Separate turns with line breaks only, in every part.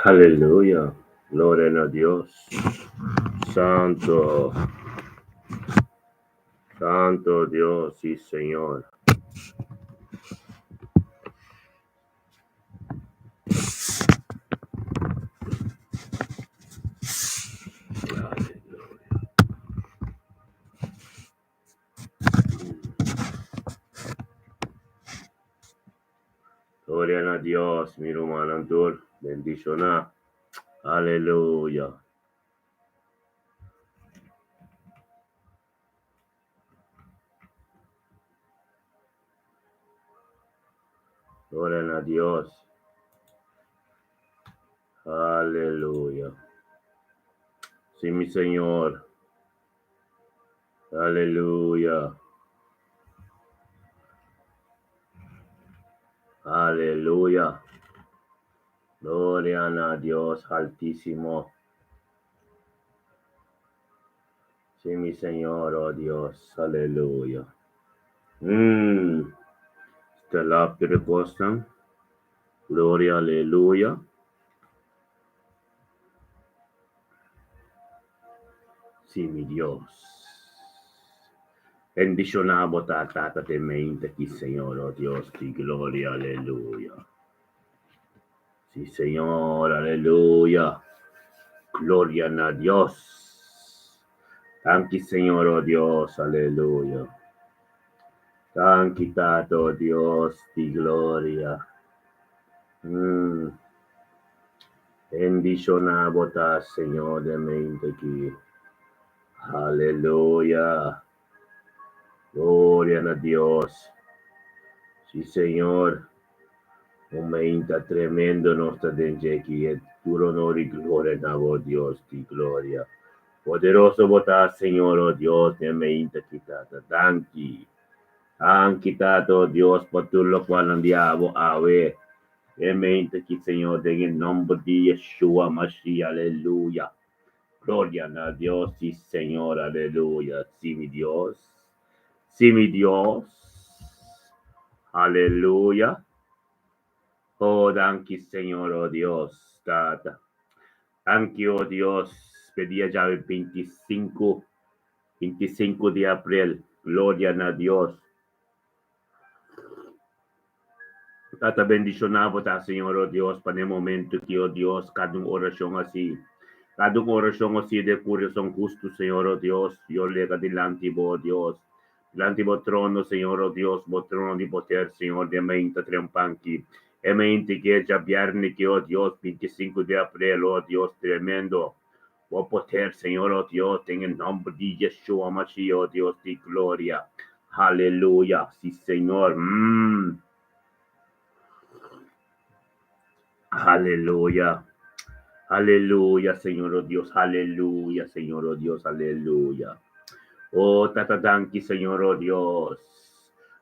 Aleluya. Gloria a Dios. Santo. Santo Dios, sí, Señor. Gloria a Dios, mi hermano. Bendición. Aleluya. Gloria a Dios. Aleluya. Sí, mi Señor. Aleluya. Aleluya. Gloria a Dios altísimo. Sí, mi Señor, oh Dios. Aleluya. Está la respuesta. Gloria, aleluya. Sí, mi Dios. Bendicionamos tata de mente aquí, Señor, oh Dios, di gloria, aleluya. Sí, Señor, aleluya. Gloria a Dios. Thank you, Señor, oh Dios, aleluya. Thank you, tato, oh Dios, di gloria. Bendicionamos, Señor, de mente aquí. Aleluya. Gloria a Dios. Sí, Señor. Momento tremendo nostra dente aquí. Es tu honor y gloria, oh Dios, di gloria. Poderoso vota, Señor, oh Dios, de mente quitata. Danki. Han quitado, oh Dios, por tu lo cual andiamo a ver. De mente que, Señor, en el nombre de Yeshua Mashiach, aleluya. Gloria a Dios, sí, Señor, aleluya. Sí, mi Dios. Sí, mi Dios. Aleluya. Oh, thank you, Señor, oh Dios. God. Thank you, oh Dios. Pedía ya el 25 de abril. Gloria a Dios. Tata bendicionado, Señor, oh Dios, para el momento que, oh Dios, cada oración así. Cada oración así de corazón justo, Señor, oh Dios. Yo le delante, oh Dios. Delante del trono, Señor, oh Dios, el trono de poder, Señor, de mente trempanqui. E mente que ya viernes, que, oh Dios, 25 de abril, oh Dios, tremendo. Oh poder, Señor, oh Dios, en el nombre de Yeshua Mashiach, oh Dios, de gloria. Aleluya. Sí, Señor. Aleluya. Aleluya, Señor, oh Dios. Aleluya, Señor, oh Dios. Aleluya. Oh, tatatanki, Señor, oh Dios.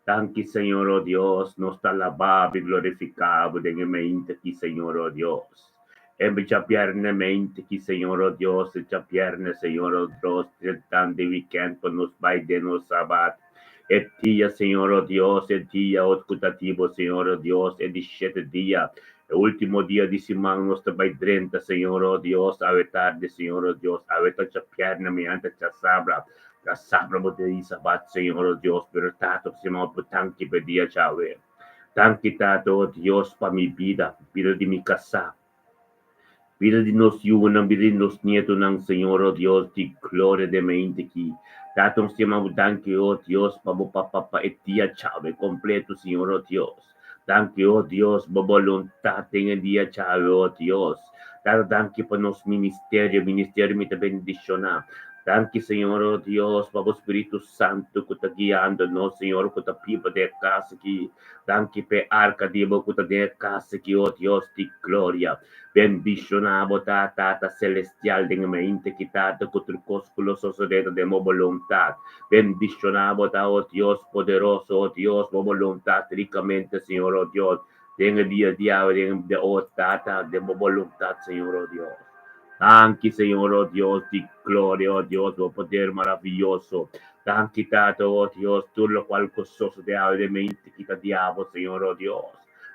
Tanki, Señor, oh Dios. Nos alabado y glorificado en el mente aquí, Señor, oh Dios. En bicha pierne mente aquí, Señor, oh Dios. Echa pierne, Señor, oh Dios. El tan de weekend con nos baile, nos sabat. El día, Señor, oh Dios. El día oscutativo, Señor, oh Dios. El 17 día. El último día de semana nos vai 30, Señor, oh Dios. A tarde, Señor, oh Dios. A ver, echa pierne, mediante echa sabra. Kasabra mo de sabat, Señor, oh Dios, pero tato, Señor, por tanki pedia chave. Tanki tato, oh Dios, para mi vida de mi casa. Vida de nos yunang, vida de nos nietos, ng Señor, oh Dios, di gloria de mente aquí. Tato, Señor, tanki, oh Dios, para mo papapa etia chave, completo, Señor, oh Dios. Tanki, oh Dios, voluntad en el día chave, oh Dios. Tato, tanki para nos ministerio me te bendiciona. Tanki, Señor, oh Dios, Papa Espíritu Santo, que está guiándonos, Señor, que está pipa de casa aquí. Tanki, pe arca de boca de casa aquí, oh Dios, de gloria. Bendicionamos, Tata celestial, de mente quitado, que tu cosculo sosodero de mo voluntad. Bendicionamos, oh Dios poderoso, oh Dios, mo voluntad, ricamente, Señor, oh Dios. En el día de hoy, oh Tata, de mo voluntad, Señor, oh Dios. Anche Señor, oh Dios, di gloria, oh Dios, oh poder maravilloso. Te han quitado, oh Dios, tú lo cual costoso de ave mente, quita diablo, Señor, oh Dios.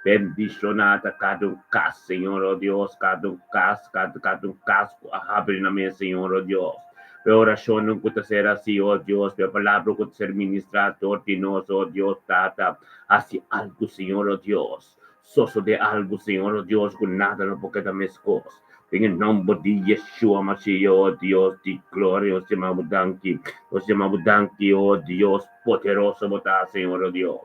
Bendicionada cada un caso, Señor, oh Dios, cada un caso, cada un caso, abre Señor, oh Dios. Mi oración no puede ser así, oh Dios, mi palabra puede ser ministrada, ordinoso, oh Dios, tata, hacia algo, Señor, oh Dios. Soso de algo, Señor, oh Dios, con nada no puede dar mis cosas. En el nombre de Yeshua Mashiach, oh Dios, de gloria, os llamamos danki, oh Dios, poderoso botar, Señor, oh Dios.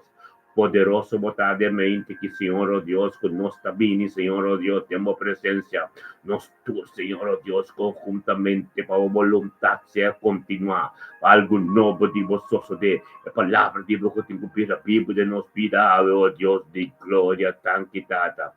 Poderoso botar de mente que, Señor, oh Dios, con nuestra bini, Señor, oh Dios, tenemos presencia. Nos tú, Señor, oh Dios, conjuntamente, para voluntad sea continuar. Algo nuevo de vosotros, de palabra de vos que cumplir la Biblia de nos vida, oh Dios, de gloria, tan quitada.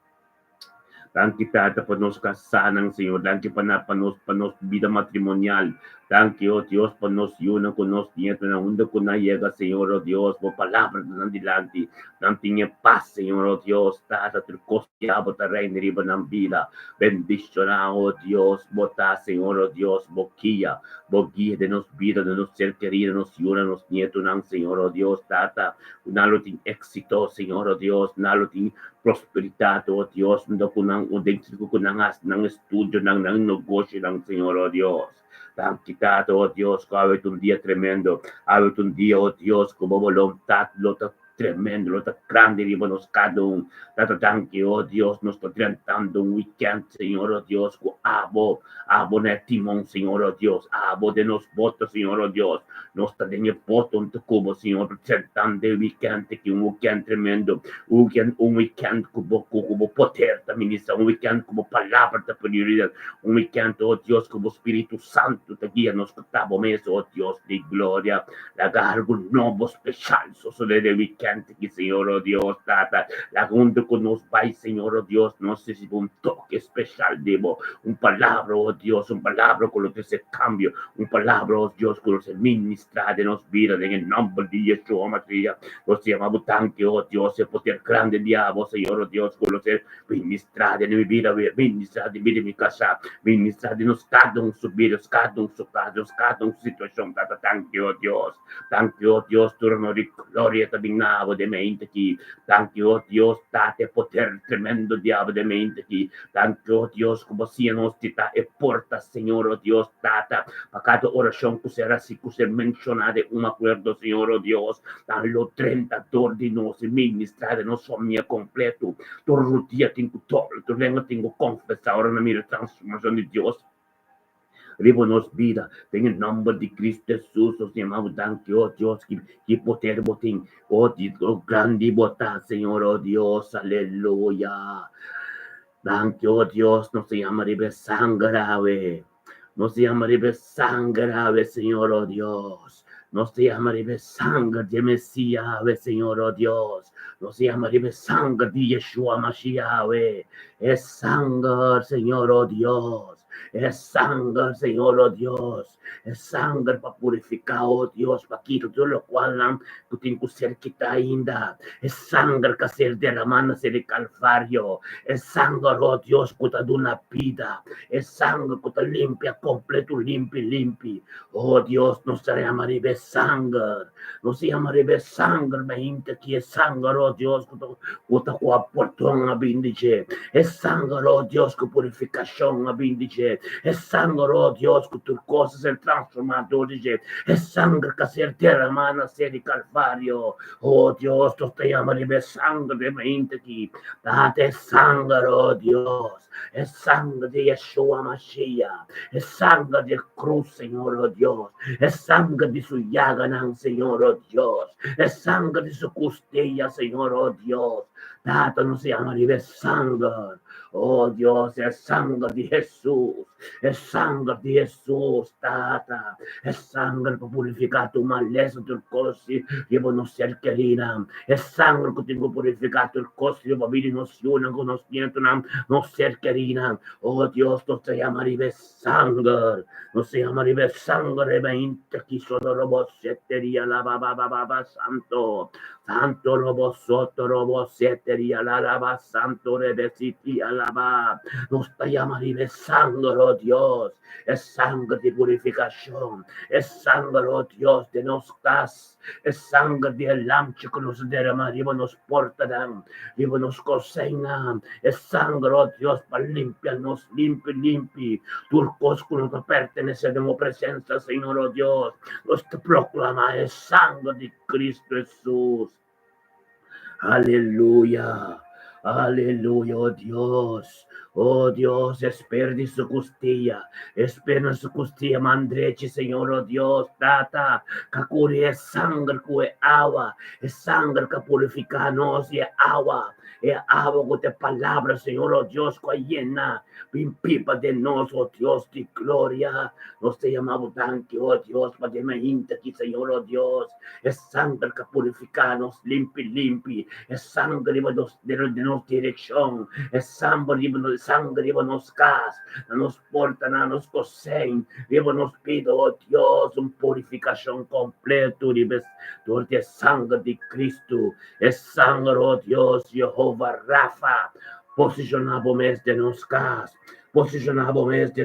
Thank you, Tata, por nos kasanan, Señor. Thank you, panos vida matrimonial. Thank you, oh Dios, por nos yuna con nos nietos, na onda con na llega, Señor, oh Dios, por palabras de adelante. Nantinya paz, Señor, oh Dios, Tata, tu costia, bota reina, riba ng vida. Bendiciona, oh Dios, bota, Señor, oh Dios, boquilla de nos vida, de nos ser querida, nos yuna, nos nietos, ng Señor, oh Dios, Tata. Nalo ting éxito, Señor, oh Dios, nalo ting prosperidad, oh Dios, no kunang udeng ko kunangas ng estudio ng negosyo ng Señor, oh Dios. Tan quitado, oh Dios, que ha un día tremendo, ha un día, oh Dios, como voluntad, lota tremendo, lota grande, ribanos cada un, tatatanque, oh Dios, nos está tratando un weekend, Señor, oh Dios, con abo na timón, Señor, oh Dios, abo de nos votos, Señor, oh Dios, nos está dando voto en tu cubo, Señor, presentando el weekend, que un weekend tremendo, un weekend como poder te ministra, un weekend como palabra te prioridad, un weekend, oh Dios, como Espíritu Santo te guía nos octavo mes, oh Dios de gloria, la algo nuevo especial, sobre el weekend que Señor, oh Dios, tata, la junta con nos va, Señor, oh Dios, no sé si un toque especial, debo, un palabra, oh Dios, un palabra con lo que se cambio, un palabra, oh Dios, con lo que se ministra de nos vida, en el nombre de Yeshua Mashiach, nos llamamos tanque, oh Dios, el poder grande diablo, Señor, oh Dios, con lo que ministrar en mi vida, ministrar en mi casa, ministrar en nos cada un subir, cada un socado, cada un situación, tanque, oh Dios, turno de gloria también nabo de mente aquí, tanque, oh Dios, date poder tremendo diablo de mente aquí, tanque, oh Dios, como si nos tita e porta, Señor, oh Dios, tata, para cada oración que será así que se menciona de un acuerdo, Señor, oh Dios, dan los 30 de nos ministrar de nos somnia completo, todo el día tengo todo, tu lengua tengo confesar, ahora me mira transformación de Dios, Ribonos vida, en el nombre de Cristo Jesús, os llamamos, danke, oh Dios, que poder botín, oh Dios, oh grande botar, Señor, oh Dios, aleluya. Danke, oh Dios, no se llama de sangre grave, no se llama de sangre grave, Señor, oh Dios. No se llama de sangre de Mesías, Señor, oh Dios. No se llama de sangre de Yeshua Mashiach, es sangre, Señor, oh Dios. Es sangre, Señor, oh Dios. Es sangre para purificar, oh Dios, para quitar todo lo cual tú tienes que ser quita ainda. Es sangre que ser derramada en el Calvario. Es sangre, oh Dios, que te da una vida. Es sangre que te limpia completo, limpi. Oh Dios, no se llamaría sangre. No se llamaría sangre, mente que es sangre, oh Dios, que te aportó a bendice. Es sangre, oh Dios, que purificación a bendice. Es sangre, oh Dios, que tus cosas se transformado, dice. Es sangre que se derramada hacia el Calvario. Oh Dios, tú te llamaría sangre de mente que date sangre, oh Dios. Es sangre de Yeshua Mashiach. Es sangre de cruz, Señor, oh Dios. Es sangre de su llaga, Señor, oh Dios. Es sangre de su costilla, Señor, oh Dios. Tata no se llama de sangre. Oh Dios, es sangre de Jesús. Es sangre de Jesús, Tata. Es sangre para purificar tu maleza, tu cosi. Llevo no ser querida. Es sangre que tengo purificado el cosi. Llevo vivir nos una con nos nietos, no ser querida. Oh Dios, no se llama de sangre. No se llama de sangre. 20 quiso de robo setería la baba santo. Santo robo soto robo setería la lava santo rebesiti alaba. No se llama de sangre, oh Dios, es sangre de purificación, es sangre, oh Dios, de nosotras, es sangre de lamche que nos derrama, y nos portarán, y nos cocinan, es sangre, oh Dios, para limpiarnos, limpi, turcos que nos pertenece de tu presencia, Señor, oh Dios, nos te proclama, es sangre de Cristo Jesús. Aleluya, aleluya, oh Dios, espera su costilla, mandreche, Señor, oh Dios, tata, que es sangre, que agua, es sangre que purifica nos, y agua con tu palabra, Señor, oh Dios, que llena, pipa de nos, oh Dios, de gloria, nos te llamamos tanque, oh Dios, para que me aquí, Señor, oh Dios, es sangre que purifica nos, limpi, es sangre de nos dirección, es sangre de nos cas, nos porta, nos cosén, nos pido, oh Dios, una purificación completa, de sangre de Cristo, es sangre, oh Dios, Jehová Rafa, posicionamos de nos cas, posicionamos de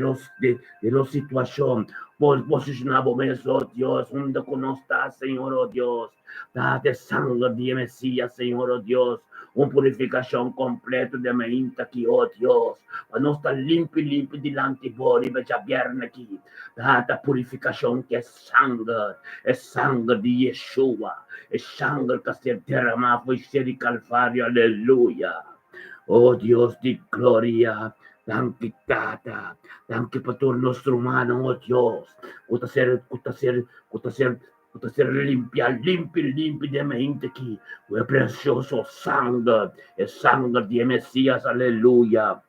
nos situación, posicionamos, oh Dios, donde conozca, Señor, oh Dios, date sangre de Mesías, Señor, oh Dios, una purificación completa de mente aquí, oh Dios, para no estar limpio delante de vos, y viernes aquí, date purificación que es sangre de Yeshua, es sangre que se derrama por el Calvario, aleluya. Oh Dios de gloria, danke Tata, danke por todo nuestro humano, oh Dios, cuta ser limpio de mente aquí, fue precioso sangre, es sangre de Mesías, aleluya.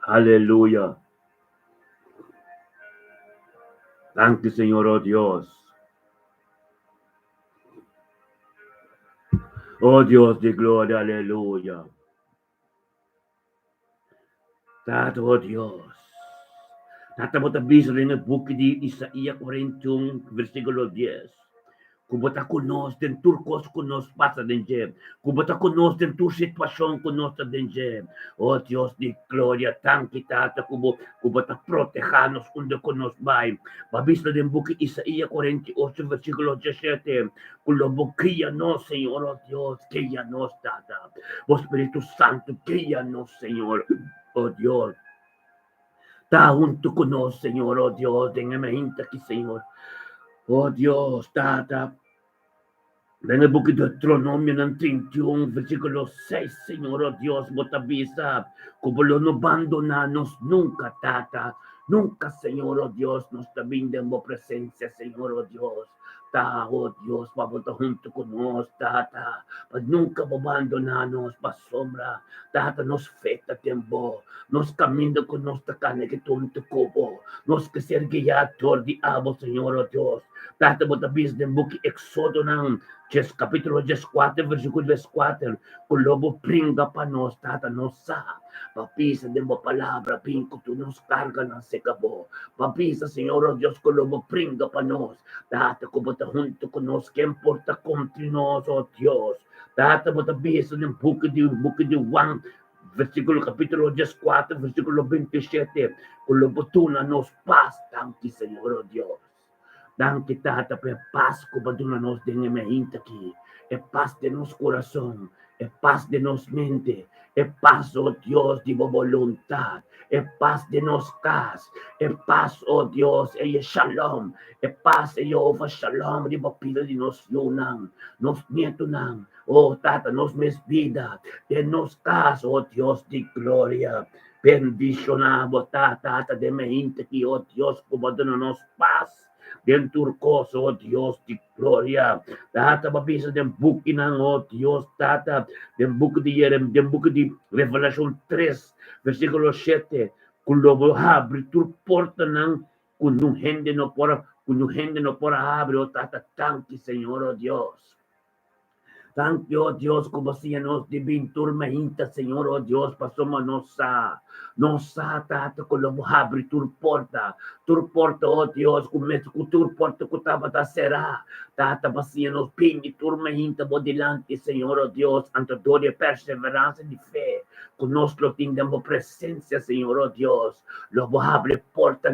Aleluya. Danke, Señor, oh Dios. Oh Dios de gloria, aleluya. Tato, oh Dios. Tatapot aviso rin ang book di Isaías 41, versículo 10. Kubata kunos den turcos kunos pasa den jem. Kubata kunos den tu situación kunos den jem. Oh Dios de gloria, tan kitata kubata protejanos kundo kunos bay. Babis den book Isaías 48, versículo 17. Kulobo kia no, Señor, oh Dios, kia nos tata. Oh Espíritu Santo, kia no, Señor, oh Dios. Está junto con nosotros, Señor, oh Dios, déjame aquí, Señor. Oh Dios, tata. Ven el book de Deuteronomio 31, versículo 6, Señor, oh Dios, botavisa, como lo no abandonanos nunca, tata. Nunca, Señor, oh Dios, nos te brindemos presencia, Señor, oh Dios. Ta, oh Dios, vamos junto con nosotros, tata. Pues nunca abandonarnos, pa sombra. Tata, nos feta tiempo. Nos camino con nuestra carne que tú en tu cubo. Nos que ser guiados de amo, Señor, oh Dios. Tata, botabis de book Exodo ng capítulo 4, versículo 4. Kung lobo pringa pa nos, tata, nos sa. Papisa de mo palabra, pinco tu nos carga na secabo. Papisa, Señor, oh Dios, kung lobo pringa pa nos. Tata, kubota junto con nos, que importa contra nos, oh Dios. Tata, botabis ng book de Juan, versículo capítulo 4, versículo 27. Kung lobo tuna nos paz, tanki, Señor, oh Dios. Danke tata per paz kubaduna nos de mente aquí, e paz de nos corazón, e paz de nos mente, e paz, oh Dios, de voluntad, e paz de nos cas, e paz, oh Dios, e shalom, e paz, e Jehová shalom, de bopila de nos yunan, nos nietunan, oh tata, nos mes vida, de nos cas, oh Dios de gloria. Bendicionamos tata de mente aquí, oh Dios, kubaduna nos paz. Del turcoso, oh Dios de gloria. Tata, mabisa del buki ng, oh Dios, tata, del buki de Revelation 3, versículo 7. Kung lobo abre, turporta ng kunuhende no por abre, oh tata, tanki, Señor, oh Dios. Thank you, oh Dios, como si nos divin turmenta, Señor, oh Dios, pasoma nosa, tata, con lo abre turporta, oh Dios, como turporta, kutabata será, tata, pasia nos pini turmenta, bodilante, Señor, oh Dios, ante dor e perseverança de fé, Conozco, tengamos presencia, Señor, oh Dios. Lo voy a abrir porta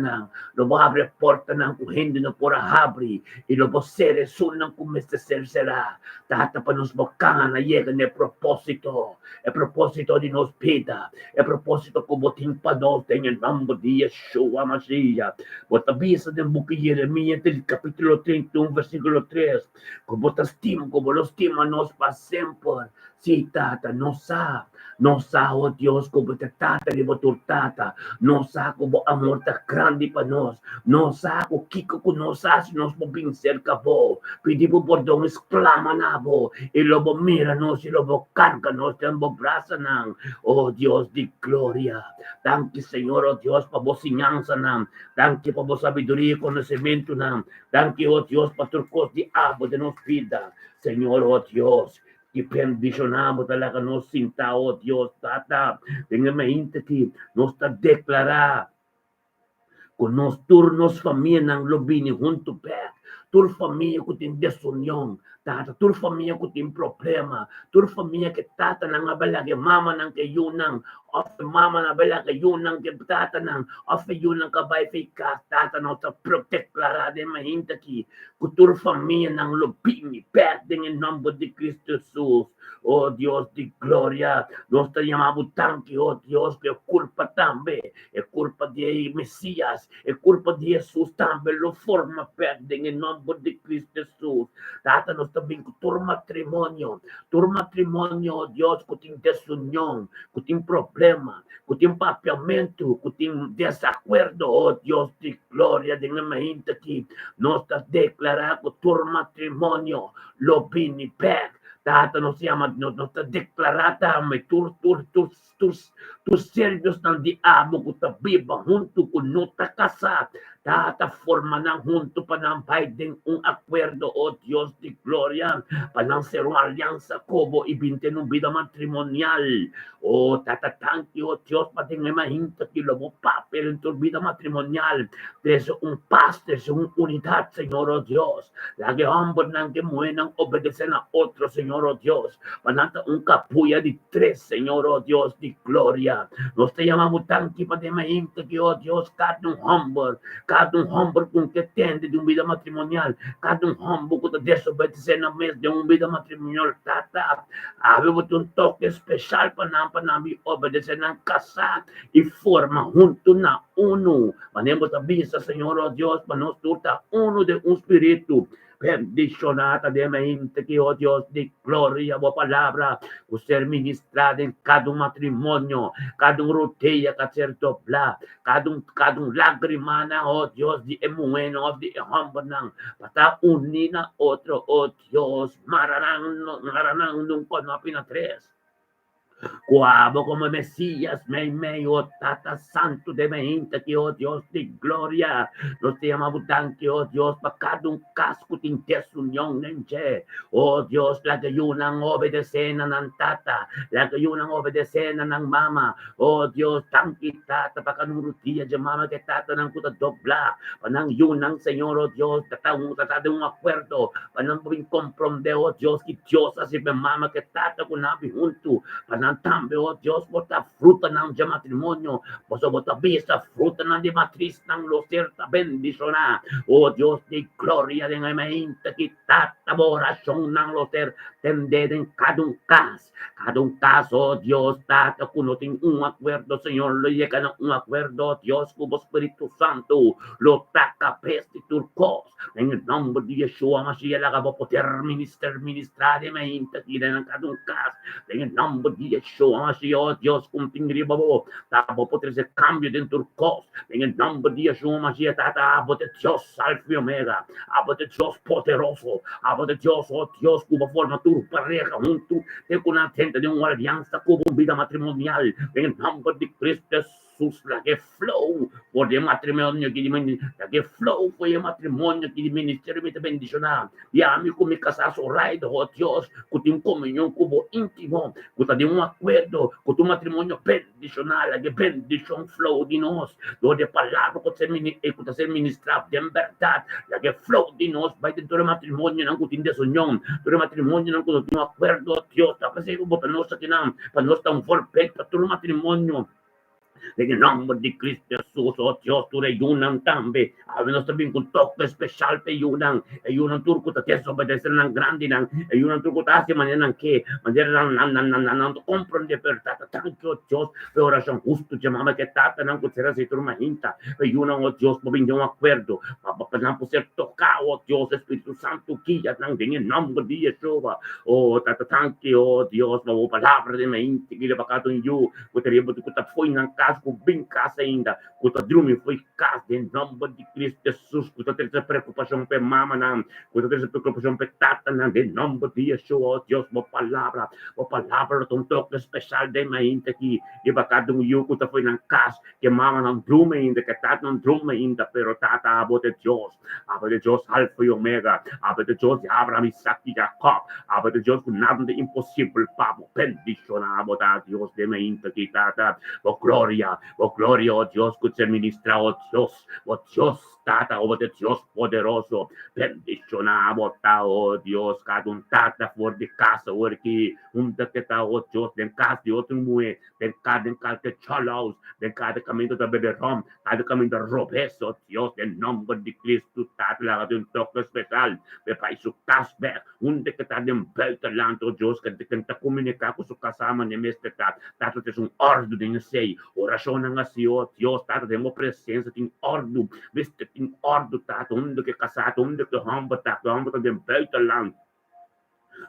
kuhindi na por abri. Y lo voy a ser sunan kung este ser será. Tata pa nos bocan na llega el propósito de nos vida, el propósito como timpanos en el nombre de Yeshua Mashiach. Bota avisa del book de Jeremías del capítulo 31, versículo 3, como te estimo, como lo estima nos para siempre. Sí, tata, no sa, oh Dios, como te tata, de tu tata, no sa, como amor tan grande para nos, no sa, como kiko, no sa, si nos moving cerca, bo, pedimos perdón, exclama na, bo, y luego míranos, y luego cárganos, te braza, nan, oh Dios de gloria, thank you, Señor, oh Dios, para vos enseñanza, nan, thank you, para vos sabiduría y conocimiento, nan, thank you, oh Dios, para tu cos de agua de nos vida, Señor, oh Dios, que bendicionamos talaga nos sinta, oh Dios, tata, tenga mente que nos está declarar con nos turnos família nang lobini junto pé, tur família que tem desunião, tata, tur família que tem problema, tur família que tata nang abala que mama nang que yunang, of mama na bala que yunang que tata nang, of yunang ka bay fikas, tata nang sa declarar de mahinta que tur família nang lobini pé, em nome de Cristo Jesus. Oh Dios de gloria, nos te llamamos tanque, oh Dios, que es culpa también, es culpa de Mesías, es culpa de Jesús también, lo forma perde en el nombre de Cristo Jesús. Tata, nos también con tu matrimonio, oh Dios, que tiene desunión, que tiene problema, que tiene papiamento, que tiene desacuerdo, oh Dios de gloria, de la mente aquí, nos te declara que tu matrimonio lo vini back. Tata, nos llama, nos está declarada, tus siervos están diabo que te viva junto con nuestra casa. Tata, forman junto para Biden un acuerdo, oh Dios de gloria, para hacer una alianza como y vinte en vida matrimonial. Oh, tata, thank you, oh Dios, para tener más gente que lo papel en tu vida matrimonial. Es un paz, es una unidad, Señor, oh Dios. La que ambos que mueran obedecen a otro, Señor, oh Dios. Para un capulla de tres, Señor, oh Dios, de gloria. Nos te llamamos tan que para tener gente que, oh Dios, cada un hombre con que tende de una vida matrimonial, cada un hombre que te desobedece en la mesa de una vida matrimonial, tata, habemos un toque especial para obedecer en casa y forma junto na uno. Manemos a vista, Señor, oh Dios, para nos turta uno de un espíritu. Bendicionada de mente que, oh Dios, de gloria, oh palabra, o ser ministrada en cada matrimonio, cada roteia que ser doblar, cada lágrima, oh Dios, de emueno, de hambanang, para unir a otro, oh Dios, maranang nunca no apenas tres. Guabo como Mesías, oh Tata Santo de mente que, oh Dios de gloria, nos te llamamos tanque, oh Dios, para cada un casco de desunión, oh Dios, la que yunan obedecen a tata, la que yunan obedecen a mama, oh Dios, tanque tata, para cada un rutilla de mama que tata nang puta dobla, para nang yunan, Señor, oh Dios, tata de un acuerdo, para nang comprender, oh Dios, que Dios así me mama que tata con nabi junto, para también, oh Dios, bota fruta ng matrimonio, bota vista fruta ng di matriz ng lucerta bendisona, oh Dios de gloria de nga mahinta kita taborasyon ng lucer, tende en cada un caso, oh Dios, tata kunuting un acuerdo, Señor, lo llega ng un acuerdo, Dios, como Espíritu Santo, lo taca peste turcos, en el nombre de Yeshua Mashiach, la acabo poder ministrar de mahinta kita ng cada un caso, en el nombre de Yeshua Mashiach, oh Dios, kung tingribabo, tabo po ese cambio dentro del cos, en el nombre de Yeshua Mashiach, tata, abo de Dios, alfa y omega, abo de Dios poderoso, abo de Dios, oh Dios, como forma tu pareja, junto, de una gente de una alianza, como vida matrimonial, en el nombre de Cristo Jesus, lagi flow for the matrimonio que lagi flow for el matrimonio que ministerio me bendicionar. Y a mí con mi casa ride, oh Dios, con tu comunión cubo íntimo, con de un acuerdo, con tu matrimonio bendicional, lagi bendición flow de nos, donde palabra con ser ministrar de verdad, lagi flow de nos, by the door matrimonio, nang kutin de unión, door matrimonio, nang kutin un acuerdo, Dios, tapos ay ubo panosa kinam, panosa un forpet, patur matrimonio. En el nombre de Cristo Jesús, oh Dios, tú reyunan también. A ver, también con toque especial te ayunan turco te tienes obedecer en grande, ayunan turco te hace manera que, manera no comprende verdad, tanto Dios, pero oración justo, llamaba que tata, no será si tu majinta, ayunan, oh Dios, por venir un acuerdo, para no ser tocado, oh Dios, Espíritu Santo, que ya en el nombre de Yeshua, oh tata, tanque, oh Dios, la palabra de mi que le va a caer en you, que te riebo, que te fue en casa, com bem casa ainda, que o drume foi casa, em nome de Cristo Jesus, que tem essa preocupação para mama, não, que tem essa preocupação para tata, não, em nome de Yeshua, Deus, uma palavra, um toque especial de mãe aqui, e bacado um eu que foi na casa, que mama não drume ainda, que tata não drume ainda, pero tata, abo de Deus, Alfa e Omega, abo de Deus, Abraham, Isaac e Jacob, abo de Deus, nada de impossível, papo, bendicionar, abo da Deus, de mãe aqui, tata, oh gloria, oh Dios, que se ministra, oh Dios, tata, oh Dios poderoso, bendicionamos, oh Dios, cada un tata for de casa, porque que está, oh Dios, de casa de outro mulher, de cada chalaus, de cada caminho da beberrom, cada caminho da robeso, oh Dios, em nome de Cristo, tata, lá de toque especial, de pai su casberg, que está de buitenland, oh Dios, que tenta comunicar com sua kasama, nem mestre, tata, tem ordem de sei, oração nga siyo, Dios, tata, demo presença, tem ordem, viste, tem ordem, tata, que casado, que hamba, de buitenland,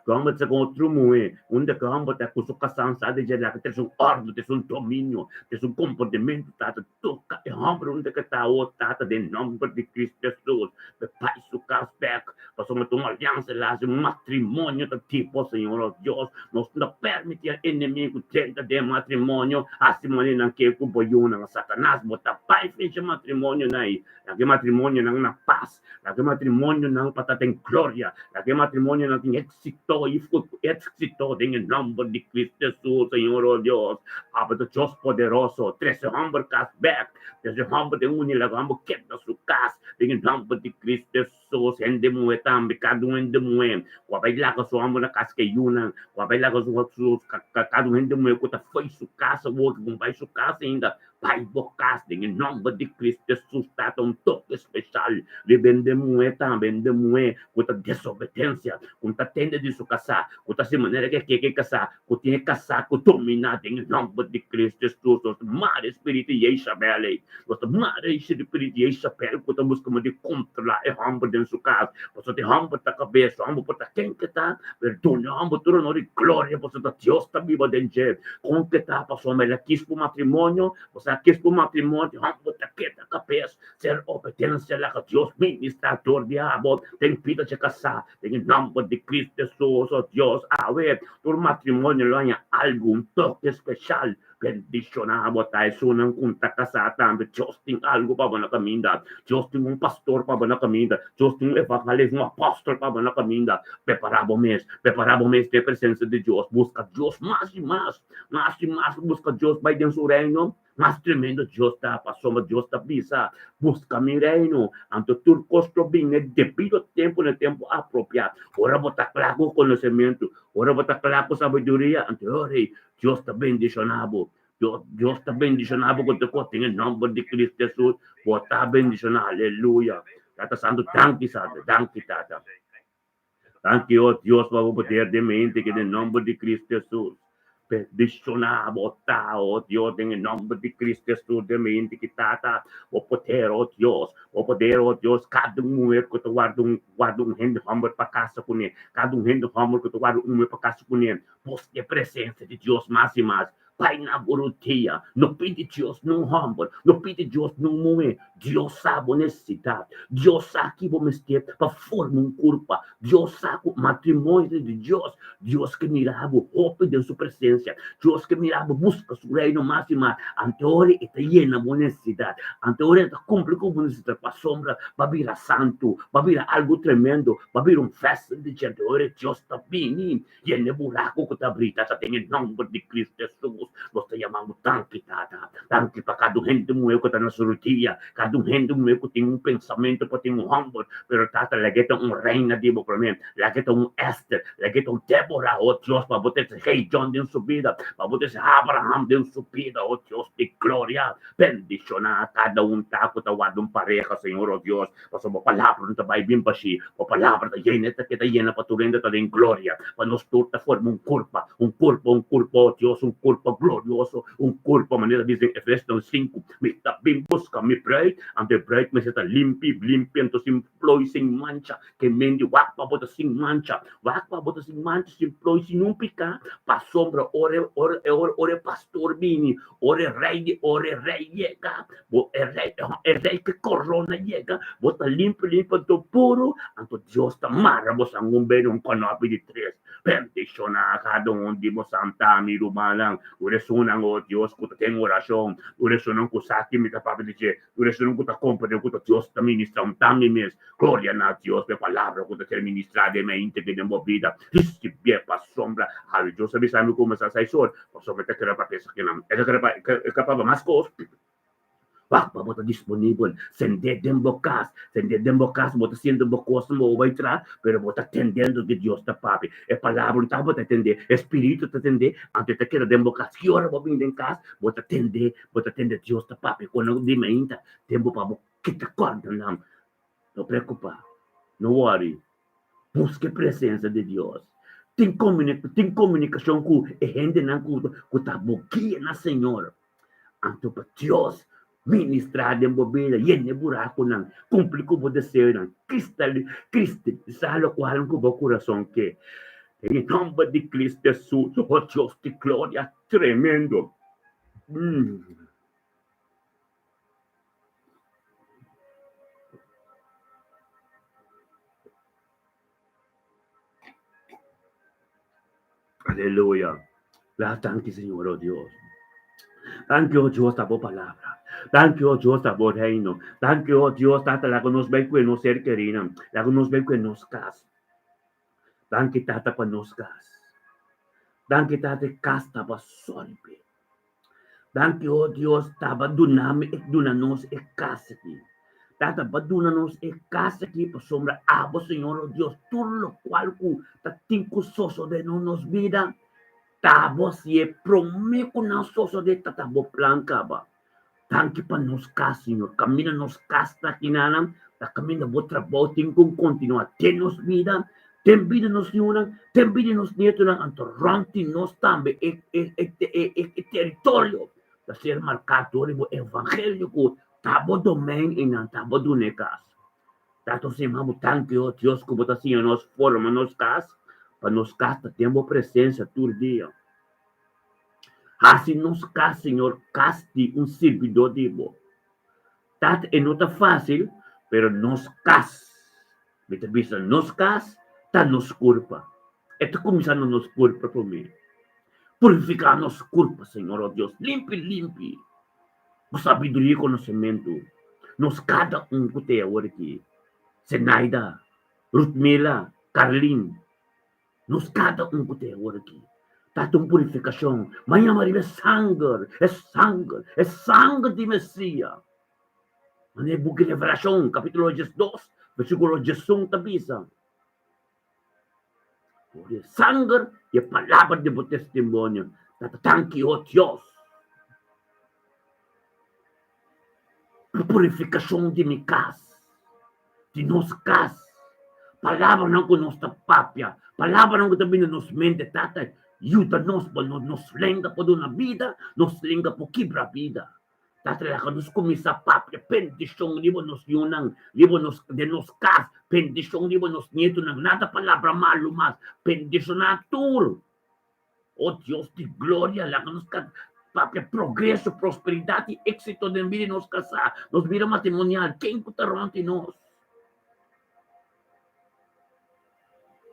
Gamba sa outro moe, onde gamba ta kusukasan sa de jela que tem ordem, tem domínio, tem comportamento, tata, toca e hamba onde que tá o tata de nome de Cristo Jesus, de pai su casback, passamos uma aliança lá, um matrimônio do tipo, Senhor Deus, nos não permite a inimigo tenta de matrimônio, assim maneira que o boiuna, Satanás, bota pai finge matrimônio naí, que matrimônio não na paz, que matrimônio não para ter glória, que matrimônio não tem êxito, e éxito en el nombre de Cristo Jesús, Señor oh Dios, de Dios poderoso, trece hombre casback, trece hombre de unila, hombre quebra su casa, en el nombre de Cristo Jesús, en de mue también, cada uno de mue, cuando la que su hombre na casa que yunan, cuando la que su cada uno de mue, cuando fue su casa, cuando vai su casa ainda, Pai bocas, em nome de Cristo Jesus, está um toque especial, de vende mue também, de mue, com a desobediência, com a tenda de sua casa, com a maneira que quer casar, com tem casar, com dominar, em nome de Cristo Jesus, os mar espírito e Isabel, os mar espírito e Isabel, com a busca de controlar, é humble em sua casa, você tem humble da cabeça, humble para quem que está, perdão, humble tudo no de glória, você tá Deus está vivo dentro, com que está, passou, mas aqui para o matrimônio, você aqui para o matrimônio, humble da cabeça, ser obediência lá que Deus ministrador diabo, tem vida de casar, em nome de Cristo Jesus, oh Deus, a ver, tu matrimônio lá é algo, um toque especial, bendicionado, tá? Isso não conta casar também. Deus tem algo para na caminha. Deus tem pastor para na caminha. Deus tem evangelista, apóstolo para na caminha. Preparado mês de presença de Deus. Busca Deus mais e mais. Busca Deus vai dentro do reino. Mais tremendo Deus está, passou, Deus está bisa. Busca meu reino. Anto tudo custo bem, devido ao tempo, no tempo apropriado. Ora botar claro conhecimento. Ora botar claro sabedoria. Anterior, Deus está bendicionado. Deus está bendicionado com o que em nome de Cristo Jesus. Botar bendicionado. Aleluia. Tata Santo, tanque, Tata. Tanque, oh Deus, para o poder de mente que em nome de Cristo Jesus. Bendicionado, oh Deus, em nome de Cristo Jesus, de mente que Tata. O poder, oh Deus, cada mulher que tu guarda rende humble para casa com ele. Cada rende humble que tu guarda para casa com ele. Pois de presença de Deus mais e mais. Pai na burutia, no pide Dios no humble, no pide Dios no mume, Dios sabe necessidade, Dios sabe que vamos ter para formar culpa, Dios sabe o matrimônio de Deus, Deus que mirava o hope de sua presença, Deus que mirava busca seu reino mais e mais, ante ora está llena de necessidade, ante ora está cumpre com necessidade, para sombra, para virar santo, para virar algo tremendo, para virar festa de gente, ora Deus está vindo, e ele buraco que está brita, está tem nome de Cristo Jesus, nós te chamamos tanque, tanque para cada gente meu que está na surutia, cada gente meu que tem pensamento, para ter humble, pero tata, legeta reina de para mim, legeta Esther, legeta Débora, oh Deus, para botar esse rei John de sua vida, para botar esse Abraham de sua vida, oh Deus de glória, bendiciona a cada taco, tá guardando pareja, Senhor, oh Deus, para sua palavra não está bem para si, a palavra está llena para tu reino, está em glória, para nós torta forma corpo, oh Deus, corpo glorioso, corpo, maneira diz em Efésios 5, me está bem busca, me pray, ante break, me está limpi, então sem ploi, sem mancha, que mende, wakpa, bota sem mancha, sem ploi, sem não picar, para sombra, ore pastor bini, ore rei, yega, rei que corona yega, bota limpo, do puro, anto Deus está mara, você não vê um canopi de 3, bendiciona cada de santa mi rumalang, uresunan o Dios ko ta oração, uresunan ko sa akin mi kapabilidade, uresunan ko ta company ko ta Dios ta ministra tangi mes, gloria na Dios, pe palavra ko ta ser ministrada me integre de mo vida, riski bie pa sombra, hari Dios sabi sa mi ko masasay sor, pa sombra ta kera pa pesa kinam, eka pa mas kos, Wakpa bota disponível, sende dembocas, bota sendo bocos mo vai tra, pero bota atendendo que Deus tá papi. É palavra tá bota atender, espírito tá atender, ante tá queira dembocas, que hora vou vir em casa, bota atender Deus tá papi. Quando de meinta, tempo para que tá corda não. Não preocupa, não worry. Busque a presença de Deus. Tem comunicação com a gente não com tá boquinha na Senhora. Anto para Deus ministrar de mobile, yene buraco não, cumpre com o desejo não, Cristo, sabe qual com o coração que, em nome de Cristo Jesus, oh Deus de glória, tremendo. Aleluia. La tanque, Senhor, oh Deus. Thank you, Dios, por palabra. Thank you, Dios, por reino. Thank you, Dios, tata, la que nos ve que nos ser querida. La que nos ve que nos cas. Thank you, tata, para nos cas. Thank you, tata, casta para solpe. Thank you, Dios, taba dunami, dunanos, e casa aqui. Tata, badunanos, e casa aqui, para sombra, abo, Senhor, oh Dios, tudo lo cual, tatinco soso de nos vida. Tabo si e promeco na soso de tatabo planca ba. Tanki pa nos cas, Senhor. Camina nos casta kinanam. Ta camina bo trabaho kung continua. Tenos vida. Ten vida nos yunang. Ten vida nos nieto ng antoranti nos tambe e territorio. Ta ser marcado bo evangelio ko. Tabo domain inan tabo dunekas. Tato si mamu tanki o Dios ko bota si nos forma nos cas. Para nos casta tempo presença todo dia. Assim nos cas, Senhor, caste servidor de bo. Tat é não tá fácil, pero nos cas. Mita bisa nos cas, tá nos culpa. Ito começando nos culpa por mim. Purificar nos culpa, Senhor, oh Deus. Limpe. Com sabedoria e conhecimento. Nos cada que tem agora aqui. Zenaida, Ruthmila, Carlin. Nos cada que tem agora aqui. Tatong purificação. Manhã Maria é sangue de Messias. Ano buki Revelação, capítulo 2, versículo 11, tabisa. Sangue e a palavra de testemunho. Thank you, Deus. Purificação de minha casa. De nossa casa. Palavra não que nos papia. Palavra não que também nos mente, tata. Ajuda nos lenga por uma vida, nos lenga por quebra vida. Tatra que nos começa a papia, bendição, libo nos yunang, libo nos de nos cas, bendição, libo nos nieto nang nada palavra malo mas, bendição na tur. Oh Dios de gloria, láganos papi, progreso, prosperidad y éxito de vida nos casa, nos vida matrimonial, quem cutarante nos.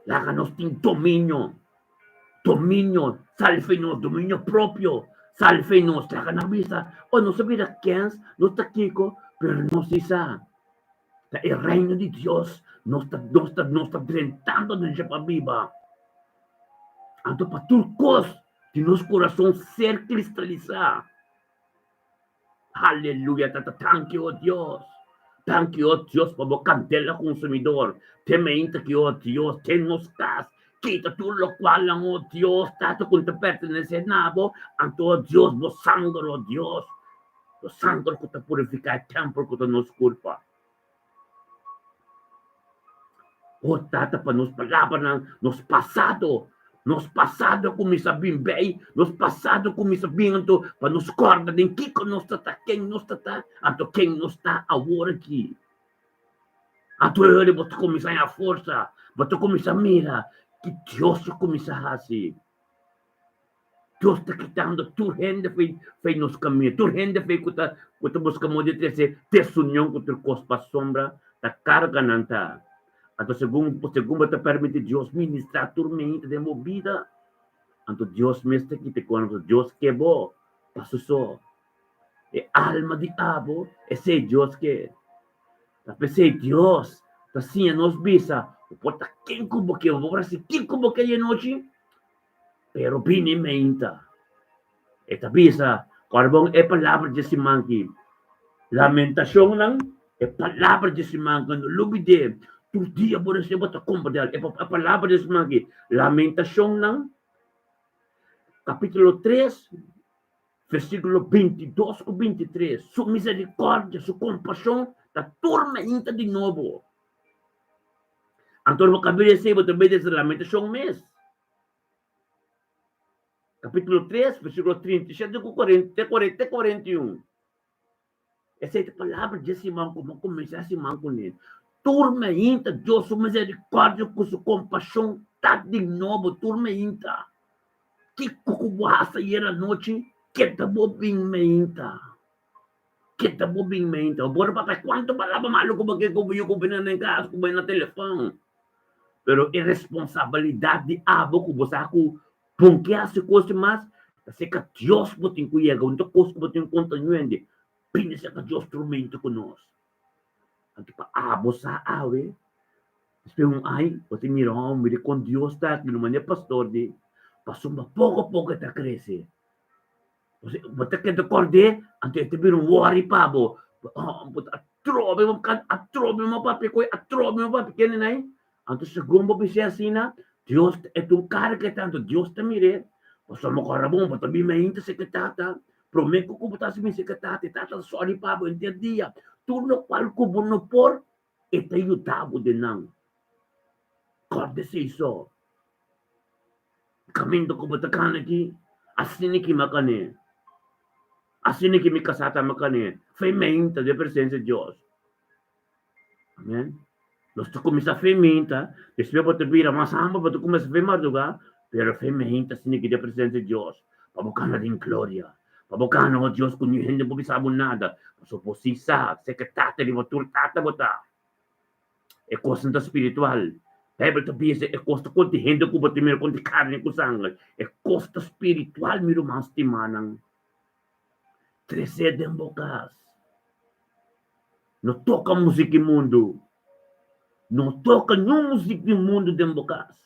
Láganos tin dominio, salve-nos, dominio propio, salve-nos, láganos visa, o no sabia quem, no está Kiko, pero nos isa. El reino de Dios nos está drentando de la viva. Anto para turcos, de nuestro corazón ser cristalizado. Aleluya, thank you, oh Dios. Thank you, oh Dios, por candela consumidor. Te mente que, oh Dios, ten nos cas. Quita tú lo cual, oh Dios, tanto que te pertenece nabo. Anto, oh Dios, vos sangre, oh Dios. Vos sangre que te purifica el templo que te nos culpa. Oh, tata, para nos palabras, nos passado como sabiam bem, nos passado como sabiam, para nos corda de quem está, quem não está, anto quem não está agora aqui. Anto ele você começa a força, você começa a mira, que Deus começa a assim. Deus está quitando tu renda fei nos caminhos, tu renda fei que tu buscamos de ter união com tu cospa sombra, da carga não está. Anto segundo te permite Deus ministrar tormenta de movida. Anto Deus mestre que te quando Deus quebrou, passou só. E alma de abo, esse Deus que. Tapi se Deus, assim nos visa, o porta quem como que eu vou assim, quem como que é noite, pero bem menta. Eta visa, carbon é palavra de simanki. Lamentação não é palavra de simanki, no lubide. Tu dia por esse bota compadre, é a palavra de simanki. Lamentação não, capítulo 3, versículo 22 ou 23. Sua misericórdia, sua compaixão, da tormenta de novo. Então, eu acabei de dizer, você vai dizer lamentação mesmo. Capítulo 3, versículo 37 até 41. Essa é a palavra de Simão, como começar Simão com ele. Tormenta, Deus, sua misericórdia, com sua compaixão, tá de novo, tormenta. Que cucuaça era a noite, que tá bobinmenta. Que tá bobinmenta. Bora, papai, quanto palavra maluco, porque eu combinando em casa, combinando no telefone. Pero é responsabilidade de abo, que você porque as coisas mais, se que Deus pode incluir, então coisas pode continuar, pensa que Deus tormenta conosco. Então, abo sa awe, espero ai, você mira com Deus está aqui, no maneira pastor de, passou pouco a pouco está crescer. Você quer acordar, antes de vir worry pabo, atrobe mo papi, que nem, antes segundo você assina, Deus é um cara que tanto Deus te mire, você mo carabom, você me mente secretária, prometo que você me secretária, tata sorry pabo, entendia, tudo qual kubo no por, e te ayudava de não. Acorde-se isso. Caminho ko bata kana ki, assim que makane. Assim que me casata makane. Fementa de presença de Deus. Amém? Nós começa a fementa, depois você vira mais amba, você começa a ver madruga, pero fementa assim que de presença de Deus. Pabukana din glória. Pabukana o Deus kung hindi mo bisabo nada. So po sisa, sekretata di matultata bota. É coisa espiritual. Bíblia também diz, é coisa contingente com bote miro com carne com sangue. É coisa espiritual miro mas timanang. Crescer em bocas. Não toca música mundo. Não toca nenhum música mundo de bocas.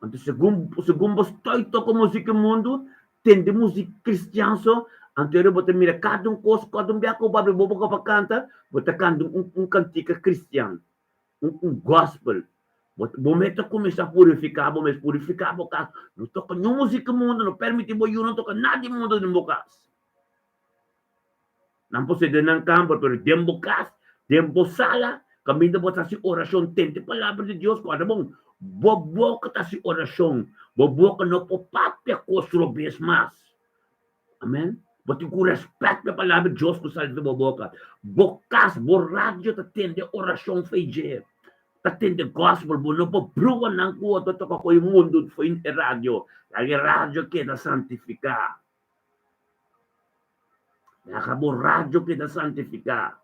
Então, segundo você toca música mundo, tem de música cristã só. Anterior você mira cada coisa, cada biaco, babi bobo para canta, você canta cantiga cristã, gospel. Você começa a purificar, você purificar bocas. Não toca nenhuma música mundo, não permite você não toca nada de mundo de bocas. Não pode ser de campo, pero de bocas, de sala, caminho você assim oração, tente palavra de Deus, quando bom, boboca tá assim oração, boboca não pode papia coisa vez mais. Amém? Você com respeito a palavra de Deus que sai da boca. Bocas, borracho, tá tendo oração feijê. Tatin the gospel mo, no po, bruwan ng kuwa, to ko yung mundo, fo in radio. Lagi radio kita santifika. Nakabo radio kita santifika.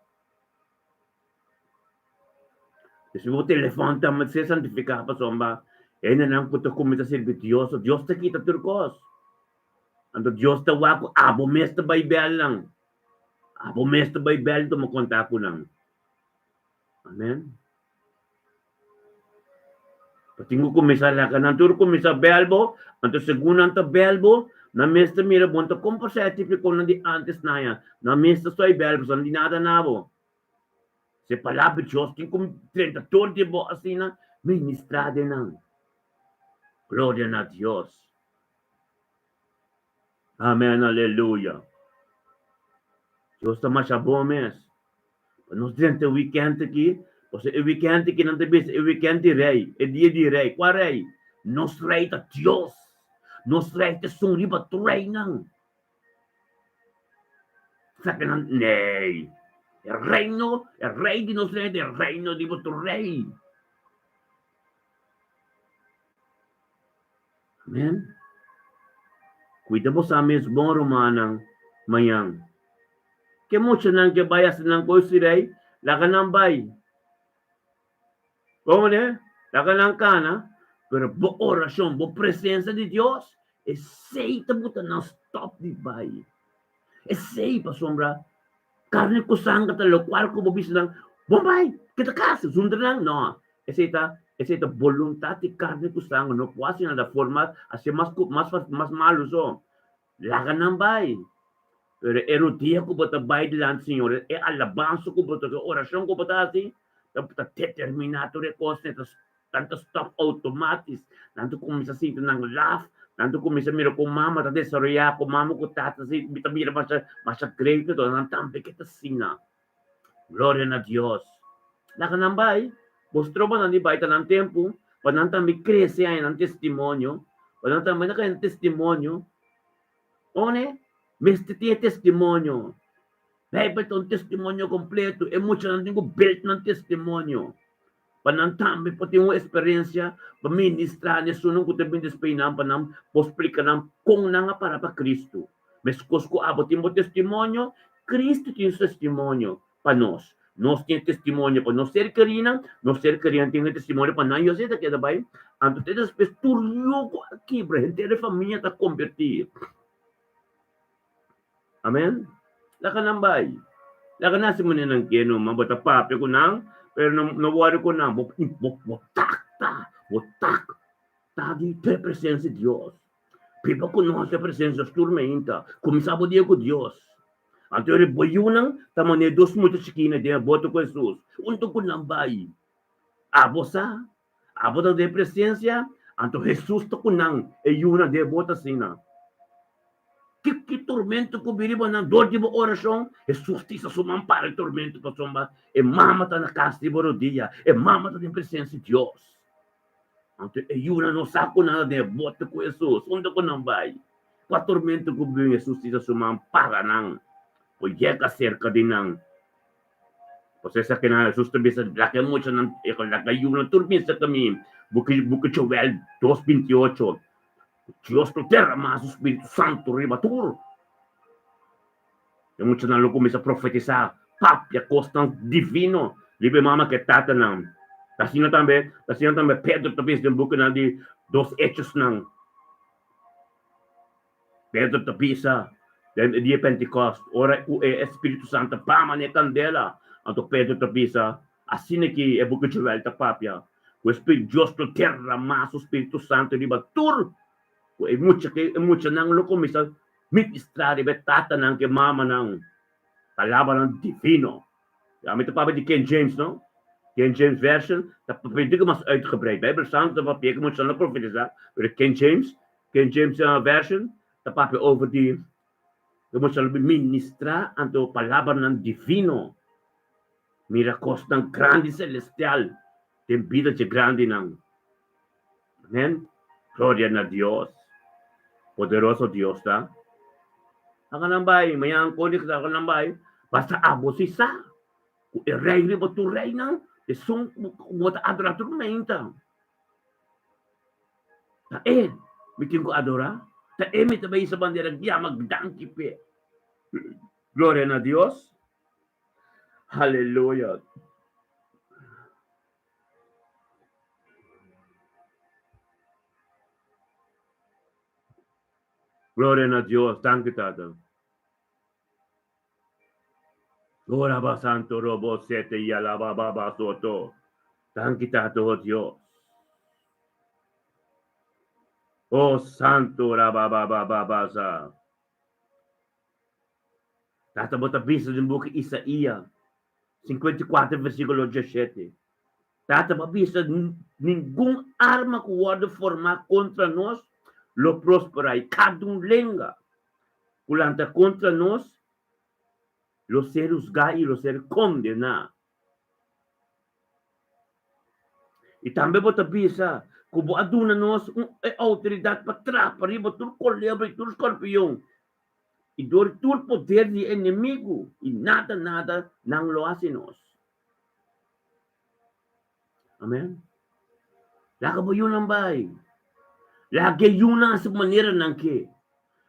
Se mo telefon ta magse santifika pa somba, na nang kuto kumita silbi Dios, Dios ta kita turkos. Ando Dios ta wako, abo mes ta Bible lang. Abo mes ta Bible to mo kontak ko lang. Amen. Patingo ko misala ka ng turo ko misa belbo, anto segunan ta belbo, na mesta mira bonto kung certificate na di antes na yan, na mesta soy belbo, sa hindi nada nabo. Se palabra Diyos, kung 30 bo asina, ministrade ng. Gloria na Diyos. Amen, hallelujah. Diyos naman siya bomes. Nos dente weekend aqui, você o weekend aqui não tem vez, o weekend de rei, é dia de rei, qual rei? Nos rei da Deus, nos rei da sung riba tu rei não. Sabe não? Nei, é rei de nos rei, é reino de tu rei. Amen. Cuida mo sa mesmo romanang mayang. Que mucho nang que vayas nang ko si rei, lakan ng bay. Como ne? Lakan ng kana, pero bo orasyon, bo presença de Dios, aceita mo ta não stop di bay. Aceita sombra, carne ko sanga talo, qual ko bobis lang, bombay, kita kasi, sundra lang, no. Aceita voluntad de carne ko sanga, no quasi na da forma, así más malo so. Lakan ng bay. Pero erudia ko bata Bible lang, Senhor, e alabança ko bata, oração ko bata assim, bata determinato recurso, tanto stop automatis, tanto kumisa sinto ng laugh, tanto kumisa mira ko mama, tanto desarrolla ko mama ko tata, bita mira masya great ko, nang tampe kita sina. Gloria na Dios. Laka nang bay, mostro ba nang ibay ng tempo, panang tambi krese ay ng testimonyo, panang tambi na kayo ng testimonyo, one, Meste tinha testemunho. Bebe um testemunho completo. É muito não tenho built ng testemunho. Panantambe po tinha uma experiência para ministrar nisso não kuta bin despeinam panam posplika nam kung nga para pa Cristo. Meskos ko abo tinha testemunho, Cristo tinha testemunho pa nós. Nós tinha testemunho pa nós ser querinan tinha testemunho pa nós. Eu sei que daí, anto tedes pesturyo ko aqui, bro, inteira família tá convertir. Amen? Laka nang bay. Laka na si muna ng keno, mabata papi ko nang, pero nawari ko nang, botak. Tadi te presença de Deus. Pipa ko nung sa presença turmenta, kumisabo dia ko Deus. Anto yung boyunang, tamane dos mucho chikina dia, boto ko Jesus. Unto ko nang bay. Abo da de presença, anto Jesus to ko nang, yuna de bota sina. Que tormento ko biriba ng dor di mo orasyon, Jesus ti sa sumampara el tormento pa somba, mamata na kasi borodia, mamata din presença de Deus. Anto yuna no sako na de bote ko Jesus, undo ko nang bay. Kwa tormento ko biriba Jesus ti sa sumampara ng, o yeka cerca din ng, posesa que na Jesus tabi sa laki mo siya ng, laki yuna turmista kami, Buki Joel 2:28, Dios to terra, mas o Espírito Santo ribatur. Yung mucho na luko misa profetizar, papia costan divino, libe mama que tata nang. Tasino tambe Pedro tapis yung buko na di dos hechos nang. Pedro tapisa, then dia Pentecost, ora o Espírito Santo pama ne candela, anto Pedro tapisa, assim que é buko Joel ta papia. O Espírito Dios to terra, mas o Espírito Santo ribatur. E mucha nang loko misa ministrare betata nang ke mama nang kalaban ng divino. Gamit pa ba di King James, no? King James version, pwede ko mas uitgebreid. Bijbel staat dat papier, ik moet zo naar profetizar. Pero King James version, dat papier over die, je moet zo ministra ang to palaban ng divino. Miracos ng grande celestial. Tem vida de grande nang. Amen? Gloria na Dios. Poderoso Dios ta. Ang kanambay, mayang kulik sa kanambay, basta abo si sa. Kung i-rey ba to rey nang, E são bota adorar tormenta. Ta me tenho adorar. Ta me também sa bandeira guia magdangki pe. Glória a Deus. Aleluia. Glória a Deus. Danke, Tata. Ora ba santo robo sete y alaba baba soto. Danke, Tata, oh Dios. Oh santo rababababasa. Tata bota vista do book Isaías 54 versículo 17. Tata vista nenhum arma que pode formar contra nós lo prospera e cada lenga culanta contra nós lo ser usgar e lo ser condenar. E também bota vista que bo aduna nós autoridade para trás para riba tudo colebra e tudo escorpião. E dor todo poder de inimigo e nada não lo hace nós. Amen. Laka ba yun ang bay? Lagi yun ang sa manera ng ke.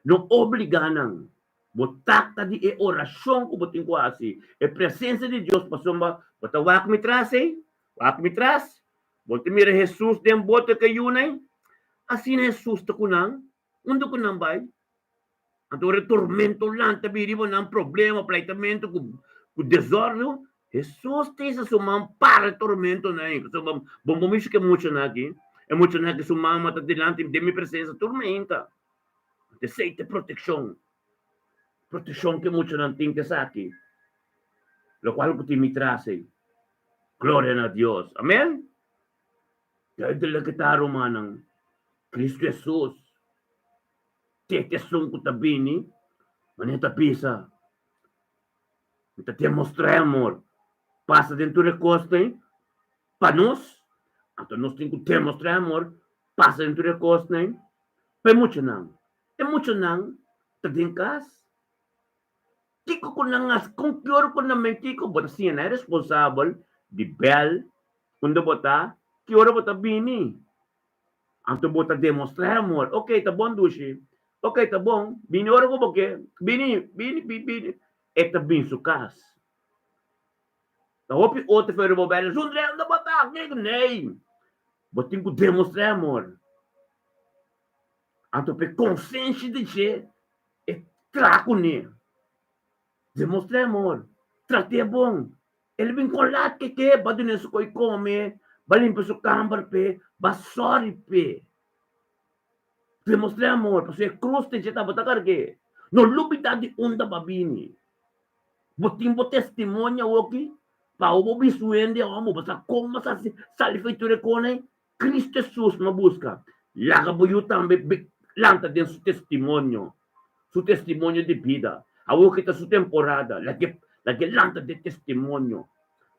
Não obriganang. Botak tadi e oração ko boting ko asi. E presença de Deus pasomba. Bota wak mi tras eh. Wak mi tras. Bote mira Jesus dem bote kayunay. Asin Jesus ta kunang. Undo kunang bay. Antore tormento lang tabiri mo ng problema, plaitamento, com desordem. Jesus tem essa sumam para tormento na aí. So bom isso que é muito aqui. É muito que sumam mata delante de minha presença tormenta. De seite proteção. Proteção que muito não tem que aqui. Lo qual que me traz. Glória a Deus. Amém? Dahil dala kita romanang Cristo Jesus. Tetesung ko tabini, manita pisa. Kita demonstrar amor. Passa dentro de costa, para nós. Então nós temos que demonstrar amor. Passa dentro de costa, para muito não. É muito não. Tá dentro casa. Kiko ko na nga, kung kioro ko na menti ko, bota siya na responsável de bel, quando bota, kioro bota bini. Então bota demonstrar amor. Ok, tá bom, dushi. Ok, tá bom. Bini ora ko porque bini. Eta bin su kas. Tá hopi outra foi o belo. Jundre anda botar, nem. Botin ko demonstrar amor. Então pe consciência de che é traco ne. Demonstrar amor. Trate bom. Ele vem colar que badune su koi come, balim pe su cambar pe, basori pe. Demonstrar amor, porque a cruz tem que estar botar que no lubida de onda babini. Botimbo testemunha aqui, para o bisuende amo, basta como sa salifeiture kone, Cristo Jesus na busca. Laga buyo também lanta den su testemunho de vida. Awo kita su temporada, lagi lanta de testemunho.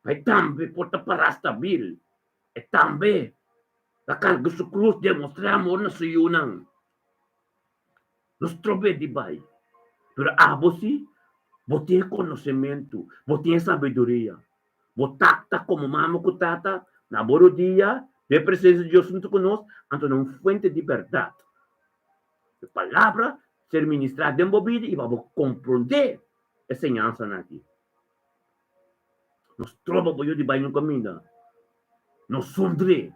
Vai também porta para stabil. E também la carga su cruz demonstrar amor na suyunang. Nos trove de bai. Pero você tem conhecimento, você tem sabedoria. Você tá como mama com tata, na boro dia, de presença de Deus junto conosco, então não fuente de verdade. A palavra ser ministrada em bobida e vamos compreender a ensinança aqui. Nos trove de bai no caminho. Nos sondre.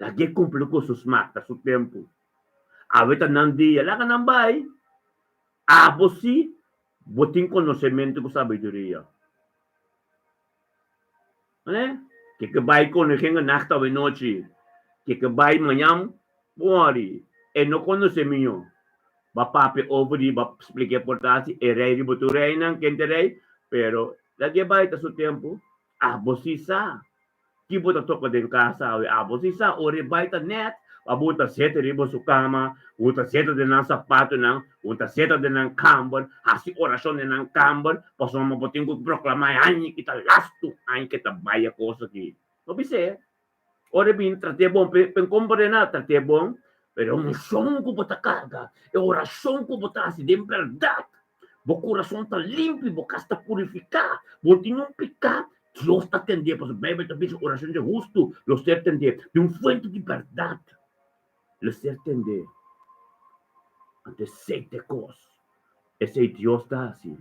Lagi cumpre com seus matas, seu tempo. Awita ng dia, laka ng bay. Você boting conhecimento com sabedoria. Né? Que bay ko na kinga nakta we noche. Que bay manyam, buari. E no conhecimento. Ba papi over di, ba explique por tasi, e rei di buturei ng kenterei, pero lagi bay ta su tempo. Você sa. Kibo ta toko din casa, você sa, ori bay ta net, abuta sete ribo su cama, uta sete de ng sapato ng, uta sete de ng kambon, hasi orasyon de ng kambon, paso mabuting ko proklamay, ay kita lasto, ay kita baya ko sa ki. Mabise, ore bin tratebong, penkompore na tratebong, pero umusyon ko bata kaga, e orasyon ko bata si din verdad, bo coração tá limpo, bo casta purificar, bo tinham picar, Dios te atendía, pues bebé te dice oración de justo, los ser atendía, de un fuente de verdad, los ser atendía, ante siete cosas. Ese Dios está así,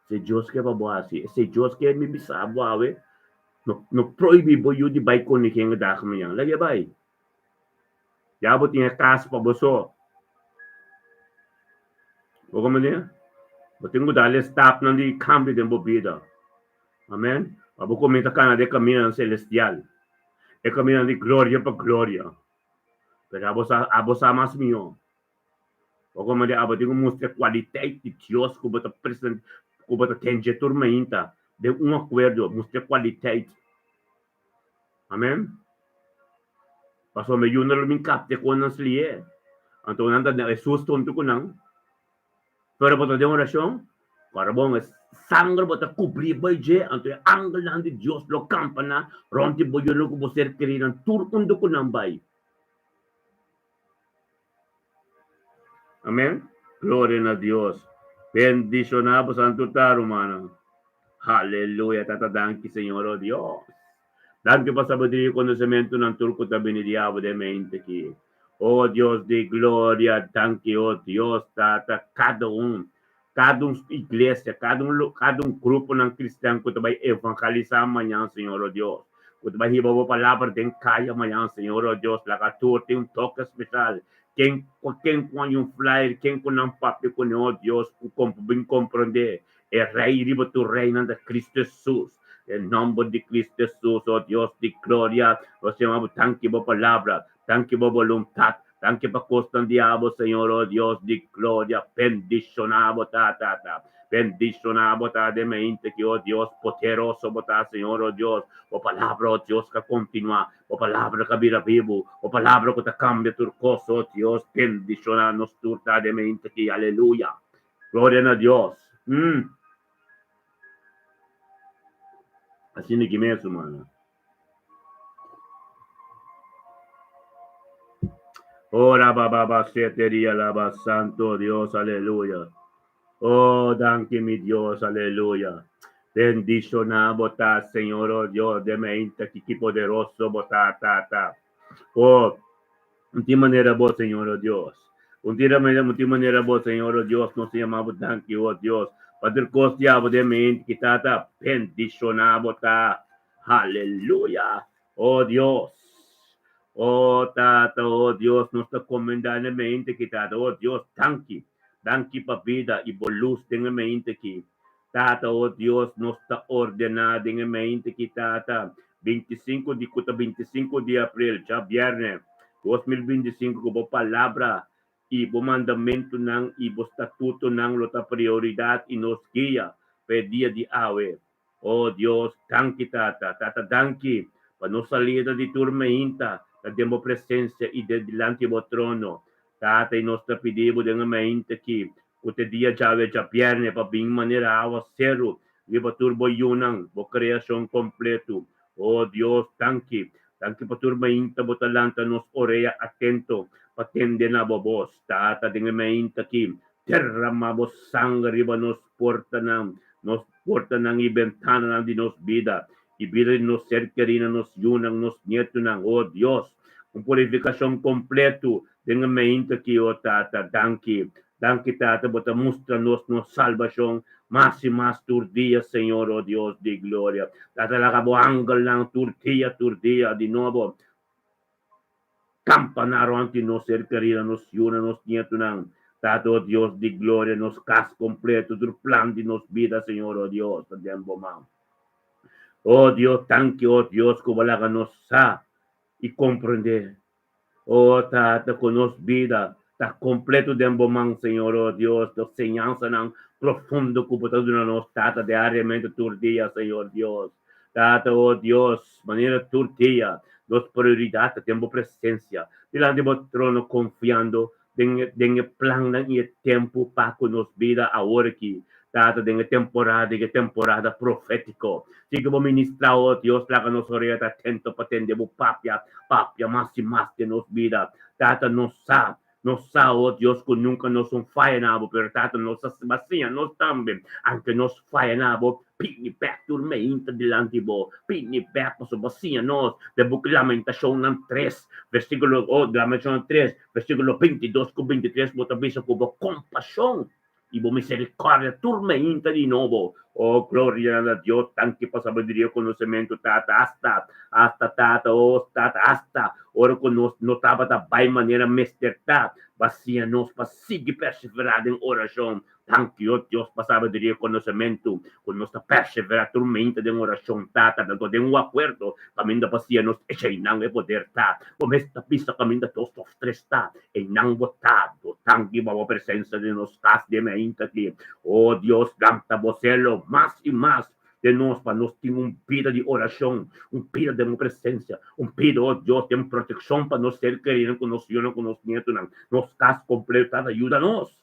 ese Dios que va así, ese Dios que me bisabo a ver, no proíbe yo de vai con ni quien da como yang, lagi vai. Ya vou tinha casa para você. O como dia? Vou ter que dar stop não de cambio de vida. Amém? Vou comentar cana de caminho celestial. É caminho de glória para glória. Pero a você mais mio. O como dia, vou ter que mostrar qualidade de Deus que você presente, que você tem de turmenta, de acordo, mostrar qualidade. Amém? Pasal me yun na luming kapte ko ng sliye. Anto nanda na Jesus tonto ko nang. Pero po de oración, karabong sangre bota cubrir boy anto angel ng di Dios lo campana, ronti boyo lo ko ser kirinan tur undo ko nang bay. Amen. Gloria a Dios. Bendicionado santo taro mana. Hallelujah. Tatadanki Señor oh Dios. Danke pa sa badiri conocimiento ng turco tabi ni Diabo de mente ki. Oh Dios de gloria, thank you, oh Dios, tata, cada igreja, cada grupo ng cristão que vai evangelizar amanhã, Senhor, oh Deus. Que vai receber a palavra de caia amanhã, Senhor, oh Deus, lá que tu tem toque especial. Quem com flyer, quem com um papel com oh Deus, bem compreender, é rei, riba tu reina de Cristo Jesus. En nombre de Cristo Jesús, oh Dios de gloria, oh Señor, thank you por palabra, thank you por voluntad, thank you por costa diabo, Señor, oh Dios de gloria, bendicionado, bendicionado, de mente que, oh Dios, poderoso, Señor, oh Dios, oh palabra, oh Dios, que continúa, oh palabra que vira vivo, oh palabra que te cambia tu cosa, oh Dios, bendicionado, de mente que, aleluya, gloria a Dios. Así ni comienzo, mano. Ora baba setería lava santo Dios, aleluya. Oh, danke mi Dios, aleluya. Bendicionado bota, Señor, oh Dios, de mente que poderoso bota, Oh, de maneira boa, Señor, oh Dios. De maneira boa, Señor, oh Dios, nos llamamos danke, oh Dios. Padre Costiavo de mente que tata bendicionado ta. Aleluya. Oh Dios. Oh tata, oh Dios, nos está comendando en mente que tata. Oh Dios, danke. Danke pa vida y por luz en mente que tata, oh Dios, nos está ordenado en mente que tata. 25 de abril, ya viernes 2025, como palabra ibo mandamento ng ibo statuto ng lota prioridad y nos guía per dia di awe. Oh Dios, danke tata, danke, pa no salida di tormenta, la demo presencia y de delante mo trono. Tata, y nos pedibo de nga mente ki, kute dia jave ja pierne pa bing manera awa zero, iba turbo yunang, bo kreasyon kompleto. Oh Dios, danke, danke pa turmainta bo talanta nos orea atento, patende na bobos, tata dengan mainta kim, terra mabos sangre riba nos porta ng ibentana ng dinos vida, ibida nos cercarina nos yunang nos nieto ng, oh Dios, un purificación completo dengan mainta ki, oh tata, danke tata, bota mustra nos salvación, más y más turdia, Señor, oh Dios de gloria, tata la cabo ángel ng turdia, de nuevo, campanaro anti nos cercarina, nos yuna, nos nieto ng Tato Dios de gloria, nos cas completo, tu plan de nos vida, Señor, oh Dios, oh Dios, thank you, oh Dios, que wala ka nos sa y comprender. Oh Tata, con nos vida, ta completo de bomang, Señor, oh Dios, de enseñanza ng profundo kuputado na nos, Tata, diariamente tu día, Señor Dios. Tata, oh Dios, manera tu día, dos prioridad, tiempo presencia, delante de trono confiando, den plan ng tempo pa con nos vida ahora aqui. Tata, den temporada profético. Sige mo ministra, oh Dios, la que nos orienta atento, patende mo papia, más y más de nos vida. Tata, nos sa, Nos sa, oh Dios, kung nunca nos un fire nabo, pero tata nos basia, nos también, anche nos fire nabo, pini back turme inta delante bo, pini back po sa basia nos, de book Lamentasyon ng 3, versikulo, Lamentasyon ng 3, versikulo 22 ko 23, mo tabiso ko bo, compassion, ibo misericordia, turme inta di nuovo, oh gloria a Dios, tanti pa sabiduria, conocimiento, tata, hasta tata, hasta, ora con nos notava da by maneira mesterta, bacia nos pasigi perseverar em oração, tanque o Deus passava de conhecimento, com nossa perseverar tormenta de oração, tata, de um acordo, caminho da bacia nos echinang e poder ta, como esta pista caminho da tos of tres ta, e nang botado, tanque ba presença de nos cas de meinta aqui, oh Deus, ganta bocelo, mais e mais, de nós, para nós ter vida de oração, vida de presença, vida, oh Deus, de proteção para nós ser queridos com nós, com nós netos, nos casos completos, ajuda-nos.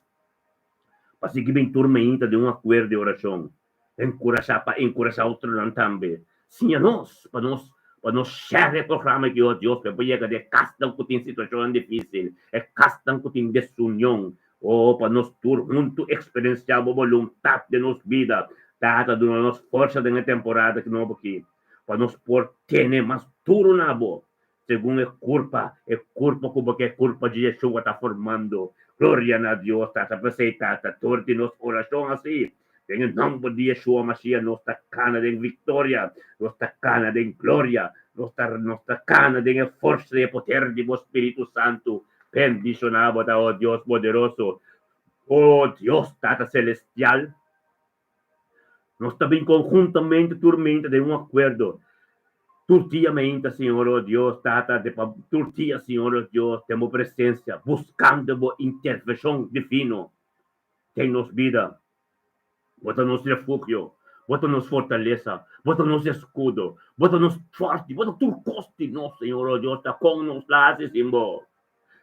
Para seguir bem turma ainda de um acordo de oração, para encorajar outro também. Sim, a nós, para nós share o programa que, oh Deus, para chegar de castam que tem situação difícil, castam que tem desunião, para nós tur junto experienciar a vontade de nos vida, data de nossa força da temporada que não aqui, para nós por ter mais duro na boa, segundo é culpa como que é culpa de Jesus está formando, glória a Deus, tata aceita, torte nos oração assim, em nome de Jesus, Messias, nossa cana de vitória, nossa cana de glória, nossa cana de força e poder do Espírito Santo, bendicionado, oh Deus poderoso, oh Deus, tata celestial, nós também conjuntamente, turmente, de um acordo. Turtiamente, Senhor, oh Deus, tata, turtia, Senhor, oh Deus, temos presença, buscando a intervenção divina. Tem-nos vida, bota-nos refúgio, bota-nos fortaleza, bota-nos escudo, bota-nos forte, bota-nos coste, nosso Senhor, oh Deus, está com nos lá, Senhor.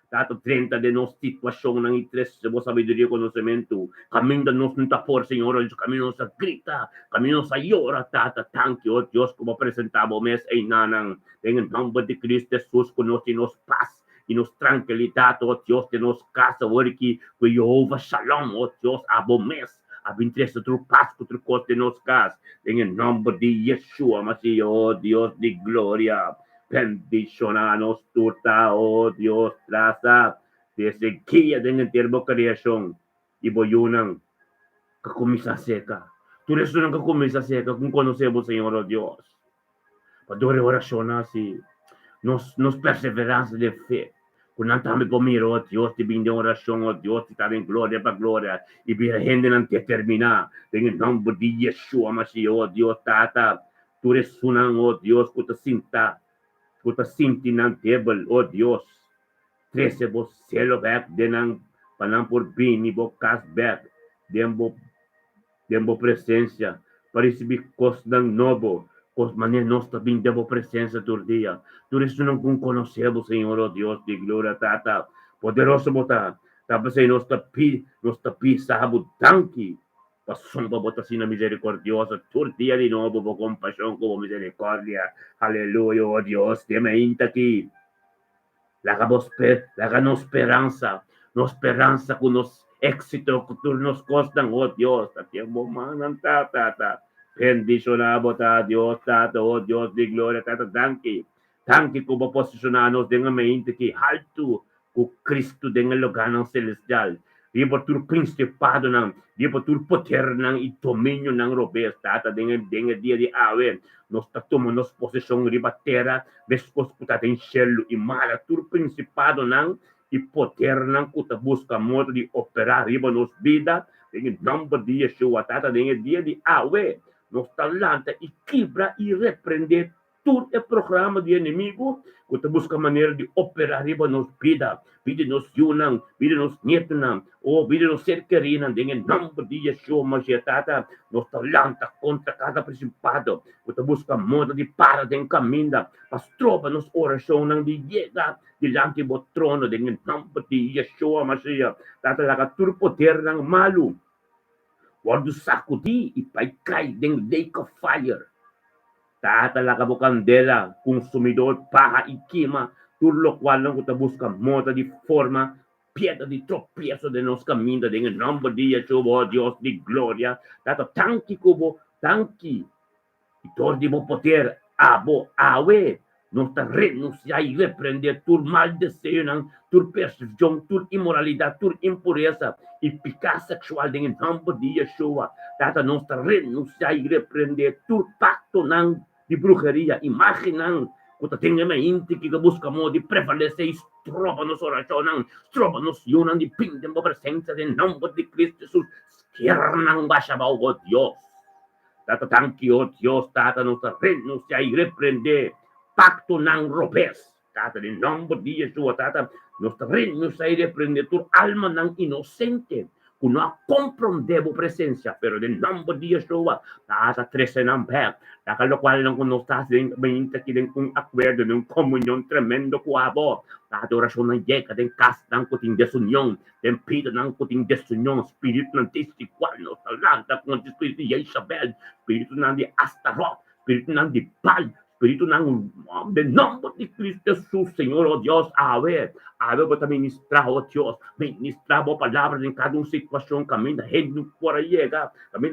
Tato 30 de nos situação ng itres sa sabiduria conhecimento, caminho nos não por Senhor, caminho sa grita, caminho sa llora, tata, thank you, Dios, como apresentamos mes ay nanang, en nombre de Cristo Jesus, conosco nos paz, e nos tranquilidade, oh Dios, de nos casa, oriki, que Jehová Shalom, oh Dios, abo mes, abintres outro paz, outro coste de nos casa, en nombre de Yeshua, Masihi, oh Dios de glória, bendicionanos turta, oh Dios, traza, desde guía de termo creación, y boyunang kakumisa seca. Tú eres una kakumisa seca, kung conocemos, Señor, oh Dios. Padre oración así, nos perseverancia de fe. Kung nantami pomiro, oh Dios, te binde oración, oh Dios, te en gloria para gloria, y vira gente nan te termina, en el nombre de Yeshua, Masihi, oh Dios, tata, tú eres una, oh Dios, que te sinta, puta sinti ng table, oh Dios. 13 bo selo back denang panampur bini bo cast back. Dembo presença. Para receber cos ng nobo. Cos mané nos tabing dembo presença tur dia. Tur isso não conhecemos, Senhor, oh Dios, de glória, tata. Poderoso bota. Tapos ay nos tapi sahabo tanki. Pasumpa bota sina misericordiosa, tur dia di nuovo po compasión como misericordia. Aleluya, oh Dios, te me inta aquí. La no esperanza con los éxitos que tú nos costan, oh Dios, a tiempo manan, tata. Bendicionado, Dios, tata, oh Dios de gloria, tata, tanki como posicionarnos de uma mente que alto com Cristo de lugar celestial. Di ba tur principado di ba tur poder e domínio robes, tata, dengan dia di awen, nos tomamos posesão riba terra, vescos puta em cielo e mala tur principado e poder kuta busca modo de operar riba nos vida, dengan nome de Yeshua, tata, dengan dia di awen, nos talanta e quebra e repreender todo o programa de inimigo, que busca maneira de operar riba nos vida nos yunang, vida nos nietunang, ou vida nos ser querinan, em nome de Yeshua, Mashiach, tata, nos talanta contra cada principado, que busca modo de para de caminho, as tropas nos oração não de chega diante do trono, em nome de Yeshua, Mashiach, tata, laga tur poder ng malu, quando sacudi e pai cai dentro lake of fire, tatala mo candela, consumidor, paha e queima, por lo cual não busca moda de forma piedra de tropeço de nos caminhos, em nome de Yeshua, oh Deus de glória. Tata, tanque cubo, tanque. E tornimo poder, abo, awe. Nós renunciar e repreender tur mal desejo, tur perversão, tur imoralidade, tur impureza e pecado sexual em nome de Yeshua. Tata, nós renunciar e repreender tur pacto de bruxaria, imagem quando tem uma mente que buscamos de prevalecer, estroba-nos oração, estroba-nos yunan de pindem a presença de nome de Cristo Jesus, esquernan baixa oh Deus. Tata, tanque, oh Deus, tata, nos renunciar e repreender pacto não rompes. Tata, em nome de Jesus, tata, nos renunciar e repreender tua alma não inocente, que não compreendemos presença, pero em nome de Jesus, tata, 13 não pega. Tata, lo qual não nos está mente que tem um acordo, uma comunhão tremendo com a voz. Tata, oração não chega, tem casa não que tem desunião, tem vida não que tem desunião, espírito não tem igual, nos talanta com o espírito de Isabel, espírito não de Astaroth, espírito não de Baal, espírito não de nome de Cristo Jesus, Senhor, oh Deus, a ver para ministrar, oh Deus, ministrar a palavra em cada uma situação, caminho da gente por aí, caminho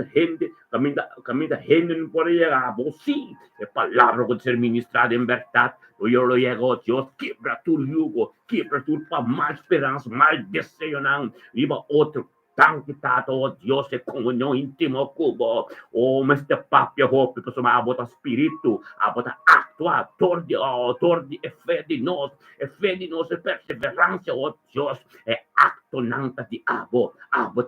da gente por aí, você, a palavra pode ser ministrada em verdade, eu lo llego, oh Deus, quebra tu jugo, quebra tu mal esperança, mal desejo, não, viva outro, tanto tato, oh Deus, é comunhão íntima, cubo, oh, mas te papia, roupa, pessoal, a bota espírito, a bota actua, torde, é fé de nós, é perseverança, oh Deus, é acto nanta de abo,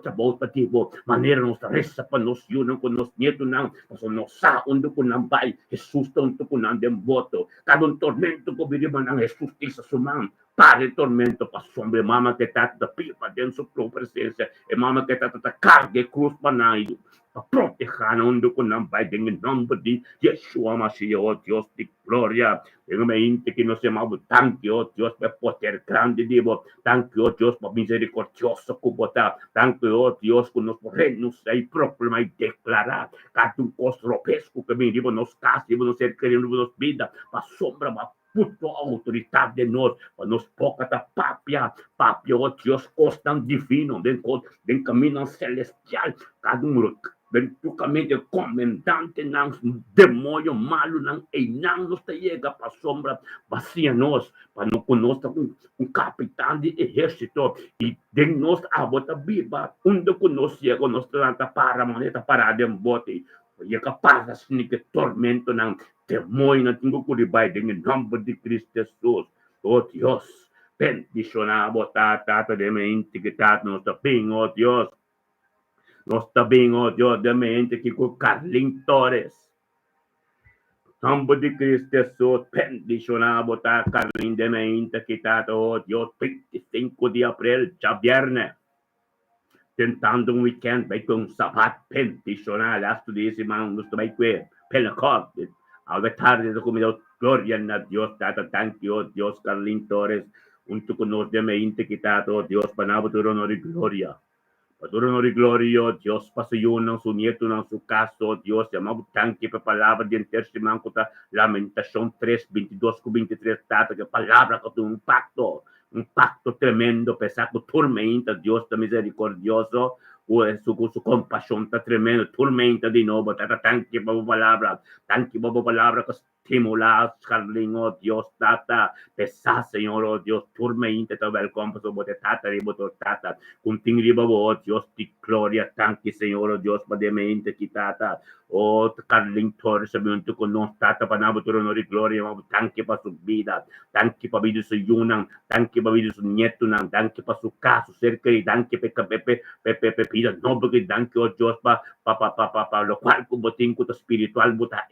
te bota de bo, maneira nos resta para nos unam com nos netos, não, mas nos sa, onde com não vai, Jesus, onde com não dem voto, cada tormento que virima não é justiça sumam, para o tormento, para sombra, mama que está da pipa dentro da sua presença, e mama que está da carga e cruz para nós, para proteger onde com não vai, em nome de Yeshua Mashiach, oh Deus de glória, em uma mente que nos chamamos, tanque, oh Deus, para poder grande, digo, tanque, oh Deus, para misericordioso, cubotar, tanque, oh Deus, que nos podemos e proclamar e declarar, cada um costropesco que vem, digo, nos casos, digo, nos ser querendo, nos vida, para sombra, para puto autoridade de nós, para nos pouca da papia, oh Deus, costam divino, den caminho celestial, cada um, den tu caminho de comandante, não, demônio malo, não, e não nos chega para sombra, vazia nós, para não conosco um capitão de exército, e de nós a bota viva, onde conosco chega, nós trata para a moneta parada em bote, e é capaz assim que tormento não, demônio não tenho curibay em nome de Cristo Jesus, oh Deus, bendición a botar tata de mente que tata nos está bem, oh Deus, nos está bem, oh Deus, de mente que com Carlin Torres, nome de Cristo Jesus, bendición a botar Carlin de mente que tata, oh Deus, 25 de abril, já viernes, tentando um weekend, vai com sapato, bendición a last de semana, nos vai com Pentecost, a tarde de comida, gloria a Dios, tata, thank you, Dios, Carlin Torres, junto con nos de mente quitado, Dios, panabo tu honor y gloria. Para tu honor y gloria, Dios, pasayunan su nieto, en su caso, Dios, llamamos tanque para palabra de intersimán, lamentación 3, 22, 23, tata, que palabra con un pacto tremendo, pesado, tormenta, Dios, está misericordioso, su compasión está tremendo, tormenta de nuevo, tata, tanque para palabra que estimula, Carlin, oh Dios, tata, pesa, Señor, oh Dios, tormenta, te welcome, so bote tata, riboto tata, kunting ribo, oh Dios, di gloria, tanque, Señor, oh Dios, pa de mente kitata, oh, Carlin Torres, sabiendo con nos tata, panabo, tu honor y gloria, tanque pa su vida, tanque pa vida su yunang, tanque pa vida su nieto, tanque pa su caso, cerca y tanque pe vida, no, porque tanque, oh Dios, pa, lo cual, como tengo tu espiritual, bota,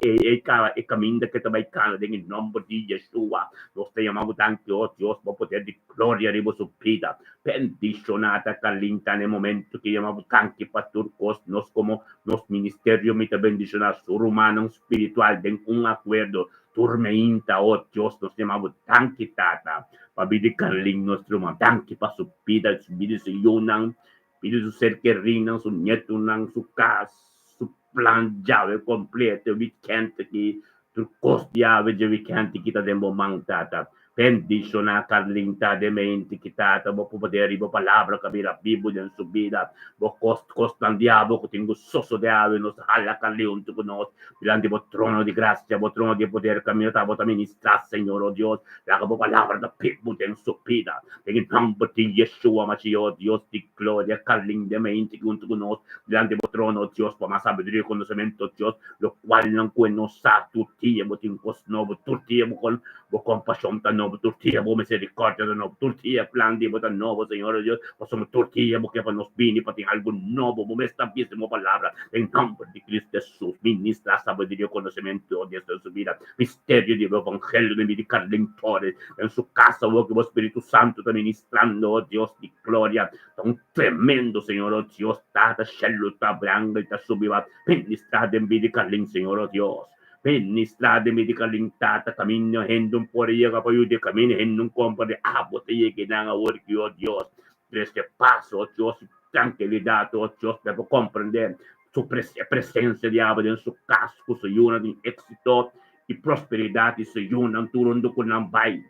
caminda que te vai cana, em nome de Yeshua, nós te chamamos tanque, oh Deus, para poder de glória ribo su vida, bendicionata, calinta, no momento que chamamos tanque, pastor, nós como, nos ministério, me te bendicionar, sur humano, espiritual, de acordo, tormenta, oh Deus, nós chamamos tanque, tata, para pedir calinho, nós chamamos tanque, para su vida se yunang, pide su ser que rinang, su nieto, su casa, su plan, llave completo, weekend, que tu cost llave, weekend, kita den bomang tata, Bendiciona Carlinta de mente quitata, vou poder ir palavra que vira Bíblia em subida, vou costan diabo que tenho sosso diabo nos hala caliun tu nós, diante do trono de graça, do trono de poder caminho tá vou ministrar, Senhor, oh Deus, la palavra da Bíblia em subida, em nome de Yeshua, Mashiach, oh Deus de glória, Carlin de mente junto com nós, diante do trono, oh Deus, para mais sabedoria e conhecimento, oh Deus, lo qual não conhece tu tia, vou te encostar novo, tu tia, vou compaixão da novo, tortilha, vou misericórdia da novo, tortilha, plan de da novo, Senhor Deus, possamos tortilha, porque para nos bini, para ter algo novo, vou estabelecer uma palavra, em nome de Cristo Jesus, ministra a sabedoria e conhecimento, oh Deus, da sua vida, mistério do Evangelho, de medicar lentores, em sua casa, oh, que o Espírito Santo está ministrando, oh Deus de glória, tão tremendo, Senhor, oh Deus, tata, cheluta, branca, está subiva, ministrada em medicar lento, Senhor, oh Deus, ministrade medicalintata caminho hendum por iya kapayude caminho hendum compare abot iya ginanga work yo Dios este paso Dios tranquilidad oh Dios debo comprender su presencia de aba en su casco su yuna de éxito y prosperidad y su yuna turundo con ambay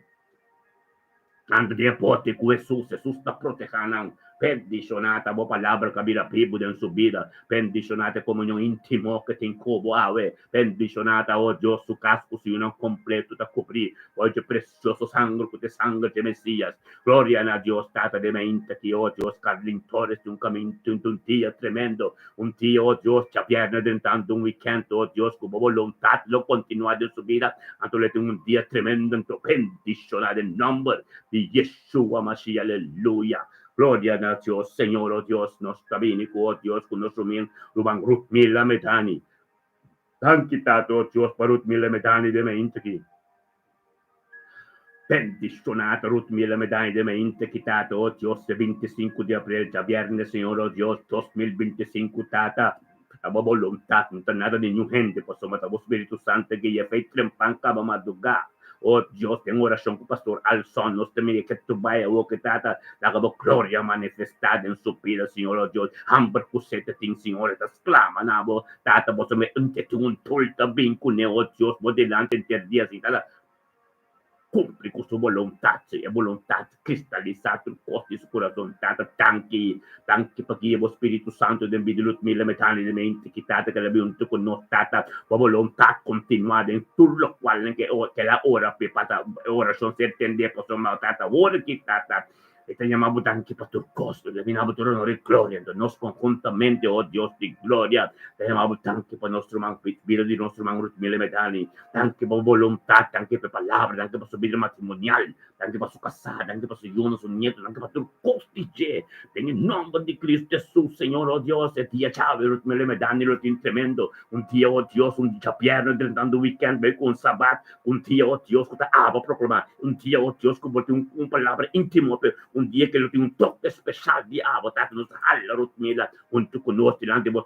Anto dia pote ku Jesus está protegendo. Bendicionata a palavra que vira Bíblia em subida. Bendicionata comunhão íntimo que tem como ave. Bendicionata o Deus su casco se não completo da cobrir. Hoje precioso sangue que te sangue de Messias. Glória a Deus tata de mente que o Deus carlintores de caminho um dia tremendo. Dia o Deus ci avviene diventando un weekend o Deus con volontà lo continua di subida. Anto le un dia tremendo. Bendicionata in number di Yeshua Mashiach, aleluya. Gloria a Dios, Señor, oh Dios, nos tabinico, oh Dios, con nuestro mil, rubang rut mila metani. Tan quitato, oh Dios, parut mila metani de mente qui. Bendicionato, rut mila metani de mente quitato, oh Dios, 25 de abril, ya viernes, Señor, oh Dios, 2025, tata. A volontà, non c'è nada di nenhum gente, posso matar o Espírito Santo que ia feito trempar para madrugar. Oh Dios, tengo oración con Pastor Alson, nos temí que tu vaya, oh que tata, la gloria manifestada en su vida, Señor, oh Dios, hambre cusete ting, Señor, te exclama, nabo, tata, vos me ente un tulta vincune, oh Dios, vos delante en días y tata, cumpre con su voluntad, e voluntad cristalizada in cuore su corazón, tata, tanchi perché lo Spirito Santo del video mille metani di mente, che tata che l'abbiamo con noi, tata, la volontà continuata in tutto lo quale che la ora per ora sono 7 tempo, insomma, tata, ora che tata, e te llamamos anche per il costo, le venamos tu onore e gloria, nos conjuntamente, oh Dios di gloria, te llamamos anche per il nostro manco, spirito di nostro manco, mille metani, anche per volontà, anche per palabra, anche per su vida matrimonial, anche per su casada, anche per su yuno, su nieto, anche per tu costice, en el nombre de Cristo Jesús, Señor, oh Dios, el día chave, mille metani, lo tiene tremendo, un día, oh Dios, un día pierno, dentro weekend, con sabat, un día, oh Dios, que te aba proclamar, un día, oh Dios, que bote un palabra íntimo, un día que lo tiene un toque especial de aba, tanto nos jala, rutmila, junto con nosotros, delante de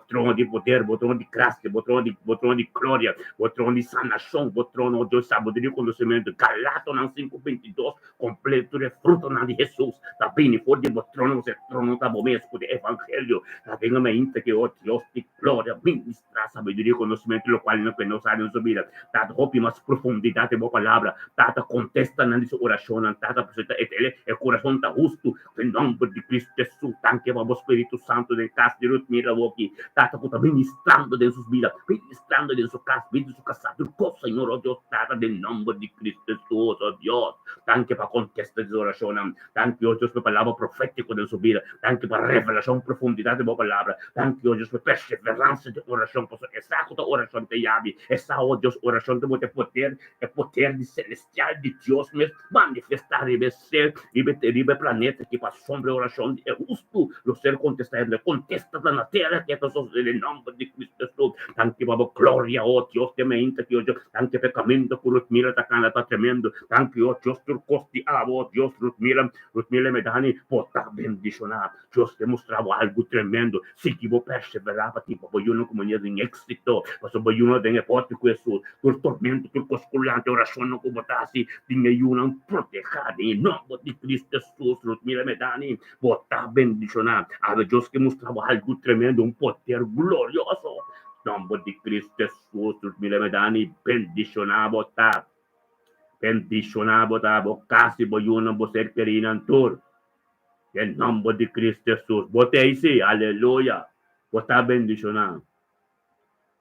trono de poder, trono de gracia, trono de gloria, trono de sanación, trono de sabiduría y conocimiento, Galatas 5:22, completo de fruto de Jesús, también por de trono, el trono da bomesco de evangelio, la venga mente que oh Dios de gloria, ministra sabiduría y conocimiento, lo cual no que nos sale en su vida, data hopi más profundidad de tu palabra, data contesta en su oración, data presenta el corazón está justo, en nombre de Cristo Jesús, tanque vamos Espíritu Santo del casa de Ruth, mira aquí, data puta ministrando de sus vidas, ministrando de su casa, de su casa, tu cosa, Señor, oh Dios, data del nombre de Cristo Jesús, oh Dios, tanque para contesta de su oración, tanque, oh Dios, por palabra profética de su vida, tanque para revelación, profundidad de tu palabra, tanque, oh Dios, por perseverancia de oración, por esa oración te llave, esa, oh Dios, oración de poder, el poder celestial de Dios, manifestar y ser, libre planeta que para sombra oración é justo lo ser contestado contesta na terra que todos em nome de Cristo Jesus tanque babo glória oh Deus te mente que hoje tanque pecamento por os mira atacando tá tremendo tanque oh Deus por costi oh Deus os mira medani porta bendicionar Deus te mostrava algo tremendo se que vou perseverar para tipo eu não comunidade em êxito mas eu não tenho porte com isso por tormento por cosculante oração não como tá assim tinha uma proteger em nome de Cristo Jesus mira medani porta bendicionar a Deus que mostrava algo tremendo poder glorioso nome de Cristo Jesus mira medani bendicionar botar bendicionado tabo, casi boyunan boser kerinan tur. En nombre de Cristo Jesús. Bote aí, sim, aleluia. Bota bendicionado.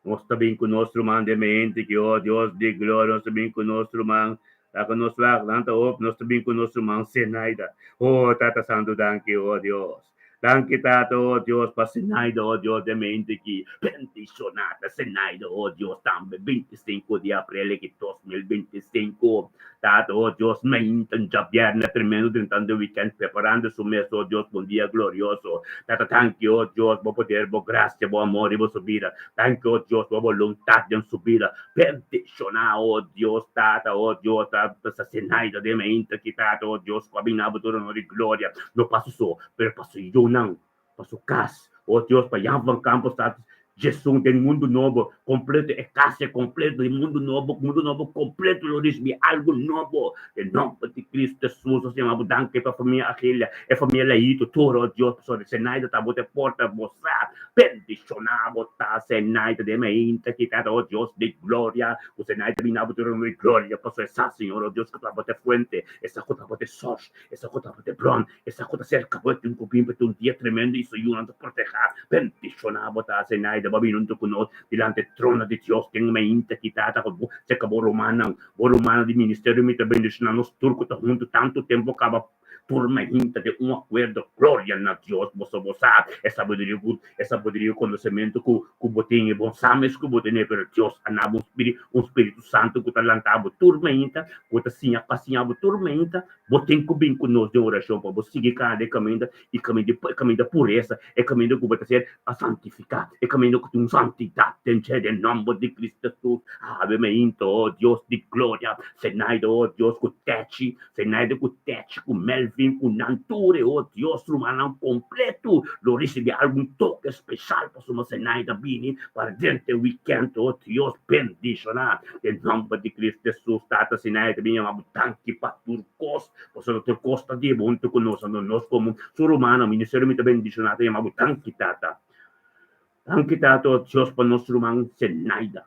Nós também com nosso mandamento, que, oh Deus de glória, nós também com nosso man, tá com nosso lanta op, nós também com nosso man, Senaida. Oh, Tata Santo, danke, oh Deus. Danke, Tata, oh Deus, para Senaida, oh Deus, de mente que bendicionada, Senaida, oh Deus, também 25 de abril de 2025. Tata, oh Deus, mente, já viernes tremendo, tentando weekend, preparando su mês, oh Deus, bom dia glorioso. Tata, thank you, oh Deus, por poder, por graça, por amor e por subida. Thank you, oh Deus, por voluntad de subida. Bendicionar, oh Deus, Tata, oh Deus, Tata, Senaida, de mente, que Tata, oh Deus, combinado todo no de glória. No passo só, pero passo eu não, passo cas, oh Deus, para Yavan Campos, Tata, Jesus tem mundo novo, completo, é casa completo, de mundo novo completo, lo dice, algo novo, em nome de Cristo Jesus, nós chamamos danke para a família Arrelia, a família Ito, todo, Deus, pessoal, Senaida, tá, bote porta, moçar, bendicionado, tá, Senaida, de meinta, que tá, oh Deus, de glória, o Senaida, vinabo, de glória, pastor, essa, Senhor, oh Deus, que tá, bote fuente, essa coisa, bote sorte, essa coisa, bote bron, essa coisa, cerca, bote um cupim, bote um dia tremendo, isso, e um, proteger, bendicionado, tá, Senaida, babinunto kuno dilante trono di Dios que me inta kitata ko se ka boromana di ministério me também deixa nos turco tá junto tanto tempo acaba turma inta de acordo glória na Deus você sabe essa sabedoria conhecimento que botinho bom sames que botinho pero Deus anava um espírito santo que talantava turma inta que tá sim a passinha turma inta botinho que bem conosco de oração para você seguir cada caminho e caminho da pureza é caminho que vai ser a santificar é caminho que tem santidade em nome de Cristo Jesus ave me into oh Deus de glória senaido oh Deus que teche senaido que teche com Melvin com Nanture oh Deus rumano completo lo recebi algum toque especial para sua senaida bini para dentro do weekend oh Deus bendicionar em nome de Cristo Jesus tata senaida bini uma tanque para turcos posso turcos tá de muito conosco nós como sur humano ministério me bendicionado é uma tanque tata Anche tato Dios pa nostro mang senaida.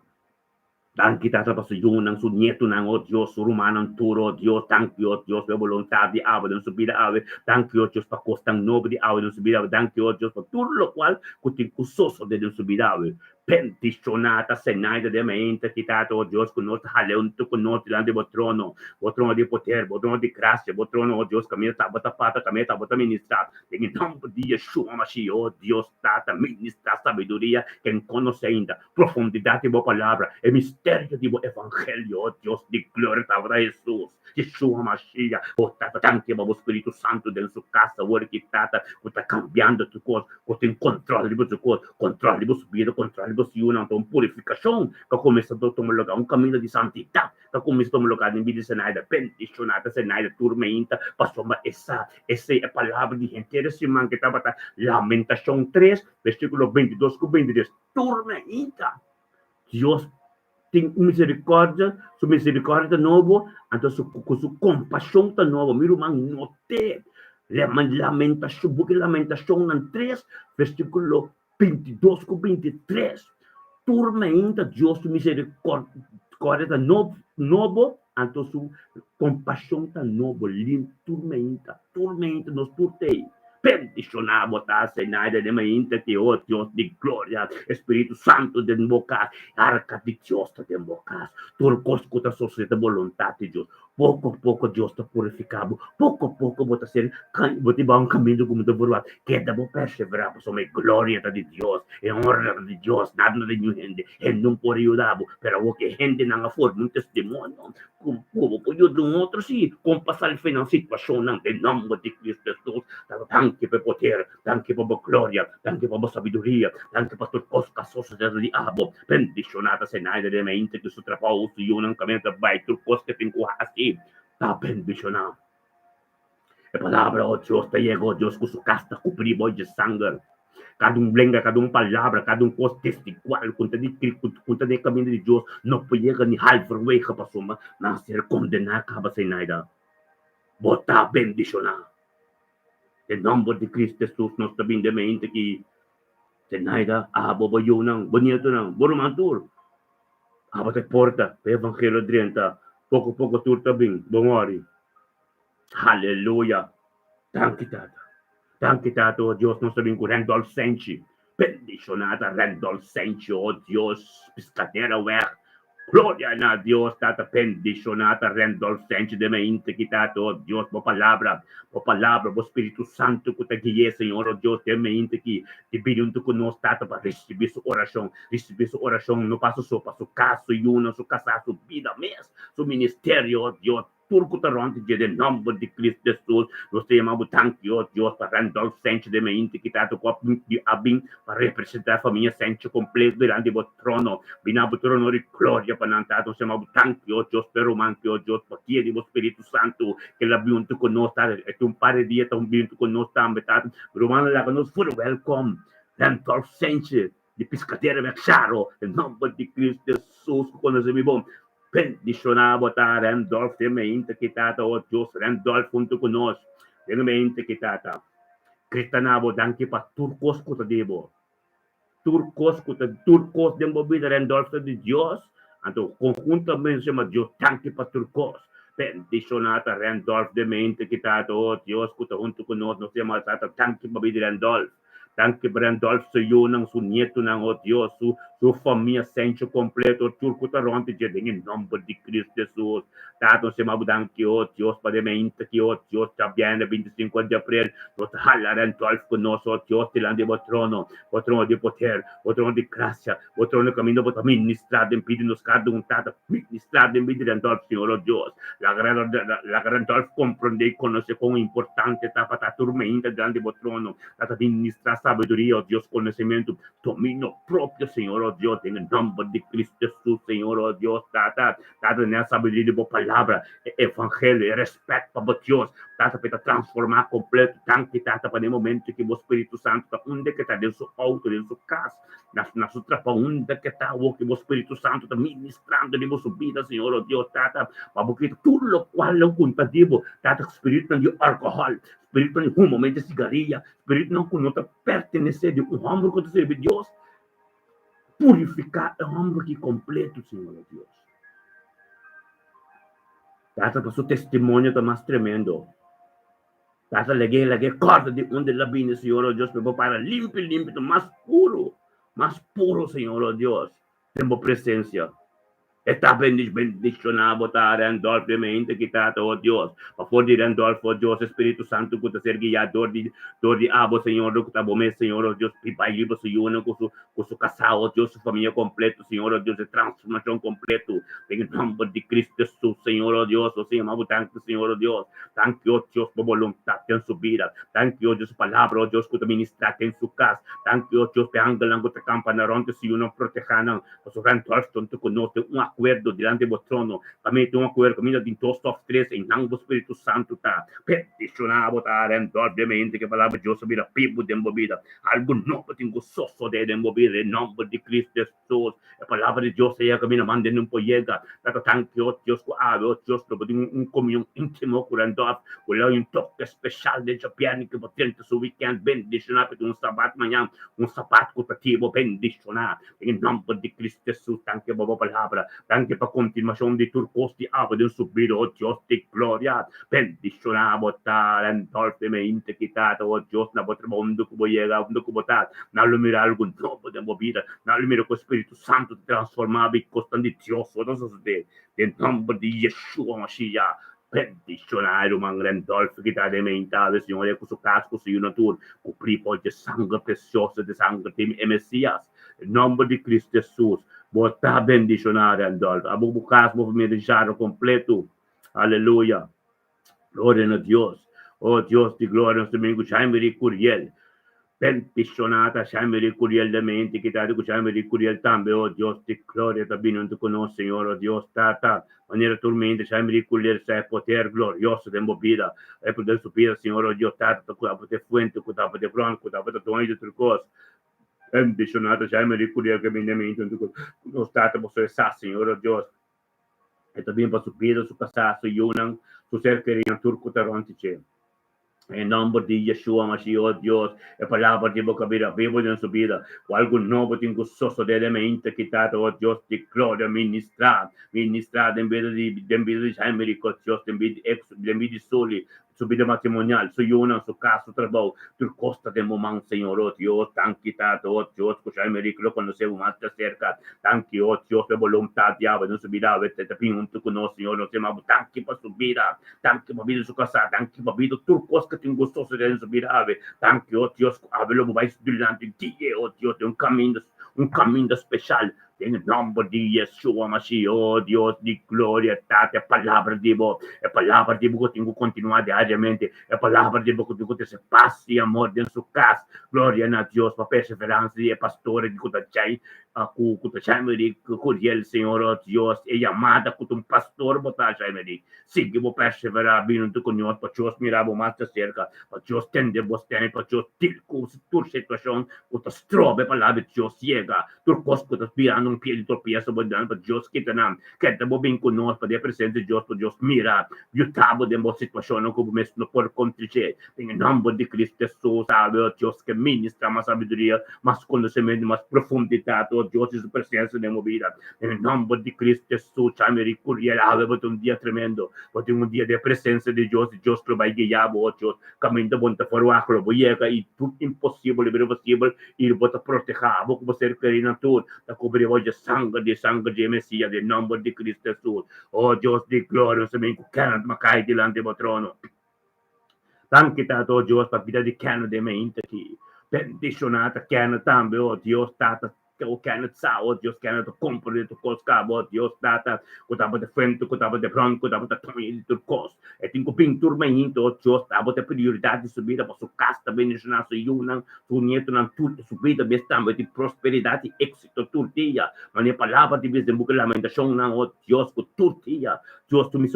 Anche tato pa suyunang sunyeto nang o Dios rumanang turo Dios thank you Dios pa volontà di ave non subida ave thank you Dios pa costang nobe di ave non subida ave thank you Dios pa tutto lo qual cutin cusoso de non subida ave bendicionata senaida de mente che tato Dios con nostro haleunto con nostro lande bo trono di poter bo trono di gracia bo trono oh Dios camina tabata pata camina tabata ministra em nome de Yeshua Mashiach oh Dios tata ministra sabedoria que conoce ainda profundidade bo palavra e mistério de bo evangelho oh Dios de glória tabata Jesus Yeshua Mashiach oh tata tanque bo Espírito Santo dentro sua casa ora que tata tá cambiando tu coisa que tem controle de tu coisa controle de subida controle de uma purificação que começa a tomar lugar caminho de santidade que começa a tomar lugar em vida senaida bendicionada senaida turmenta passou essa é a palavra de inteira semana que estava Lamentação 3 versículo 22 com 23 turmenta Deus tem misericórdia sua misericórdia novo então sua compaixão tá nova miro man note Lamentação porque Lamentação 3 versículo 22 com 23 turmenta Deus misericórdia novo então sua compaixão tá novo turmenta nos turtei bendicionado tá senaida de mente que oh Deus de glória Espírito Santo de invocar arca de Deus de invocar turcos que a sociedade vontade de Deus pouco a pouco Deus está purificado pouco a pouco bota ser bota bom caminho como do burro que dá bom perseverar para a glória de Deus e honra de Deus nada de gente e não pode ajudar pero o que gente não forma um testemunho como pode ajudar outro sim como passar a situação não em nome de Cristo Jesus tanque per potere, tanque per gloria, tanque per sabiduria, tanque per tutto cose di abo, bendicionata senaida de mente che su trapau su unancamente vai tu cose che assim, tá bendicionado. A palavra, oh Deus, te llegó, Deus, com sua casta cobriu de sangue. Cada blenga, cada palavra, cada coisa testicual, conta de caminho de Deus, não pode chegar nem halfway para suma, não ser condenado, acaba senaida. Bota bendicionado. Em nome de Cristo Jesus, nós também de mente que senaida, bobo nang, bonito nang, boromantur. Te porta, o evangelho drienta, Pouco tudo tá bem. Bom ori. Aleluia. Danke, Tata. Danke, Tata, oh Dios, nostro vinco, Randolph Senci. Bendicionata Randolph Senci, oh Dios, piscatera weg. Gloria a Dios, Tata, bendicionata Randolph Senci, de me integitato, oh Dios, po palabra, po Espírito Santo, que te guie, Senhor, oh Dios, de me integui, te bilhunto conosco, Tata, para receber sua oração, no passo só, para sua casa, sua casa, sua vida mesmo, seu ministério, oh Dios, turco taronte de nome de Cristo Jesus, nós chamamos tanto Deus para Randolph Senci de mente que está de abim para representar a família Senci completa durante o trono, binabo trono de glória para nantar, nós chamamos tanto Deus pero manque Deus para que o Espírito Santo que lá junto conosco, é um par de dias tão junto conosco também, tá? Romano lá que nos for welcome, Randolph Senci de piscadeira vexaro, em nome de Cristo Jesus, quando se me bom. Bendicionavo ta Randolph de mente kitata o Dios Randolph junto con nos de mente kitata Cristanavo danke pa turcos kuta debo turcos de movida Randolph de Dios anto conjuntamente chama Dios danke pa turcos bendicionata Randolph de mente kitata o Dios kuta junto con nos chama tata danke movida Randolph danke Randolph sa iyo ng su nieto ng o Dios su família sente completo turco taronte de em nome de Cristo Jesus tato se mabudang que o Dios pademente que o Dios também 25 de abril nós halaran 12 conosco Dios tilande o trono de poder o trono de graça o trono de caminho para ministrar em pedindo nos cada tata ministrar em pedindo Randolph Senhor o Dios la gran Randolph compreende conoce como importante tapa ta turmenta grande o trono tata ministrar sabedoria o Dios conhecimento domínio próprio Senhor oh Dios em nome de Cristo Jesus Senhor oh Dios tata nessa sabedoria de boa palavra evangelho respeito para Deus tata para transformar completo tanto tata para o momento que o Espírito Santo está onde que está dentro do auto dentro do casa na sua trapa onde que está o que o Espírito Santo está ministrando de sua vida Senhor oh Dios tata para porque tudo o qual é contativo tata Espírito de álcool Espírito de um momento de cigarrilha Espírito não conota pertencer de homem que serve Deus purificar o homem que completo Senhor Deus tata para seu testemunho está mais tremendo tata leguei corda de onde ela vem Senhor Deus para limpo mais puro Senhor Deus tem boa presença Está bendicionado ta Randolph de mente kitata oh Dios. Por di Randolph oh Dios Espírito Santo que ser guiador de abo Senhor que tá bom Senhor oh Dios pipai livre se uno com su casal oh Dios su família completo Senhor oh Dios de transformação completo em nome de Cristo Jesus Senhor oh Dios oh Senhor amo tanto Senhor oh Dios tanto oh Dios por voluntade em sua vida tanto oh Dios palavra oh Dios que te ministrar em sua casa tanto oh Dios pe angelang que te campanaron se uno protejanan o su Randolph tanto conosco acordo diante do trono, kami itong acordo kami na dintos of tres em nang do Espírito Santo ta peticionava ta Randolph obviamente que a palavra de Deus sobre a pibo de movida algo novo tem gostoso de movida em nome de Cristo Jesus a palavra de Deus é kami na manda num poiega tato tanto Deus ko ave Deus para comunhão íntimo com Randolph wala yung toque especial de Japan que potente so weekend bendicionar para um sabat manhã um sabat cotativo bendicionar em nome de Cristo Jesus tanto a palavra anche per continuazione di turcosti avo del subito o Dios di gloria bendicionavo tal Randolph me integitato o Dios na botre mondo que boiega onde que botar na lumira algo novo de movida na lumira com o Espírito Santo transformava e costante Dios o nosso de nome de Yeshua Mashiach bendicionare un Randolph che da mentale Signore con suo casco su una tour copri poi di sangue prezioso di sangue di Messias in nome di Cristo Jesus Bota bendicionare Randolph. Abu bukas movimento já completo. Aleluia. Glória a Deus. Oh Deus de glória, nós domingo chamere Curiel. Bendicionata chamere Curiel da mente que tá com chamere Curiel também. Oh Deus de glória, também não te conosco, Senhor. Oh Deus, tá. Maneira tormenta, chamere Curiel, sai poder glorioso de movida. É poder subir, Senhor. Oh Deus, tá com a fuente, com a de branco, com a de tonho de turcos. Bendicionata chamere Curiel que me mente no stato posso sa Senhor Deus e também para subir su casa su yunang su cerqueria turco tarontice En nombre de Yeshua Mashiach, oh Dios, e palabra de boca vida, vivo en su vida, o algo nuevo tem gostoso de mente quitado, oh Dios, de gloria, ministrar en vida de Jaime, oh Dios, en vida de Soli, su vida matrimonial, su una, su caso, trabajo, tu costa de momento, Señor, oh Dios, tan quitado, oh Dios, que Jaime, lo conocemos más de cerca, tan que, oh Dios, de voluntad, ya, en su vida, vete, te pido, tú conoces, Señor, no te mamo, tan que para su vida, tan que para vida su casa, tan que para vida, tu costa que tem gostoso de su vida, tan que, oh Dios, hablo, vais delante de ti, oh Dios, de un camino especial, em nome de Yeshua Mashiach, oh Deus de glória, Tata, a palavra de Deus, a palavra de Deus que eu tenho que continuar diariamente, a palavra de Deus que eu tenho que ter paz e amor dentro de sua casa, glória a Deus, para perseverança e pastora de Kutachai, Kutachai, Kuriel, Senhor, oh Deus, e amada com um pastor, Botachai, siga, vou perseverar, vindo com nós, para Deus mirar mais de cerca, para Deus tender você, para Deus ter com sua situação, com a strobe, a palavra de Deus chega, tu costa que estás virando piede tropieza bodando para Dios que te bem conosco para presente de Deus para Deus mirar aiutavo dentro situação como mesmo não por contribuir em nome de Cristo Jesus sabe o Deus que ministra mais sabedoria mais conhecimento mais profundidade o Deus de sua presença na vida em nome de Cristo Jesus chame recurrir a ver um dia tremendo porque um dia de presença de Deus que vai guiar o Deus caminho bom te for o acro boiega e tudo impossível e bota proteger vou você querer na tudo da cobrir hoje sangue de Messias, de nome de Cristo Jesus. Oh Deus de glória, também que quero macai delante do trono. Tanto tanto, oh Deus, para a vida de quero de mente aqui. Bendicionata, quero também, oh Deus, tata. O quero oh Deus, quero tu cumprir tu coisa, oh Deus, tata. Que tava de frente, que tava de pronto, que tava de tamanho de tu coisa. E tem que pintar bem, oh Deus, tava de prioridade de subida para sua casa, bendicionar sua yuna, sua nieto, na tudo, subida, bem também de prosperidade, êxito, todo dia. Mas a palavra de Deus, de lamentação, não, oh Deus, que todo dia. Deus, tu me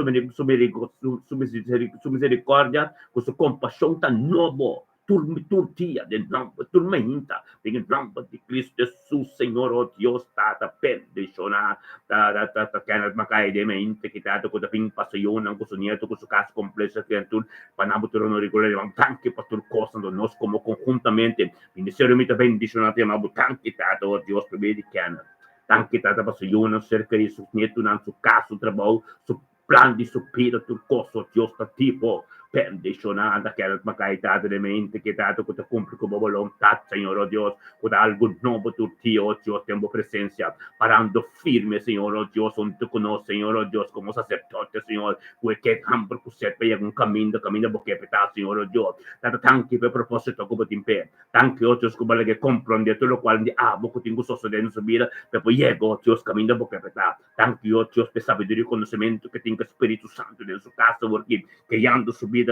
misericórdia, com sua compaixão tão novo. Turtia, de nome, tormenta, em nome de Cristo Jesus, Senhor, oh Deus, tata, bendicionar, tata, quero macai de mente, que tata, com a ping passayon, com o nieto, com o caso completo, que tudo, para não botar no regular, um tanque para tudo, coisa, nós como conjuntamente, ministerialmente bendicionar, um tanque, tata, oh Deus, para me quero, tanque, tata, passayon, cerca de seu nieto, não, seu caso, trabalho, seu plano de supera, tudo, coisa, Deus, tá tipo, bendicionada que era macaitata de mente que tanto que te cumpre como voluntad, Señor, oh Dios, con algo nuevo tu tío, oh Dios, tengo presencia, parando firme, Señor, oh Dios, donde te conoce, Señor, oh Dios, como sacerdote, Señor, porque hambre que usted pega un camino porque está, Señor, oh Dios, tanto tanque per proposito come timpe, tanque, oh Dios, come che comprende tutto lo quale poco tengo sosso dentro su vida, per poi llego, oh Dios, camino porque está, tanque, oh Dios, per sabiduria e conocimiento que tenga Espíritu Santo dentro su casa, porque que ando su vida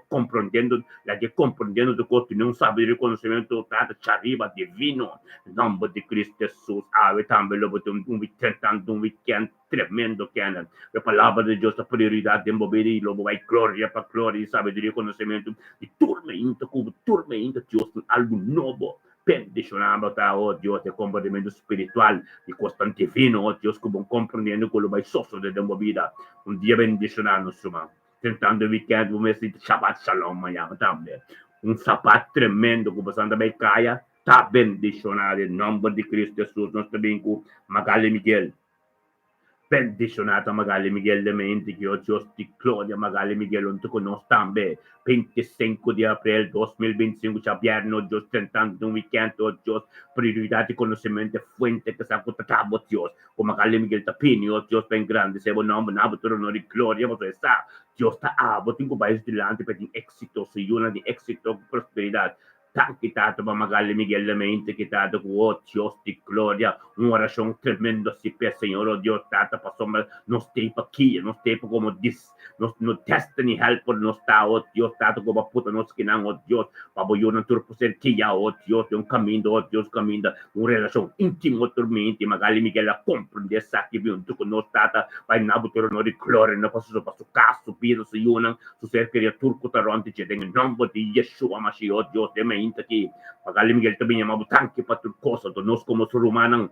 compreendendo, la que compreendendo de que não sabe de conhecimento trata arriba divino, em nome de Cristo Jesus, também lobo tentando weekend tremendo que a palavra de Deus a prioridade de mover lobo vai glória para glória, sabe de conhecimento de tormenta Deus algo novo. Bendicionando, oh Deus, de comportamento espiritual, de constante divino, oh Deus, como compreendendo que lo vai sosso de vida, dia bendicionando, suma. Tentando weekend, vamos ver Shabbat Shalom amanhã também. Sapato tremendo que você anda bem caia, tá bendicionado em nome de Cristo Jesus, nós também com Magali Miguel. Bendicionata Magali Miguel de mente que hoje di gloria Magali Miguel onde conosco também 25 de abril 2025 Xavier Deus tentando um weekend Deus prioridade conhecimento fuente que sabe que tá Deus com Magali Miguel tapini Deus bem grande se o nome na botura no de glória você está Deus tá botinho com mais delante para ter êxito se uma de êxito prosperidade quitato ma Magali Miguel de mente quitato con oh Dios di gloria una orazione tremenda si per Signore oh Dios tata pa somma non stai pa chi non stai pa come dis no destiny helper no sta oh Dios tata come puta no schinan oh Dios pa voglio non turpo ser chi ya oh Dios un cammino oh Dios cammina una relazione intima tormenti Magali Miguel la comprende sa che vi un tu con no stata vai nabuto no di gloria no posso pa su caso pido su una su cerca di turco taronti c'è in nome di Yeshua Mashiach oh Dios de mainta que Magali Miguel também é mabutang que para tudo coisa do nós como ser humano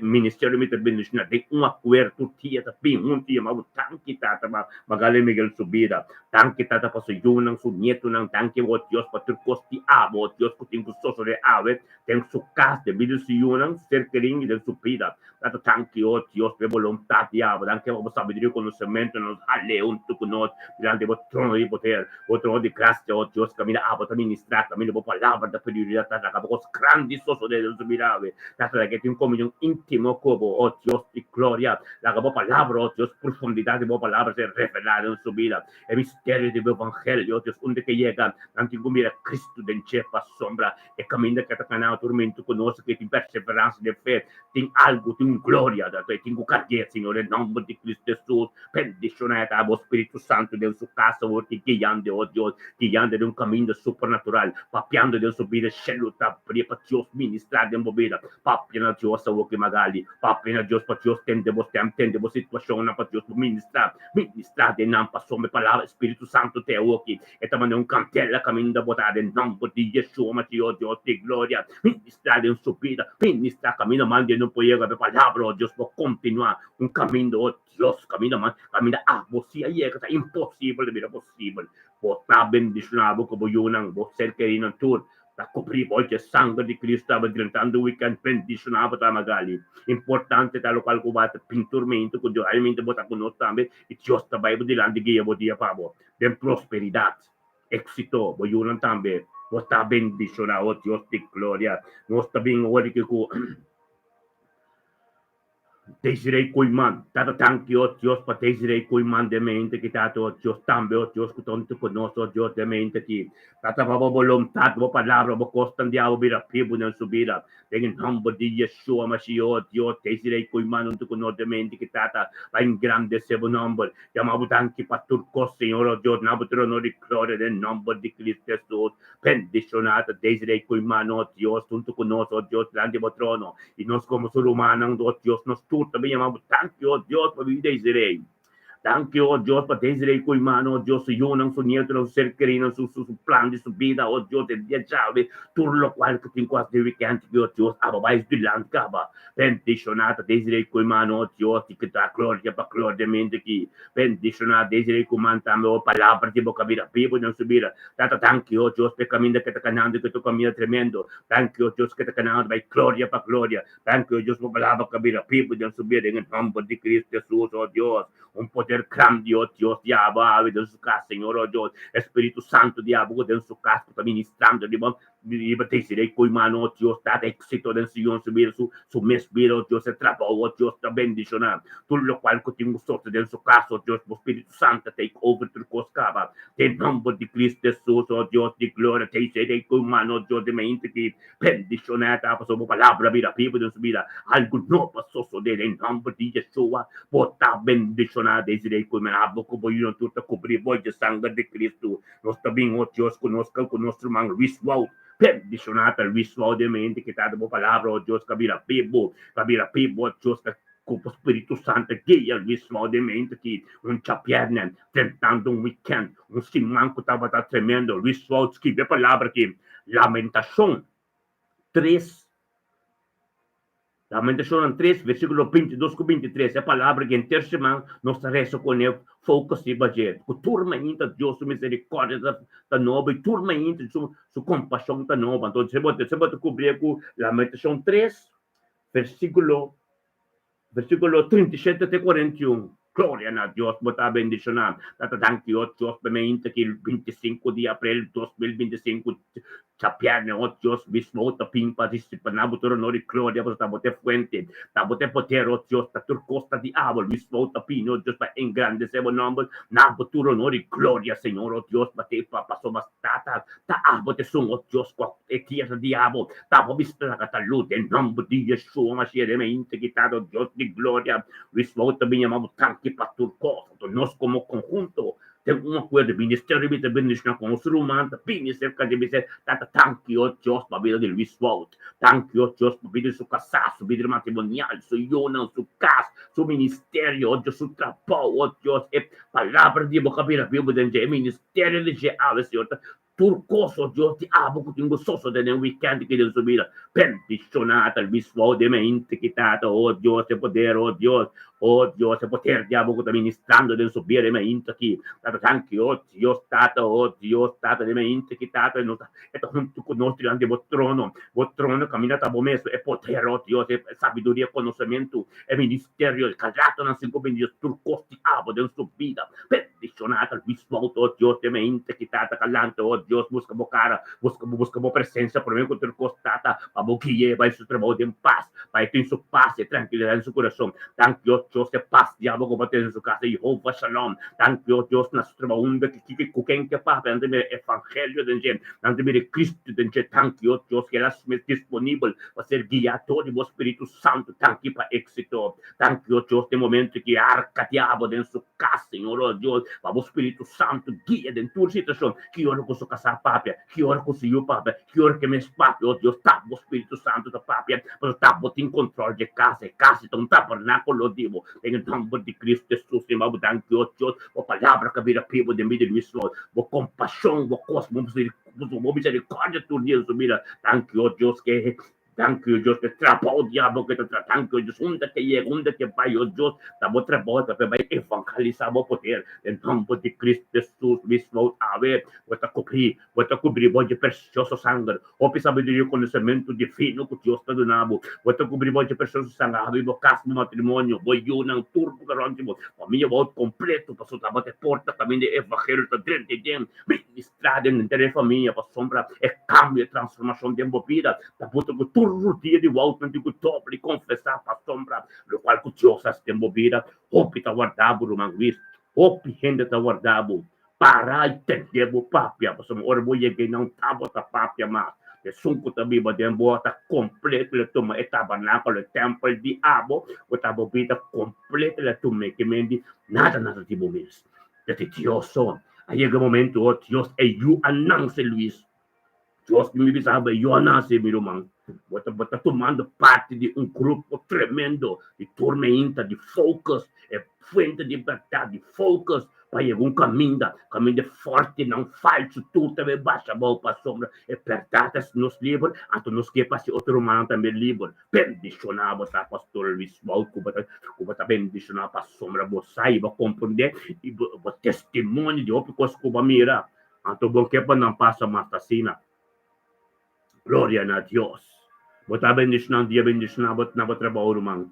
ministério me também nos tem um acordo tia também tia mabutang que tata Magali Miguel subida tanque tata para su nang su nieto nang tanque o Dios para tudo coisa de abo Dios que tem so de ave tem su casa de vídeo se nang cerquering de subida tata tanque o Dios pe voluntad de abo tanque vamos sabedoria conhecimento nos aleun tu conosco diante do trono de poder o trono de graça o Dios camina abo também ministrar também a palavra da prioridade tata acabou os grandes soso de Deus subirave tata que tem um comunhão íntimo como o Dios de glória la acabou palavra o Dios profundidade de palavra ser revelada em subida é mistério do evangelho Deus onde que chega antigo mira Cristo dentro da sombra e caminha que está canal tormento conosco que tem perseverança de fé tem algo tem glória da tem carga Senhor em nome de Cristo Jesus pendiciona o Espírito Santo Deus su casa o que guiando o Deus guiando de um caminho supernatural papiando Deus subida cheluta para Deus ministrar de movida papiando Deus o que magali papiando Deus para Deus tende você situação na para Deus ministrar de não passou me palavra Espírito Santo te o que é também um cantela caminho da botada em nome de Jesus mas Deus de glória ministrar de subida ministrar caminho mande não pode a palavra Deus para continuar um caminho Deus caminho você aí é que tá impossível de vida possível botar bendicionado como eu não vou ser querido tur tá cobrir hoje sangue de Cristo estava gritando weekend bendicionado tá magali importante tal qual que bate pinturmento que Deus realmente botar conosco também e Deus tá vai dilante guia bo dia para bo de prosperidade éxito bo eu não também botar bendicionado Deus de glória nós também hoje que Desirei cuiman, tata tanki o Dios pa desirei cuiman de mente que tata o Dios tambe o Dios que tonto conosco o Dios de mente que tata pa voluntad mo palavra mo costan diabo bira pibu ng subira dengan nombre de Yeshua Mashiach o Dios desirei cuiman unto conosco de mente que tata pa in grande sebo nombre yamabutan ki paturko Señor o Dios nabutrono di gloria del nombre de Cristo Jesus bendicionata desirei cuiman o Dios unto conosco o Dios grande mo trono y nos como ser humano o Dios nos também chamamos tanque o Deus para viver Israel. Tanque o Deus para Israel com irmão, o Deus se unam, su nieto, o ser querido, su plano de subida, o Deus de viajare, tudo lo qual que tem quase de weekend, o Deus, ababais de land, caba, bendicionata, Israel com irmão, o Deus, que dá glória para glória de mente aqui, bendicionata, Israel com irmão, também, o palavra de boca vira, pibo, não subira, tata tanque o Deus, que caminho que está canando, que tu caminho tremendo, tanque o Deus, que está canando, vai glória para glória, tanque o Deus, o palavra que vira, pibo, não subira, em nome de Cristo Jesus, o Deus, poder grande, oh Dios, diabo, ave de su casa, Señor, oh Dios, Espíritu Santo, diabo, de su casa, está ministrando, de bater com mano, oh Dios, dá éxito de Senhor, subir su mesbiro, oh Dios, se trabalho, oh Dios, está bendicionando, tudo lo qual que tem sorte de su casa, oh Dios, o Espírito Santo, take over tu coscaba, em nome de Cristo Jesus, oh Dios, de glória, te serei com mano, oh Dios, de mente que bendicionada, passou uma palavra, vira, viva, de subida, algo novo passou dele, em nome de Yeshua, botar bendicionado, desirei com a boca, boião, tudo cobrir, boi de sangue de Cristo, nós também, oh Deus, conosco irmão Luís Wald, bendicionado, Luís Wald, de mente que está dando palavra, oh Deus, cabira pibo, oh Deus, com o Espírito Santo, guia Luís Wald, de mente que chapiarne, tentando weekend, simanco estava tremendo, Luís Wald, escreve a palavra que Lamentação 3, Lamentação 3, versículo 22 com 23, é a palavra que em terceira semana nós reza com ele, focus e bajet. Com turma ainda, Deus, sua misericórdia da nova, e turma ainda, sua compaixão da nova. Então, você pode cobrir com Lamentação 3, versículo 37 até 41. Glória a Deus, botar bendicionado. Tanque o Deus, mente que el 25 de abril 2025, chapiarne o Deus, mismo ta pimpa, disciplinado, torno de glória, botar fuente, botar poder, o Deus, ta turcosta de árbol, mismo ta pino, Deus, para engrandecer o nome, nabo torno de glória, Senhor, o Deus, bater para passou bastata, ta árbol de som, o Deus, e tierra de árbol, ta vista la catalude, em nome de Yeshua, mas mente que ta, o Deus de glória, mismo ta binhamamos tanque, para tudo coisa, nós como conjunto temos um acordo de ministério de bendição com o ser humano, também cerca de você, tanque o Deus para a vida de Luís Wald, tanque o Deus para a vida de sua casa, sua vida matrimonial, sua união, sua casa, seu ministério, o Deus, seu trabalho, o Deus, é palavra de boca vira, viu, de ministério de geral, Senhor, turcos, oh Dios, ti amo che tengo sosso nel weekend che devo subire, pendizionata il vissuo di mente quitata, oh Dios, e potere, oh Dios, e potere, diamo che ministrando del subire mente chi, anche, oh Dios, stata di mente quitata, e junto con nostri anche vostro trono camminata a messo, e potere, oh Dios, e sabiduria, conoscimento, e ministerio, il cagliato, non si può venire, turcos, ti amo del subire, pendizionata il vissuo, oh Dios, di mente quitata, callante, oh Dios, buscamos cara, buscamos presencia, por medio de costata, para que lleva su trabajo en paz, para que en su paz y tranquilidad en su corazón. Thank you, Dios, de paz, diabo, como en su casa, Jehová Shalom. Thank you, Dios, na su trabajo, que cuquen que papa, ante mi evangelio de gente, ante mi Cristo de gente. Thank you, Dios, que eras disponible para ser guiado de vos Espíritu Santo. Thank you para éxito. Thank you, Dios, de momento que arca diabo en su casa, Señor, Dios, para vos Espíritu Santo, guía en tu situación, que yo no posso casar papia, que ora conseguiu papia, que ora que meus papia, oh Deus, tá, o Espírito Santo da papia, mas tá, bota em controle de casa, então tabernáculo, Deus, em nome de Cristo Jesus, irmão, thank you, Deus, a palavra que vira pivo de mim, de Luís, a compaixão, a cosmo, a misericórdia, tu Deus, mira, thank you, Deus, que thank you, Dios, que trapa o diabo que te trata. Thank you, Dios, onde que llega, onde que vai, oh Dios, estamos trabalhando para evangelizar o poder. Em nome de Cristo Jesus, mismo a ver, vou cobrir, vou de precioso sangue, o sabedoria e conhecimento divino que Deus está dando. Vou cobrir, vou de precioso sangue, vou casa no matrimônio, vou eu não turbo garantimo, família vou completo, para soltar a porta, também de evangelho, está dentro de dentro, ministrado entre a família, para sombra, é cambio, e transformação de uma vida, para botar o dia de volta, de top, de confessar para sombra, no qual que Deus está envolvida, hope está guardado, o manguis, hope ainda está guardado, para entender o papia, para sombra, ora vou chegar não estava a papia, mas de sunco também, mas de bota completo, ele toma, é tabernáculo, é templo de abo, o tabobita completo, ele toma, que mende, nada de momentos, de Deus só, aí chega o momento, oh Deus, é you announce, Luís, Deus me sabe, eu announce, meu irmão, Bota tomando parte de um grupo tremendo de tormenta, de focus, fonte de verdade, de focus, para um caminho de forte, não falso, tudo também baixa a mão para a sombra, verdade nos livra, então nos que para outro humano também livre, bendicionar você, pastor Luís Valco, você bendicionar para a sombra, você saiba compreender, e o testemunho de outro coisa que vai mirar, então bom que para não passar mais assim, glória a Deus. Bota bendicionar dia, bendicionar na trabalho, irmão.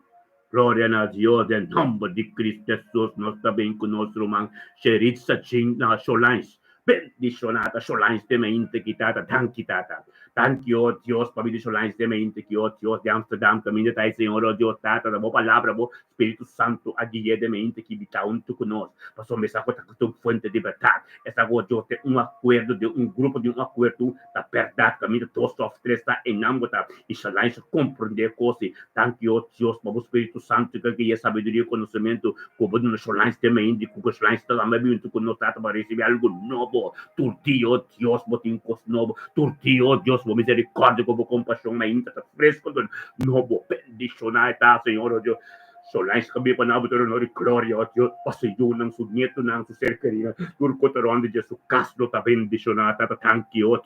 Glória a Deus, em nome de Cristo Jesus, nós também conosco, irmão. Xeritza Ching na Solans. Bendicionada, Solans de mente quitada, tanquitata. Thank you, Deus, para bendicionar de mente que o Deus de Amsterdam, caminho da Senhor, oh Deus, tata, da boa palavra, bom Espírito Santo, a guia de mente que habita junto conosco. Passou essa coisa que fonte de verdade. Essa coisa, Deus, tem acordo, de grupo de acordo da verdade, caminho todos os três está em nome da e Solans compreender coisas. Thank you, Deus, para o Espírito Santo, que guia sabedoria e conhecimento, como no Solans de mente, que o Solans está lá, mas junto conosco, para receber algo novo. Turtio, Deus, botem coisa novo. Turtio, Deus, por misericórdia, como compaixão, mas ainda está fresco, novo, bendicionar, tá, Senhor, Deus. Solais kami panabot ron gloria at Diyos pasiyo ng sugnieto ng suserkeria turko taron de Jesus kasdo ta bendicionata ta thank you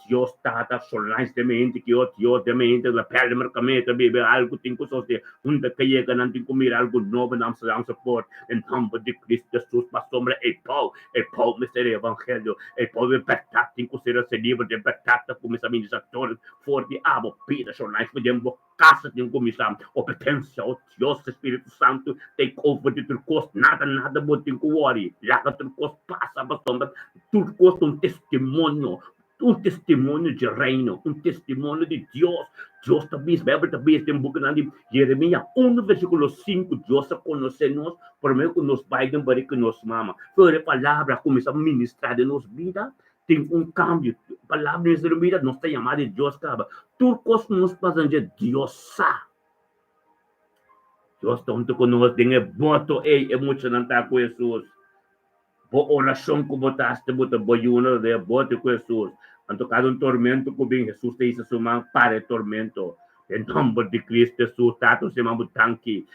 Dios tata solais de mente que o Dios de mente la permer kami ta bebe algo tinko so de unda kaya ganan tinko mira algo novo nam sa support en nome de Cristo Jesus pa sombra e Paul miseria evangelho e Paul de pertat tinko sera se livre de pertat como sa ministrador for de abo pida solais podemos casa de comissão, obediência ao Deus Espírito Santo, take over de turcos, nada botem com worry, já que turcos passa a sombra, turcos um testemunho de reino, um testemunho de Deus. Deus também, Bíblia também tem um pouco de Jeremias 1, versículo 5, Deus conhece-nos, por meio que nos pai de que nos mama. Foi a palavra começa a ministrar de nos vida, tem um cambio. A palavra de vida não está chamada de Deus, cara. Turcos nos fazem de Deus. Deus está junto conosco, tem voto emocionante com Jesus. Boa oração que botaste, bota boiuna de voto com Jesus. Anto cada tormento que vem, Jesus te diz sumang para tormento. Em nome de Cristo Jesus, tato se mamu tanki,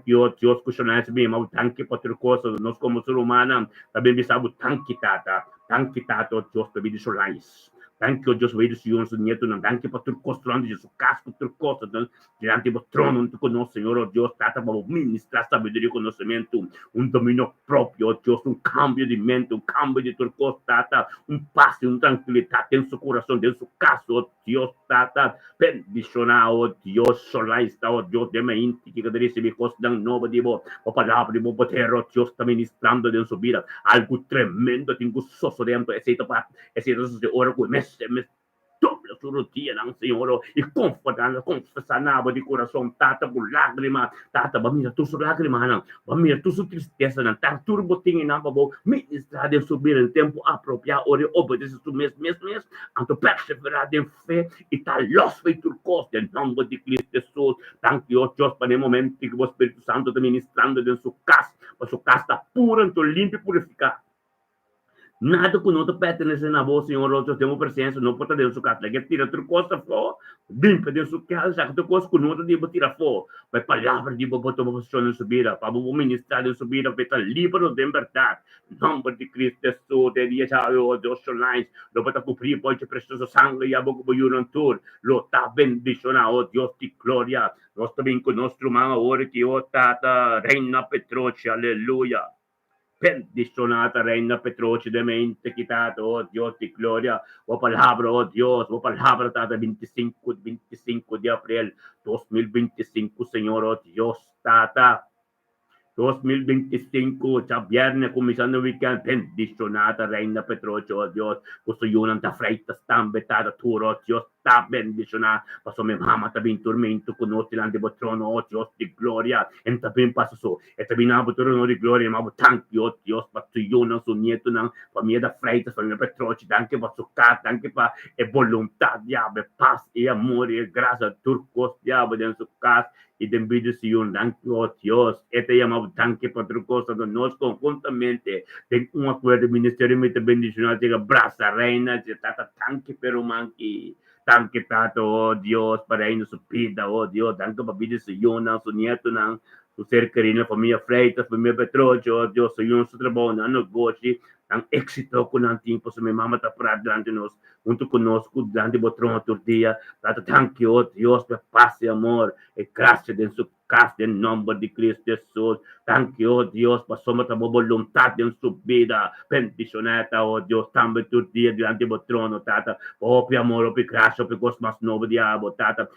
Deus que chama esse bem, mamu tanki para ter coisas, nós como ser humano, também bisamos tanki tata. Thank you, Tato, oh Diyos, pabili sa lies. Thank you, Diyos, pabili sa iyo sa nieto ng thank you, Pastor Costro, Diyos, sa casco, turcoso, delante mo trono, tu con Señor, oh Dios, Tata, vamos ministrar sabiduría y conocimiento, un dominio propio, oh Dios, un cambio de mente, un cambio de turcoso, Tata, un paz, un tranquilidad en su corazón, en su caso, oh Dios, Tata, bendiciona, oh Dios, solaista, oh Dios, de mente, que dice mi cosa ng nuevo divo, o palabra de poder, oh Dios, está ministrando en su vida, algo tremendo, tingusoso dentro, ese de oro, mes, doble su rutina ng Señor y confesando di corazón, Tata, por lágrima, Tata, bamira tu su lágrima, bamira tu su tristeza, Tata, turbo tingin na babo, ministra de subir el tempo apropiado, ore obedece su mes, anto perseverar en fe y tal los fe turcos del nombre de Cristo Jesús. Thank you, Dios, para el momento que el Espíritu Santo está ministrando en su casa está pura, limpia y purificada. Nada que não te pertence na voz, Senhor, outros temos presença, não pode ter su casa, que tira tu costa fora, limpa de su casa, já que tu costa com outra de tirar fora, mas palavra de boa tua posição em subida, para o ministrar em subida, para estar livre de verdade, nome de Cristo Jesus, de dia já eu Deus online, lo para cumprir pode precioso sangue e a boca por um tour, lo tá bendicionado, oh Deus de glória, nós também com nosso irmão ora que o Tata Reina Petroci, aleluia. Bendicionata Reina Petroci de mente quitado, oh Dios de gloria, o palabra, oh Dios, o palabra Tata 25 de abril 2025, Señor, oh Dios, Tata 2025, sa viernes, comenzando el weekend, bendicionata Reina Petroci, oh Dios, gusto yun ang tafreitas tambe, Tata Turo, oh Dios, ta bendicionata, paso mi mama tabing tormento, conosci l'ante trono, oh Dios de gloria, en tabing paso so, e tabing nabo trono di gloria, mabo tanki, oh Dios, paso yun ang sunieto ng famiglia da freitas, famiglia Petroci, anche pa succata, anche pa e volontà, diabo, paz e amore e gracia, turcos, diabo, den su casa, y te bendición, oh Dios, este llamado tanque para otra cosa, nos conjuntamente, tengo un acuerdo ministerio, me te bendición, llega brasa, reina, se trata tanque, pero manqui, tanque tato, oh Dios, para ir su vida, oh Dios, tanque para bendición, su nieto, su ser querido, familia Freitas, familia Petroci, oh Dios, soy un su trabajo, no negocio, ang éxito ko ng tempo sa may mama taprad delante nos, junto conosco, delante do trono todo dia, Tata, thank you, oh Dios, por paz e amor, e graça em su casa, em nome de Cristo Jesus, thank you, oh Dios, por sua vontade em sua vida, bendicionata, oh Dios, também todo dia, delante do trono, Tata, oh, por amor, por graça, por gosto mais novo, diabo, Tata,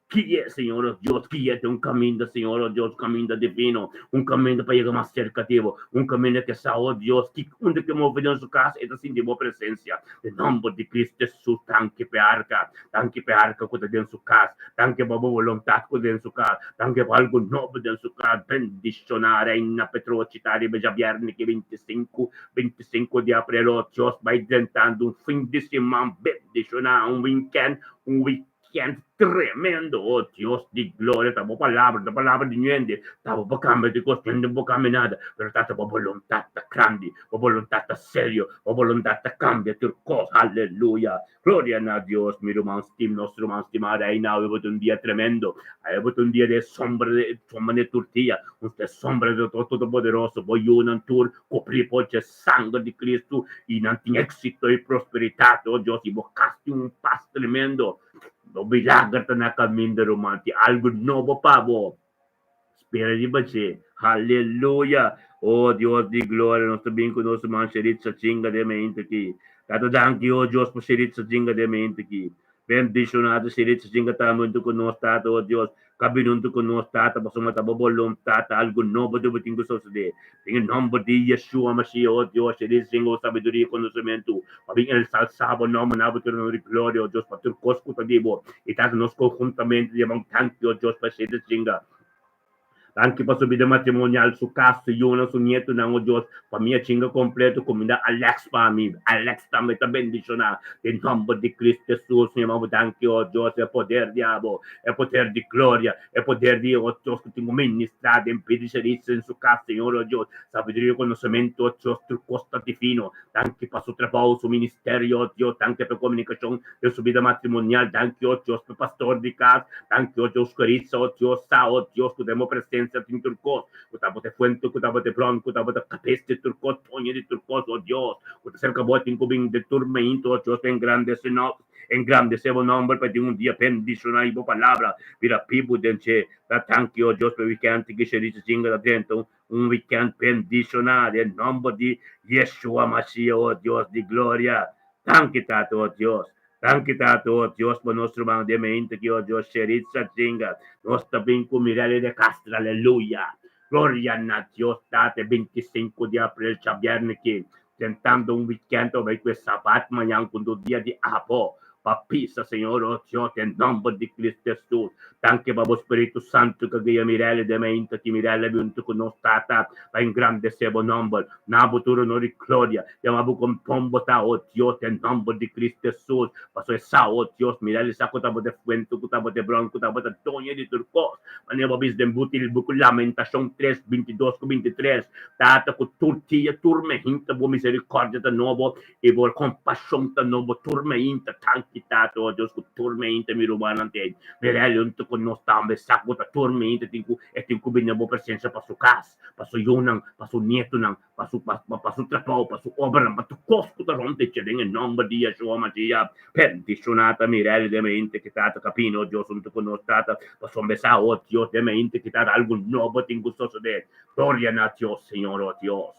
que é, Senhor, oh Deus, que é um caminho, Senhor, oh Deus, um caminho divino, um caminho para chegar mais cerca de Deus, um caminho que está, oh Deus, que onde que move em sua casa, é assim de boa presença, em nome de Cristo Jesus, tanque perca que está dentro sua casa, tanque para boa vontade que dentro sua casa, tanque para algo novo dentro sua casa, bendicionar Reina Petroci, tari já viernes que 25 de abril, oh Deus, vai tentando um fim de semana, bendicionar weekend tremendo, oh Dios de gloria, tabo palabra de niente, tabo pa cambio di costo, non può camminare, però tata po volontà grandi, po volontà serio, po volontà cambia tu cosa, alleluia, gloria a Dios, mi nostro romano stimare, hai avuto un dia tremendo, hai avuto un dia di sombra di Turchia, un sombra di tutto poderoso, voglio un tour, copri poi c'è sangue di Cristo, in anti-exito e prosperità, oh Dios, i boccasti un passo tremendo, bilagat na kami romanti, algo novo pavo. Spera di baci. Hallelujah. Oh Dios di gloria, nostro ben conosco man sherit sa chinga de mente ki. Tato danki, oh Dios, po sherit sa chinga de mente ki. Bendicionado sherit sa chinga tamo into conosco, Tato, oh Dios. Kabinunto conosco, Tata, pasumata bobolom, Tata, algo novo de buting gusto sa de. Em nome de Yeshua Mashiach, oh Deus, eles têm sabedoria e conhecimento. Para bem eles salsavam, não manavam de glória, oh Deus, para ter cosco tadibo. E tanto nós conjuntamente, llamamos tanto, oh Deus, para ser destinga. Anche para subida matrimonial, su caso, yun su nieto ng o Diyos, pamilya chinga completo, kumida Alex pami, Alex tamay ta bendisyon in nome de Cristo Jesus, niya mabudanki, o Diyos, e poder diabo, e poder di gloria, e poder di, o Diyos, que tengo ministrado, impediscerisse in su caso, Señor, o Diyos, sabiduria, conocimiento, o Diyos, trucosta divino, tanque para su trabajo, su ministerio, o Diyos, tanque per comunicación, de su vida matrimonial, tanque, o Diyos, per pastor di casa, tanque, o Diyos, caritza, o Diyos, sa, o Diyos, que demo presencia, presenza in turcos, kutabo te fuente, kutabo te pron, kutabo te capeste turcos, toña de turcos, oh Dios, kuta cerca botin kubing de turmento, oh Dios, engrandecebo nombre per un dia pendizionai bo palabra, vira pibu denche, da tanki, oh Dios, per weekend che si dice singa da dentro, un weekend pendizionare, nel nome di Yeshua Mashiach, oh Dios di gloria, tanki tato, oh Dios, tanki tato, oh Dios, por nostro mandamento, che oh Dios, sheritza zinga, nostra bincu mirale de castra, alleluia, gloria a Dios, date 25 di aprile, viernes che, tentando un weekend dove questa sabat, ma anche un dia di apo, papisa, Señor, oh Dios, en nombre de Cristo Jesús. Tanque, Babo Spirito Santo, che guia Mirelle de mente, che Mirelle vinto con nos tata, va in grande sebo nombre, nabu turo nori gloria, chiamabu con pombo ta, oh Dios, en nombre de Cristo Jesús. Paso esa, oh Dios, Mirelle sa kutabo de fuento, kutabo de bron, kutabo de toña de turcos, manebo bis den butil, buku lamentación 3, 22, 23, tata ku turtia, turme hinta, bo misericordia de novo, e bo compassione de novo, turme hinta, tanque, tato, oh Dios, turmente mi rubanante, Mirelle, unto con nos tambe, saco ta turmente, tinku binabo presença pa su cas, pa su yunang, pa su nieto nang, pa su trapao, pa su obra, pa tu cosco ta ronte cedeng in nome di Yeshua Mashiach, pendizionata Mirelle de mente, che tata capino, oh Dios, unto con nos tata, pa su ambesa, oh Dios, de mente, che tata algo nuovo, tingu sosode, gloria a Dios, Señor, oh Dios.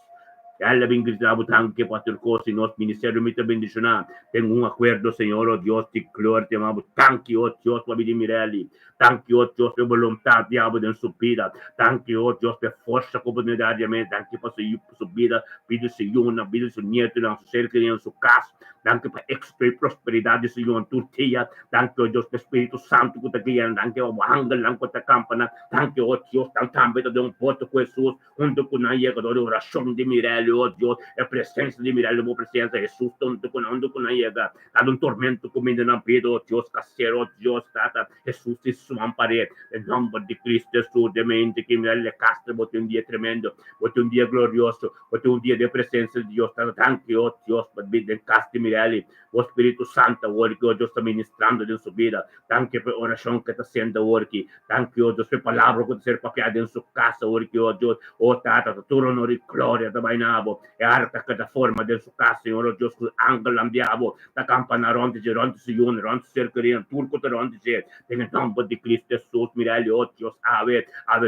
Alla bendicionado tanque para el curso y nos ministerio me bendicionar. Tengo un acuerdo, Señor, oh Dios, te gloria, te amamos. Tanque, oh Dios, para vivir Mirelli. Tanque, oh Dios, per volontà, diabo, de subida. Tanque, oh Dios, per forza, comunidade, amém. Tanque, para subida, pide Senhor, na vida, seu nieto, na sua cerca, na sua casa. Tanque, para exper prosperidade, Senhor, turtia. Tanque, oh Dios, per Espírito Santo, que está guiando. Tanque, oh Angel, que está campana. Tanque, oh Dios, também de um voto com Jesus, onde com a oração de Mirelli, oh Dios, a presença de Mirelli, a presença de Jesus, onde com a chega, cada tormento comendo na vida, oh Dios, casero, oh Dios, tata, Jesus, isso ampare, em nome de Cristo Jesus, de mente que Mirelli castra, bote dia tremendo, bote dia glorioso, bote dia de presença de Deus, tata, tanque, oh Dios, para vida castre Mirelli, o Espírito Santo, oh Deus, está ministrando de sua vida, tanque para oração que está sendo, oh tanque, oh Deus, para palavra que está sendo papiada em sua casa, oh Deus, oh tata, tudo no glória, também nabo, e arca cada forma de sua casa, Senhor, oh Deus, angel andiamo, da campana ronde Sion, ronde cercaria, turco te ronde se, em nome de Cristo Jesus, Mirelli, oh Deus, ave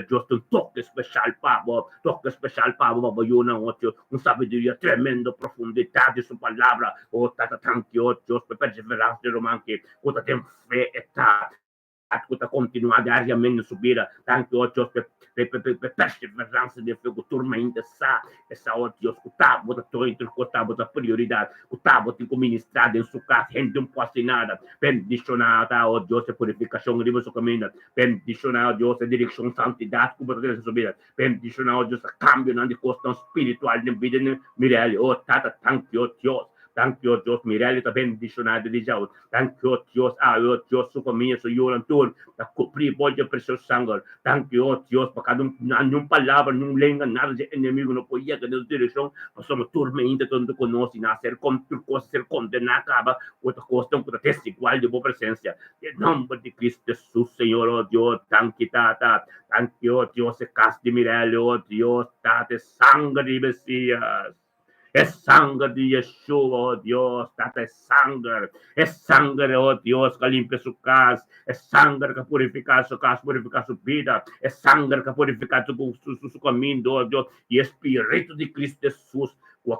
Deus, um toque especial, Pabo, Babo, Yuna, oh Deus, sabedoria tremendo, profundidade de sua palavra, oh tata, tanque, oh Deus, per perseverança de romanque, oh tata, tem fé e tá, a continuar diariamente a subir, tanto oh Deus, per perseverança de fé, turma ainda essa oh Deus, que tá, bota entre o tá, bota prioridade, que tá, bota com ministrado em sua casa, gente não pode nada, bendicionada, oh Deus, a purificação de seu caminho, bendicionada, Deus, a direção santidade, que bota dentro subir, bendicionada, Deus, a cambio na de questão espiritual de vida, Mirelli, oh tata, tanto oh Deus, Thank you, Dios, Mirelli, ta bendicionado de Deus. Thank you, Dios, oh Dios, su família, su yorantur, ta cuprir pode precioso sangue. Thank you, Dios, para cada nenhuma palavra, nenhuma língua, nada de inimigo não pode ir na direção, nós somos turma ainda tanto conosco, e nascer como tudo coisa, ser condenado, acaba, outra coisa, outra testemunho de boa presença. Em nome de Cristo Jesus, Senhor, oh Deus, thank you, tata, thank you, Dios, se casa de Mirelli, oh Deus, tata, sangue de Messias. Es sangre de Yeshua, oh Dios, date sangre. Es sangre, oh Dios, que limpia su casa. Es sangre que purifica su casa, purifica su vida. Es sangre que purifica su camino, oh Dios. Y Espíritu de Cristo Jesús,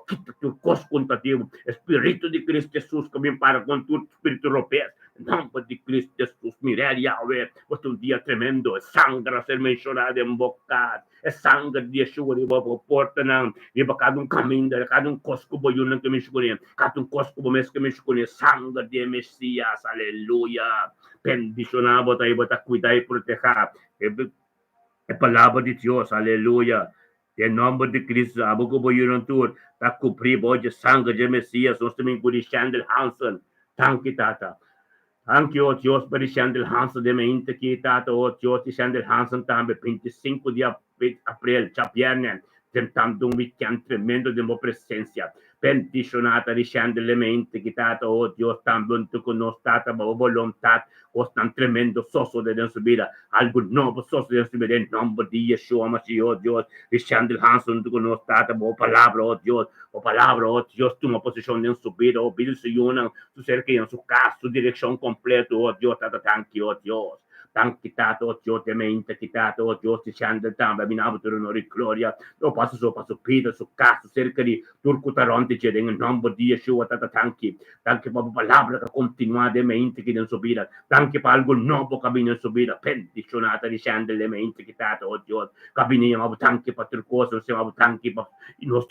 quita tu cos contativo. Espíritu de Cristo Jesús, que vem para com tu Espírito Europeu. Em nome de Cristo Jesus, Mirelli, Yahweh, este dia tremendo. É sangue a ser mencionado em boca. É sangue de Yeshua, de boa porta, não. De cada caminho, de cada cosco boiuna que me escolhe. Cada cosco bomes que me escolhe. Sangue de Messias, aleluia. Bendicionar, bota cuidar e proteger. É palavra de Deus, aleluia. Em nome de Cristo, a boca boiuna tur, tá cumprir boa sangue de Messias. Nós também por Chandel Hansen. Thank you, tata. Anche oh Dios per Chandel Hansen de mente che tata oh Dios di Chandel Hansen tambe 25 di aprile, viernes, tentando un weekend tremendo di presenza. Pendizionata, riscende le mente, chitata, oh Dio, tan bunto con nostata, ma volontà, costan tremendo soso de den subida, algo nuovo soso de den subida, in nome di Yeshua, ma oh Dio, riscende il hanson con nostata, ma palabra, oh Dio, oh Dio, tu una posizione den subida, oh Dio, su una, su cerca, su casa, su direzione completa, oh Dio, tata tanki, oh Dio. Tank quitato, oh Dio, temente, quitato, oh Dio, ti scende il tambo, abinato per onore e gloria, lo passo sopra, su pida, su casa, cerca di turcutaronte, c'è in nome di Yeshua, tata tanki, tanche per palabra che continuate mente che non subira, tanche per algo nuovo che viene subira, pendizionata, riscende le mente, quitato, oh Dio, cabiniamo tanche per turcoso, siamo tanchi per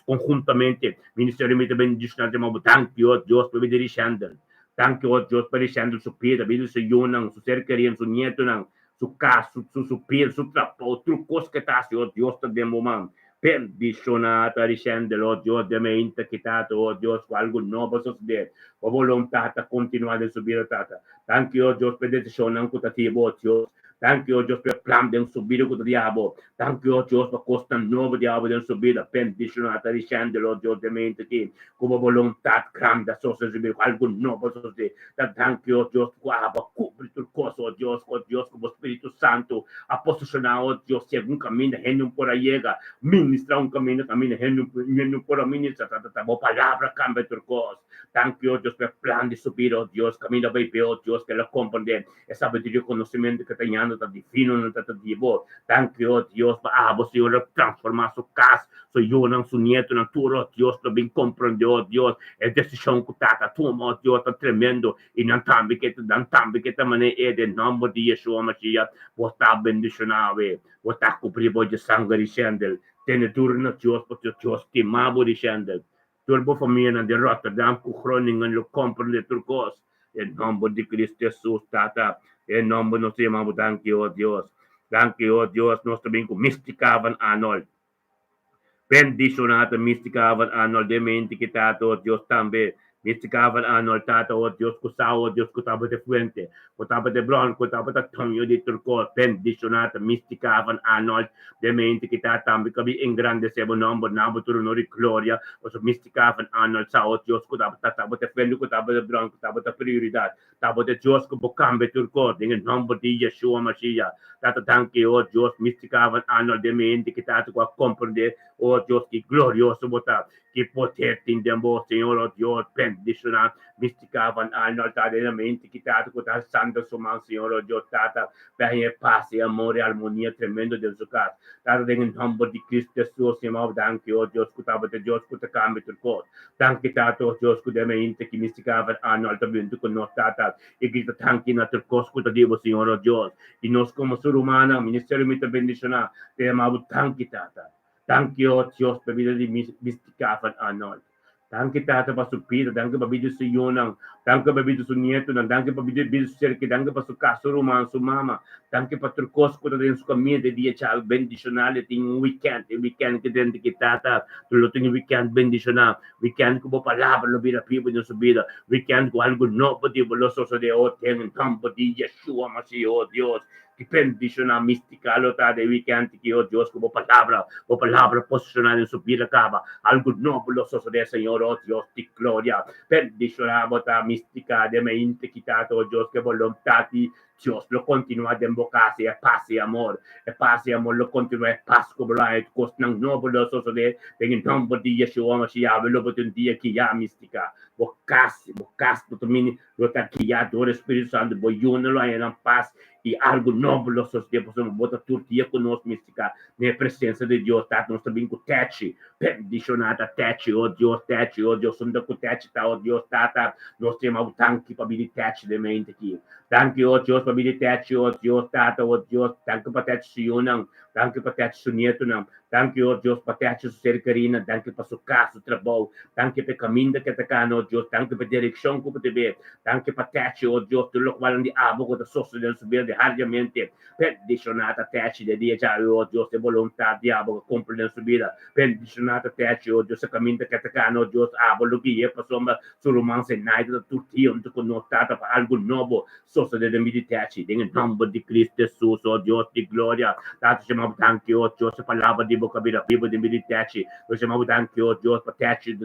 conjuntamente, ministero di bendizionate, ma tanchi, oh Dio, per vedere riscendere. Tanke o Dios per scendere su piede, vedi su Yunang, su cercherien, su Nietunang, su Cas, su piede, su trappo, truccos che tassi, o Dios del moment. Per bisonata riscendere, o Dios de mente quitato, o Dios algo nuovo succede, o volontà a continuare a subire tata. Tanke o Dios per decisione ancutativo, o Dios. Thank you, Dios, per plan den subire con il diavolo. Thank you, Dios, per costa nuovo diavolo den subire, per bisonata riscendere, o Dios de mente che come volontà grande so se subire algo nuovo so se thank you Dios guarda cubri il corso oh Dios como Spirito Santo a posicionar oh Dios si un camino en un por llega ministra un camino en un por ministra tata palabra cambia tu corso thank you Dios per plan de subir oh Dios camino baby oh Dios que lo comprende e sabiduria conocimiento que teniendo tan divino no tan divo thank you Dios vos Señor transformar su casa su yo su nieto naturo Dios lo bien comprende oh Dios e decisione cutata tu oh Dios tan tremendo in antambi che tamane e del nome di Yeshua Mashiach vota bendizionare vota copri voglio sangue riscendere tene turno Dios potio Dios stimavo riscendere turbo famiglia di Rotterdam cu Groningen lo comprende turcos in nome di Cristo Gesù stata in nome nostro chiamiamo danke oh Dios nostro ben misticavan Arnold bendizionata misticavan Arnold dementi quitato Dios tambe misticavan Arnold tata oh Dios cusao Dios cutaba de fuente cutaba de bron cutaba de tonio di turco bendizionata misticavan Arnold dementi quitata tambe cabi in grande sebo nombo nabo turunori gloria o so misticavan Arnold sao Dios cutaba de fuente cutaba de bron cutaba de prioridad tabo de Dios cubo cambe turco in nombo di Yeshua Mashiach tata tanki oh Dios misticavan Arnold dementi quitata qua comprende oh Dios che glorioso vota che potete in dembo Signore oh Dios bendizionata misticavan Arnold della mente quitata con tal santo suman Signore oh Dios tata per pace amore armonia tremendo del suo caso tata in nome di Cristo Gesù siamo danke oh Dios cutaba de Dios cuta cambio del cor danke tata oh Dios cuta mente che misticavan Arnold vinto con nos tata e grita tanki na del cor cuta Dio Signore oh Dios e nos come ser umana ministero mi bendizionata te amavo tanki tata Thank you, Dios, per vida di misticavan Arnold. Danke tata pa su pira, danke pa video su yunang, danke pa video su nieto, danke pa video su cerchi, danke pa su caso roman su mama, danke pa turcos ko din su caminho de dia chal bendicionale ting weekend que dentro que tata, tulo ting weekend bendicional, weekend ko palabra lo vida pipo de su vida, weekend ko algo novo de boloso so de o ten campo di Yeshua Mashiach, oh Dios. Que bendición mística, lo ta de weekend que oh Dios como palabra posicionar en su vida acaba, algo nuevo lo sucede Señor, oh Dios di gloria, bendición bota mística de mente quitado, oh Dios que voluntad Dios lo continua a invocarse, e paz y amor lo continua, e paz como la costan nuevo lo sucede, en el nombre de Yeshua Mashiach, lo bote un día que ya mística, bocas, lo ta que ya adora Espíritu Santo, boyuno lo hay en paz, e algo novo lo sucede, possiamo botar tutti dia conosco mística, na presença de Deus, tá? Nós também com tete, bendicionada tete, oh Deus, sonda com tete, tá? Oh Deus, tá? Nós temos o tanque para vir tete de mente aqui. Tanque, oh Deus, para vir tete, oh Deus, tá? Oh Deus, tanque para tete siunang, tanque para tete sunieto não, tanque, oh Deus, para tete cercarina, tanque para su casa, trabalho, tanque para caminho que tá cá, oh Deus, tanque para direção que pode ver, tanque para tete, oh Deus, tu lo qual de abo com a soça de subir de radiamente, bendicionada tete de dia já, oh Deus, de volontà diavolo compra nella sua vita benedizionata te oh Dio se cammina che te cano Dio abolo che è insomma su romanze night da tutti un con notata per algo nuovo sosta de meditaci in nome di Cristo Gesù oh Dio di gloria dato siamo chamamos tanque, ó Deus, a palavra de boca vira viva de meditaci. Nós chamamos tanque, ó Deus, para teste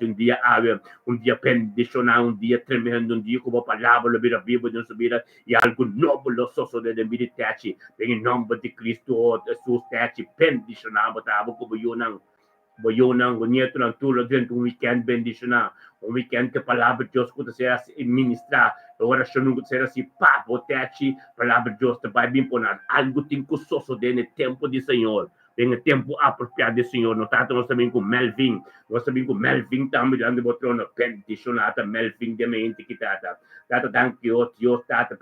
um dia água, um dia pendicional, um dia tremendo, um dia como a palavra vira viva de subida e algo novo lo sosso de meditaci. Em nome de Cristo, ó Jesus, teste pendicional, botava como Boyonang, Nieto, ng tulad din kung weekend bendition na. Kung weekend que palavra de Deus kuta será ministrar. A oração não será si papo, techi, palavra de Deus vai bem ponar. Algo tem que sosso de no tempo de Senhor. Tem tempo apropriado de Senhor. No tanto nós também com Melvin. Nós também com Melvin também dando botrono bendition nata Melvin de mente kita ta. Tata thank you Dios tata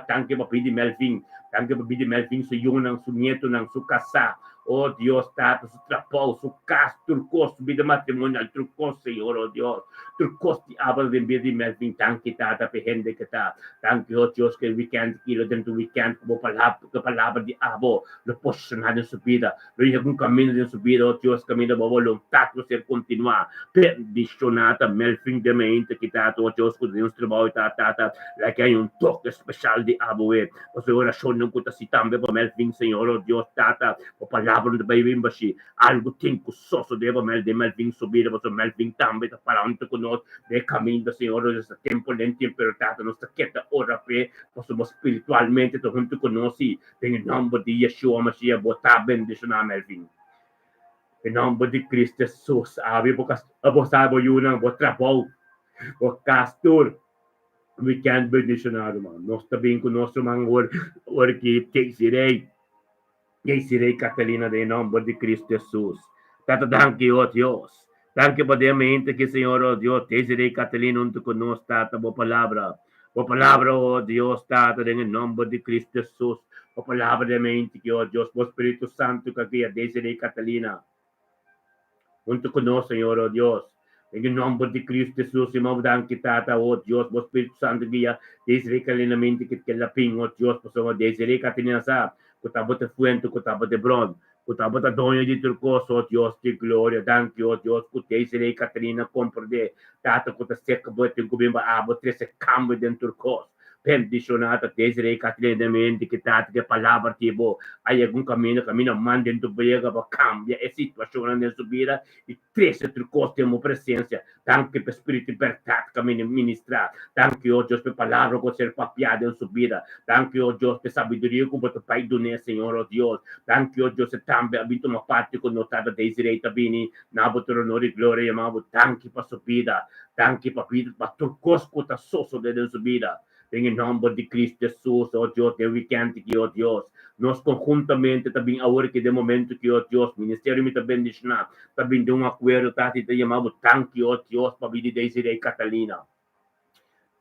thank you papidi Melvin. Thank you papidi Melvin su yunang su nieto nang su casa. Oh Dios, Tato, su trapão, su caso, turcos, vida matrimonial, turcos, Senhor, oh Deus, turcos de abra de vida de Melvin, tanque, Tata, pehende que tá, tanque, oh Deus, que weekend, kilo dentro do weekend, como palavra de abo, lo posicionado em subida, lo ia com caminho de subida, oh Deus, caminho da vontade, você continuar, perdicionata, Melvin, de mente, que Tato, oh Deus, com Deus, trabalho, Tata, lá que hay toque especial de abo, o Senhor, oração, não conta se também, Melvin, Senhor, oh Deus, Tata, o palavra de Baybin Bashi, algo tinko soso deva de Melvin subida, mas o Melvin também está falando conosco, de caminho do Senhor, nesse tempo lento e pertata, nossa quieta ora pe, nós espiritualmente, estou junto conosco, em nome de Yeshua Mashiach, botar bendição a Melvin. Em nome de Cristo Jesus, abre a botar boiuna, botar bom, o castor, we can't bendição a irmão, nós também conosco, mano, or que te irei. Serei Catalina de nome de Cristo Jesus. Tata danke, oh Deus. Danke podermente que Senhor, oh Deus, te serei Catalina junto conosco, Tata, boa palavra. Boa palavra, oh Deus, Tata, em nome de Cristo Jesus. Boa palavra de mente que, oh Deus, o Espírito Santo que aqui, te serei Catalina. Junto conosco, Senhor, oh Deus. Em nome de Cristo Jesus, irmão, danke, Tata, oh Deus, o Espírito Santo que te serei Catalina mente que laping, oh Deus, por te serei Catalina sa. Kutaba de fuente, kutaba de bron, kutaba de donha de turcos, oh Deus de glória, danke, oh Deus, kutei serei Catarina, comprende, tata, kuta seca, bote, kubimba, abo, trece, cambio de turcos, bendicionata, te serei Catarina, de mente, que tata, que palavra, tipo, aí algum caminho, manda em tu briga, para cambia, a situação de subida, e trece turcos, temos presença, danke, per espírito, libertad, caminho, ministrar, danke, oh Deus, per palavra, com ser papiada em subida, danke, oh Deus, per sabedoria, com o pai do Senhor, oh Deus, danke, oh Deus, também habito uma parte com notada de Israel, também, na botura, honor e glória, chamamos, danke, para subida, danke, para vida, para turcos, com a soço de subida, em nome de Cristo Jesus, oh Deus, de weekend que, oh Deus, nós conjuntamente também, agora que de momento que, oh Deus, ministério me também diz, também de acordo, tá, te chamamos, danke, oh Deus, para vida de Israel, Catalina.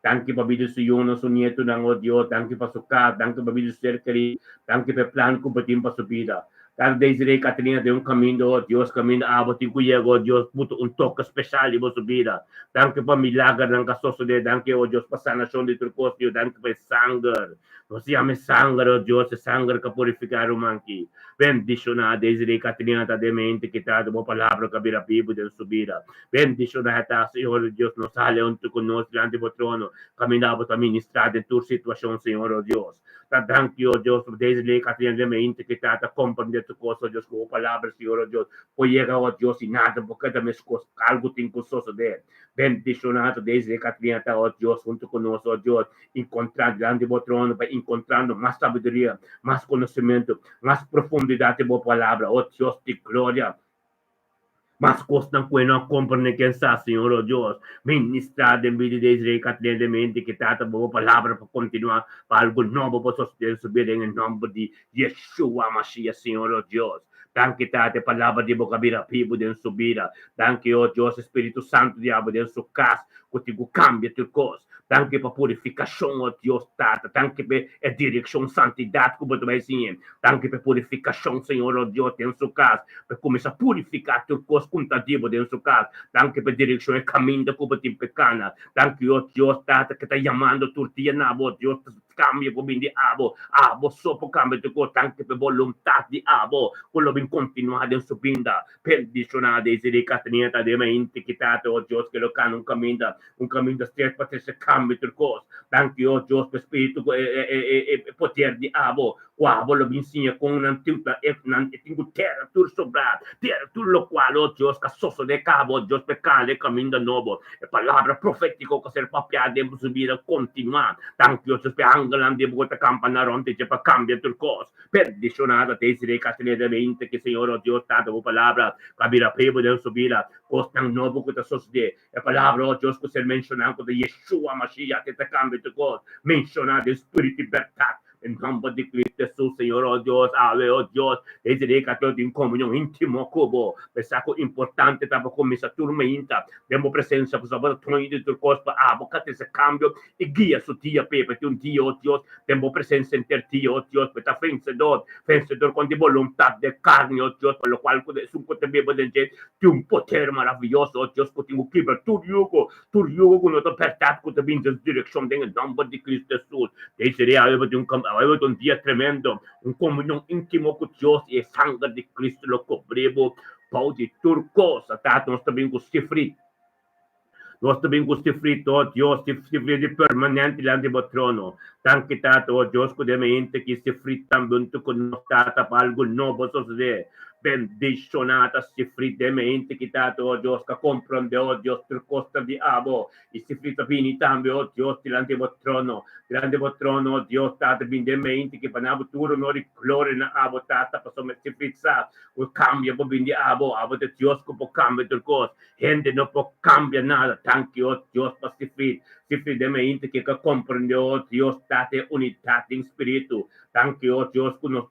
Danke para vida sa iyo, sa nieto ng oh Diyos, danke pa sukat, danke pa vida sa cercari, danke pa plan ko batim pa subida. Cada Desiree Catalina de caminho, oh Deus, caminho abot ko yego, oh Deus, puto toque especial ibo subida. Danke pa milagre ng kasoso de, danke, oh Deus, pa sanasyon de turcos, danke pa sangre. No siya may sangre, oh Deus, sangre ka purificar manki. Bendicionar Desiree Catalina ta de mente kita, de mo palabra ka birapibo de subida. Bendicionar ta, Senhor Deus, nos sale unto conosco diante do trono, caminhava a ministrar de tua situação, Senhor, oh Deus. Thank you, oh Deus, Desiree Catalina de mente kita, ta compreender tu coisa, Deus, com a palavra, Senhor, oh Deus. Poiega, oh Deus, e nada, porque da minhas coisas, algo tem que suceder. Bendicionado Desiree Catalina, ta, oh Deus, junto conosco, oh Deus, encontrar diante do trono, para encontrando mais sabedoria, mais conhecimento, mais profundidade da palavra, oh Deus de glória. Mas costan que não compreende quem está, Senhor, oh Deus, ministrar em vida de Israel, Catalina, mente que trata boa palavra para continuar, para algo novo para subir em nome de Yeshua Mashiach, Senhor, oh Deus. Danke, Tate, palavra de boca vira pibo de subida. Danke, oh Deus, Espírito Santo, diabo, de sua casa, contigo cambia tua coisa. Danke para purificação, oh Deus, Tata. Danke para direção, santidade, como tu vai sim. Danke para purificação, Senhor, oh Deus, em sua casa. Para começar a purificar tua coisa, contativo de sua casa. Danke para direção e caminho, como tu pecana. Danke, oh Deus, Tata, que está chamando turtia na boa, Deus, cambia por mim de abo. Abo, só por cambio de coisa. Danke para vontade de abo. Quello ben continuare in subinda. Perdizionare Desiree Catalina, da mente che tato, oh Deus, che lo cano un cammino stretto per se cambio del corso. Danke, oh Deus, per spirito e poter di abo. quavo lo vinsinha com tingo terra tur sobrar, terra tur lo qual, oh Dios, casoso de cabo, Dios pecale caminho novo, e palavra profético que ser papiada de subir a continuar, tanto Dios pe angelan de bota campanaronte che pa cambia tur cos, perdizionata te sire castellamente che Signore oh Dios tata o palavra, cabira pebo de subira, costan novo que te sosde, e palavra oh Dios que ser mencionado de Yeshua Mashiach que te cambia tur cos, mencionado espírito libertad, en nombre de Cristo Jesús, Señor, oh Dios, ave, oh Dios, desde que todo en comunión íntimo, como, pesaco importante, estaba con esa turmenta, demos presencia, pues, a todo de tu costa, abocate ese cambio, y guía su tía, Pepe, un tío, oh Dios, demos presencia en ter tío, oh Dios, pero está vencedor con de voluntad de carne, oh Dios, por lo cual, es un poder vivo de un poder maravilloso, oh Dios, que tengo que ver tu yugo, con otra verdad, que te vince en dirección, en el nombre de Cristo Jesús, desde de un día tremendo, un comunión íntimo con Dios y el sangre de Cristo lo cobrivo, pau de turcosa, tato, nós também gostei nós também gostei frito, oh Deus, se frito permanente lá de trono, tanto tato, oh Deus, que demente que se frito também tu con tata para algo novo, so se bendicionata si fridemente che tato oh Dios che comprende oh Dios per costa di abo e si frita bini tambe oh Dios delante del trono oh Dios tata bendemente che panabo turo no di gloria na abo tata paso me si frizza o cambia po bindi abo de Dios che può cambia del cos gente non può cambia nada tanti oh Dios pa si fridemente che comprende oh Dios tate unità in spirito tanti oh Dios che nos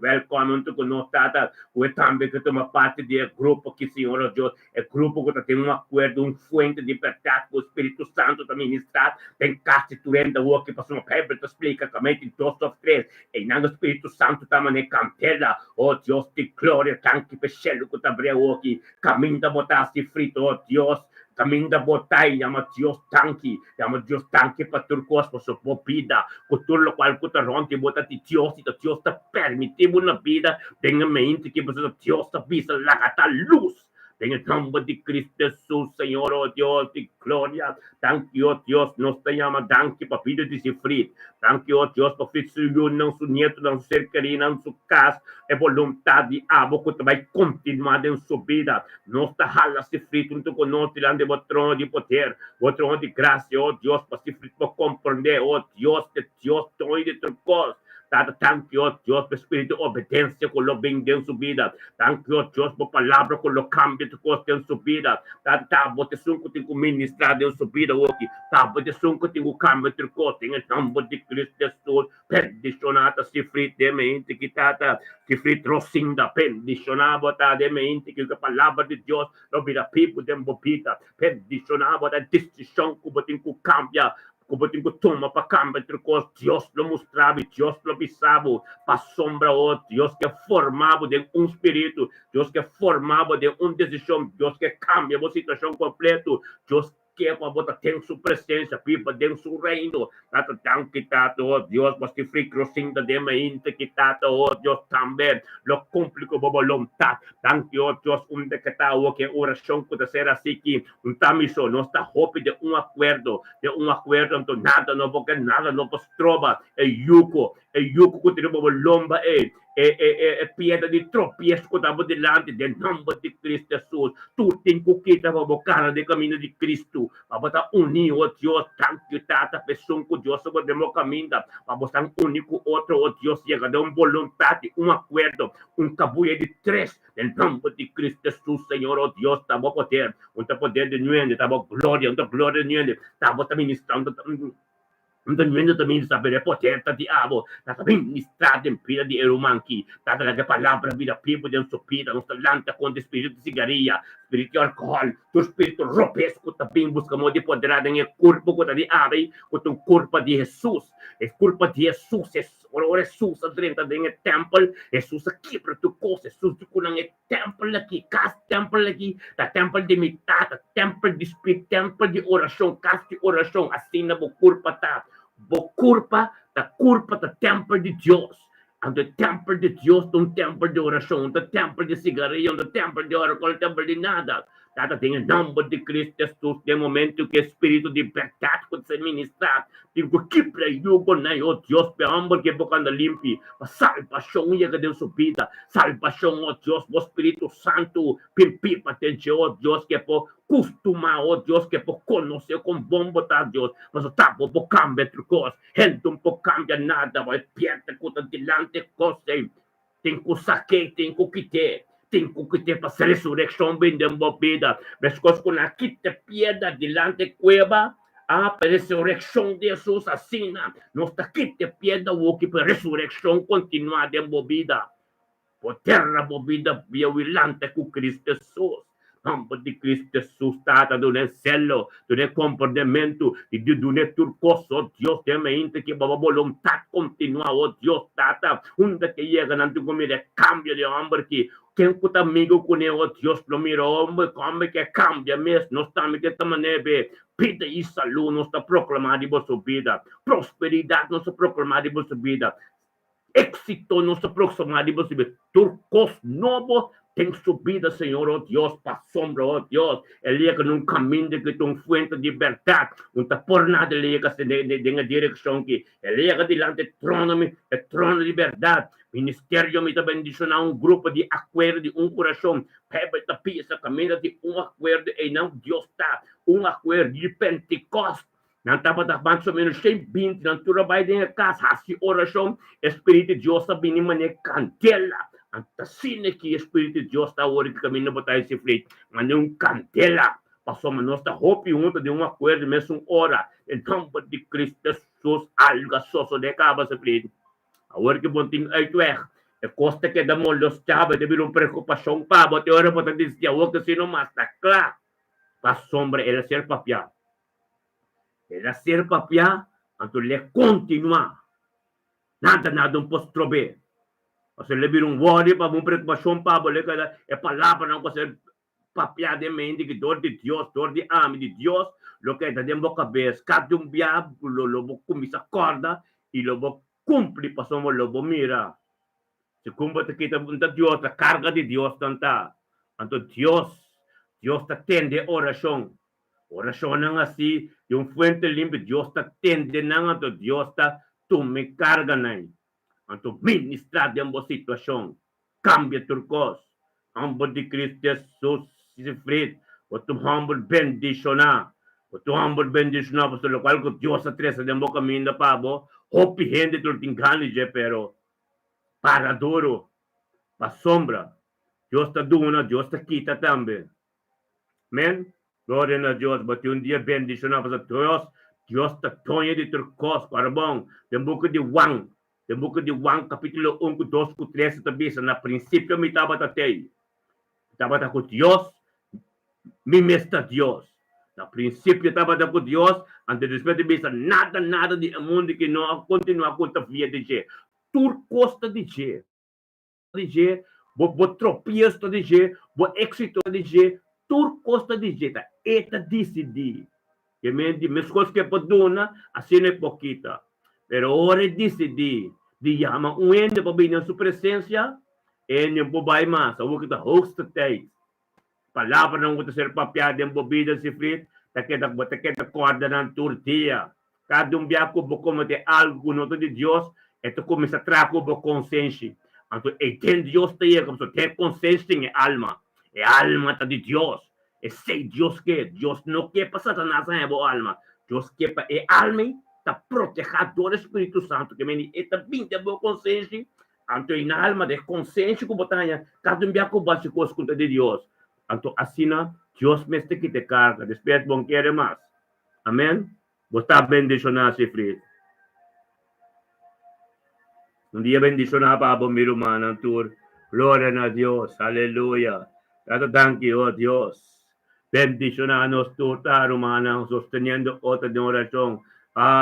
welcome con nos tata o também que toma parte do grupo que Senhor oh Deus é grupo que tem um acordo fuente de verdade com o Espírito Santo também está tem constituindo o que passou uma Bíblia explica também em todos os três e não o Espírito Santo também ne campela oh Deus de glória tanto que cielo que abre o que caminho da botar se frito oh Deus caminho da botai, chama Deus tanque para tu corpo, sua vida, com tudo o qual tu ronte, bota de Deus, e Deus te permitiu na vida, tenha mente que você Deus te visa lá a luz. En el nombre de Cristo Jesús, Señor, oh Dios de gloria. Thank you, oh Dios, nos te llama, thank you, para vida de sofrer. Thank you, oh Dios, para filho seu, não seu neto, não seu ser querido, não sua casa. É vontade de abo que vai continuar em sua vida. Nós te jala sofrer junto com nós, tirando o trono de poder, o trono de graça, oh Dios, para sofrer, para compreender, oh Dios, todo de tu coisa. Tata, thank you, Dios, por espírito de obediência que lo vem em sua vida. Thank you, Dios, por palavra que lo cambia de costa em sua vida. Tata, bote sunco tem que ministrar em sua vida hoje. Tá, bote sunco tem que cambiar de costa. Em nome de Cristo Jesus, perdicionata, se frita de mente, que tata, se frita rocinda, perdicionava, tá, de mente, que a palavra de Deus, lo vira pipo de embopita, perdicionava, da decisão que bote que cambia. Como tem que tomar para cambiar entre coisas, Deus lo mostrava, Deus lo avisava, para sombra o Deus que formava de espírito, Deus que formava de decisão, Deus que cambia a situação completa, Deus que para botar tem sua presença, pipa tem seu reino, tata tão que tata oh Deus, mas que frico sinta de mente que tata oh Deus também, lo complico bobo vontade, tão que oh Deus que tá o que oração que ser assim que tamiso, nós tá hope de acordo, então nada não porque nada não pos trova, é yuko que tem bobo lomba é piedra de tropeço que estava delante de nome de Cristo Jesus, tu tem que quitar a boca de caminho de Cristo, para botar unido, oh Deus, tanto tata pessoa que Deus sobre o caminho, para botar único outro, oh Deus, chega de vontade, acordo, cabuia de três, em nome de Cristo Jesus, Senhor, oh Deus, tá bom poder de nuende, tá bom glória de nuende, tá bom ministrando Entendendo também saber poder da diabo, tá ministrado em vida de erumanqui, tá da palavra vida pipo de sua vida, não lanta com espírito de cigaria, espírito de álcool, tu espírito robesco também buscamos de poder em corpo que de ave, com o corpo de Jesus, é corpo de Jesus, ora Jesus dentro do templo, Jesus aqui para tu coisa, Jesus com o templo aqui, casa templo aqui, da templo de mitad, templo de espírito, templo de oração, casa de oração, assim na corpo tá da culpa do templo de Deus. And the templo de Deus, um templo de oração, um templo de cigarrillo, um templo de oração, um templo de nada. Tata, tem em nome de Cristo Jesus, de momento que espírito de verdade pode ser ministrado. Digo que para yugo na oh Deus, pe amor que boca anda limpi, salvação e que Deus subida, salvação oh Deus, o Espírito Santo, pimpi patente oh Deus que por costuma oh Deus que por conhecer com bom botar Deus, mas o tapo por cambia trucos, gente por cambia nada, vai pierde conta delante coisa, tem que saque, tem que quitar. Tem que ter para ressurreição bem de vida. Mas quando aqui te pieda delante cueva, para ressurreição de Jesus assina. Nós aqui te pieda o que para ressurreição continuar de vida. Por terra vida via wilante com Cristo Jesus. Nome de Cristo Jesus, Tata, do celo, do comportamento, e do turcoso, oh Deus, tem mente que a vontade continua, oh Deus, Tata, onde que chega, não tem como cambio de homem que quem puta amigo com ele, oh Deus, lo mira, homem, como que cambia mesmo, nós estamos de maneira, vida e saúde, nós está proclamado em vossa vida, prosperidade, nós está proclamado em vossa vida, éxito, nós está proclamado em vossa vida, turcos novo, tem subida, Senhor, oh Deus, para sombra, oh Deus. Ele é num caminho de que tem fuente de verdade. Não está por nada, ele é na direção que ele é diante do trono de verdade. Ministério me está bendicionando um grupo de acordo de um coração. Peba está pisa, caminha de um acordo e não Deus está. Um acordo de Pentecostes. Não estava da mais ou menos 120, não tudo vai dentro da casa, assim, oração, Espírito de Deus está vindo maneira candela. Antasine que Espírito de Deus está hoje que caminha botar esse frente, mas não candela. Passou, mas nós está roupa junto de um acordo, mesmo hora. Então, de Cristo Jesus, algo só de acaba esse frente. Agora que bom tem aí é costa que damos los chavos, teve uma preocupação para botar hora para dizer o que se não mais está claro. Para sombra, ele ser papiar. Ele ser papiar, então ele continuar. Nada não posso trober. Você leva worry para uma preocupação para você é palavra não você papiar de mente que dor de Deus, dor de ame de Deus, lo que está dentro da cabeça, cada diabo lo vou começar corda e lo vou cumprir para somos lo vou mirar. Se cumpre que está Deus, a carga de Deus tanta. Então Deus está tende oração. Oração não assim, de um fuente limpa, Deus está tende não, então Deus está tu me carga não. Então, ministrar de uma situação, cambia turcos, humble de Cristo Jesus, se frito, o tu humble bendicionar, por lo qual que Deus atresa de um caminho para bo, hope gente tu tingani je, pero, para duro, para sombra, Deus está duna, Deus está quita também. Amém? Glória a Deus, mas um dia bendicionar, para Deus está tonha de turcos, para bom, de um pouco de wang, the book de Juan, capítulo 1, 2, 3, sabi sa na prinsipyo may tabatatay. Tabata ko Diyos, mimesta Diyos. Na prinsipyo tabata ko Diyos, ang despeto bisa nada di mundo que não continua com a via de G. Turcosta de G. Bo tropiesta de G, bo éxito de G, turcosta de G. Eta decidi. Que me coisas que poduna, assim é pouquita. Pero ora decidi, di llama un ende para vir na sua presença, ende po vai mais, o que está host day. Palavra não vai ser papiada em bebida se frito, taqueta corda na tortilha. Cada biaco como de algo no de Deus, esto começa a trago bo consciência. Então, tem Deus tem como ter consciência em alma. É alma tá de Deus. É sei Deus que Deus não quer para Satanás é bo alma. Deus quer para é alma protegedor do Espírito Santo, que me é também de boa consciência, então na alma de consciência que botanha, cada um biaco bate com as contas de Deus. Então assim, Deus me está que te carga, despeito bom querer mais. Amém? Botar bendicionar se frito. Um dia bendicionar para a minha irmã, tour. Glória a Deus, aleluia. Cada tanque, oh Deus. Bendicionar-nos, toda hermana, sosteniendo otra de oração.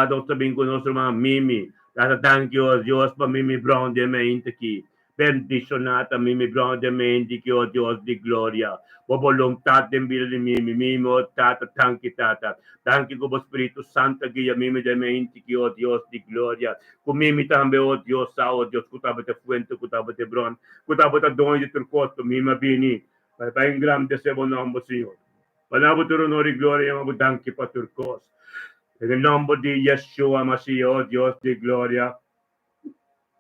Deus também com nossa irmã Mimi. Thank you, Deus, para Mimi Brown de mente aqui. Bendicionata Mimi Brown de mente que, oh Deus de glória. Boa vontade de vida de Mimi, oh Tata, thank you, Tata. Thank you, o Espírito Santo, que a Mimi de mente que, oh Deus de glória. Com Mimi também, oh Deus, que estava te fuente, que estava te Brown, que estava te dom de turcosto, Mimi Bini. Para engrandecer o nome do Senhor. Panabot onore gloria mabudanki paturkos. En el nombre de Yeshua Mashiach, oh Dios de gloria.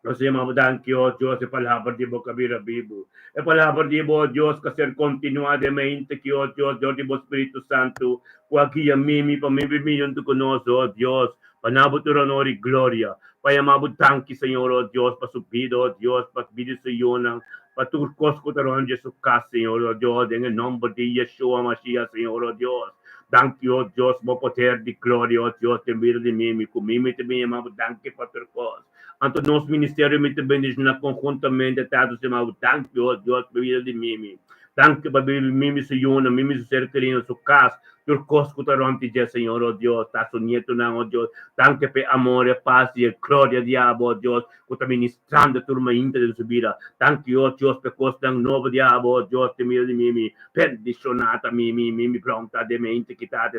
Nós chamamos danke, ó Deus, e palavra de boca vira vivo. É palavra de ó Deus, que ser continuadamente que, ó Deus, Deus do Espírito Santo, o aqui a mim, para mim, junto conosco, ó Deus, para nabutur honor e glória. Para amar danke, Senhor, ó Deus, para subir, ó Deus, para subir Senhor, para tu cosco taron Jesus Cristo, Senhor, ó Deus, em nome de Yeshua Mashiach, Senhor, ó Deus. Danke, ó Deus, mo poder de glória, ó Deus, te mira de mim, comigo também, amado, danke, Pater Cos. Anto nos ministério me bendiz na conjuntamente tados de mau tanque Deus bebida de mimi tanque bebida de mimi se yuna mimi se ser querido su casa tur cosco taronti de Senhor oh Deus ta su nieto na oh Deus tanque pe amore paz e gloria diabo oh Deus cuta ministrando turma inter de subida tanque oh Deus pe costa novo diabo oh Deus te mira de mimi perdizionata mimi pronta de mente quitate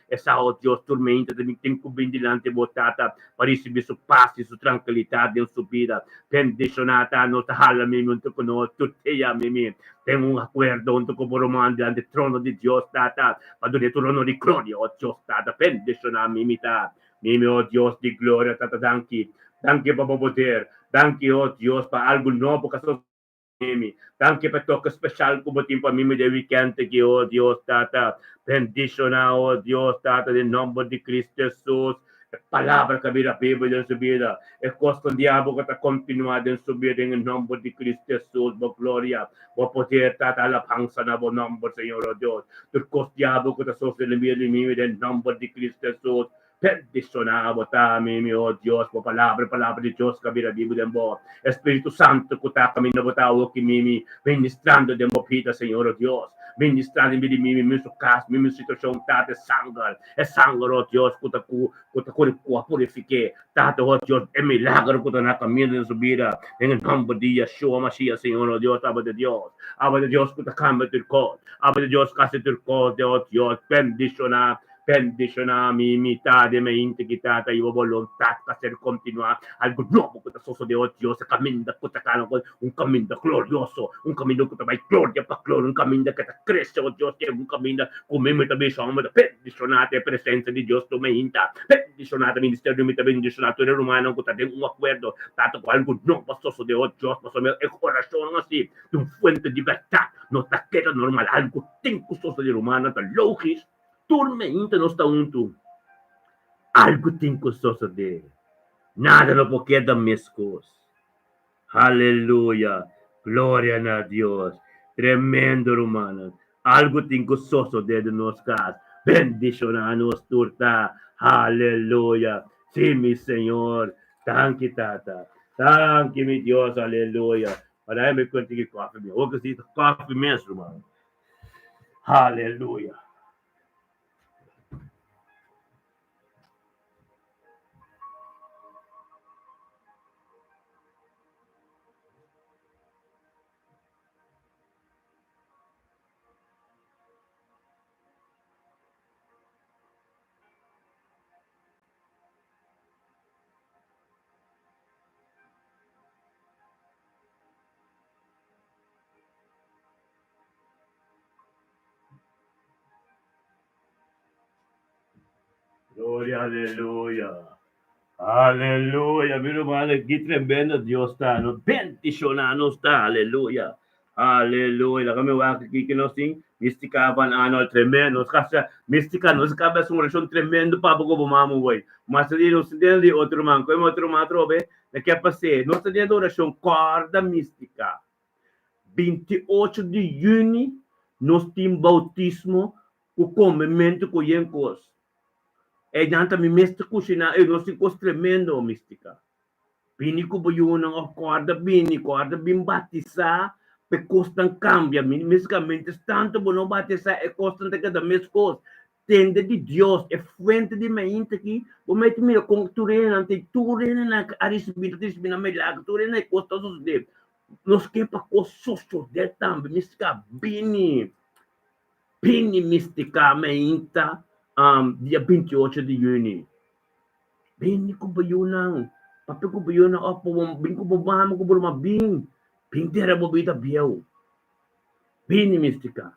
essa oh Deus turma inter de mi tempo bindilante botata para receber su paz e su tranquilidade em subida pendizionata no tahala mimi untuk kuno tuteya mimi tem un acuerdo untuk kuboromandi ante trono di Dios tata padone trono di gloria oh Dios tata pendizionata mimi ta mimi oh Dios di gloria tata danki para poder danki oh Dios para algo novo que mimi danki para toque especial como tempo mimi de weekend que oh Dios tata pendizionata oh Dios tata em nome de Cristo Jesus palavra que vira Bíblia em sua vida. É costa diabo que está continuando em sua vida em nome de Cristo Jesus, boa glória, boa poder, está a pança na boa nome, Senhor Deus. Tu costa diabo que está social em vida em nome de Cristo Jesus. Perdicionado, tá, meu Deus, por palavra de Deus que vira Bíblia em boa. Espírito Santo que está caminhando, botar o que mimi, ministrando de uma vida, Senhor Deus. Ministrando em vida, meu caso, minha situação, tá, é sangue, ó Deus, que purifique, tá, ó Deus, é milagre que está na caminho de subida, em nome de Yeshua, Mashiach, Senhor Deus, Abba de Deus, que está caminhando de cor, Abba de Deus, que de cor, Deus, bendicionar mi mitad me integrità io volontà per continuare algo nuovo che sto di oggi io cammino che un cammino glorioso un cammino che vai gloria per gloria un cammino che cresce oggi un cammino come mi também siamo bendizionate presenza di Dio sto me inta bendizionate ministero mi bendizionato nel romano che tem un accordo tanto con algo nuovo sto di oggi posso me e coração assim un fuente di libertà non ta queda normal algo tengo sto di romano da logis turma ainda não está junto. Algo tem que suceder. Nada não pode quedar mescos. Aleluia. Glória a Deus. Tremendo, romano. Algo tem que suceder de nós casos. Bendicionar nos turta. Aleluia. Sim, meu Senhor. Tanque, tata. Tanque, meu Deus. Aleluia. Para me conseguir coffee. Eu preciso coffee mesmo, mano. Aleluia. Glória, aleluia. Aleluia, meu irmão, que tremendo Deus está, no bendicionado está, aleluia. Aleluia, kami aqui que nós sim, mística van ano tremendo, kasi mística nós cabe uma oração tremendo para o mamo boy. Mas ali não se tem de outro man, como outro man trobe, na que passei, nós tem de oração corda mística. 28 de junho nós temos bautismo, o comimento com yencos. E janta mi mestre kusina e non si cos tremendo mistica. Bini ko ba yun ang acorda bin batisa pe costan cambia misticamente tanto bono batisa e costan te cada mes cos tende di Dios e fuente di mente que o mete mira com turena na arisbita tisbina milagre turena e costa dos de nos que pa cososo de tambe mistica bini mistica mente dia 28 de junho. Bini ko ba yun ang, papi ko ba yun ang, bin ko ba ko ba lumabing, pintera mo bita biyaw. Bini mistika.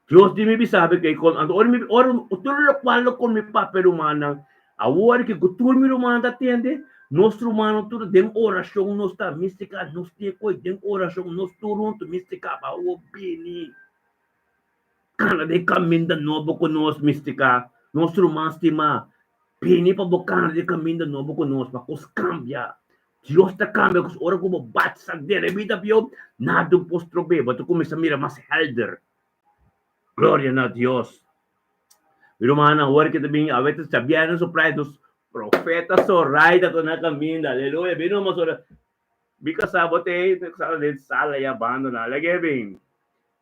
Dios di mi sabe que con lo cual con mi papel humana, ahora que gutur mi humana atiende, nuestro humano tudo den oração nos está mística, nos tem coi den oração nos turun tu mística ba o bini. Kana de caminho novo com nós mística, nosso humano estima, bini pa bocan de caminho novo com nós, pa cos cambia. Dios te cambia, cos ora como bate sa de vida bio, nada postro be, but começa a mira mais helder. Glória a Deus. Pero mana, agora que também, a vezes, sabiam os dos profetas, so right, ato na caminho, aleluia, bino mas ora, bika sabote, sa sala e abandona, lagi bem,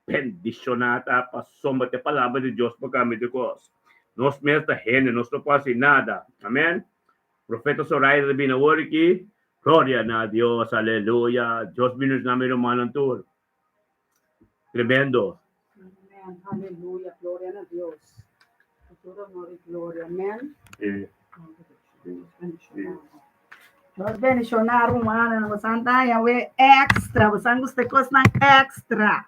bendicionata, passomba te palavra de Deus para kami de cos. Nos mesmo rene, nos não pode nada, amém? Profeta so right, também, agora que, glória a Deus, aleluia, Deus binos na meu mano tur. Tremendo.
Amém, aleluia, glória a Deus. Toda honra e glória, amém. Deus bendicionar humana, você anda aí extra, você gosta de coisa extra.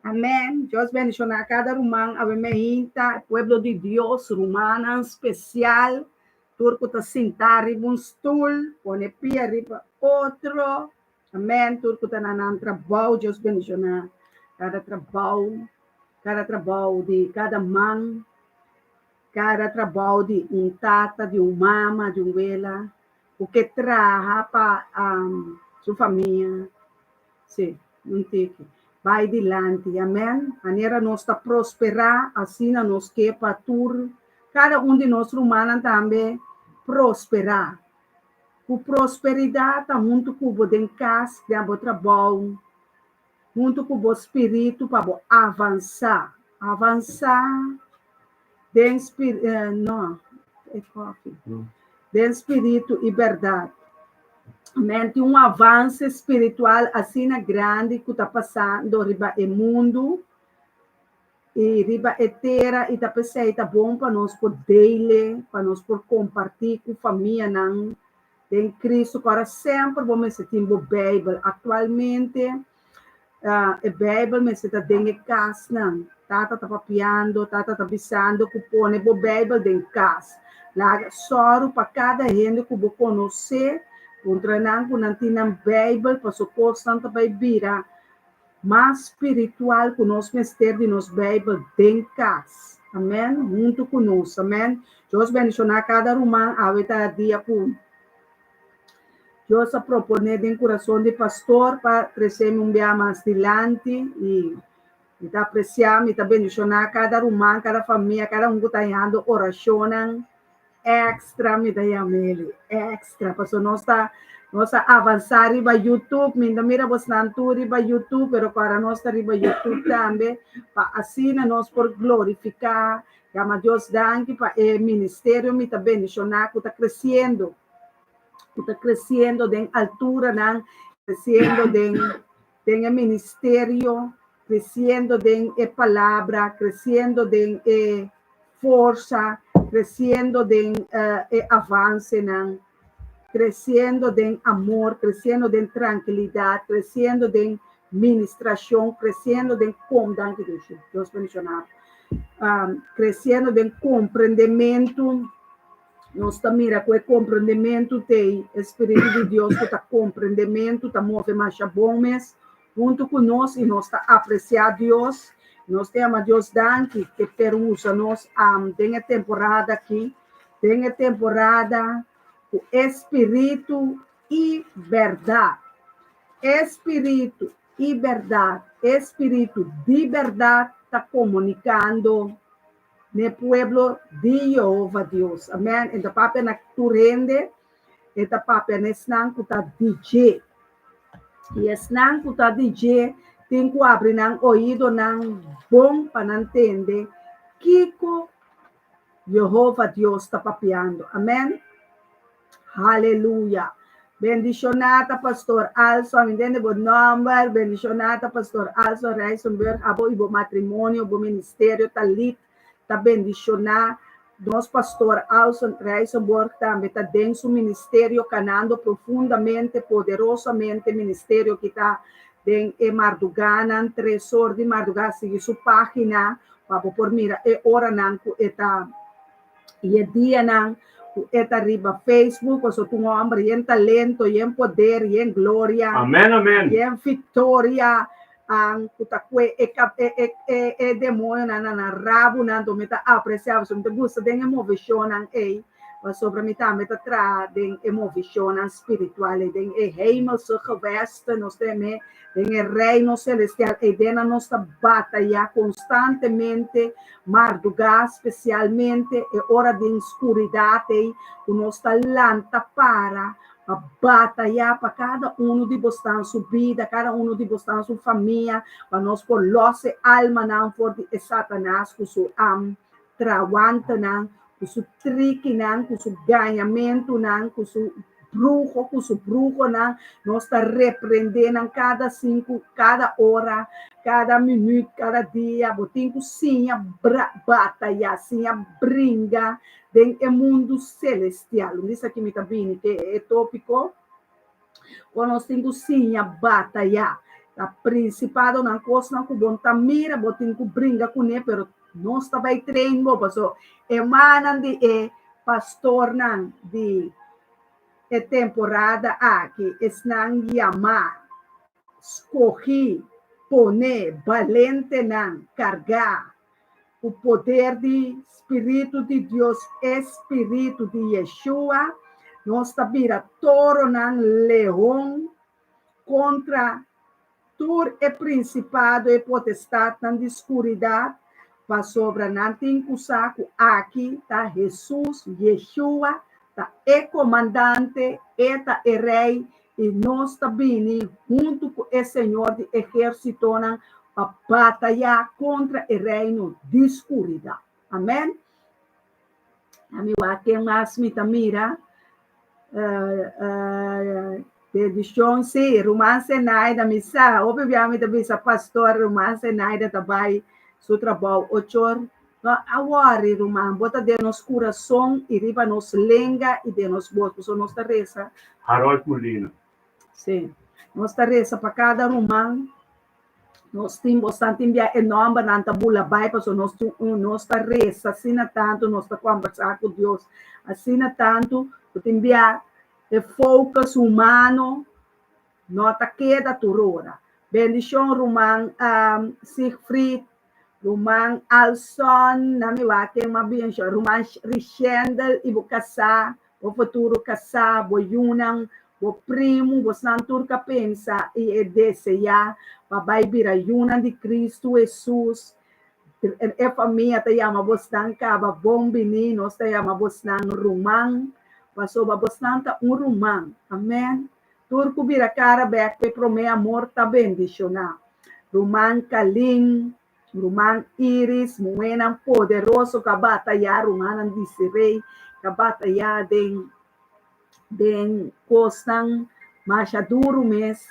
Amém. Deus bendicionar cada humano, a meinta, pueblo de Deus, humana especial. Turco tá sentar em um stool, põe pia riba outro. Amém. Turco tá na trabalho, Deus bendicionar cada trabalho de cada mãe. Cada trabalho de tata, de mama, de vela, o que traz para sua família, sim, não tem que. Vai adiante, amém? Maneira nós está prosperar, assim nós que para tur, cada de nós humanos também prosperar. Com prosperidade, está junto com o de casa, de trabalho, junto com o espírito para avançar, de espírito e verdade. Amém. Tem avanço espiritual assim grande que está passando riba o mundo e riba a terra e está pensando está bom para nós por daily, para nós por compartilhar com a família não em Cristo para sempre vamos sentir a Bíblia atualmente a Bíblia me está dentro de casa não. Tata tá papiando, tata tá bisando, que põe a Bíblia dentro de casa. Lá, só para cada gente que você conhecer, contranando com a Bíblia, para socorrer Santa Bíblia, mais espiritual que nós mistério de nós Bíblia dentro de casa. Amém? Junto conosco, amém? Deus bendicionar cada irmão, a dia com Deus a proponer dentro do coração de pastor para crescer um dia mais adiante e está apreciando, está bendicionando cada irmão, cada família, cada que está indo oração extra, me dá extra, para nós avançar riba YouTube, mira você não riba YouTube, pero para nós está riba YouTube também, para assim nós por glorificar, chama Deus danke para o ministério, me está bendicionando, está crescendo em altura, crescendo em ministério, crescendo em palavra, crescendo em força, crescendo em avance, crescendo em amor, crescendo em tranquilidade, crescendo em ministração, crescendo em Deus mencionar, crescendo em compreendimento. Nós também com o compreendimento tem Espírito de Deus que está compreendimento, está movendo mais bomes junto conosco e nós está apreciando Deus. Nós temos Deus danke que perusa nós tem a temporada aqui, tem a temporada com Espírito e verdade. Espírito e verdade. Espírito de verdade está comunicando no pueblo de Jehová Deus. Amém. Então, papai na turende, então papai nesnang kuta DJ. E esnang kuta DJ, tem que abrir ng ouído ng bom para entender Kiko Jehová Deus está papiando. Amém. Aleluia. Bendicionata Pastor Also, entende o number, bendicionata Pastor Also, Reisenberg, abo ibo matrimônio, ibo ministério, talit, tá bendicionar, nós pastor Alson Reisenberg também está dentro do ministério, canando profundamente, poderosamente, ministério que está den e Marduganan, Tresor de Marduga, sigue su página, papo por mira, e ora nan ku eta, e dia nan, ku eta riba Facebook, o so tu hombre, yen talento, yen poder, yen gloria,
Amen, amen.
yen victoria, ang kutakwe e demonio na rabo nan do meta apreciava so meta gusta den emotion ang sobre meta tra den emotion spirituale den hemelse gewesten nos teme den reino celestial e den a nossa batalha constantemente Marduga specialmente e ora di escuridade o nossa lanta para a batalhar para cada um de vocês na sua vida, cada um de vocês na sua família, para nós por nossa alma não for de Satanás, com seu trawanta não, com seu trique não, com seu ganhamento não, com seu bruxo não, nós está repreendendo cada hora, cada minuto, cada dia, botinho sim a batalha, sim a brinca, den é mundo celestial. Isso aqui me está vindo, que é tópico. Quando nós temos sim a batalha, a principado na coisa, não bom tá mira, botinho brinca com ele, pero nós também treino, pessoal. Emanan de pastor não de temporada aqui, estão chamar, escolhi, poner, valente não, carregar o poder de Espírito de Deus, Espírito de Yeshua, nós tabira toro nan leão contra tur e principado e potestade nan de escuridade, para sobra nan tincusaco aqui, tá Jesus, Yeshua, tá e comandante, eta e rei, e nós tabini junto com o Senhor de exército nan a batalhar contra o reino de escuridão. Amém? A minha aqui mais me mira de edição sim, romance naida missa, obviamente missa pastor romance naida também seu trabalho 8 horas. Agora, irmão, bota de nos coração e riba nos lenga e de nos botos, ou nossa reza.
Harold Molina.
Sim, nossa reza para cada romano. Nós temos bastante enviar enorme na tabula vai para nós reza, assim tanto nós conversar com Deus, assim tanto enviar o foco humano, nota queda turora. Bendição Roman Siegfried, Roman Alson, nami wake uma bendição Roman Richendel, ibu casa, o futuro casa, boyunang, o primo, o santur ka pensa e deseja papai bira yuna de Cristo Jesus e família te chama bostan ka ba bombini nós te chama bostan rumang paso ba bostan ta rumang amen turco bira cara back pe prome amor ta bendiciona rumang kaling rumang iris muenang poderoso ka batalhar rumanan disirei ka batalhar den costam machaduro mês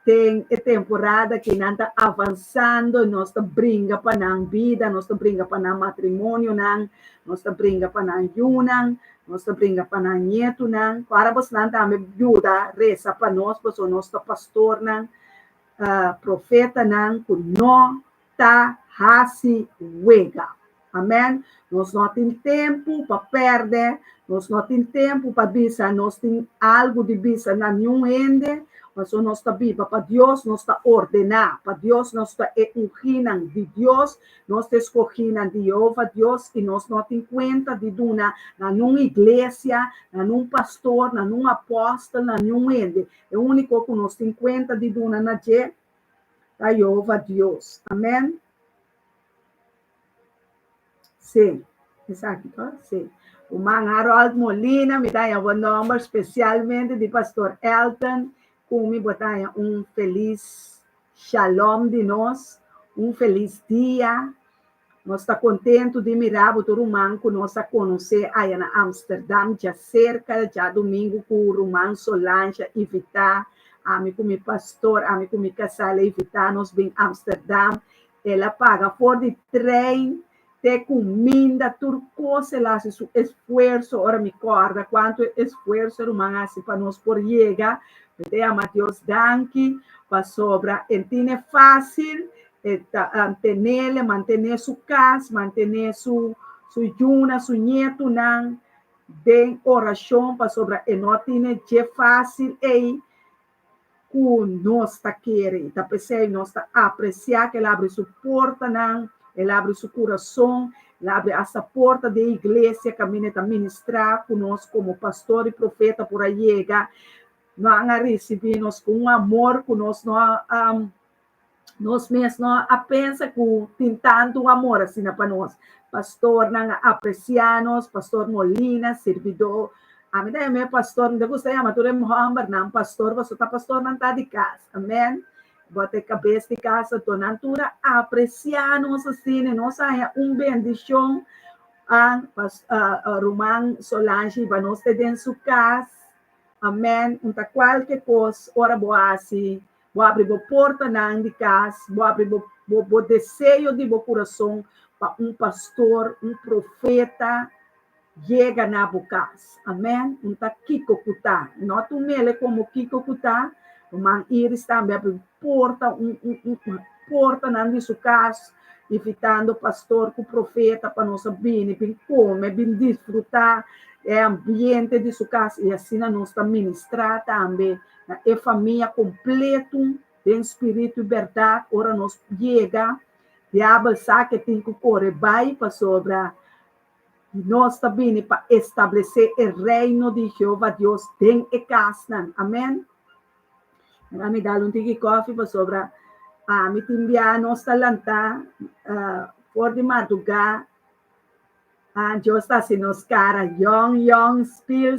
tem temporada que não está avançando, nós está brinca para na vida, nós está brinca para na matrimônio, nós está brinca para na yunang, nós está brinca para na nieto, para você não está me ajuda, reza para nós, porque nós está pastor, profeta, que não está hasi wega. Amém? Nós não temos tempo para perder, nós não temos tempo para bisa, nós temos algo de bisa na nenhum ende, mas nós está viva para Deus, nós está ordenar, para Deus nós está ungindo de Deus, nós está escolhendo de Jeová Deus, e nós não temos conta de duna na nenhuma igreja, na nenhum pastor, na nenhum apóstolo, na nenhum ende. É o único que nós temos conta de duna na Jeová Deus. Amém? Sim, exato, sim. O man Harold Molina me dá um número especialmente de pastor Elton, com me botar feliz shalom de nós, feliz dia. Nós está contente de mirar o Rumão que nós a conhecer aí na Amsterdã, já cerca, já domingo com o Rumão Solange evitar, a mim como pastor, a mim como casal evitar, nós vem Amsterdã, ela paga for de trem, de comida, turcosa, ela faz esforço, ora me acorda quanto esforço Rumão hace para nós por chegar, Te ama Deus danke para sobra. Entende fácil manter sua casa, manter sua juna, seu neto, não tem oração para sobra. E não tem de fácil aí que nós está querendo. Está pensando, nós está apreciar que ele abre sua porta, não, ele abre seu coração, ele abre essa porta da igreja, caminha a ministrar conosco como pastor e profeta por aí chega. Nós recebemos com amor, conosco, nós mesmos não pensa que tem tanto amor assim para nós. Pastor, não apreciamos, pastor Molina, servidor. A mim também, pastor, não gosta de amar, tu é Muhammad, não, pastor, você está pastor, não está de casa. Amém? Bota a cabeça de casa, toda natura, apreciamos assim, nós é bendição. Roman Solange, para nós ter dentro sua casa. Amém? Então, qualquer coisa, ora boa assim, vou abrir a porta na de casa, vou abrir o desejo de meu coração para pastor, profeta, chega na boca. Amém? Então, Kiko Kutá, não tu mele como Kiko Kutá, mas Iris também abre porta, porta na de sua casa, invitando pastor, com profeta, para nós vir comer, vir desfrutar ambiente de sua casa, e assim nós estamos ministrar também, a família completa, em espírito e verdade, ora nós chega, diabo sabe que tem que correr, vai para sobrar, nós também para estabelecer o reino de Jeová Deus dentro de casa, amém? Me dá tique coffee para sobrar, me enviar nós talanta, por de madrugada, Deus está assim, nos cara, young, spill,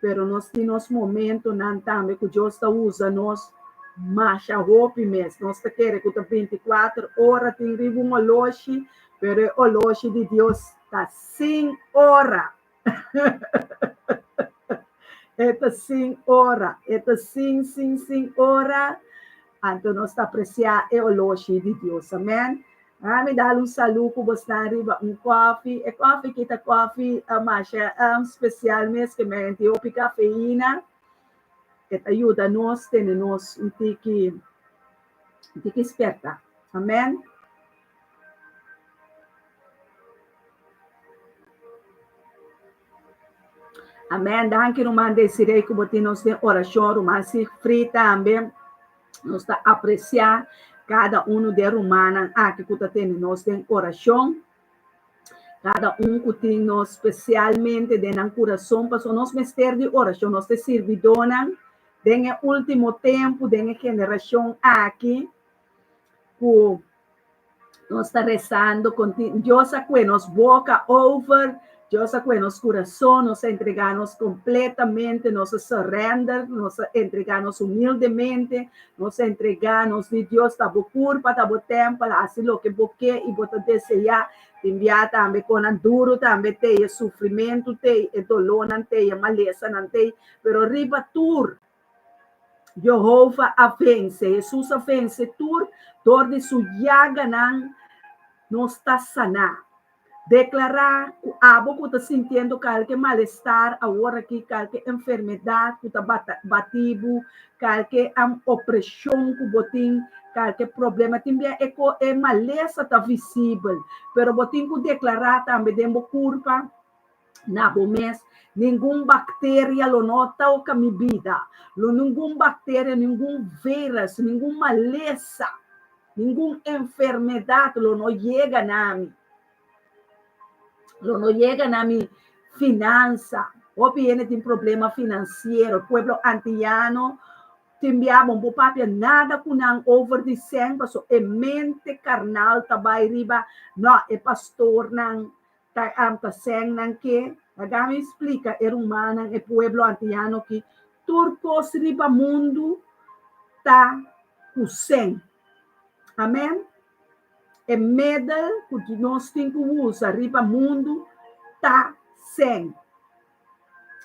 pero nós temos momentos, não também, que Deus está usando nós, mas a roupa mesmo, nós queremos que 24 horas, tem uma loja, pero a loja de Deus está 5 horas. Está 5 horas, está 5 horas, então nós está apreciando a loja de Deus, amém? Me dá saludo para você arriba, coffee. E coffee que está coffee, mas especial mesmo, que me tem cafeína, que ajuda a nós, ter nós um tique esperta. Amém? Amém. Danke, Roman, desirei que você nos tem oração, Roman, se frita também, nós está apreciar cada de Romana, que está tendo nós tem oração, cada que tem nós especialmente de coração, para nós mestre de oração, nós te servidona, tem o último tempo, tem geração aqui, que nós está rezando, Deus que nos boca over, Deus que nos coração, nos entregamos completamente, nos surrender, nos entregamos humildemente, nos entregamos de Deus, tá bo curva, tá bo tempo, assim lo que boque e bota desejar, enviar também com duro, também tem sofrimento, tem dolor, não tem maleza, não tem, pero riba tur, Jehová a vence, Jesus a vence tur, dor de sua llaga não está sanar. Declarar que abo que está sentindo qualquer mal-estar, agora que qualquer enfermidade que está batido, qualquer opressão que botem, qualquer problema, também é maleza está visível, pero botem que declarar também dentro curva, na mês, nenhuma bactéria lo nota o minha vida, nenhuma bactéria, nenhum vírus, nenhuma maleza, nenhuma enfermidade lo não chega na mim. Não chega na minha finança, ou viene tem problema financeiro, o pueblo antiano, timbiamo po papia nada kunang over the sen, paso e mente carnal tabay riba, no, e pastor nang taseng nang que, nagami explica, er humano, e pueblo antiano que turcos riba mundo ta kuseng. Amém? E medal que nós temos que usar riba mundo tá sem.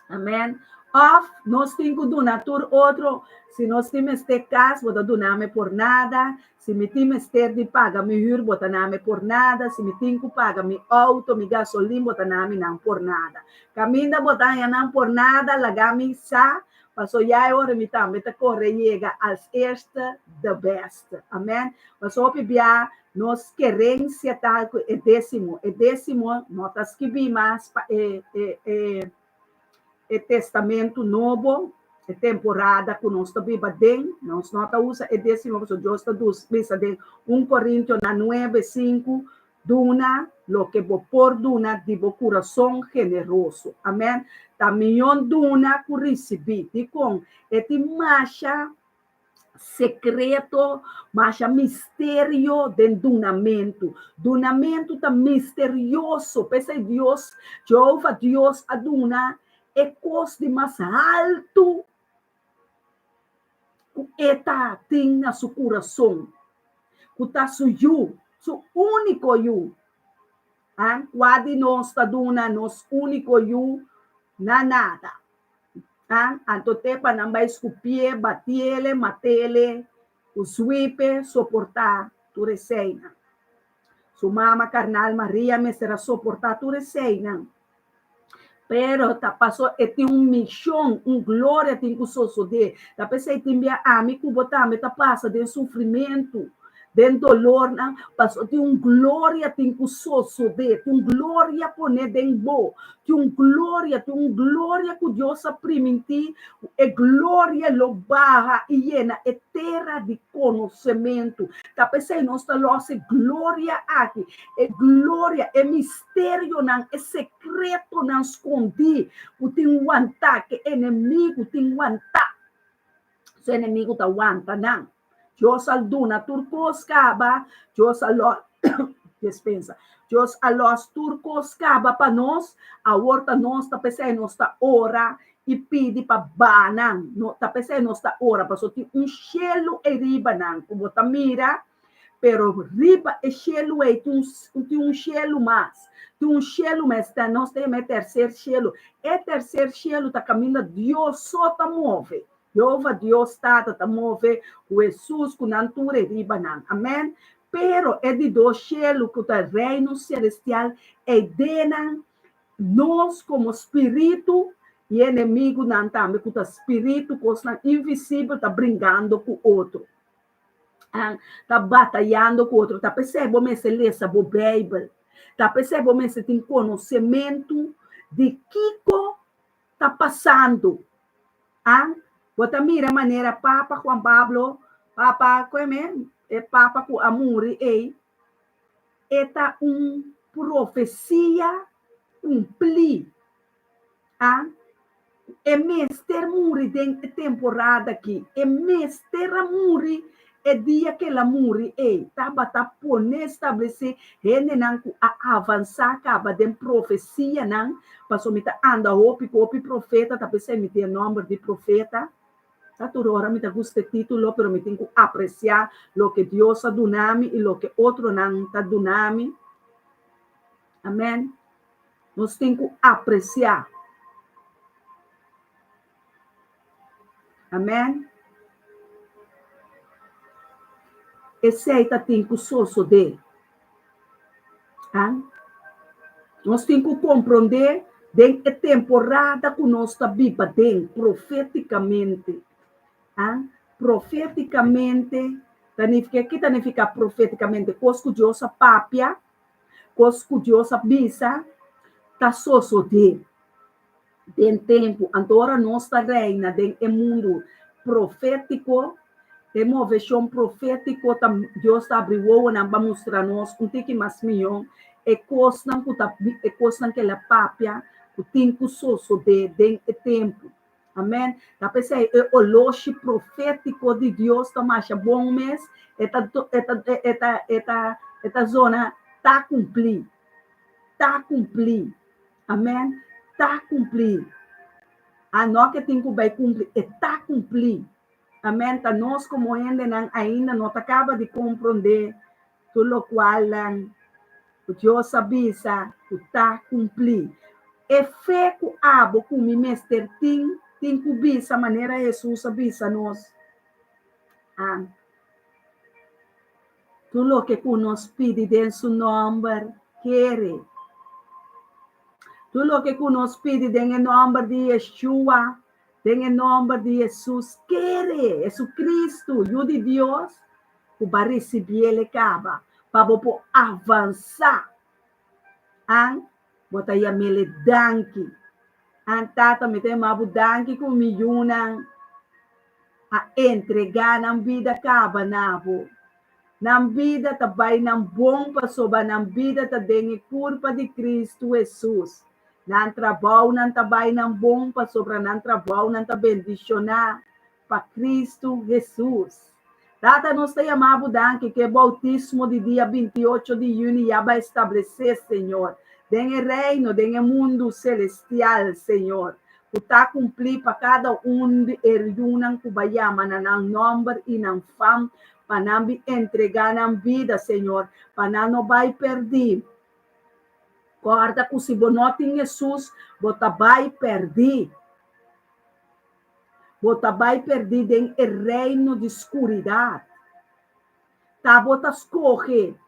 Amém? Of nós temos que donar outro, se nós temos este caso, vou donar por nada, se me temos ter de pagar me hyr, vou donar por nada, se me tenho que pagar me auto, me gasolina, vou donar não por nada. Caminda botar não por nada, lagami sa, Paso jij horen met aan met de correga als eerste de beste. Amen. Paso op bia nos querência tal e décimo notas que bimas testamento novo e temporada que nós estamos bem, nós nota usa e décimo paso justo dos bisa de 1 Coríntios na 9:5 duna lo que vos por duna de vos coração generoso. Amém. Também duna que recebi de com este marcha secreto, marcha mistério de dunamento. Dunamento tá misterioso. Pensa em Deus, Jeová Deus aduna é coisa de mais alto que eta tem na seu coração. Que tá suyo. Su único you. Quando nós está duna, nos único you na nada. Anto te pa não vai escupir, batele, matele, o swipe, suportar tu receina. Su mama carnal Maria me será suportar tu receina. Pero ta passou e tem missão, glória tem que suceder. Ta pensei tem bia ami que botar me ta passa de sofrimento. Den dolor, não, passou de glória tem que suceder, tem glória poner den bo, tem glória que Deus aprimentir, é glória lo barra e llena, é terra de conhecimento. Tá pensei nós tá losse glória aqui, é glória, é mistério não, é secreto não escondi, que tem que inimigo tem se inimigo tá aguenta não. Dios al duna turcos caba, Dios a los dispensa. Dios a los turcos caba para nós, a horta nós tá pensando nós tá ora e pede para banan, no tá pensando nós tá ora, para tem cielo e riba não, como tá mira, pero riba e cielo é tem cielo mais. Tem cielo mais, tá nós temos terceiro cielo. E terceiro cielo tá caminhando Deus só tá move. Jeová Deus está move o Jesus com natura riba não. Amém? Pero é de do cielo que o reino celestial é de nós como espírito e inimigo não também que o espírito coisa invisível está brincando com o outro. Está batalhando com o outro. Está percebendo me se lê essa Bíblia. Está percebendo me se tem conhecimento de que está passando. Bota mira maneira Papa Juan Pablo, Papa como é Papa com amor e eta profecia pli. É mestre muri de temporada aqui, é mestre muri é dia que ela muri tá pone estabelecer rene não a avançar acaba de profecia não, passou me tá anda hopi profeta tá pensando me tem nome de profeta. Tá tudo hora me tá gusta título, pero me tenho que apreciar lo que Deus adunami e lo que outro não tá dunami. Amém. Nós temos que apreciar. Amém. Esse aí tá tem que suceder. Nós temos que compreender de temporada que nós está vivendo profeticamente. Profeticamente, que significa profeticamente? Coisa que Deus papia, coisa que Deus avisa, está sucedendo. Tem tempo, agora nós está reina do mundo profético, temos visão profético, Deus está abrindo para mostrar-nos um pouco mais melhor, é coisa que ela papia, que tem que suceder dentro tempo. Amém? Tá pensando, o lote profético de Deus está mais bom mês, esta zona está cumprir. Amém? Está cumprir. A nós que tem que vai cumprir, está cumprir. Amém? Tá nós como ainda não acaba de compreender tudo o qual o Deus avisa que está cumprir. É fé que abo com o mestre tem que bisa maneira Jesus avisa nós. Tudo o que nos pede em seu nome, quer. Tudo o que nos pede em nome de Yeshua, Em nome de Jesus, quere Jesucristo, o de Deus, o vai receber ele caba, para você avançar. Bota aí a mele danki. Tata me tem mabu danki com milhões a entregar na vida caba nabo. Na vida também não bom para soba, na vida também culpa de Cristo Jesus. Não trabalho, não também não bom para sobra, não trabalho, não tá bendicionar para Cristo Jesus. Data nos tem amado danke que o bautismo de dia 28 de junho já vai estabelecer, Senhor. Den o reino, den o mundo celestial, Senhor. Para cumprir para cada de erunang kubayama na ng number e ng fam para não entregar na vida, Senhor, para não vai perder. Guarda que se você tem Jesus, você vai perder. Você vai perder em reino de escuridão. Tá, você escolhe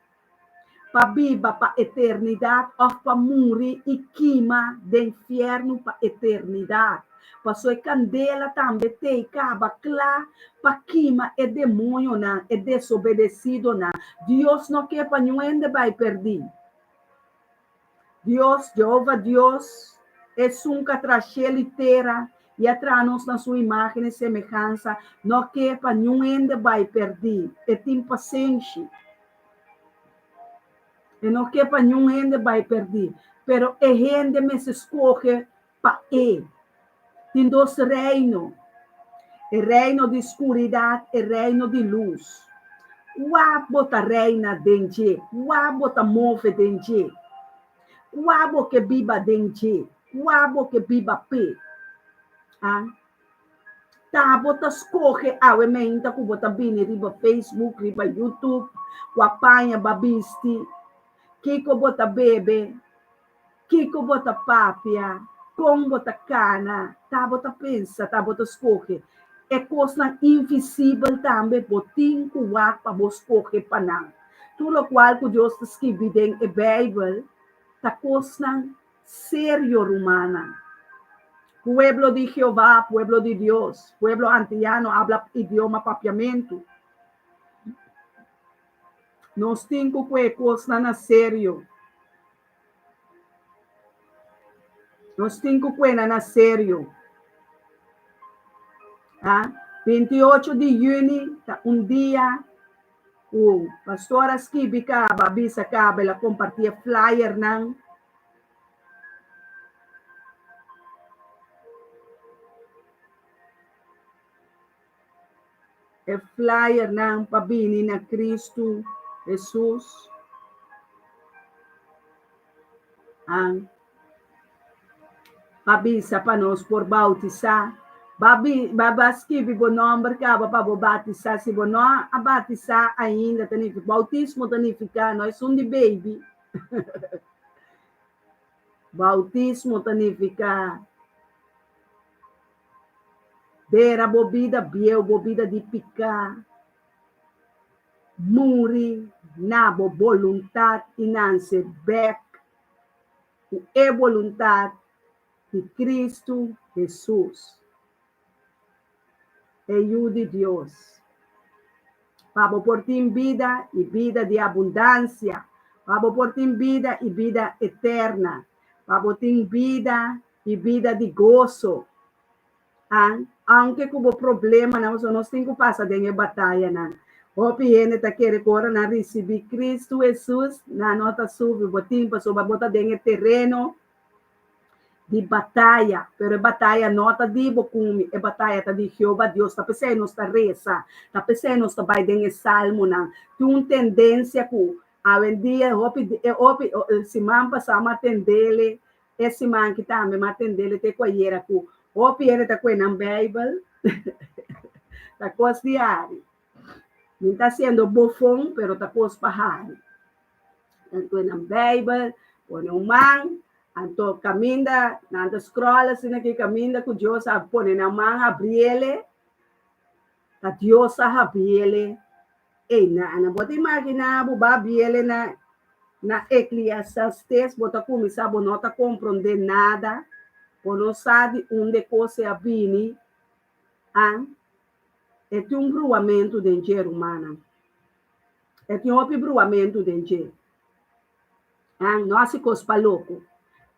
para viva para eternidade ou para morrer e queima do inferno para eternidade. Passou a candela também tem acaba claro para queima é demônio não é desobedecido não. Deus não quer para ninguém vai perder. Deus, Jeová Deus, é um que traz inteira e atrás na sua imagem e semelhança. Não quer para ninguém vai perder. É tem paciência. E não quer para ninguém vai perder. Pero a gente me se escolhe para ele. Tem dois reinos. O reino de escuridão e o reino de luz. Qual bota reina dentro? Qual bota move dentro? Qual que viva dentro? Qual que viva pé? Tá, bota escolhe a emenda que bota bem riba Facebook, riba YouTube, o apanha babisti. Kiko bota bebe, Kiko bota papia, com bota cana, tá bota pensa, tá bota escolhe. É coisa invisível também, botim cuac para você escolher para não. Tudo qual que Deus escreve em a Bíblia, tá coisa sério humana. Pueblo de Jehová, pueblo de Deus, pueblo antiano habla idioma papiamento. Nós temos que coisa na sério. Nós temos que na sério. 28 de junho, dia, o pastor Askibica, a Babisa Caba, ela compartilha flyer não. É flyer não para bini na Cristo Jesus. Babisa para nós por bautizar. Babaski, o nome que para batizar, se você não a batizar ainda, bautismo significa, nós somos de baby. Bautismo significa dera bobida, biel bobida de picar, muri, nabo voluntad e não se bec, é voluntad de Cristo Jesus. É o de Deus. Para por ti vida e vida de abundância. Para por ti vida e vida eterna. Para por ti vida e vida de gozo. Aunque como problema, nós temos que passar em batalha. O PN está querendo agora receber Cristo Jesus. Na nota sube, botim, passou para botar em terreno de batalha, pero batalha nota de bocumi, é batalha tá de Jeová Deus, tá pensando está reza, tá pensando está vai den salmo não, tem tendência que a dia se man passar matendele, esse man que tá me matendele te coiera que o piere tá com na Bible, tá cos diário, não tá sendo bofão, pero tá cos pahari, então na Bible, põe man anto caminda, nanda scroll assim que caminda com Deus a pôr na mão abriele, a Deus a abriele, e na pode imaginar o abriele na Eclesiastes, bota começar a não compreender nada, por não sabe onde coisa a vini, É um bruamento de ser humano. É um bruamento de ser. Nós se cospa louco.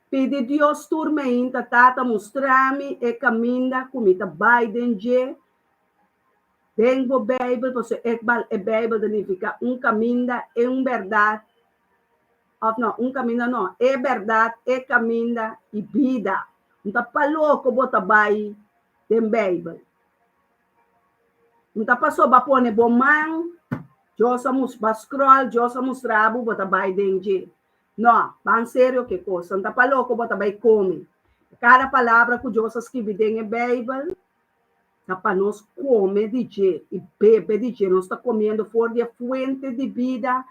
Pede Deus turma ainda, tata mostrar-me e caminha comida vai de Tengo Bíblia, você é Bíblia significa caminho, é verdade. Não, caminho não, é verdade, é caminho e vida. Não está louco, bota vai tem Bíblia. Não está passou para pôr bom mão, eu somos bascrol, eu somos rabo, bota vai de Não, bem sério que coisa. Não está louco, bota vai comer. Cada palavra que eu escrevi na Bíblia, para nós comer de dia e beber de dia. Nós estamos comendo fora de fonte de vida,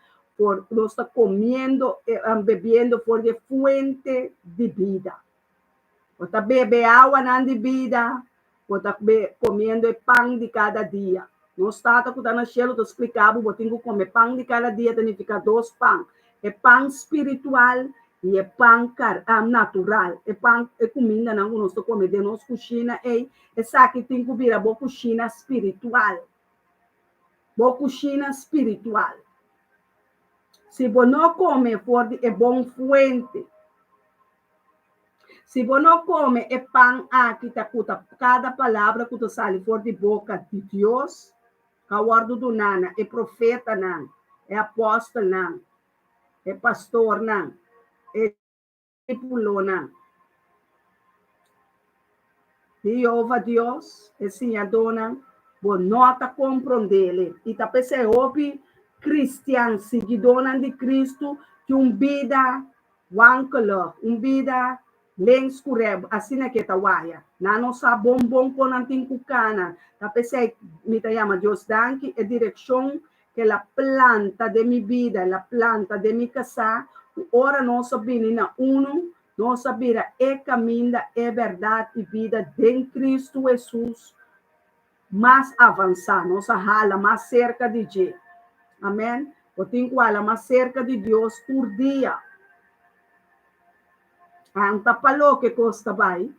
nós estamos comendo, bebendo fora de fonte de vida. Nós estamos bebendo água na de vida, nós estamos comendo pão de cada dia. Nós estamos na chela, eu explicava, eu tenho que comer pão de cada dia, significa 2 pão. É pão espiritual e é pão natural. É pão, é comida, não, nós estamos comendo, nós cozinha, essa que tem que virar boa cozinha espiritual. Boa cozinha espiritual. Se você não come fora, é bom fonte. Se você não come, é pão aqui, cada palavra que sai fora de boca de Deus, que é o ordem do nana, é profeta, não, é apóstolo, não, é pastor, não, é discípulo, não. Jeová Deus, assim a dona, vou nota compreender. E também se ouve cristiano, seguidor de Cristo, que vida wankele, vida lens cureb, assim é que está waia. Não sabe bom com antincana. Também se me chama Deus danke, é direção que a planta de minha vida, a planta de minha casa, ora não sabemos na uno. Nós sabemos é caminho, é verdade e vida em Cristo Jesus. Mais avançar, nós hala mais cerca de Deus. Amém? Eu tenho que falar mais cerca de Deus por dia. Ang tapalo que costa vai,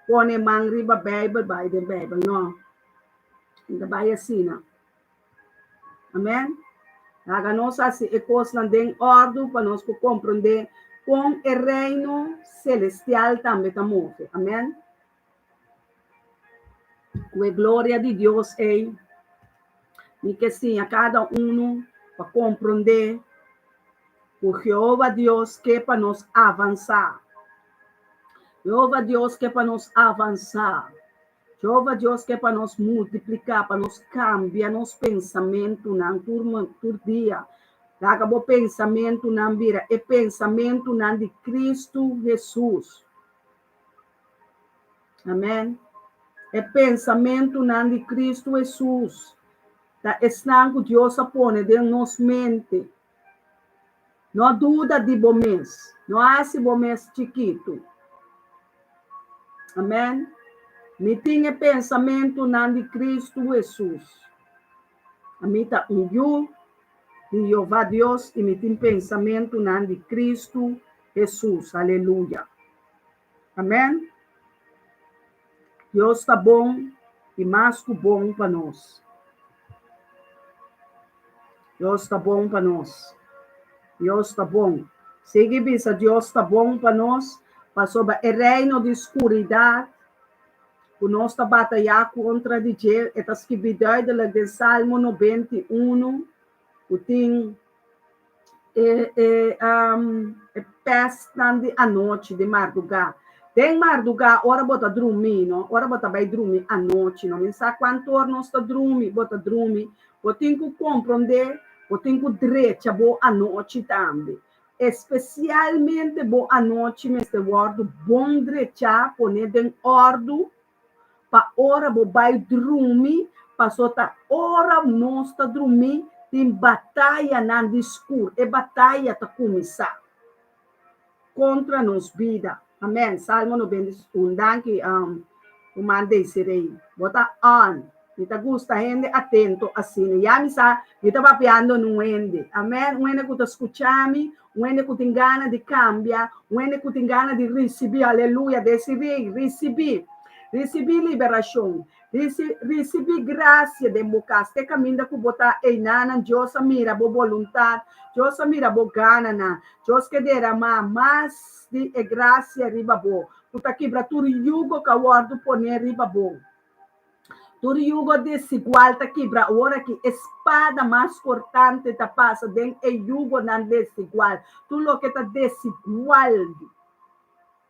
pone mangriba Bible, vai de Bible, não. Ainda vai assim, não. Amém? Haga nós assim, e costa em ordem para nós compreender com o reino celestial também está move. Amém? Com a glória de Deus é e que sim, a cada para compreender o Jeová Deus que para nós avançar. Jeová Deus que para nós avançar. Jeová Deus que para nós multiplicar, para nós cambiar nosso pensamento na turma por dia. Acabou pensamento não vira, é pensamento não de Cristo Jesus. Amém? É pensamento não de Cristo Jesus. Da estanco Deus põe de nossa mente. Não dúvida de bom mês. Não há esse bom mês chiquito. Amém? Me tinha pensamento não de Cristo Jesus. A mim está de Jeová Deus e me tem pensamento não de Cristo Jesus. Aleluia. Amém? Deus está bom e mais que bom para nós. Deus está bom para nós. Deus está bom. Sigue bisa, Deus está bom para nós. Para sobre o reino de escuridade. O nós está batalhar contra de Deus. Está escrito de Salmo 91. O tem peste à noite de madrugada. Tem madrugada, hora bota dormir, não? Hora bota vai dormir à noite, não? Não sabe quanto hora nós está dormir, bota dormir. Eu tenho que compreender, eu tenho que direito à noite também. Especialmente boa noite, neste word, bom direito, poner em ordem, para hora vai dormir, para soltar hora nós está dormir, tem batalha na escuro, e batalha está começar contra nos vida. Amém. Salmo 91, danke, mandei serei. Bota on. Kita gusta gente atento assim. Ya misa, kita papiando no ende. Amém. Um ende que te escuchami, um ende que tem gana de cambiar, um ende que tem gana de receber. Aleluia. De receber. recebi liberação, recebi graça de boca, te caminha com botar em nana, Deus mira bo vontade, Deus mira bo gana na, Deus que derramar mais de graça riba bo, puta quebra tudo yugo que aguardo poner riba bo. Tudo yugo desigual tá quebra, ora que espada mais cortante tá passa, den e yugo não desigual, tudo lo que tá desigual,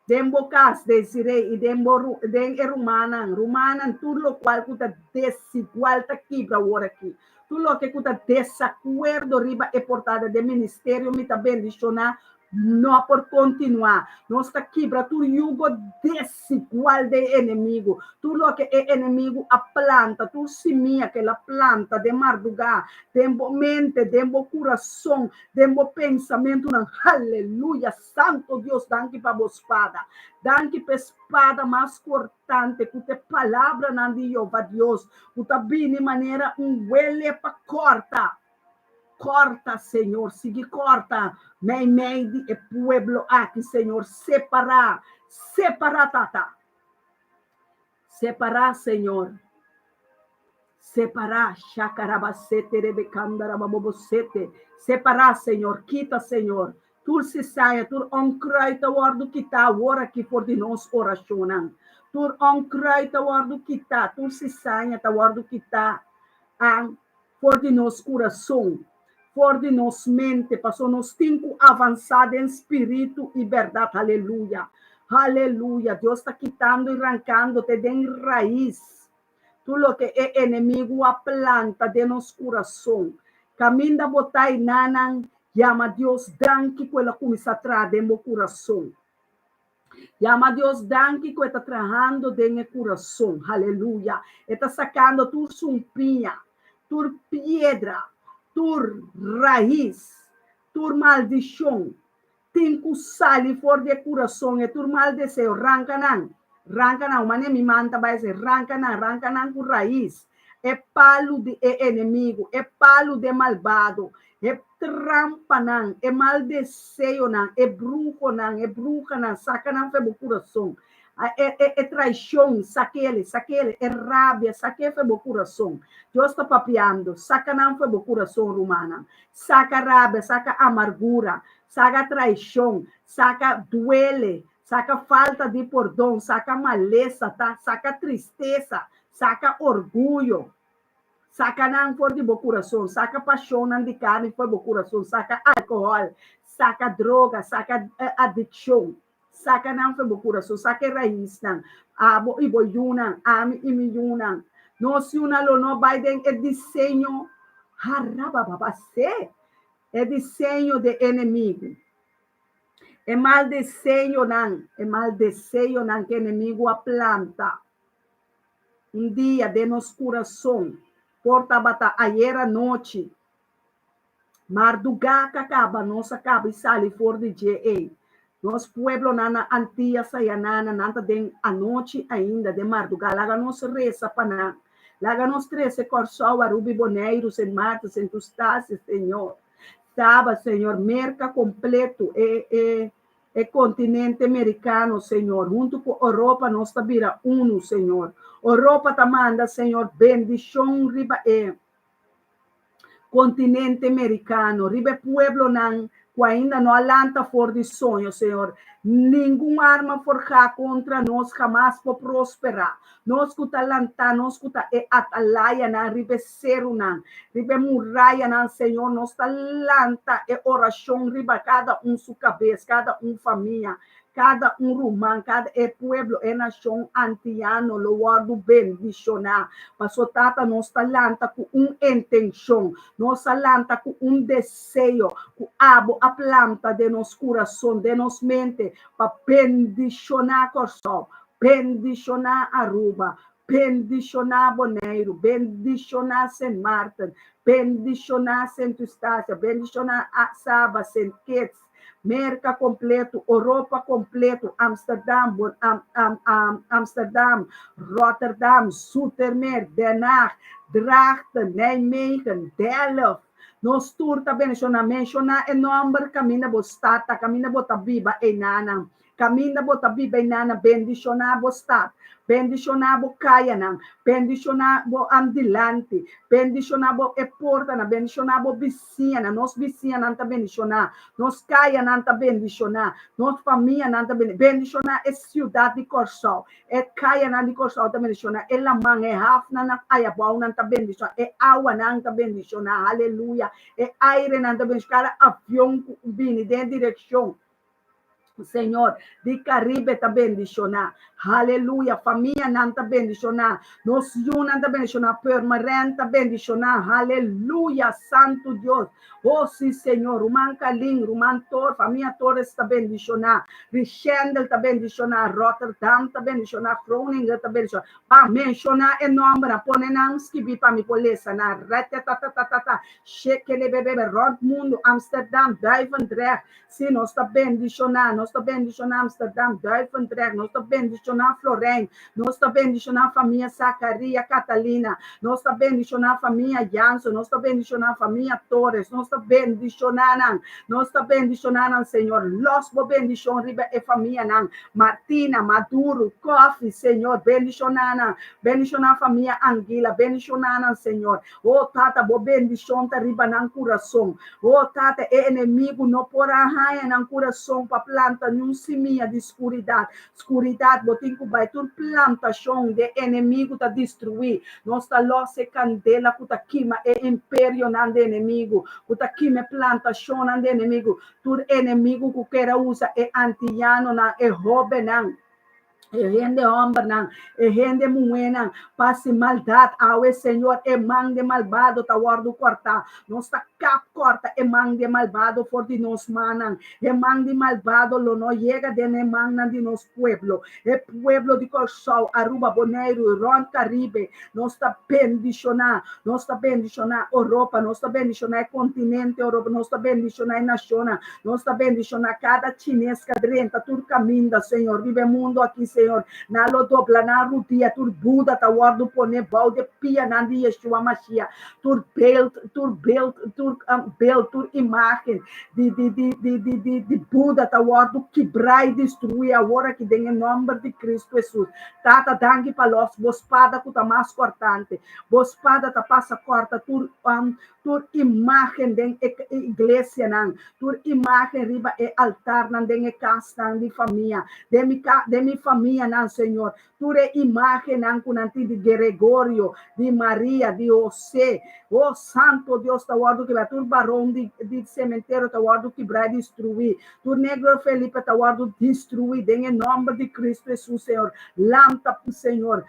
dembo cas desirei e dembo den e rumanan tudo lo qual kuta desigual tá quebra ora aqui, tudo lo que kuta desacuerdo riba e portada de ministério me tá bendicionar não por continuar, nós está quebra tudo yugo desigual de inimigo, tudo lo que é inimigo a planta, tudo semia que ela planta de mardugar, dembo mente, dembo coração, dembo pensamento, aleluia, santo Deus, danke para a espada, danke para a espada mais cortante, que te palavra não de Jeová Deus, que tá bem de maneira huele para corta, Senhor, sigue corta, meio de pueblo aqui, Senhor, separar, tata, separar, Senhor, separar, chacarabacete, rebecandarababobocete, separar, Senhor, quita, Senhor, tu se saia, tu oncreita o ordo quita, agora que for de nós oracionam, tu oncreita o ordo quita, tu se saia, o ordo quita, for de nós coração, for de nós mente, passou nos tempo avançado em espírito e verdade, aleluia, aleluia, Deus está quitando e arrancando, te den raiz, tudo que é inimigo a planta de nosso coração, caminha botar e nanan, chama Deus, danke que ela começa a trazer meu coração, chama Deus, danke que está trabalhando dentro do coração, aleluia, está sacando tu sumpinha, tu pedra, tu raiz, tu maldição, tem que sair fora de coração, e tu maldição, arranca não, mas me manda vai ser, arranca não com raiz, é palo de inimigo, é palo de malvado, é trampa não, é maldição não, é bruxa não, saca não foi o coração, é traição, saquele, é rábia, saque foi o coração. Deus está papiando, saca não foi o coração romana, saca rábia, saca amargura, saca traição, saca duele, saca falta de perdão, saca maleza, tá? Saca tristeza, saca orgulho, saca não foi de coração, saca paixão não de carne foi do coração, saca álcool, saca droga, saca adicção. Saca não foi coração, saca raiz não, abo e boyunan, ami e miyunan, não se una lo no Biden é desenho, harabababase, é desenho de inimigo, é mal desenho não que inimigo a planta, dia de nosso coração, porta bata ayer à noite, mardugaca acaba, nossa acaba e sale fora de G.A. Nós, pueblo, na antia, sayanana, nanta den a noite ainda, de madrugada, laga nos reza panã, laga nos 13 corsol, arubi boneiros, em martas, em tustases, Senhor. Estava, Senhor, merca completo, continente americano, Senhor, junto com a Europa, nós está vira uno, Senhor. Europa tá manda, Senhor, bendição, riba, continente americano, riba, pueblo, não, que ainda não alanta for de sonho, Senhor. Nenhuma arma forjada contra nós jamais pode prosperar. Nós que talanta, nós que atalaia, não, ribe cero, não, ribe murraia, não, Senhor, nós talanta e oração, riba cada sua cabeça, cada família, cada romano, cada pueblo, nação antiano, loado bendicionar. Passou tata, nós talanta com intenção, nós talanta com desejo, com abo a planta de nosso coração, de nossa mente, para bendicionar Corsol, bendicionar Aruba, bendicionar Boneiro, bendicionar Saint Martin, bendicionar Saint Eustácia, bendicionar Saba, Saint Kitts, Merca completo, Europa completo, Amsterdam, Rotterdam, Zoetermeer, Den Haag, Drachten, Nijmegen, Delft. Nós turta mencionar e number camina bostata, camina botabiba e nana. Caminha bota bibem nana bendicionar bostat. Bendicionar bo kaya nang, bendicionar bo andilante, bendicionar bo e porta na, bendicionar bo vizinha, nos vizinha nanta bendicionar, nos kaya nanta bendicionar, nos família nanta bendicionar e ciudad de Corsol, e kaya nanta de Corsol ta bendicionar, e la man e hafna na ayabau nanta bendicionar, e awa nanta bendicionar, aleluia, e aire nanta bendicionar, avião vini de direção. Senhor, de Caribe está bendicionar. Aleluia. Família não está bendicionar. Nos não está bendicionar. Permanente está bendicionar. Aleluia. Santo Deus. Oh, sim, Senhor. Ruman Kaling, Ruman Tor, família Torres está bendicionar. Richendel está bendicionar. Rotterdam está bendicionar. Groningen está bendicionar. Para mencionar em nome, põe não escrever para me polícia. Na rete, Shekele bebê, Rond Mundo, Amsterdam, Duivendrecht. Sim, nós está bendicionar. Nós está bendicionar Amsterdam, Duivendrecht. Nós está bendicionar Florém. Nós está bendicionar a família Zacaria Catalina. Nós está bendicionar a família Janso. Nós está bendicionar a família Torres. Nós está bendicionar. Nós está bendicionar, Senhor. Los bo bendição riba e família nan. Martina, Maduro, Coffee, Senhor. Bendicionar. Bendicionar a família Anguila. Bendicionar, Senhor. Oh, tata, bo bendição ta riba nan coração. Oh, tata, é inimigo não porá raia nan coração para planta nenhum semia de escuridade. Escuridade, botim que vai tur plantação de inimigo tá destruir. Nós tá lá se candela que tá queima é império nan de inimigo. Que tá queima plantação nan de inimigo. Tur inimigo que queira usa é antiano nan é rouba nan. E gente homem não, e gente mulher não, passe maldade ao Senhor, e mande malvado tá guardo cortar, nós tá cap corta, e mande malvado for de nós manan, e mande malvado lo não chega de ne manan de nos pueblo, e pueblo de Corsol, Aruba, Bonaire, Ron Caribe, nós tá bendicionar Europa, nós tá bendicionar continente Europa, nós tá bendicionar nação, nós tá bendicionar cada chinês, cadrenta, tur caminho, Senhor, vive mundo aqui, Senhor, na lo dobla na rutia tur Buda ta wardu pone bau de pia nandi Yeshua Mashiach tur imagem de Buda ta wardu quebrar e destruir agora que tem em nome de Cristo Jesus. Tata dangue palos bospada que tá mais cortante, bospada ta passa corta tur imagem de igreja nan, tur imagem riba e altar nan de casa de família, de mi família nan Senhor, tur imagem nan kunanti de Gregorio, de Maria, de José, oh Santo Deus ta guardo que tur barão de cemitério ta guardo que vai destruir, tur negro Felipe ta guardo destruir, em nome de Cristo Jesus, Senhor, lanta Senhor,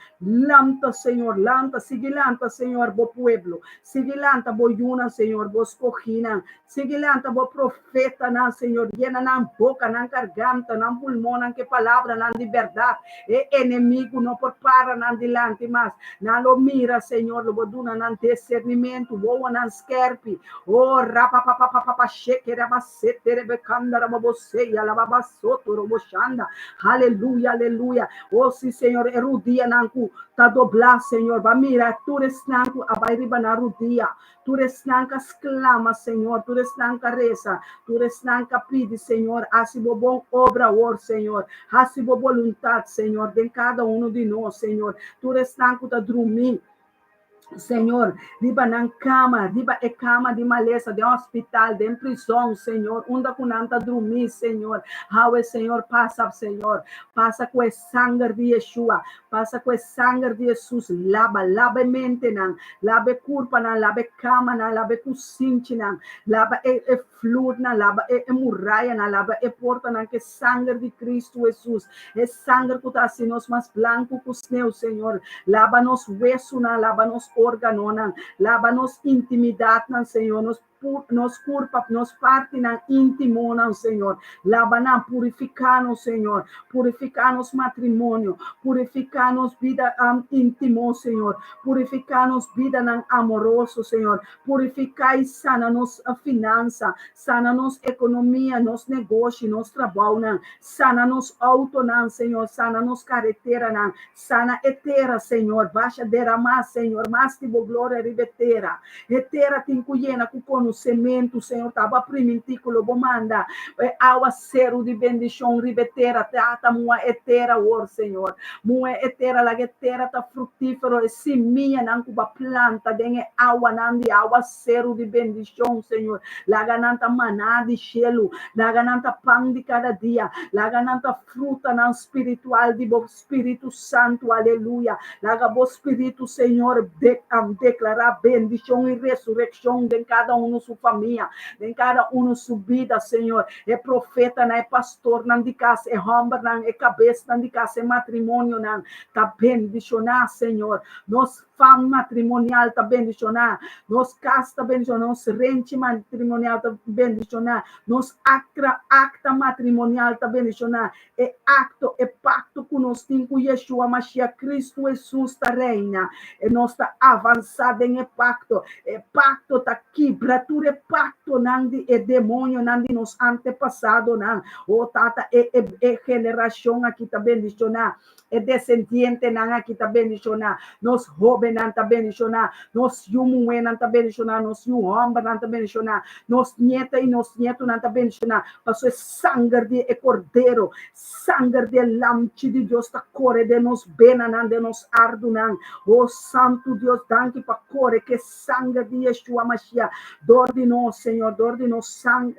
sigilanta Senhor, bo pueblo, sigilanta bo yuna Senhor, bo escogina, sigilanta bo profeta nan Senhor, llena nan boca, nan garganta, nan pulmão, nan que palavra, nan de verdade, e inimigo não por para nan dilante, mas nan lo mira Senhor, lo boduna nan discernimento, boa nan skerpi, oh rapapapapapa, shekere basete, rebecanda, rababoseia, lababasoto, roboshanda, aleluia, oh sim Senhor, erudia nanku, tá doblar Senhor, va mira, tu resnanku, abai riba na rudia, tu resnanka exclama Senhor, tu resnanka reza, tu resnanka pide Senhor, assim bom obra or Senhor, assim boa vontade Senhor, de cada de nós Senhor, tu resnanku tá dormir Senhor, riba na cama, riba é cama de maleza, de hospital, de prisão, Senhor, onde kunanta dormir, Senhor, how Senhor, passa com o sangue de Yeshua, passa com o sangue de Jesus, lava mente, lava corpo, lava cama, lava cozinha, lava flor, lava muralha, lava porta, que sangue de Cristo Jesus, é sangue que está assim, nós mais branco que o céu, Senhor, lava nos huesos, lava nos órgãos, lava nos intimidade, Senhor, nos corpo, nos parte íntimo, Senhor, lava purificar, Senhor, purificar nos matrimônio, purificar nos vida íntimo, Senhor, purificar nos vida amoroso, Senhor, purificar e sana nos finança, sana nos economia, nos negócio, nos trabalho, sana nos auto, Senhor, sana nos carretera, sana etera, Senhor, baixa derramar, Senhor, mas tipo glória ribetera, etera tincuiena, cucono semente, Senhor, tava primitículo, bomanda, água cero de bendição, ribetera, tata, mua etera, or, Senhor, mua etera, lagetera, tá frutífero, e simia, nancuba planta, dengue água, nandi, água cero de bendição, Senhor, lagananta maná de gelo, lagananta pão de cada dia, lagananta fruta não espiritual de bo Espírito Santo, aleluia, laga bo Espírito, Senhor, declarar bendição e ressurreição em cada um sua família, em cada um sua vida, Senhor, é profeta, não é pastor, não de casa, é homem, não é cabeça, não de casa, é matrimônio, não, tá bendicionar, Senhor, nós fam matrimonial tá bendicionar, nos casa tá bendicionar, nos rente matrimonial tá bendicionar, nos acta matrimonial tá bendicionar, é acto, é pacto com nós tem com Yeshua Mashiach, Cristo Jesus tá reina, e nós tá avançado em pacto tá aqui, bratura é pacto, não de demônio, não de nos antepassado, não, o tata é geração aqui tá bendicionar, é descendente, não aqui tá bendicionar, nos jovens não tá bendicionar, nos yumué não tá bendicionar, nos yuhomba não tá bendicionar, nos nieta e nos netos não tá bendicionar, passou sangue de cordeiro, sangue de lamte de Deus tá corre de nos bena, não de nos ardo, não, oh santo Deus, danke para corre que sangue de Yeshua Mashiach, dor de nós, Senhor, dor de nós sangue,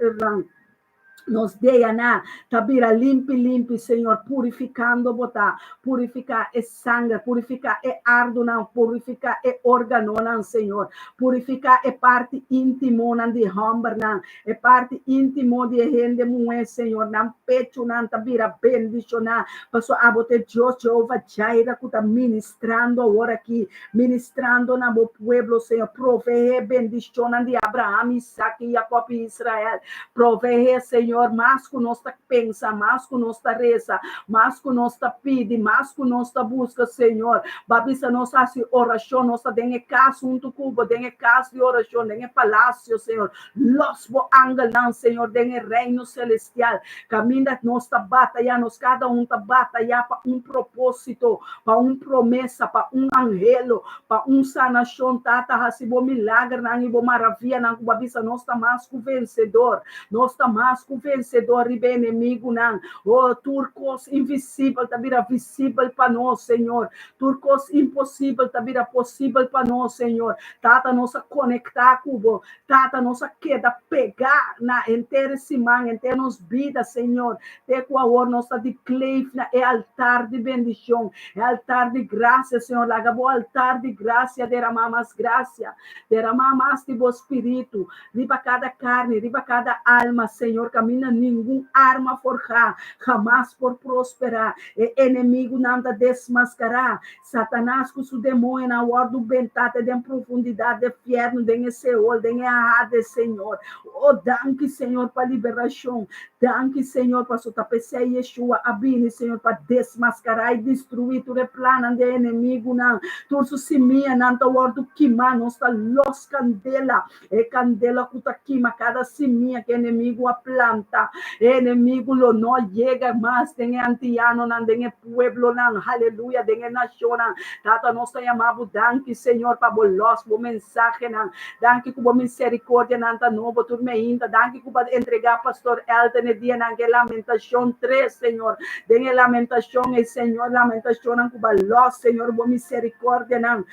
nos deia na tabira limpe, Senhor, purificando botar, purificar é sangue, purificar é ardo não, purificar é órgano não, Senhor, purificar é parte íntimo não de homem não, é parte íntimo de gente mulher, Senhor, não pecho não tabira bendição não, passou a botar Jeová Jaira que está ministrando agora aqui, ministrando na meu pueblo, Senhor, provee bendição de Abraão, Isaac, Jacob e Israel, provee, Senhor, mais que nós pensa, mais que nós reza, mais que nós pede, mais que nós busca, Senhor. Babisa nós faz oração, nós tem casa junto cubo, tem casa de oração, tem palácio, Senhor. Los bo angelan, Senhor, tem reino celestial. Caminha nós batalha, nós cada batalha para propósito, para promessa, para angelo, para sanação, tata, hasibo milagre, nangibo maravilha, nangibo babisa nós mais que vencedor, nós mais que vencedor e bem inimigo não, oh turcos invisível tá vira visível para nós, Senhor, turcos impossível tá vira possível para nós, Senhor, tata nossa conectar cubo, tata nossa queda pegar na inteira semana, inteira nos vida, Senhor, te qual nossa de cleif na é altar de bendição, é altar de graça, Senhor, lagabo altar de graça, derramar mais graça, derramar mais de bom espírito, riba cada carne, riba cada alma, Senhor, caminha nenhum arma forjar, jamais por prosperar, e inimigo nada desmascarar, Satanás com seu demônio na hora do bentate de profundidade de inferno, de Seol, de Hades, Senhor, oh, danke, Senhor, para liberação, danke, Senhor, para sua tapete Yeshua, abine, Senhor, para desmascarar e destruir todo o plano de inimigo, não, tudo se minha, não, tá hora do queimar, nós tá los candela, e candela que tá queima, cada seminha que inimigo a planta, inimigo lo no llega mais, tem antiano, não tem pueblo, não, aleluia, tem nação, não, tata nós tá chamado, danke, Senhor, para bolos, bo mensagem, não, danke que bo misericórdia, não, tá novo, turma ainda, danke que bo entregar pastor Elton, dia, não, que lamentação 3, Senhor, tem lamentação, e Senhor, lamentação, não, que bolos, Senhor, bo misericórdia, não,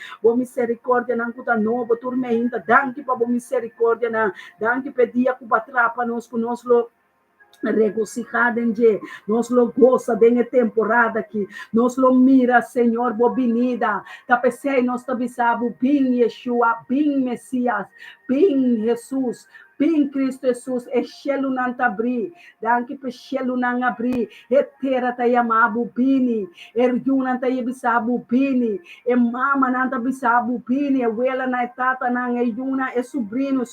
que tá novo, turma ainda, danke para bo misericórdia, não, danke pedia que batrapa nós, que nós lo regocijado em Deus, nós lo goza de temporada aqui, nós lo mira, Senhor, bobinida, tapecei, nós tabisabo, bem Yeshua, bem Messias, bem Jesus, bem Cristo Jesus, e shelu não abrir, danke pe shelu não abrir, e terra tá yamabu bini, erjuna tá yabisabu bini, e mama não tá bisabu bini, e wela na tata não erjuna, e sobrina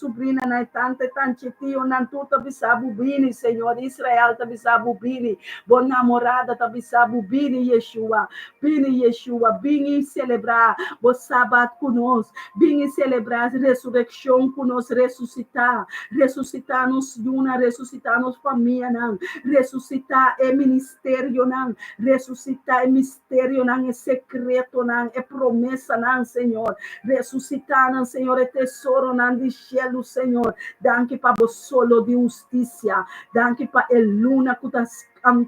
na tante tio não tudo bisabu bini, Senhor, Israel tá bisabu bini, bom namorada tá bisabu bini, Yeshua, bini celebrar o sábado conosco, bini celebrar a ressurreição conosco, ressuscitar, ressuscitar-nos Yuna, ressuscitar-nos família, não, ressuscitar é ministério, não, ressuscitar é mistério, não, é secreto, não, é promessa, não, Senhor, ressuscitar, não, Senhor, é tesouro, não, de cielo, Senhor, danke para o solo de justiça, danke para a luna que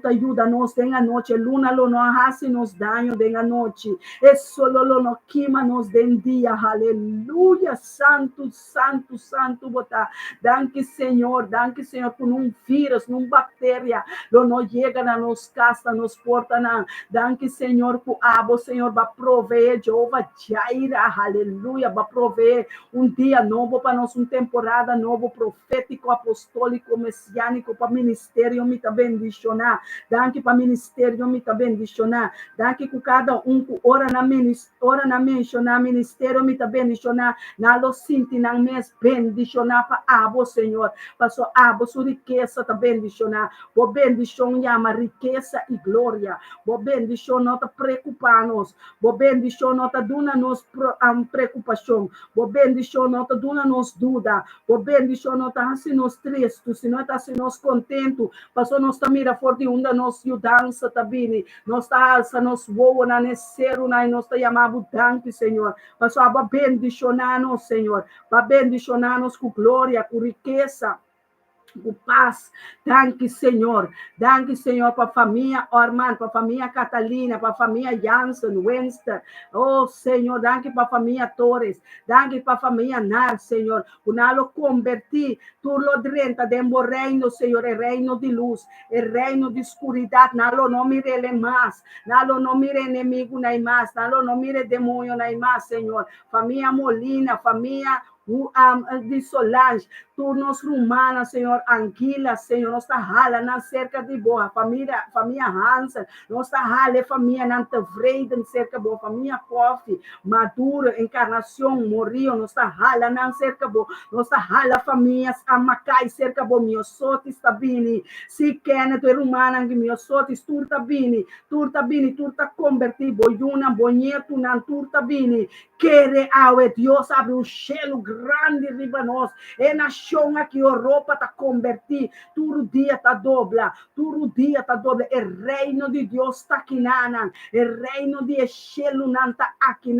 ajuda-nos de noite, luna lo não hace nos daño de noite, é solo lo não queima nos de dia, aleluia, santo, santo, santo, botar, danke Senhor, por um vírus, numa bactéria, lo não chega na nos casa, nos porta, não, danke Senhor, por abo, Senhor, vai prover, Jeová Jaira, aleluia, vai prover dia novo para nós, temporada novo, profético, apostólico, messiânico, para ministério, me tá bendicionar. Danke para ministério, me tá bendicionar. Danke com cada que ora na mencionar, ministério, me tá bendicionar. Na lo sinti, na mes, bendicionar para abo, Senhor. Para sua abo, sua riqueza, tá bendicionar. Bo bendição, chama riqueza e glória. Bo bendição, não tá preocupar-nos. Bo bendição, não tá dando-nos preocupação. Bo bendição, não tá dando-nos dúvida. Bo bendição, não tá assim nos tristes, se não tá assim nos contento. Passou nós tá mira forte onde nós dança tabini, nós tá alça, nós voa na nesero, na nós tá chamado danke, Senhor. Passou a bendicionar-nos, Senhor. Para bendicionar-nos com glória, com riqueza, com paz. Danke, Senhor. Danke, Senhor, para a família Orman, para a família Catalina, para a família Jansen, Wenster. Oh, Senhor, danke para a família Torres. Danke para a família Nar, Senhor. Unalo converti, tu lo drenta dentro reino, Senhor, é reino de luz, é reino de escuridade. Nalo não mire mais, nalo não mire inimigo nem mais, nalo não mire demônio nem mais, Senhor. Família Molina, família de Solange, turnos rumana, Senhor, Anguila, Senhor, nossa hala na cerca de boa, família Hansen, nossa hala, família Nanta Vreiden, cerca boa, família Coffee, Maduro, Encarnação, Morrio, nossa hala na cerca boa, nossa hala, famílias Amacai, cerca boa, Miosotis, Tabini, se Kenneth, rumana, Miosotis, Turtabini, Turta converti, Boyuna, Bonheto, Nan, Turtabini, quere awe, Deus abre um cielo grande riba nós, é nação aqui, Europa tá convertir, todo dia tá dobla, é reino de Deus tá aqui, é reino de cielo não tá aqui,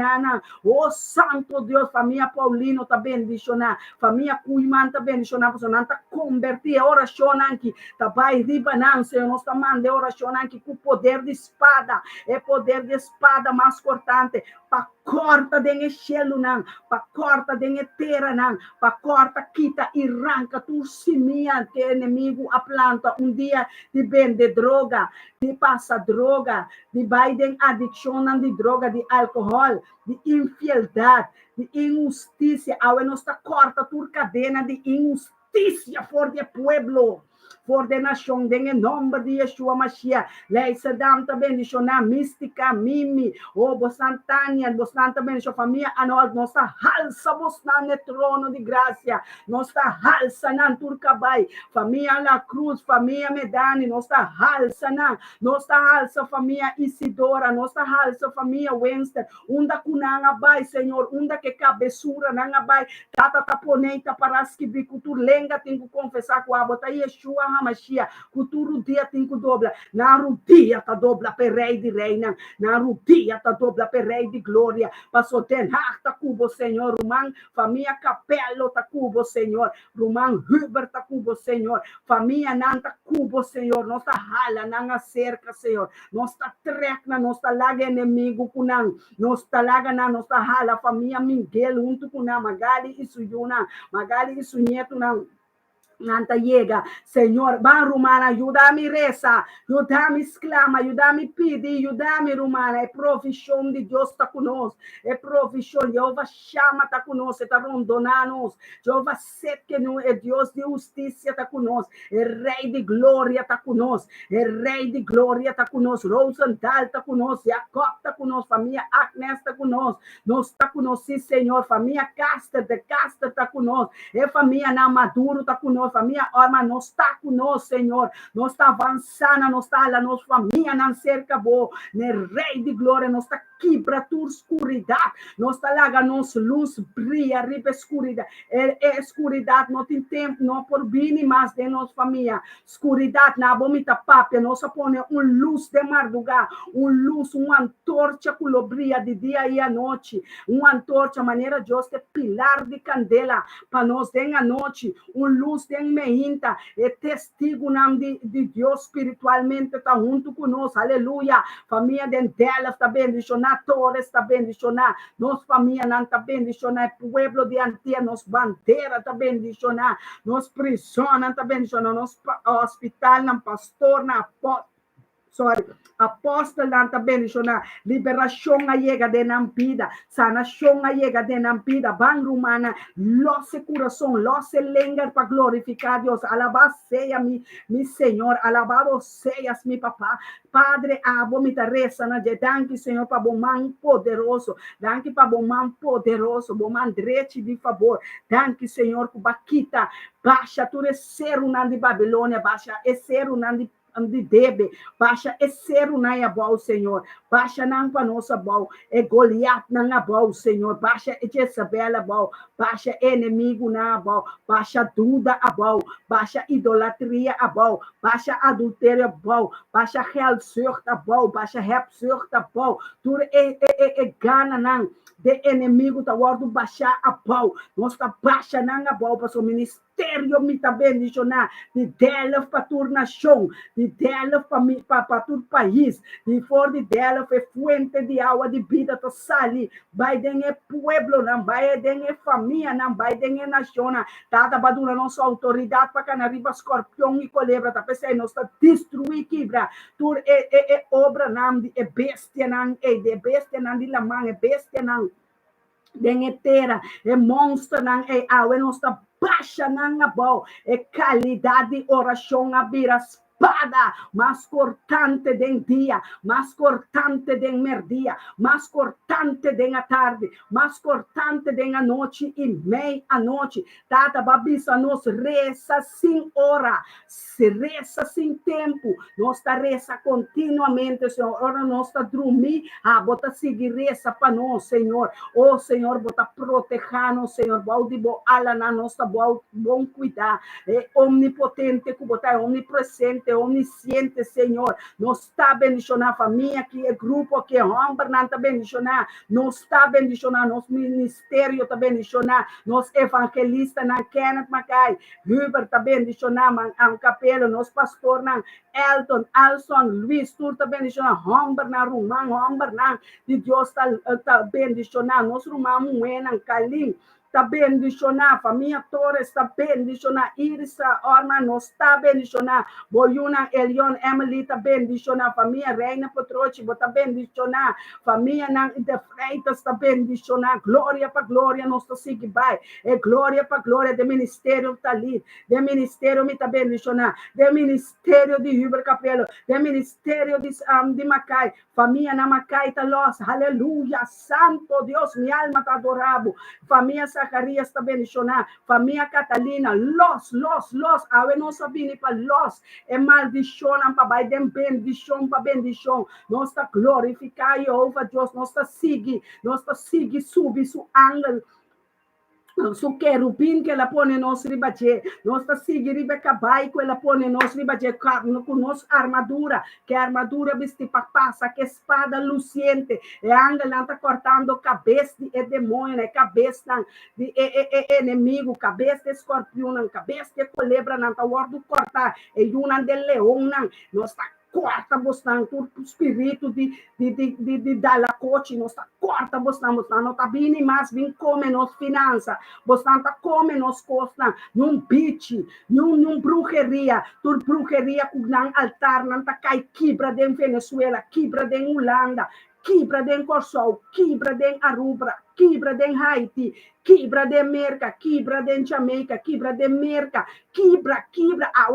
oh santo Deus, família Paulino tá bendicionar, família Cuiman tá bendicionar, você não tá convertir, é oração aqui, tá vai riba não, Senhor, nós tá mandando oração aqui com poder de espada, é poder de espada mais cortante, para corta de cielo não, para corta de terra não, para corta, quita e arranca tu semia que inimigo a planta dia de vender droga, de passa droga, de Biden adicção de droga, de álcool, de infidelidade, de injustiça, a nossa corta tu cadena de injustiça for de pueblo. For the nation, em nome de Yeshua Mashiach, lei sedam também bendicionar mística, mimi, o bostantania, bostanta bendicionar família, anual, nossa halsa, bostante trono de graça, nossa halsa, nan turcabai, família La Cruz, família Medani, nossa halsa, nan, nossa halsa, família Isidora, nossa halsa, família Wenster, unda kunanga bai, Senhor, unda que cabeçura, nanga bai, tata taponeita, paraski bicutur, lenga, tenho que confessar com a bota Yeshua Hamashia, futuro dia tem que dobrar, na rudia tá dobra per rei de reina, na rudia tá dobra per rei de glória, passou ten tá cubo, Senhor, Ruman, família Capello tá cubo, Senhor, Ruman Huber tá cubo, Senhor, família Nanta cubo, Senhor, nossa hala, nanga cerca, Senhor, nossa trecna, nossa laga inimigo kunang, nossa laga na nossa hala, família Miguel, junto com na Magali e Suyuna, Magali e Sunyeto, não. Nanta llega, Senhor, va rumana, ajuda-me reza, ajuda-me exclama, ajuda-me pede, ajuda-me rumana, é profissão de Deus está conosco, é profissão, Jeová chama está conosco, está rondonando-nos, Jeová sabe que não é Deus de justiça está conosco, é Rei de glória está conosco, é Rei de glória está conosco, Rosenthal está conosco, Jacob está conosco, família Agnes está conosco, nós está conosco, sim, Senhor, família Caster está conosco, é família Namaduro está conosco, família Orma, nós está conosco, Senhor, nós está avançando, nós está lá, nossa família não cerca boa, né, Rei de glória, nós está quebra tua escuridade. Nós tá lá, nossa luz brilha, riba escuridade. Escuridade não tem tempo, não por vir mais de nossa família. Escuridade na bomita papia, nós põe luz de madrugada, luz, uma antorcha que brilha de dia e à noite. Uma antorcha, maneira de hoje, pilar de candela, para nós de a noite, luz de meinta, é testigo de Deus espiritualmente, está junto conosco, aleluia. Família dela está bendicionada, Torres está bendicionada, nossa família não está bendicionada, pueblo de Antia, nossa bandeira está bendicionada, nossa prisão está bendicionada, nosso hospital, não pastor, não apóstolo nanta bendicionar, liberação a chega de nampida, sanação a chega de nampida, bang rumana, losse coração, losse lengar para glorificar Deus, alabado seja mi Senhor, alabado seas mi papá, Padre, abo mi reza na de danke Senhor para bom man poderoso, danke para bom man poderoso, bom man direito de favor, danke Senhor que baquita, baixa tu ser de Babilônia, baixa ser de debe, baixa é ser na abol, Senhor, baixa não para nossa abol, é Goliat na abol, Senhor, baixa é Jezabel abol, baixa inimigo na abol, baixa dúvida abol, baixa idolatria abol, baixa adultério abol, baixa realzucht abol, baixa repzucht abol, tudo é gana não, de inimigo tá guardo baixar a pau, nós tá baixa não a pau para o ministério me tá bendicionar, de dela para tua nação, de dela para todo país, de fora de dela é fuente de água de vida to sali, vai de pueblo não, vai de família não, vai de nação, tá badula nossa autoridade para canariba escorpião e culebra, tá pensando nós tá destruir quebra, tur obra não de bestia não, de bestia não de lamang, bestia não dengetera, monstro não é água, nossa baixa não abau, qualidade oração abrir espada, mais cortante de dia, mais cortante de merdia, mais cortante de a tarde, mais cortante de a noite e meia-noite. Tata babisa nos reza sem hora, se reza sem tempo, nós está reza continuamente, Senhor. Ora nós está dormir, bota seguir reza para nós, Senhor. Oh Senhor, bota proteger-nos, Senhor. Balde bo ala na nossa bom cuidar. É omnipotente, que bota é omnipresente, omnisciente, Senhor. Nós está bendicionando a família, que é grupo, que é homem, não está bendicionando. Nós está bendicionando, nosso ministério está bendicionando, nosso evangelista, não Kenneth Mackay, Huber está bendicionando, ang capelo, nosso pastor, não Elton, Alson, Luiz, tudo está bendicionando, homem, não Rumang, homem, não, de Deus está bendicionando, nosso Rumang, Muena, Kalim, está bendicionando, família Torres está bendicionando, Iris, Orma, nós está bendicionando, Boyuna, Elion, Emily está bendicionando, família Reina Petrochi, está bendicionando, família de Freitas está bendicionando, glória para glória, nós está seguindo, é glória para glória, do ministério está ali, do ministério me está bendicionando, do ministério de Huber Capelo, do ministério de Macai, família na Macai está los, aleluia, santo Deus, minha alma está adorado, família Zacarias está bendicionando, família Catalina, los, awe não sabine para los, é maldição para vai dem bendição para bendição, nós está glorificar Jeová Deus, nós está seguir, subir su ángel, su querubim que ela põe nos ribaje, nós está seguir Rebeca Bai que ela põe nos ribaje com nossa armadura, que a armadura veste para passa, que espada luciente, e ángel não está cortando cabeça de demônio, né? Cabeça de inimigo, cabeça de escorpião, cabeça de culebra, não está guardando cortar, e uma de leão, nós está corta bostando todo o espírito de dalacote, nós está corta bostando, não está vindo mais, vem comer nos finanças, bostando está comer nos costas, num pitch, num bruxeria, tudo bruxeria com um altar, não está cai quebra de Venezuela, quebra de Holanda, quebra de Corsol, quebra de Aruba, quebra de Haiti, quebra de América, quebra de Jamaica, quebra de América, quebra,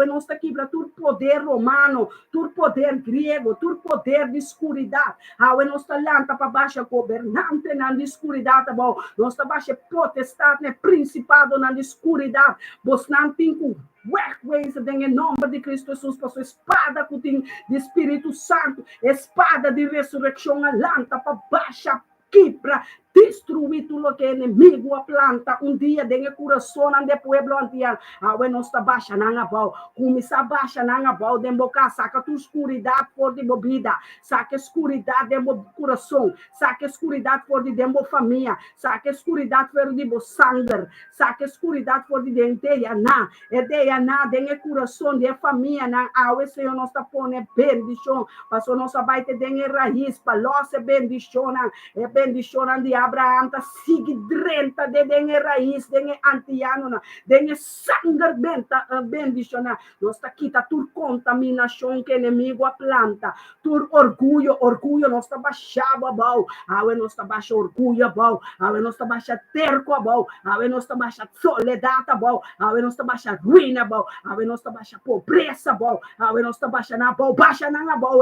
nós está quebra tudo poder romano, tudo poder grego, tudo poder de escuridade, nós está lanta para baixa governante na escuridade, nós está baixa potestade, principado na escuridade, nós não tem workways, em nome de Cristo Jesus, para sua espada que tem de Espírito Santo, espada de ressurreição, alanta para baixa quebra, destruir tudo que é inimigo a planta. Dia de coração ande pueblo antiano. Awe não está baixa na abau. Começa baixa na abau. Demboca saca tu escuridade for de bebida. Saca escuridade de coração. Saca escuridade for de dembo família. Saca escuridade for de bo sangue. Saca escuridade for de denteia na. Edeia na de coração de família na. Awe Senhor não está pone bendição. Passou nossa baita de raiz. Palose bendição na. É bendição de Abraham ta sigi drenta de dengue raiz dengue antiano na dengue sangue bendiciona nós ta quita tur contaminação que inimigo a planta tur orgulho nós ta baixava bau awe nós ta baixa orgulho bau awe nós ta baixa terco bau awe nós ta baixa soledade bau awe nós ta baixa ruína bau awe nós ta baixa pobreza bau awe nós ta baixa na bau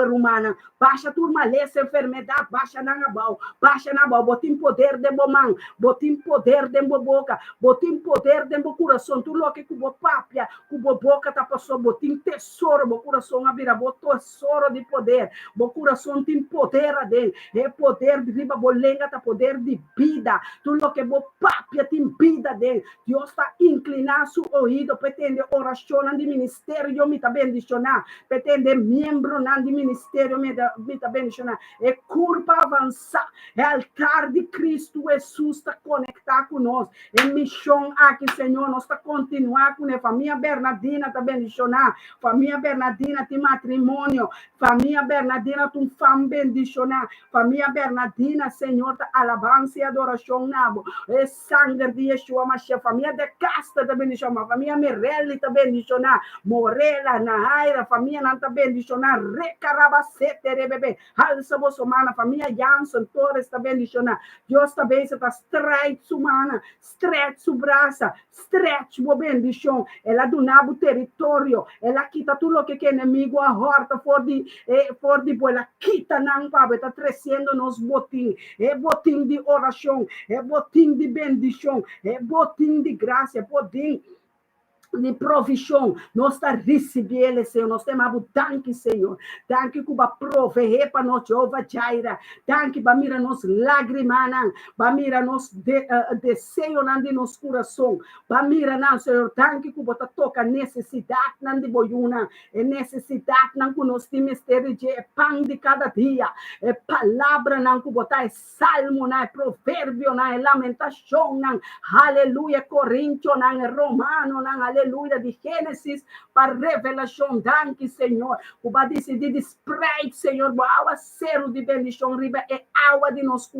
rumana baixa tur maleza enfermidade baixa na bau botim poder de bomão, botim poder de boca, botim poder de coração, tu lo que cubo papia, cubo boca tá passou, botim tesouro, bo coração abira, bo tesouro de poder, bo coração tem poder de, é poder de riba bolenga tá poder de vida, tu lo que bo papia tem vida de, Deus está inclinar seu ouvido, pretende oração de ministério, me tá bendicionar, pretende membro de ministério, me tá bendicionar, é curva avançar, é altar de Cristo Jesus está conectar conosco. É missão aqui, Senhor, nós está continuar com a família Bernardina está bendicionar. Família Bernardina tem matrimônio. Família Bernardina tem fama bendicionar. Família Bernardina, Senhor, está alabança e adoração nabo. É sangue de Yeshua Mashiach. Família de Casta está bendicionar. Família Merelli está bendicionar. Morela, Nahaira, família não está bendicionar. Recarabacete, rebebe. Alça Bolsomana, família Jansson, Torres está bendicionar. Deus também está stretch humana, stretch su braça, stretch bo bendição. Ela do nabo território, ela quita tudo o que é inimigo a horta for de boa, ela quita não pabe, está crescendo nos botim, é botim de oração, é botim de bendição, é botim de graça, é botim de provisão, nós está recebendo, Senhor, nós temos abundante, Senhor, tanque que vai prover para nós, Jeová Jaira, tanque para mirar nos lágrimas, para mirar nos desejo de nos coração, para mirar, Senhor, tanque que vai tocar necessidade de boiuna, é necessidade que nós temos mistério de pão de cada dia, é palavra que botar, é salmo, é provérbio, é lamentação, aleluia, Coríntios, é romano, aleluia, de Gênesis para revelação, danke, Senhor. O vai decidir despreit, Senhor, água cero de bendição, riba é água de nos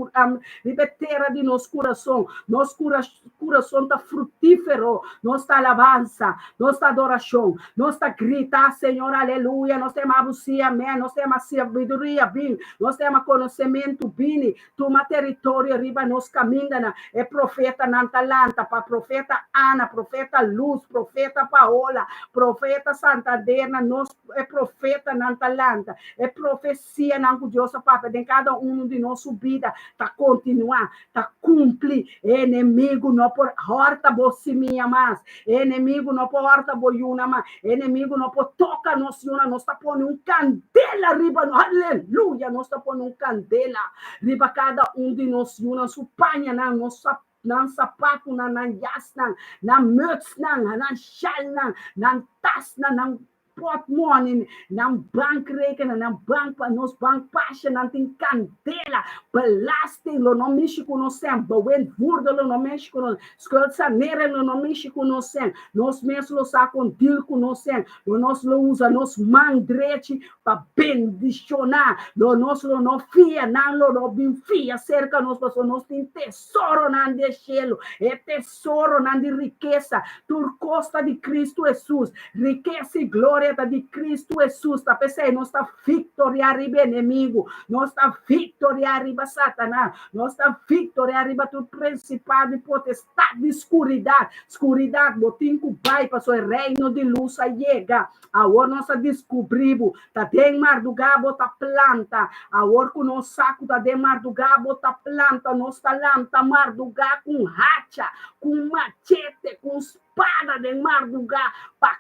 riba terra de nos coração coração está frutífero, nossa alabança, nossa adoração, nossa grita, Senhor, aleluia, nós temos sim, amém, nós temos sabedoria, bem, nós temos conhecimento, bem, toma território, riba nos caminha, é profeta Nantalanta, para profeta Ana, profeta Luz, profeta Paola, profeta Santander, nós é profeta Nantalanta, é profecia não Deus Papa, em cada de nossa vida, tá continuar, tá cumprir, inimigo não por horta minha mais, inimigo não por horta boiuna mais, inimigo não por toca nós está pondo candela riba, aleluia, nós está pondo candela riba cada de nós su panha na nossa nan sapato nan jas nan möts nan shal nan tas nan pot morning nan bankrekening nan bank nos bank passion nan tin candela belasting lo no mexe com nós bawen vurdo lo no mexe com nós scolsa nere lo no mexe com nós nos mesmo sa com deal com nós lo nós lo usa nos mandrete para bendicionar lo nós lo no fia nan lo no bin fia cerca nós nós tem tesouro nan de cielo é tesouro nan de riqueza por costa de Cristo Jesus riqueza e glória de Cristo Jesus, tá pensando, nós está vitória arriba inimigo, nós está vitória arriba Satanás, nós está vitória arriba todo principado e potestade de escuridade, botim que vai para o reino de luz a chega, agora nós descobrimos, tá dentro mar do gabo tá planta, agora que nós saco tá dentro mar do gabo tá planta, nós tá lanta mar do gabo com hacha, com machete, com espada de madrugada, para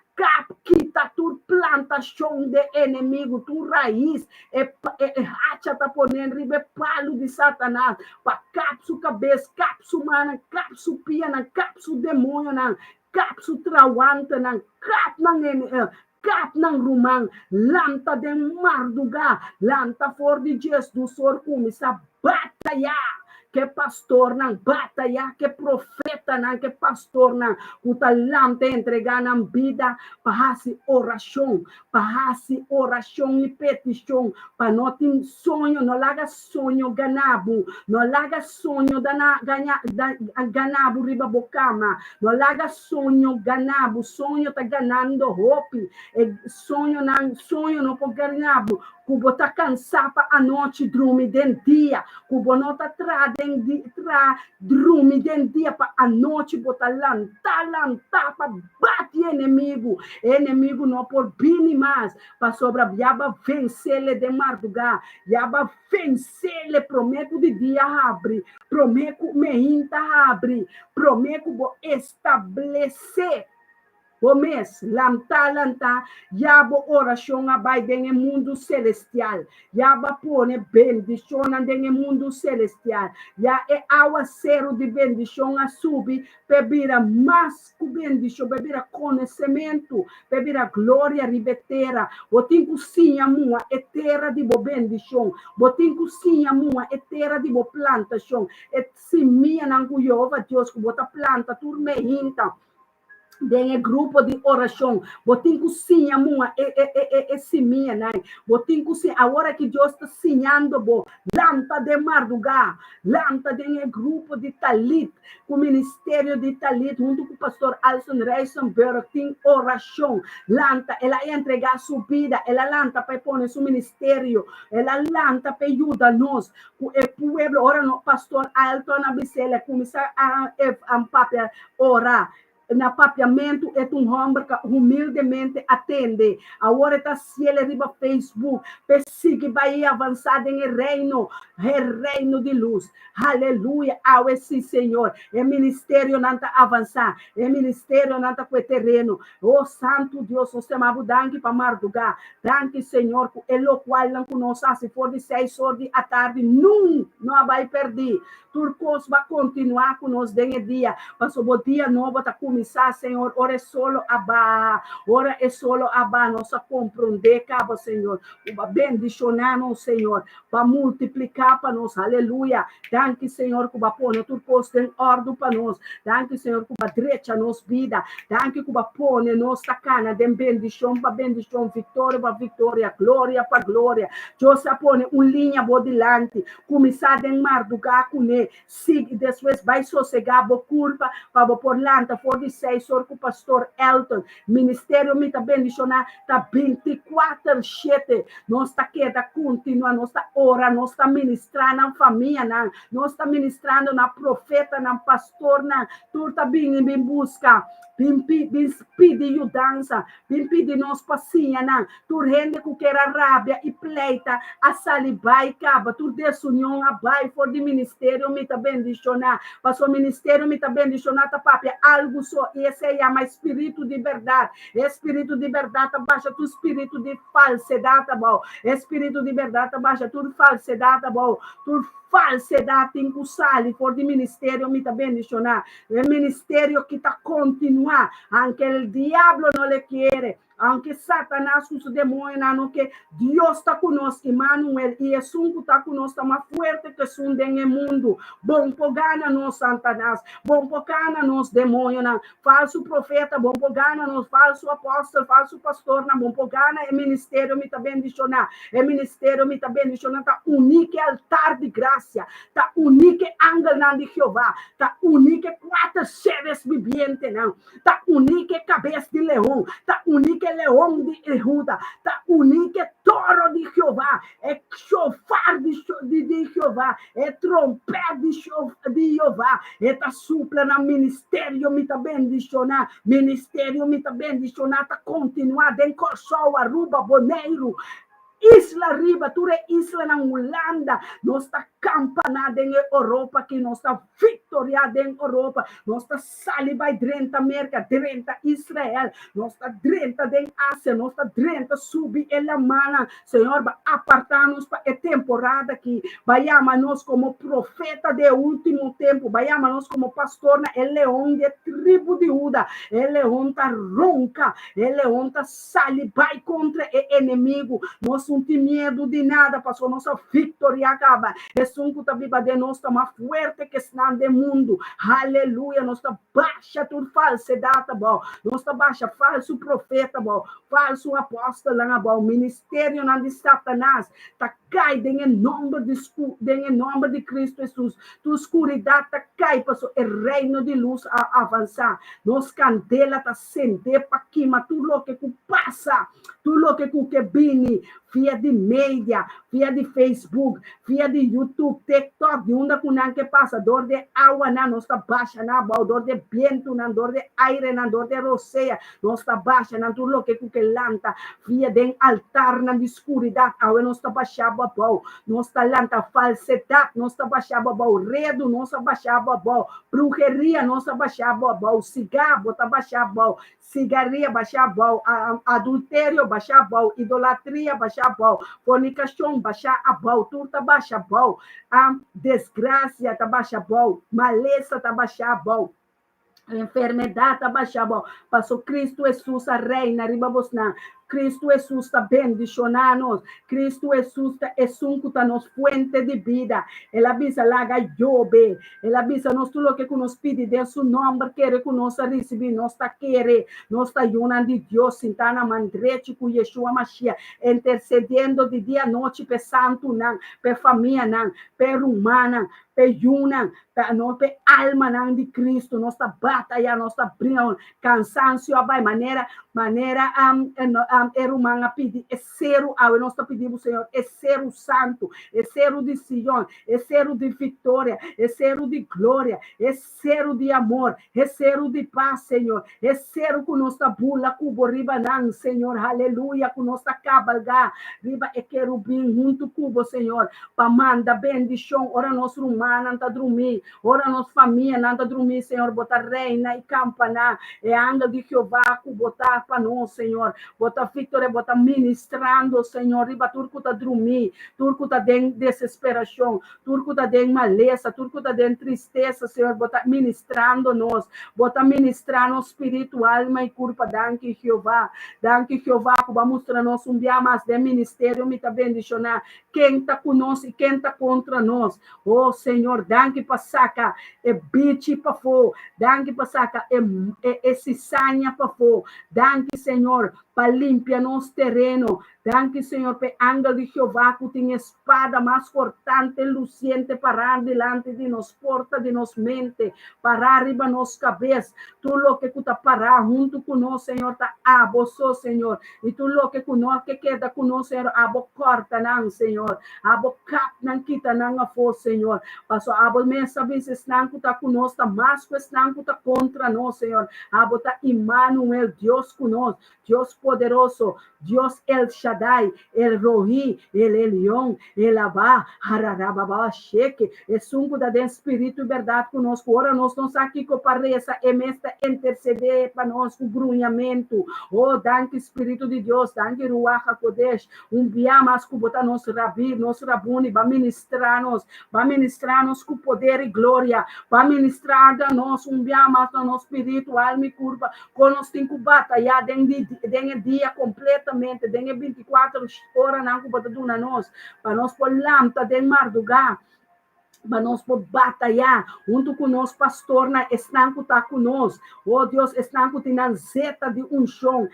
quita tu plantação de inimigo, tu raiz, racha tá ponendo ribe palo de Satanás, para capsu cabeça, capsu mana, capsu piana, capsu demônio, capsu trawanta, cap nang rumang, lanta de marduga, lanta for de Jesus do sor kumisa batalha, que pastor nang batalha, que profeta nang, que pastor nang, uta lanta entregar nang vida, pahasi oração e petição, para não ter sonho, não laga sonho ganabo, não laga sonho ganabo riba bocama, não laga sonho ganabo, sonho tá ganando hope, sonho não pode ganabo, cubo tá cansado a noite, dorme dentro dia, cubo não tá dorme dentro dia, para a noite botar lanta, para bate inimigo não por bini mais, para sobra yaba vencer de madrugada, yaba vencer prometo de dia abre, prometo meinta abre, prometo estabelecer o mês, lanta, yabo oração abai dentro mundo celestial, yaba pone bendição dentro mundo celestial, ya aguacero de bendição a subir, bebira mais que bendição, bebira conhecimento, bebira glória ribetera, botin cozinha mua, terra de bo bendição, botin cozinha mua, terra de bo plantação, semia nangu Jeová Deus que bota planta, turme hinta, tem grupo de oração, botim cozinha mua, semia, né? Botim cozinha, agora que Deus está sinhando, bo, lanta de madrugada, lanta tem grupo de talit, o ministério de talit, junto com o pastor Alson Reisenberg, tem oração, lanta, ela entregar sua vida, ela lanta para pôr seu ministério, ela lanta para ajudar nós, o povo, ora no pastor Alton Abisela, começar a papel orar, na papiamento é homem que humildemente atende. Agora está se ele riba Facebook, persigue vai avançar em reino de luz. Aleluia, ao esse Senhor. É ministério não está avançar, é ministério não está com terreno. Oh Santo Deus, nós temos danke para mardugar. Danke Senhor, o qual não conosco, se for de 6 horas da tarde, não vai perder. Turcos vai continuar conosco dentro dia, mas o dia novo está começar, Senhor. Ora é solo abá, nossa compreender, cabo, Senhor. Para bendicionar-nos, Senhor, para multiplicar para nós, aleluia. Danke, Senhor, que vai pôr turcos em ordem para nós. Danke, Senhor, que vai direita nos vida. Danke, que vai pôr nossa cana de bendição para bendição, vitória para vitória, glória para glória. Deus põe linha bodilante, começar a mardugar com ele. Siga, depois vai sossegar a curva para por lanta, for de 6 horas com o pastor Elton. Ministério me está bendicionar, está 24/7. Nós está queda continua, nós está ora, nós está ministrando na família, nós está ministrando na profeta, na pastor, tu está vindo em busca. Vim pedir ajudança, vim pedir nós paciência, tu rende com que era rábia e pleita, a salibai caba, tu desunião abai, for de ministério me tá bendicionar, mas o ministério me tá bendicionar, tá papia, algo só, esse aí é mais espírito de verdade, tá baixa tu espírito de falsidade, tá bom, espírito de verdade, tá baixa tu falsidade, tá bom, tu falsidade em Kusali, for de ministério me tá bendicionar, é ministério que tá continuar, aunque o diabo não le quiere, aunque Satanás com o demônio não que Deus está conosco, Emmanuel, e Jesus está conosco, está mais forte que o no mundo. Bom pogana nós, Satanás, bom pogana nós, demônio, falso profeta, bom pogana nós, falso apóstolo, falso pastor, bom pogana, é ministério me está bendicionar, está único altar de graça, está único ángel de Jeová, está único 4 seres vivientes, está único cabeça de leão, está único leão de Ehuda, está único toro de Jeová, é chofar de Jeová, é trompete de Jeová, está supla na ministério me está bendicionar, está continuado em Corsol, Aruba, Boneiro, isla riba, ture isla na Holanda, nós está campanada em Europa, que nós está vitoriada em Europa, nós está saliba drenta América, drenta Israel, nós está drenta em Ásia, nós está drenta subir ela mana, Senhor, apartar-nos para a temporada que vai amar-nos como profeta de último tempo, vai amar-nos como pastor na leão de tribo de Judá, leão tá ronca, leão tá saliba contra o inimigo, nós não temos medo de nada, pastor, nossa vitória acaba, que está viva de nós, está mais forte que está no mundo, aleluia, nós está baixa tudo falsidade, bom, nós está baixa falso profeta, bom, falso apóstolo, bom, ministério de Satanás, está cai em nome de Cristo Jesus, tua escuridade está cai, pastor, o reino de luz a avançar, nós candela está acender para queimar tudo o que passa, tudo o que vem, via de mídia, via de Facebook, via de YouTube, TikTok, de onde que passa, dor de água, não está baixa, não, dor de vento, não, dor de aire, não, dor de roceia, não está baixa, não, tudo o que lanta, via de altar, na escuridade, água não está baixa, não está lanta, falsidade, não está baixa, redo, não está baixa, bruxeria, não está baixa, cigarro, está baixa, cigarria, baixa, adultério, baixa, idolatria, baixa, fornicação, baixa, turta, baixa, desgraça, baixa, maleza, baixa, enfermidade, baixa, passou Cristo Jesus, a reina, ribabosna, Cristo Jesus está bendicionando-nos. Cristo Jesus está nos fuente de vida. Ele avisa lá Jobe. Ele avisa nós tudo o que nos pede de seu nome, quer que nós receber, nós está querer, nós está junando de Deus, sentando mandrete com Yeshua Mashiach, intercedendo de dia e noite para santo, não, para família, não, para humana, para juna, para alma não de Cristo, nós está batalhando, nós está brincando, cansancio, vai maneira humana pedir, é ser o nós está pedindo, Senhor, é ser o santo, é ser o de Sion, é ser o de vitória, é ser o de glória, é ser o de amor, é ser o de paz, Senhor, é ser o que nós está bula, cubo, riba, não, Senhor, aleluia, que nós está cabalgar, riba, é querubim, junto cubo, Senhor, para mandar bendição, ora nós rumana, não está dormir, ora nós família, não está dormir, Senhor, botar reina e campana, é anga de Jeová, botar para nós, Senhor, botar vitória, botar ministrando, Senhor, riba, turco está dormir, turco está dentro de desesperação, turco está dentro de maleza, turco está dentro de tristeza, Senhor, botar ministrando nós, botar ministrando espírito, alma e corpo, danke Jeová, que vai mostrar nós dia mais de ministério, me está bendicionar, quem está conosco e quem está contra nós, oh Senhor, danke para sacar, é bicho para fora, danke para sacar, é cisanha para fora, danke Senhor, para limpar nosso terreno. Danke, Senhor, para ángel de Jeová que tem espada mais cortante, luciente, parar delante de nós, porta de nós mente, parar arriba nossa cabeça. Tudo o que está parar junto com nós, Senhor, está aboçou, Senhor. E tudo o que queda com nós, Senhor, abo corta, não, Senhor. Abo cap, não quita, não a força, Senhor. Passou, abo mensa, vezes, não está conosco, está mais que não está contra nós, Senhor. Abo está Emmanuel, Deus conosco, Deus poderoso, Deus El Shaddai, El Rohi, El Elion, El Abá, Hararababa, Sheque, é sunco da dentro espírito e verdade conosco. Ora, nós estamos aqui com parreça, e mestra interceder para nós com grunhamento. Oh, danke Espírito de Deus, danke Ruach HaKodesh, biamas que botar nosso rabi, nosso rabuni, vai ministrar-nos com poder e glória, vai ministrar a nós, biamas no nosso espírito, alma e curva, com nós tem que batalhar dentro dia completamente, dentro 24 horas, não que botar na nós, para nós pôr lâmpada de madrugada, para nós batalhar, junto com nós, pastor, na estanco está conosco. Oh Deus, estanco tem na zeta de chão,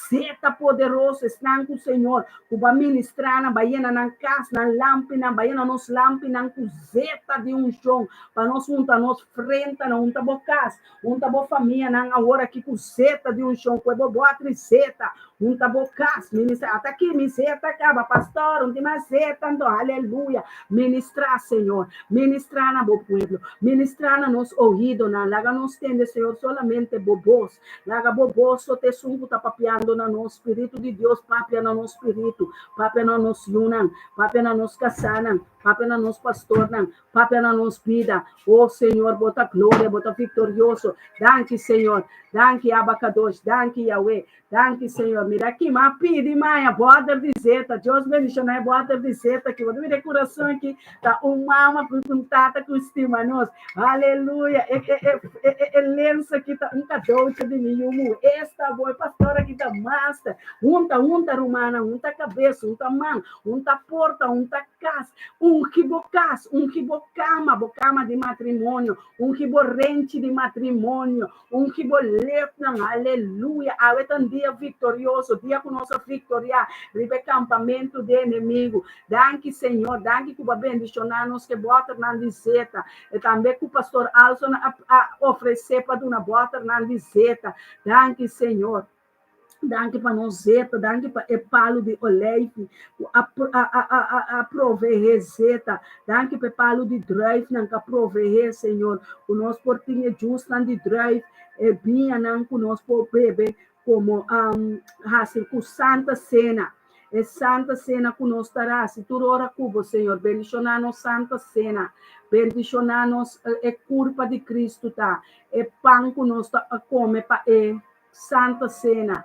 zeta poderoso, estanco, Senhor, que vai ministrar na baiana, na casa, na lâmpada, baiana, nos lâmpada, com zeta de chão, para nós juntar, nós frente, na junta boa casa, junta boa família, na hora aqui com zeta de chão, com boa zeta, junta boa casa, ministrar, até aqui, me zeta acaba, pastor, não tem mais zeta, aleluia, ministrar, Senhor, Ministrar na bo pueblo. Ministrar na nos ouvido, na laga nos tende, Senhor, solamente bobos. Laga bobos, so te sungo tá papiando na no Espírito de Deus, papia na no Espírito, papia na nos yunan, papia na nos casanan, papia na nos pastoran, papia na nos vida. Oh, Senhor, bota glória, bota vitorioso. Danke, Senhor. Danke, Abacadosh. Danke, Yahweh. Danke, Senhor. Mira aqui, mas pede, mãe, bota de zeta. Deus bendicionar, bota de zeta aqui. Vou ver coração aqui. Tá uma alma com tata com estima nós. Aleluia. Lença aqui tá um cadote de mim. Esta boa pastora aqui tá master. Unta romana, unta cabeça, unta mão, unta porta, unta casa. Kibocas, kibocama, bocama de matrimônio, kiborrente de matrimônio, kibolepnan, aleluia. Awetan dia vitorioso, dia com nossa vitória, ribe campamento de inimigo. Danke, Senhor, danke que vai bendicionar-nos, que bota na liseta. E também que o pastor Alson a oferecer para uma bota na liseta. Danke, Senhor. Danke para nós, zeta, danke para o palo de oleite, a prover zeta, danke para o palo de drive, não que prover, Senhor, o nosso portinho justo de drive, e bem, não que nós por beber, como assim, com Santa Cena. É Santa Cena que nós estará, se tu ora cubo, Senhor, bendicionar-nos Santa Cena, bendicionar-nos é culpa de Cristo, tá? É pão que nós come para Santa Cena.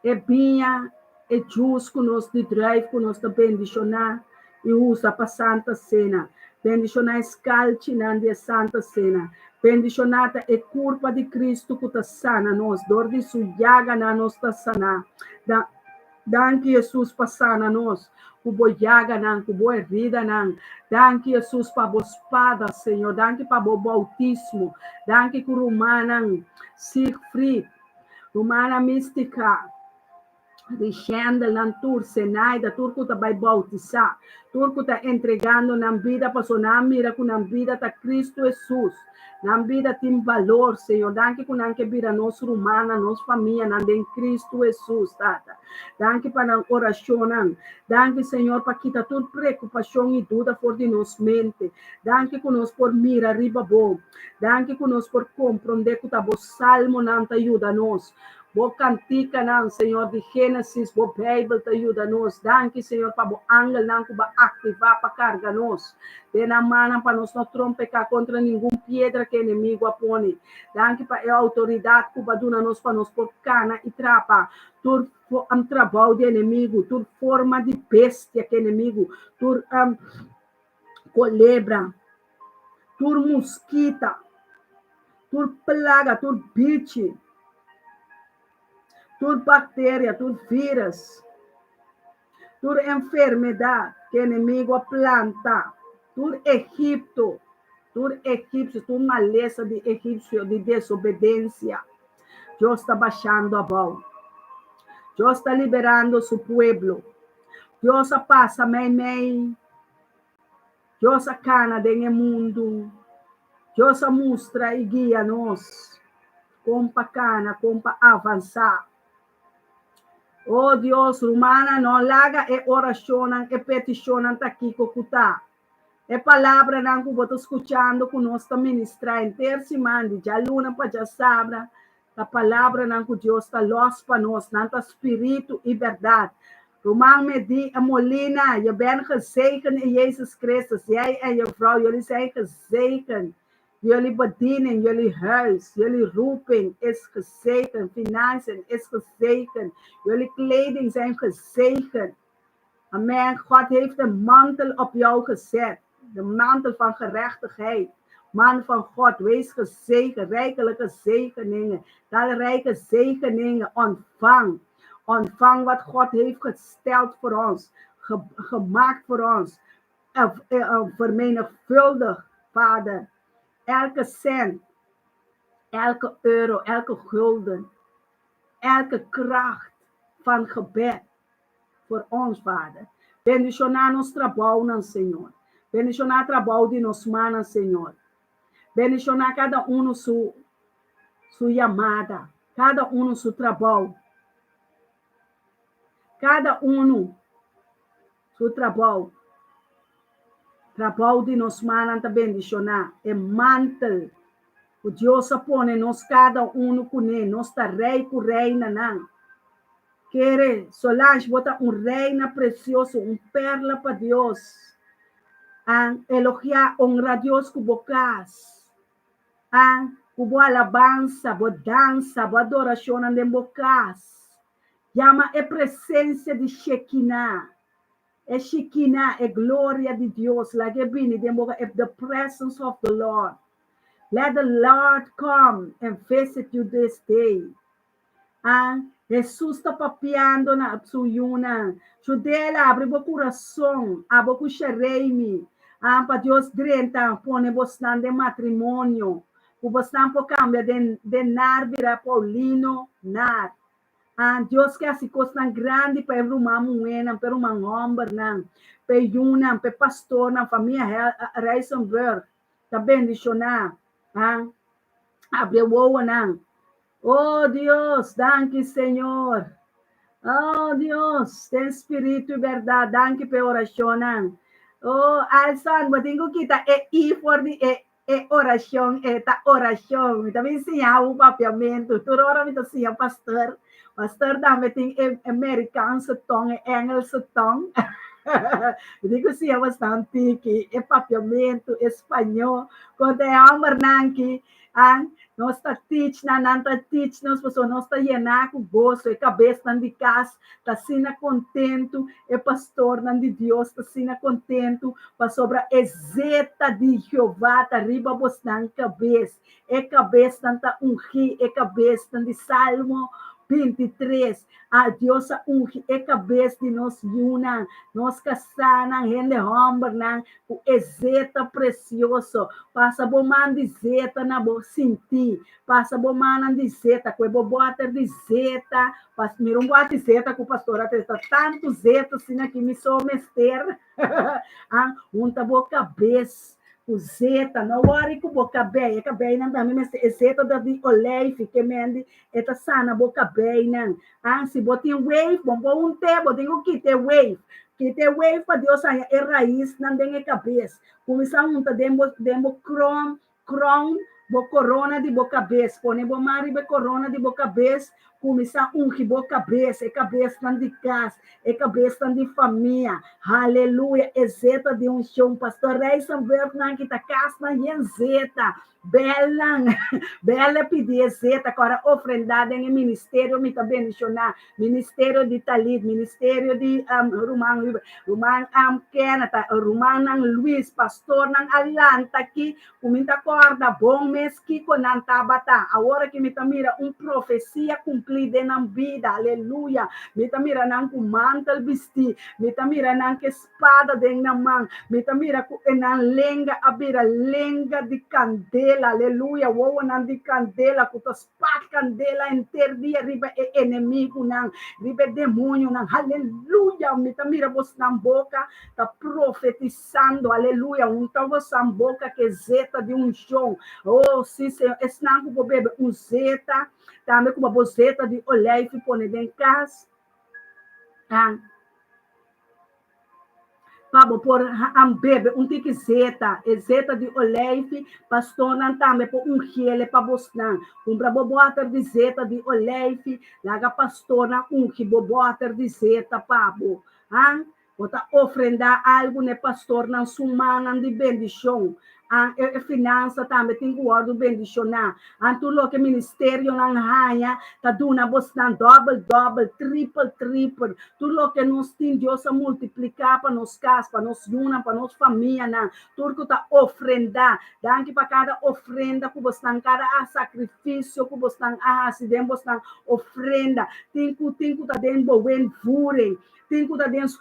É binha, é justo que nós de drive, que nós bendicionar e usa para Santa Cena. Bendicionar escalte na Santa Cena. Bendicionar é culpa de Cristo que está sana nós. Dor de sujaga na nós está sana. Danke Jesus para sana nós. Kubo yaga nan, kubo herida nan. Danke Jesus para a espada, Senhor. Danke para o bautismo. Danke que o Romanan Siegfried, Romana Mística, Richendel, nan tur Senai, da turco ta vai bautizar, turco ta entregando na vida para sonar mira com na vida ta Cristo Jesus, na vida tem valor, Senhor, danke com nanke vira nosso romana, nossa família, nan em Cristo Jesus, tata, danke para a oração, danke Senhor para quitar toda preocupação e dúvida fora de nossa mente, danke com nós por mira riba bom, danke com nós por compreender que o salmo não te ajuda nós. Bo cantica não, Senhor, de Gênesis, bo Bíblia te ajuda nos. Danke, Senhor, para o ángel não que vai ativar para carga nos. De na mão para nós não trompecar contra nenhuma pedra que o inimigo apone. Danke para a autoridade que vai dar nos para nós por cana e trapa. Tur trabalho de inimigo, tur forma de bestia que inimigo, tur colebra, tur mosquita, tur plaga, tur bicho. Tudo bactéria, tudo vírus, tudo enfermidade que o inimigo planta, tudo egípcio, tudo maleza de egípcio, de desobediência. Deus está baixando a mão. Deus está liberando seu povo. Deus passa meio. Deus cana no mundo. Deus mostra e guia nós. Como cana, como avançar. Oh Deus, romana, não laga e oração e petição tá aqui com cuta. É palavra não que eu estou escutando que nós estamos ministrando em terça semana, já luna para já sabra, a palavra não que Deus está los para nós, não está espírito e verdade. Roman me di a Molina, je bent gezegend in Jezus Christus, jij en je vrouw, jullie zijn gezegend. Jullie bediening, jullie huis, jullie roeping is gezegend. Financiën is gezegend. Jullie kleding zijn gezegend. Amen. God heeft een mantel op jou gezet. De mantel van gerechtigheid. Man van God, wees gezegend. Rijkelijke zegeningen. Talrijke zegeningen. Ontvang. Ontvang wat God heeft gesteld voor ons. Gemaakt voor ons. Vermenigvuldig, Vader. Elke cent, elke euro, elke gulden, elke kracht van gebed voor ons, Vader. Bendicionar nos trabalho, Senhor. Bendicionar o trabalho de nos manos, Senhor. Bendicionar cada um sua chamada, cada um seu trabalho. Cada um seu trabalho. trabalho de nos manan ta bendicionar, é mantel, o Deus pone nos cada um com ele, nós tá rei com reina, não. Quere, Solange, bota reina precioso, perla para Deus. Elogiar, honrar a Deus com bocas. Com boa alabança, boa dança, boa adoração em bocas. Chama a presença de Shekinah. É Shekinah, é glória de Deus. Like the presence of the Lord. Let the Lord come and visit you this day. Jesus está papiando na suyuna. Judela, abre o coração, abre o xereime. Para Deus drenta, pone você de matrimônio. O você não cambia de nar vira Paulino, nar. Deus que assim coisa grande para uma mulher, para uma homem, para uma, para pastor, na família Reisenberg. Tá bendicionar. Abre o olho, oh Dios, danke Señor. Oh Dios, ten espírito e verdade, danke por oração. Oh, Alson, tenho que estar e for de oração, esta oração. Também sim, há papiamento. Toda hora me sim, pastor. Pastor, também tem americano tom, inglês tom. Digo sim, bastante que é papiamento, espanhol. Quando é amor, nanki, nós está teach, nós pessoas, nós está llenar com gozo, e cabeça de casa, está sendo contento, e pastor de Deus, está sendo contento, para sobre a zeta de Jeová, está riba bostante cabeça, e cabeça está ungir, e cabeça de Salmo 23, a Deus unge e cabeça de nós una, nós casana, gente homem, o zeta precioso, passa bom man de zeta na bo sentir, passa bom man de zeta, com o boater de zeta, passa mir boater de zeta com o pastor, até tanto zeta, assim, que me sou mester, unta boa cabeça, o zeta, não worry com boca bem, não dá mesmo zeta da de oleif, que mende, eta sana boca bem, não. Se botinho wave, bom um te, botinho que te wave para Deus aí é raiz, não tem cabeça. Começa a unta demo crown, bo corona de boca cabeça, põe bo mari be corona de boca cabeça, começa ungir boca cabeça, é cabeça de casa, é cabeça de família. Aleluia, é zeta de chão, pastor Reisenberg, que tá casa na zeta. Bela pedir zeta, agora ofrendada em ministério, me tá bendicionar, ministério de Talit, ministério de Rumang Kenata, Rumang Luiz, pastor ng Atlanta aqui, comenta corda, bom mês que com Tabata, a hora que me tá mira profecia cumprida na vida, aleluia, me tá mira nang mantel vestir, me tá mira nang espada de na mão, me tá mira na lenga, abira lenga de candela, aleluia, o nan de candela, com as pat candela inteiro dia riba inimigo nan, riba demônio nan, aleluia, me tá mira você na boca, tá profetizando, aleluia, então você na boca que zeta de chão, oh, sim, Senhor, esse não vou beber zeta, também com uma zeta de oleif, põe dentro de casa, Pabo por bebe tique zeta de oleif, pastor nan também por gele para bosnan, boater de zeta de oleif, laga pastor na boater de zeta pabo, bota ofrendar algo ne pastor nan sumana de bendição. Finança também tem guardo bendicionar. Tudo que ministério não ganha, tá dando bastante double, triple. Tudo que nós tem Deus a multiplicar para nos casas, para nos luna, para nos família, não. Tudo que tá ofrendar, danke para cada ofrenda que você cada sacrifício que você se dem você ofrenda, tem que tá dentro bem furem. Tem que dar dentro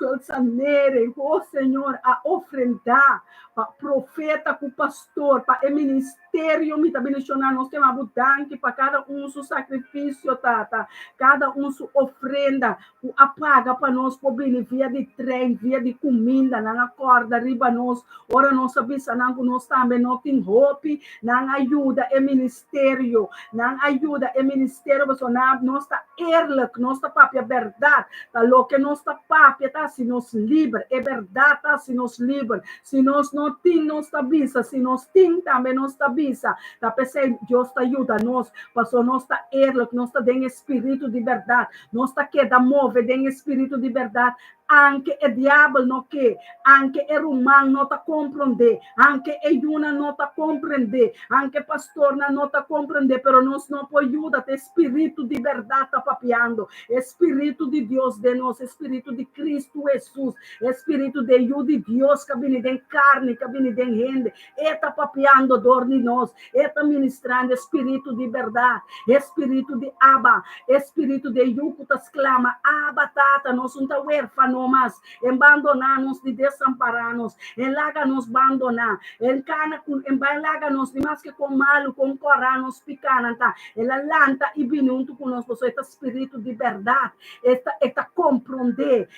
oh Senhor, a ofrendar para profeta, para o pastor, para o ministério. ministério, me bendicionar, nós temos abundante para cada seu sacrifício, tata, cada sua ofrenda, o apaga para nós, por via de trem, via de comida, na corda, riba nós, ora nós avisa, nós também não tem hope, não ajuda, é ministério, não ajuda, é ministério, mas nós está eerlijk, nós está papia verdade, tá lo que nós está papia, tá, se nos livre, é verdade, tá, se nos livre, se nós não tem, nós está bisa, se nós tem, também nós está bisa, tá, pensei, Deus está ajuda nós, pastor, nós está eerlijk, nós está dentro espírito de verdade, nós está que da move, dentro espírito de verdade, anche il diavolo non che, anche il umano non ta comprende, anche il una non ta comprende, anche il pastore non ta comprende, però non può aiutare, spirito di verità sta papiando, spirito di Dio de noi, spirito di Cristo Jesus, spirito di aiuto di Dio che viene in carne, che viene in gente, e sta papiando dormi noi, e sta ministrando spirito di verità, spirito di Abba, spirito di aiuto che esclama, Abba tata, non sono huérfano mas, abandonar-nos de desamparar-nos, enlaga-nos abandonar, enlaga-nos de mais que com malo, com corar-nos picananta, ela lanta e binunto conosco, esta espírito de verdade, esta compreender,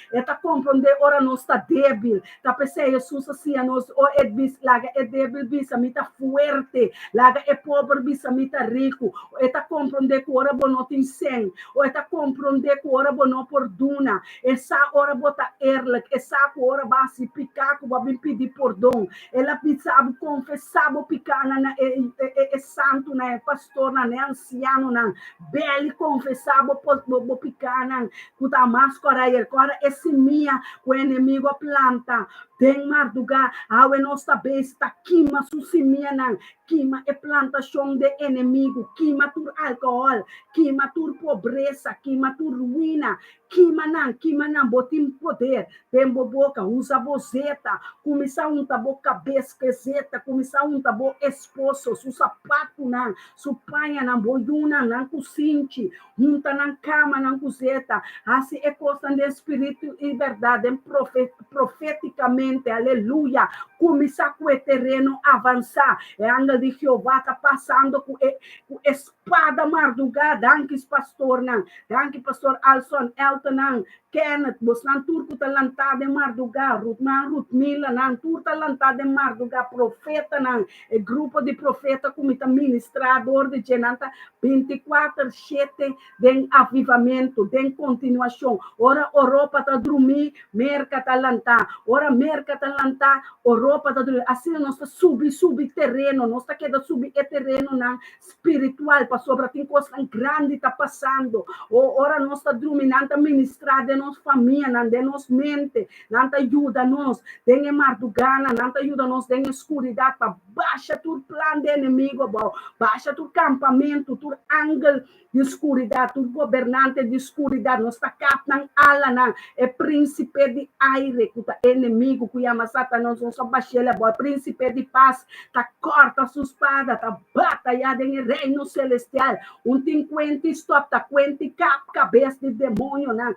ora nós está débil, tá pensei, Jesus assim, nós, é bis, laga é débil, bisa, mita fuerte, laga é pobre, bisa, mita rico, esta compreender que ora bono tem sem, ou esta compreender que ora bono por duna, essa ora bota eerlijk, essa ora basi picar, que vai pedir perdão, ela sabe confessar, picana na é santo, na é pastor, na é anciano, na beli confessar, picana, que tá máscara aí, agora esse minha, o inimigo planta, tem marduga, a nossa besta, tá quima, sucimia, quima é plantação de inimigo, quima tur álcool, quima tur pobreza, quima tur ruína, quima não, botim poder, tem boca, usa bozeta, começa bo cabeça, queseta, começa bo esposo, su sapato não, su panha não, boiuna não, cucinti, junta não, cama não, cuzeta, assim é coisa de espírito e verdade, profeticamente, aleluia, começa com o terreno avançar, é anda de Jeová, tá passando com espada mardugada, danke pastor não, danke pastor Alson, Elton não, Kenneth, bos nan turco talantado de marduga, Ruth Mila, nan tur talantado de marduga, profeta nan, e grupo de profeta como ministrador de genanta 24/7 de avivamento, de continuação. Ora Europa tá dormir, merca talanta, ora merca talanta, Europa tá dormir. Assim nós tá subir terreno, nós tá queda subir terreno nan espiritual, para sobra tem coisa grande tá passando. Ora nós tá dormir, nan tá ministrar de nos família, não de nos mente, não te ajuda nos, tem mardugana, não te ajuda nos, tem escuridade, para baixa tu plano de inimigo, baixa tu campamento, tu ângulo de escuridade, tu governante de escuridade, nós está captando ala, não, é príncipe de aire, que é inimigo, que ama Satanás, não só baixela, príncipe de paz, tá corta sua espada, tá batalhada em reino celestial, 50 stop, tá 50 cabeça de demônio, não,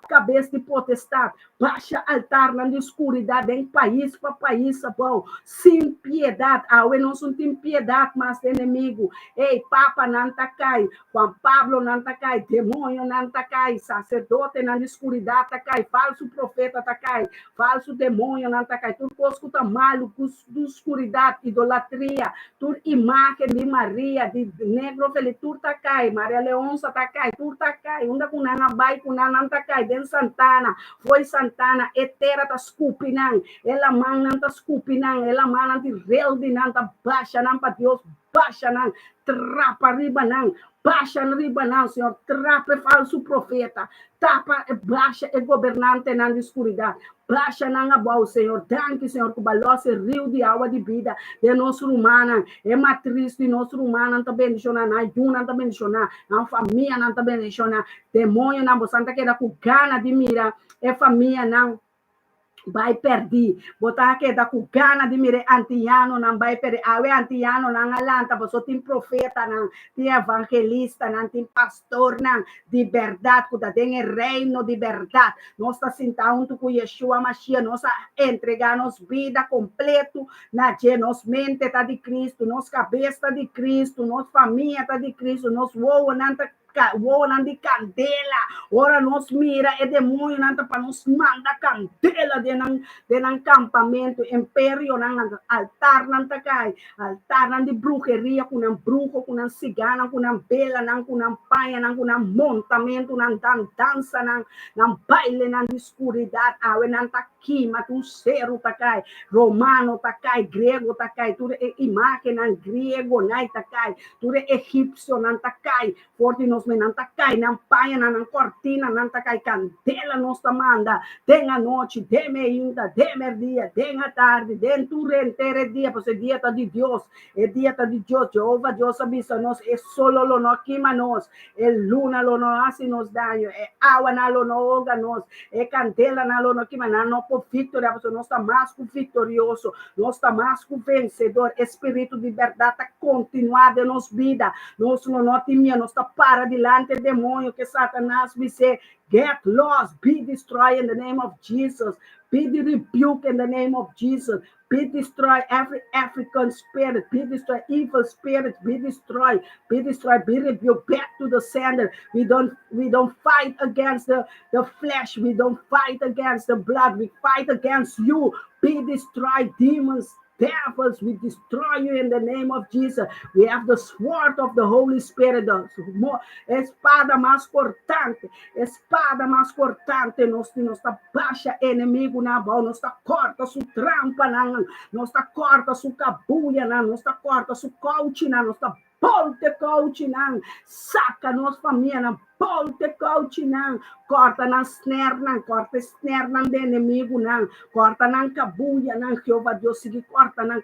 cabeça de potestade, baixa altar na escuridade, em país para país, bom, sem piedade, não são tem piedade, mas inimigo, ei, Papa não tá cai, Juan Pablo não tá cai, demônio não tá cai, sacerdote na escuridade tá cai, falso profeta tá cai, falso demônio não tá cai, tudo coisa tá malo, de escuridade, idolatria, tudo imagem de Maria, de negro, tudo tá cai, Maria Leonça tá cai, tudo tá cai, unda com nana bai, com nana tá cai, den Santana, foi Santana, etera tá scupinan, ela man não tá scupinan, ela man não tá reldi não tá baixa não para Deus, baixa não, trapa riba não, baixa riba não, Senhor, trapa falso profeta, tapa baixa é governante na escuridade, baixa não abau, Senhor, danke, Senhor, que balose rio de água de vida de nosso humana, é matriz de nosso humana, não tá bendicionar, não ajuda, não tá bendicionar, não família, não tá bendicionar, demônio, não, você não tá querendo com gana de mira, é família, não, vai perder. Botar que da cugana de mire antiano não vai perder. Awe antiano não alanta, você tem profeta, não tem evangelista, não tem pastor, não de verdade, que tem reino de verdade. Nós está sentando com Yeshua Mashiach, nós entregar nos vida completo, na nos mente tá de Cristo, nos cabeça de Cristo, nos família tá de Cristo, nos voa não de candela, ora nos mira e demônio não para nos manda candela de nan campamento, império nan altar não tá cai, altar não de bruxeria com um bruxo, com um cigana, com um bela, não com um paia, não com um montamento, não dança, não baile, não de escuridade, awe não tá quima, tu cero tá cai, romano tá cai, grego tá cai, tudo é imagem não grego, não tá cai, tudo é egípcio não tá cai, forte nos não tá cai, não paia, não cortina, não tá cai, candela nos manda, tem a noite, tem ainda, tem dia, tem a tarde, tem tudo inteiro dia, porque dia tá de Deus, é dia tá de Deus, Jeová, Deus avisa nós, é solo lo no quima nós, é luna lo no hace nos daño, é água não no oga nós, é candela não no quima, não por vitória, porque nós está mais que vitorioso, nós está mais que vencedor, espírito de verdade tá continuado em nossa vida, nós não temia, nós está para delante do demônio que Satanás me dizer, get lost, be destroyed in the name of Jesus, be the rebuke in the name of Jesus, be destroyed every African spirit, be destroyed evil spirits, be destroyed, be rebuked back to the sender. We don't fight against the flesh, we don't fight against the blood, we fight against you. Be destroyed, demons, devils, we destroy you in the name of Jesus. We have the sword of the Holy Spirit, espada mais cortante, nossa baixa inimigo na boa, nossa corta su trampa, nossa corta su cabuia, nossa corta su coach, nossa polte coach, saca nossa família, polte coach, corta na snare, corta snare do inimigo, corta na cabuia, Jeová Deus sigue corta na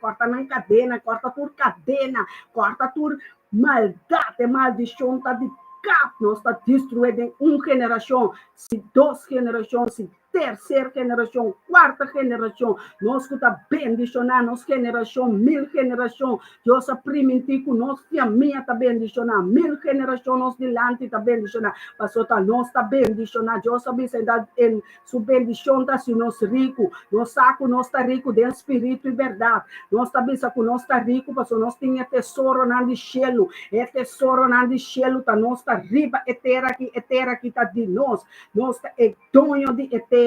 cadena, corta por cadena, corta por maldade, maldição, tá de cap, nós está destruído em uma geração, se duas gerações, se terceira geração, quarta geração, nós que está bendicionando, nossa geração, 1000 gerações, Deus está primitivo, nossa família está bendicionando, 1000 gerações, nós delante está bendicionando, pastor, nós está bendicionando, Deus está bendicionando, em sua bendição está se nós rico, nós saco, nós está rico de espírito e verdade, nós está bendicionando, nós está rico, pastor, nós temos tesouro na de cielo, é tesouro na de cielo, tá nós está riba, etera aqui está de nós é dono de etera,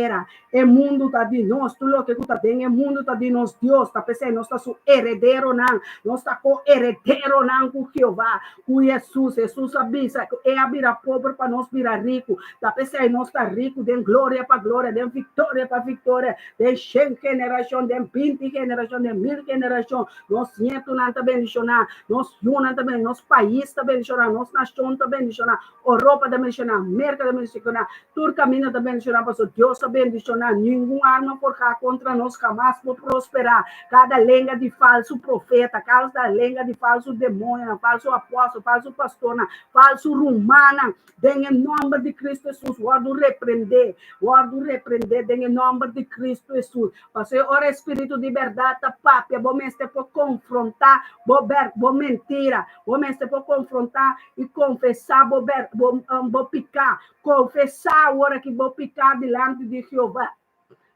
o mundo está de nós, tudo o que está bem, o mundo está de nós, Deus está pensando, nós está su herdeiro, nós está co-herdeiro, com Jeová, com Jesus avisa, é abrir pobre para nós virar rico, está pensando, nós está rico, de glória para glória, de vitória para vitória, de 100 geração, de 20 geração, de 1000 geração, nós nietos não está bendicionar, nós não está bendicionar, nosso país está bendicionar, nossa nação está bendicionar, Europa está bendicionar, América está bendicionar, todo caminho está bendicionar, pastor, Deus está bendicionar, nenhuma arma forjada contra nós jamais pode prosperar, cada língua de falso profeta, cada língua de falso demônio, falso apóstolo, falso pastor, falso romana, em nome de Cristo Jesus, guardo repreender, em nome de Cristo Jesus, pastor, ora espírito de verdade, papia, vou mestre por confrontar, vou mentira, vou mestre por confrontar e confessar, vou picar, confessar a hora que vou picar delante de Jeová,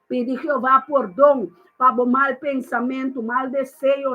pedir Jeová perdão para o mal pensamento, mal desejo,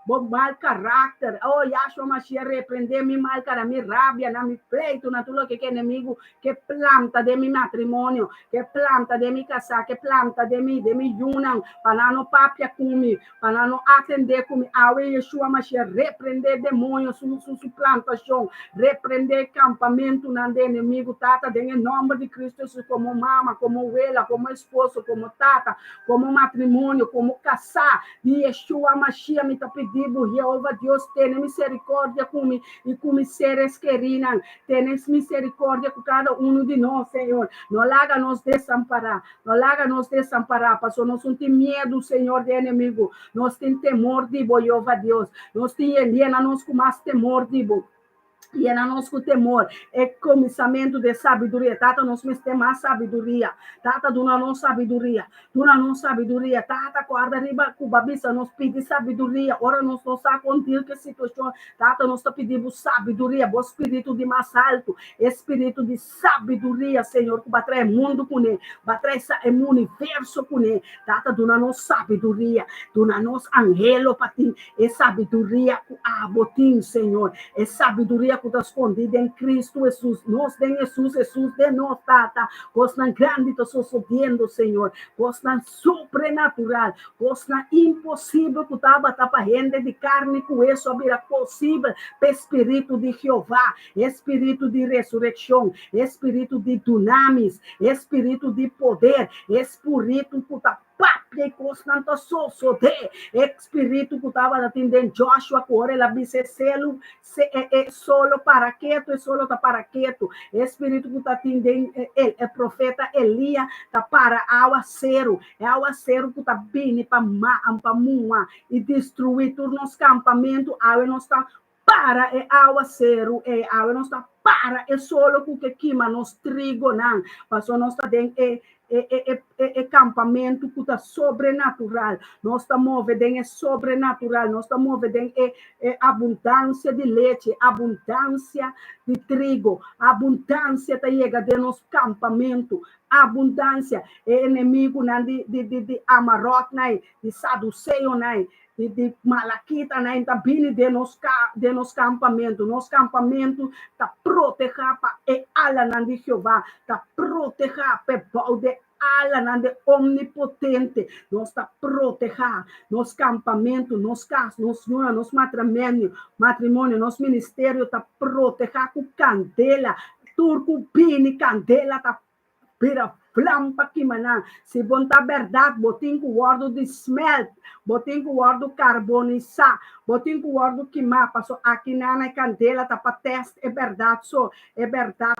o mal caráter, Yahshua Mashiach repreender mi mal cara, mi rabia, mi pleito, tudo que é inimigo que planta de mi matrimônio, que planta de mi casa, que planta de mi yunan, para não papia comigo, para não atender comigo, Yahshua Mashiach repreender demônio, sua plantação, repreender campamento do inimigo, tata, em nome de Cristo Jesus, como mama, como abuela, como esposo, como tata, como matrimônio, como casar, de Yeshua Mashiach me está pedindo, Jeová Deus, tenha misericórdia comigo e com meus seres queridos, tenha misericórdia com cada um de nós, Senhor, não larga nos desamparar, pastor, nós não temos medo, Senhor, de inimigo, nós temos temor de Jeová Deus, nós temos, nós com mais temor de E era nosso temor, é comissamento de sabedoria. Tata, nós me mais sabedoria. Tata, dona não sabedoria. Dona não sabedoria. Tata, guarda riba, cubabisa, nos pede sabedoria. Ora, nós não sabemos contigo que situação. Tata, nós está pedindo sabedoria. Bom espírito de mais alto. Espírito de sabedoria, Senhor. Que batrai mundo com ele. Batrai o universo com ele. Tata, dona não sabedoria. Dona nós angelo para ti. É sabedoria com a botim, Senhor. É sabedoria está escondida em Cristo Jesus. Nós tem Jesus de nós, Tata. Coisa grande está sucedendo, Senhor. Coisa sobrenatural. Coisa impossível que estava para gente de carne, com isso vira possível. Espírito de Jeová, espírito de ressurreição, espírito de dunamis, espírito de poder, espírito que está papia constante sosode, espírito que estava atendendo Joshua, que ora ela disse solo para quieto, e solo está para quieto, espírito que está atendendo o profeta Elia, está para aguaceiro, é aguaceiro que está vindo para Mua e destruir todos os campamentos, a não está para aguaceiro, a não está para é solo que queima nos trigo, não, passou nós está dentro campamento que está sobrenatural, nós estamos movendo é sobrenatural, nós estamos movendo abundância de leite, abundância de trigo, abundância está chegando de nosso campamento, abundância, inimigo de Amarot, de Saduceu, de Malaquita, está vindo de nosso campamento está protegido para ala de Jeová, está protegido para de ala de omnipotente, nós está protegido, nosso campamento, nosso caso, nosso matrimônio, nosso ministério está protegido com candela, turco, pini, candela, está pira flampa que maná, se bonta verdade, botem com o ordo de smelt, botem com o ordo carbonizar, botem com o ordo que mapa, só aqui na candela tá para teste, é verdade só, é verdade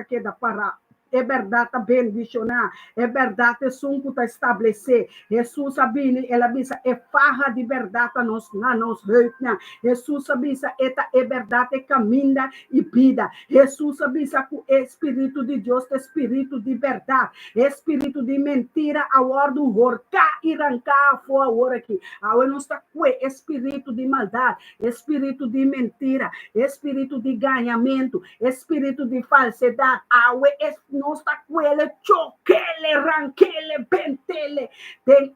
queda para é verdade bendicionar, é verdade sunco tá estabelecer, Jesus sabine, ela bisa é farra de verdade na nos reutna, Jesus sabisa é verdade caminha e vida, Jesus sabisa com espírito de Deus, espírito de verdade, espírito de mentira, a ordo vorca e arrancar fora agora aqui, a não está com espírito de maldade, espírito de mentira, espírito de ganhamento, espírito de falsidade, a não está com ele, choquele, ranquele, pentele, tem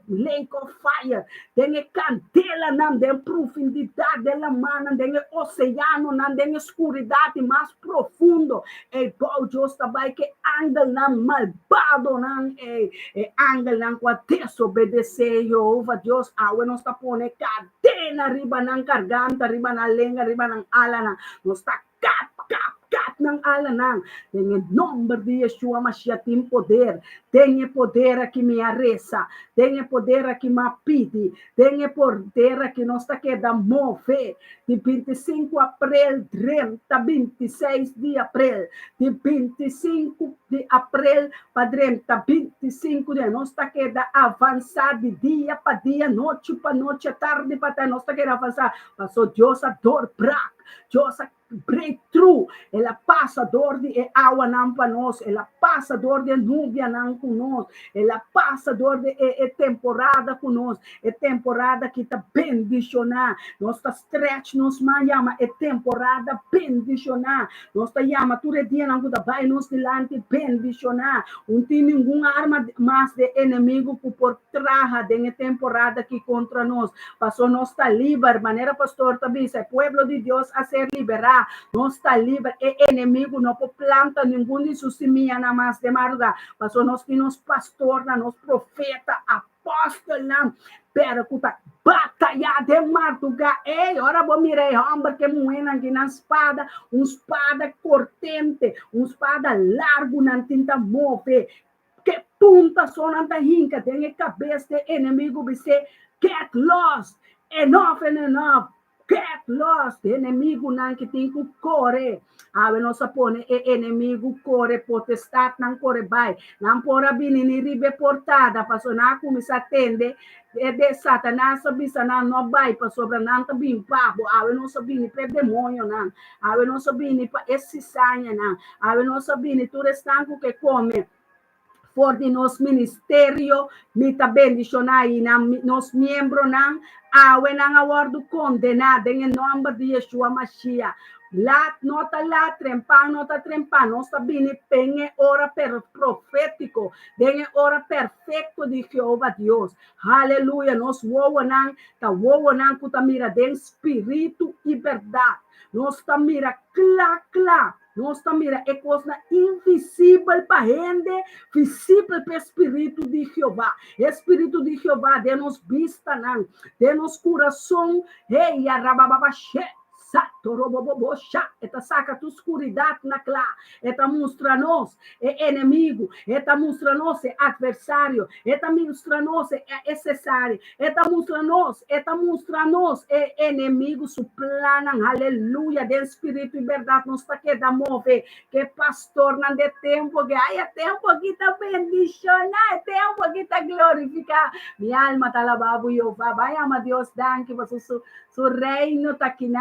lake of fire, tem candela, não tem profundidade da mana, tem oceano, não tem escuridade mais profundo, e bom Deus também que anda não malvado, não anda não com a desobedecer, Jeová Deus, a não está pondo cadena, riba na garganta, riba na língua, riba na alana, não está cap ng alanan, tem nome de Yeshua Mashiach, tem poder aqui me arresa, tem poder aqui me pide, tem poder aqui nós está que da move, de 25 de abril, 30, 26 de abril, de 25 de abril para 30, 25 de nós está que da avançar de dia para dia, noite para noite, tarde para nós está que avançar, passou Deus a dor braca, Deus a breakthrough, ela passa dor de água não para nós, ela passa dor de nuvem não com nós, ela passa dor de temporada com nós, é temporada que está bendicionar, nós está stretch, nós chama, é temporada bendicionar, nós está chama, tudo dia não está vai nos delante bendicionar, não tem nenhuma arma mais de inimigo por trás de temporada que contra nós, passou nós está livre, maneira pastor também, é pueblo de Deus a ser liberado, não está livre, é inimigo, não pode plantar nenhum de suas semilhas na mais de madrugada, mas nós temos pastor, nós profeta, apóstolo, pero que está batalhar de madrugada, ora vou mirar homem que moena aqui na espada, espada cortante, espada largo, não tenta mover, que punta só não está rinca, tem a cabeça de inimigo, você get lost, enough and enough, get lost. Inimigo não que tem que correr. Ave nossa pone inimigo corre potestade não corre vai. Não pora bini ni ribe portada passo na começa a tende de Satanás bisa não vai para sobre não tá bem papo. Ave nossa bini per demônio não. Ave nossa bini para esse sangue não. Ave nossa bini tu restanco que come for de nos ministério, mita bendicionai na nos membro nan, awe nang awardo condenado em nome de Yeshua Mashiach. Lat nota la trempan, nota bini penge ora per profético, dengue ora perfecto de Jehová Dios. Aleluia, nos wowo nang kutamira den espírito e verdade. Nos tamira clá. Nós mira é coisa invisível para gente, visível para o Espírito de Jeová. Espírito de Jeová, dê-nos vista, não. Dê-nos coração. Ei, arababaxé. Eta saca tua escuridade na clá, eta mostra-nos é inimigo, eta mostra-nos é adversário, eta mostra-nos é necessário, eta mostra-nos é inimigo, su plano, aleluia, de espírito e verdade, nos está que da move, que pastor não de tempo, que é tempo que está bendicionar, é tempo que está glorificar, minha alma está lavando, Jeová, vai ama Deus, danke, você su reino está aqui,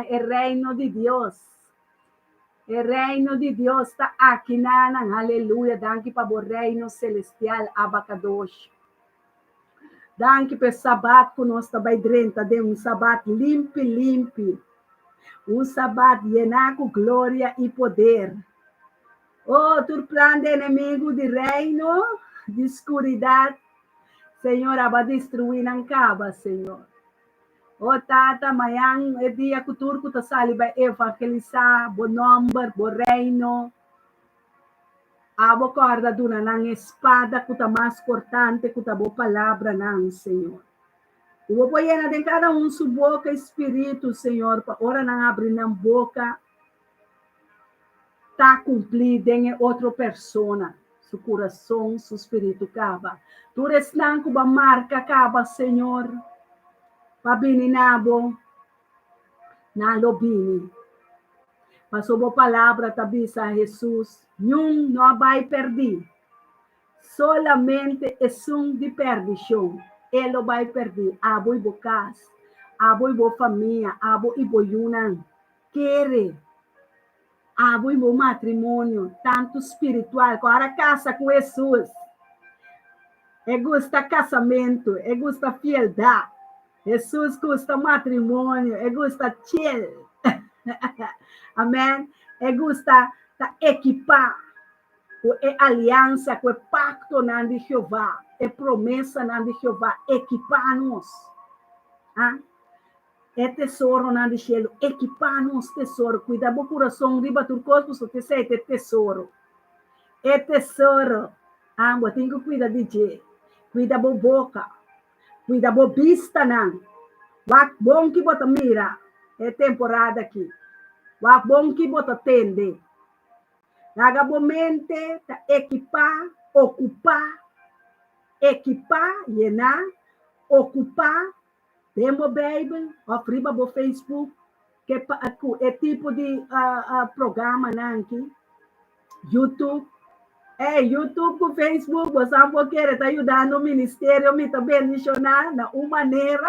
é reino de Deus. O reino de Deus está aqui, aleluia. Danke para o reino celestial, abacadosh. Danke para o sabat que nós também drenta, de sabat limpo. Sabat llenar com glória e poder. Outro plano de inimigo de reino, de escuridade, Senhor, vai destruir na cava, Senhor. Tata, mayang dia kutur ku tasali ba evangelizar, bo number, bo reino. Abo corda duna nang espada kuta mais cortante kuta bo palavra nang Senhor. O bo llena de cada su boca espírito, Senhor, para ora nang abrir nang boca tá cumprido em outra persona, su coração, su espírito cava. Tu resnan ku ba marca cava, Senhor. Pabini nabo na lobini. Passou a palavra tabisa a Jesus. Nenhum não vai perder. Solamente é de perdição. Ele vai perder. Abo e bocas. Abo e bo família. Abo e bo yunan. Quere. Abo e bo matrimônio. Tanto espiritual. Agora casa com Jesus. É gusta casamento. É gusta fieldade. Jesus gusta matrimônio, gusta chill. Amém? Gusta equipar, aliança, o pacto de Jeová, promessa de Jeová, equipar-nos. Tesouro de cielo, equipar-nos tesouro. Cuida do coração, riba do corpo, só te sei tesouro. Tesouro. Tem que cuidar de Deus. Cuida da boca. Cuida da vista, não. Wak bom que bota mira. É temporada aqui. Wak bom que bota tende. Naga mente, equipar, ocupar, llenar, ocupar. Temo Bible, ofriba bo Facebook, que é tipo de programa, não aqui. YouTube. YouTube com Facebook, você não quer estar ajudando o ministério, me também mencionar na uma maneira,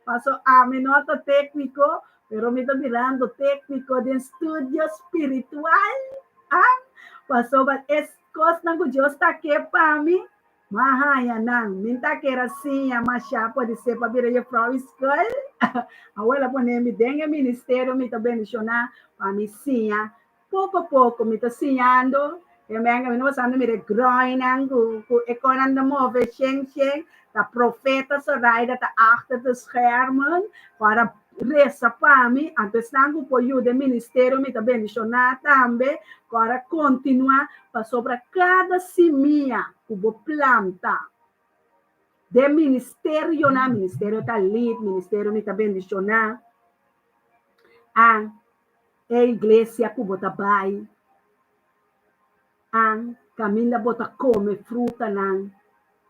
passou a minha nota técnico, pero me está virando técnico de estúdio espiritual, passou a coisa que Deus está aqui para mim, mas não, me está querendo assim, mas já pode ser para vir a para a escola, agora quando me dengue ministério, me também mencionar para mim sim, pouco a pouco me está ensinando. Eu não sei me groinen, economia move, da profeta Soraida tá achter de schermen para reza para mim, antes não pode o ministério me também mencionar também para continuar para sobre cada semia que vou plantar de ministério na ministério tá lead, ministério me também mencionar a igreja que vou trabalhar caminha bota come fruta nan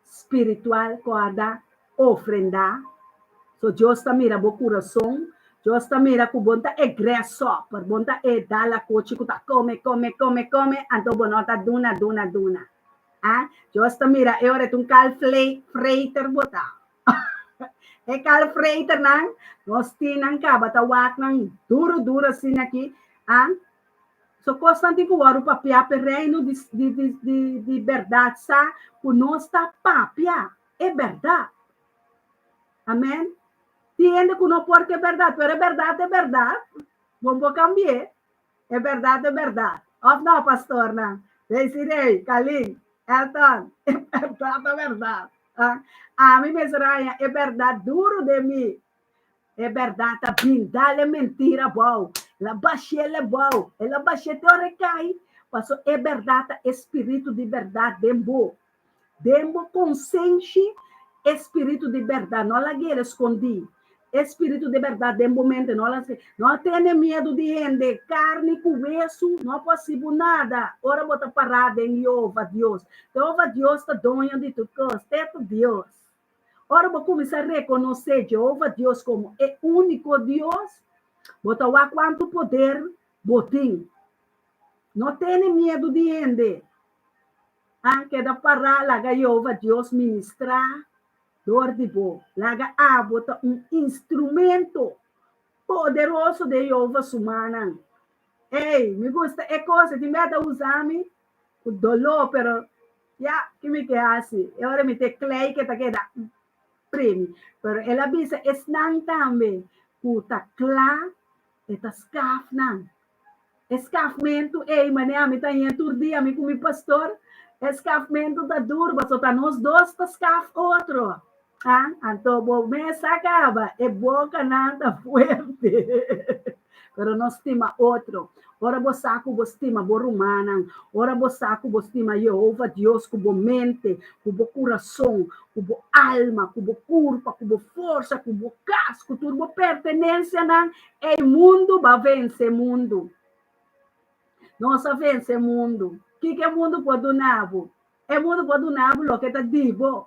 espiritual coada ofrenda so Deus está mira bo coração Deus está mira que bonta é gresso, por bonta é dala coche que tá come, então bonota duna. Ah, Deus está mira, eu era um cal freiter bota. É cal freiter nang, nós tinang ka, bata wak nang duro assim aqui, ah, so constante que o papia per reino de verdade, sa, que nós está papia, é verdade. Amém? Tiende que não porque é verdade, mas é verdade. Vamos cambiar. É verdade. Of não, pastor, não. Desirei, Kalim, Elton, é verdade. A mim mesmo, é verdade, duro de mim. É verdade, a brindar é mentira, bom. Ela baixou, é bom. Ela baixou, te recai. Passou, é verdade, espírito de verdade, dembo. Dembo consciente, espírito de verdade. Não la quero esconder. Espírito de verdade, dembo mente. Não tem medo de gente. Carne com isso, não é possível nada. Ora, bota parada em Jeová Deus. Jeová Deus está dono de tudo. É Deus. Ora, vou começar a reconhecer Jeová Deus como é único Deus. Bota lá quanto poder botim. Não tem medo de gente. Queda para laga Jeová Deus ministrar dor de boa. Laga bota instrumento poderoso de Jeová humana. Ei, me gusta, é coisa de meta usar-me o dolor, pero que me quer assim. Agora me te clay que tá queda prêmio. Pero ela bisa esnang também. Puta clá, eta scaf nang. Escafamento, me tá em turdia, me comi pastor. Escafamento da durba, só tá nós dois, tá scaf outro. Então, o mês acaba, é boca nada fuerte. Pero nós estima outro. Ora você estima bo romana, ora você estima Jeová Deus com mente, com coração, com alma, com corpo, com força, com casco, tudo pertenência não. O mundo vai vencer mundo. Nós vence mundo. O que é mundo pode donar? É mundo pode donar o que está divo.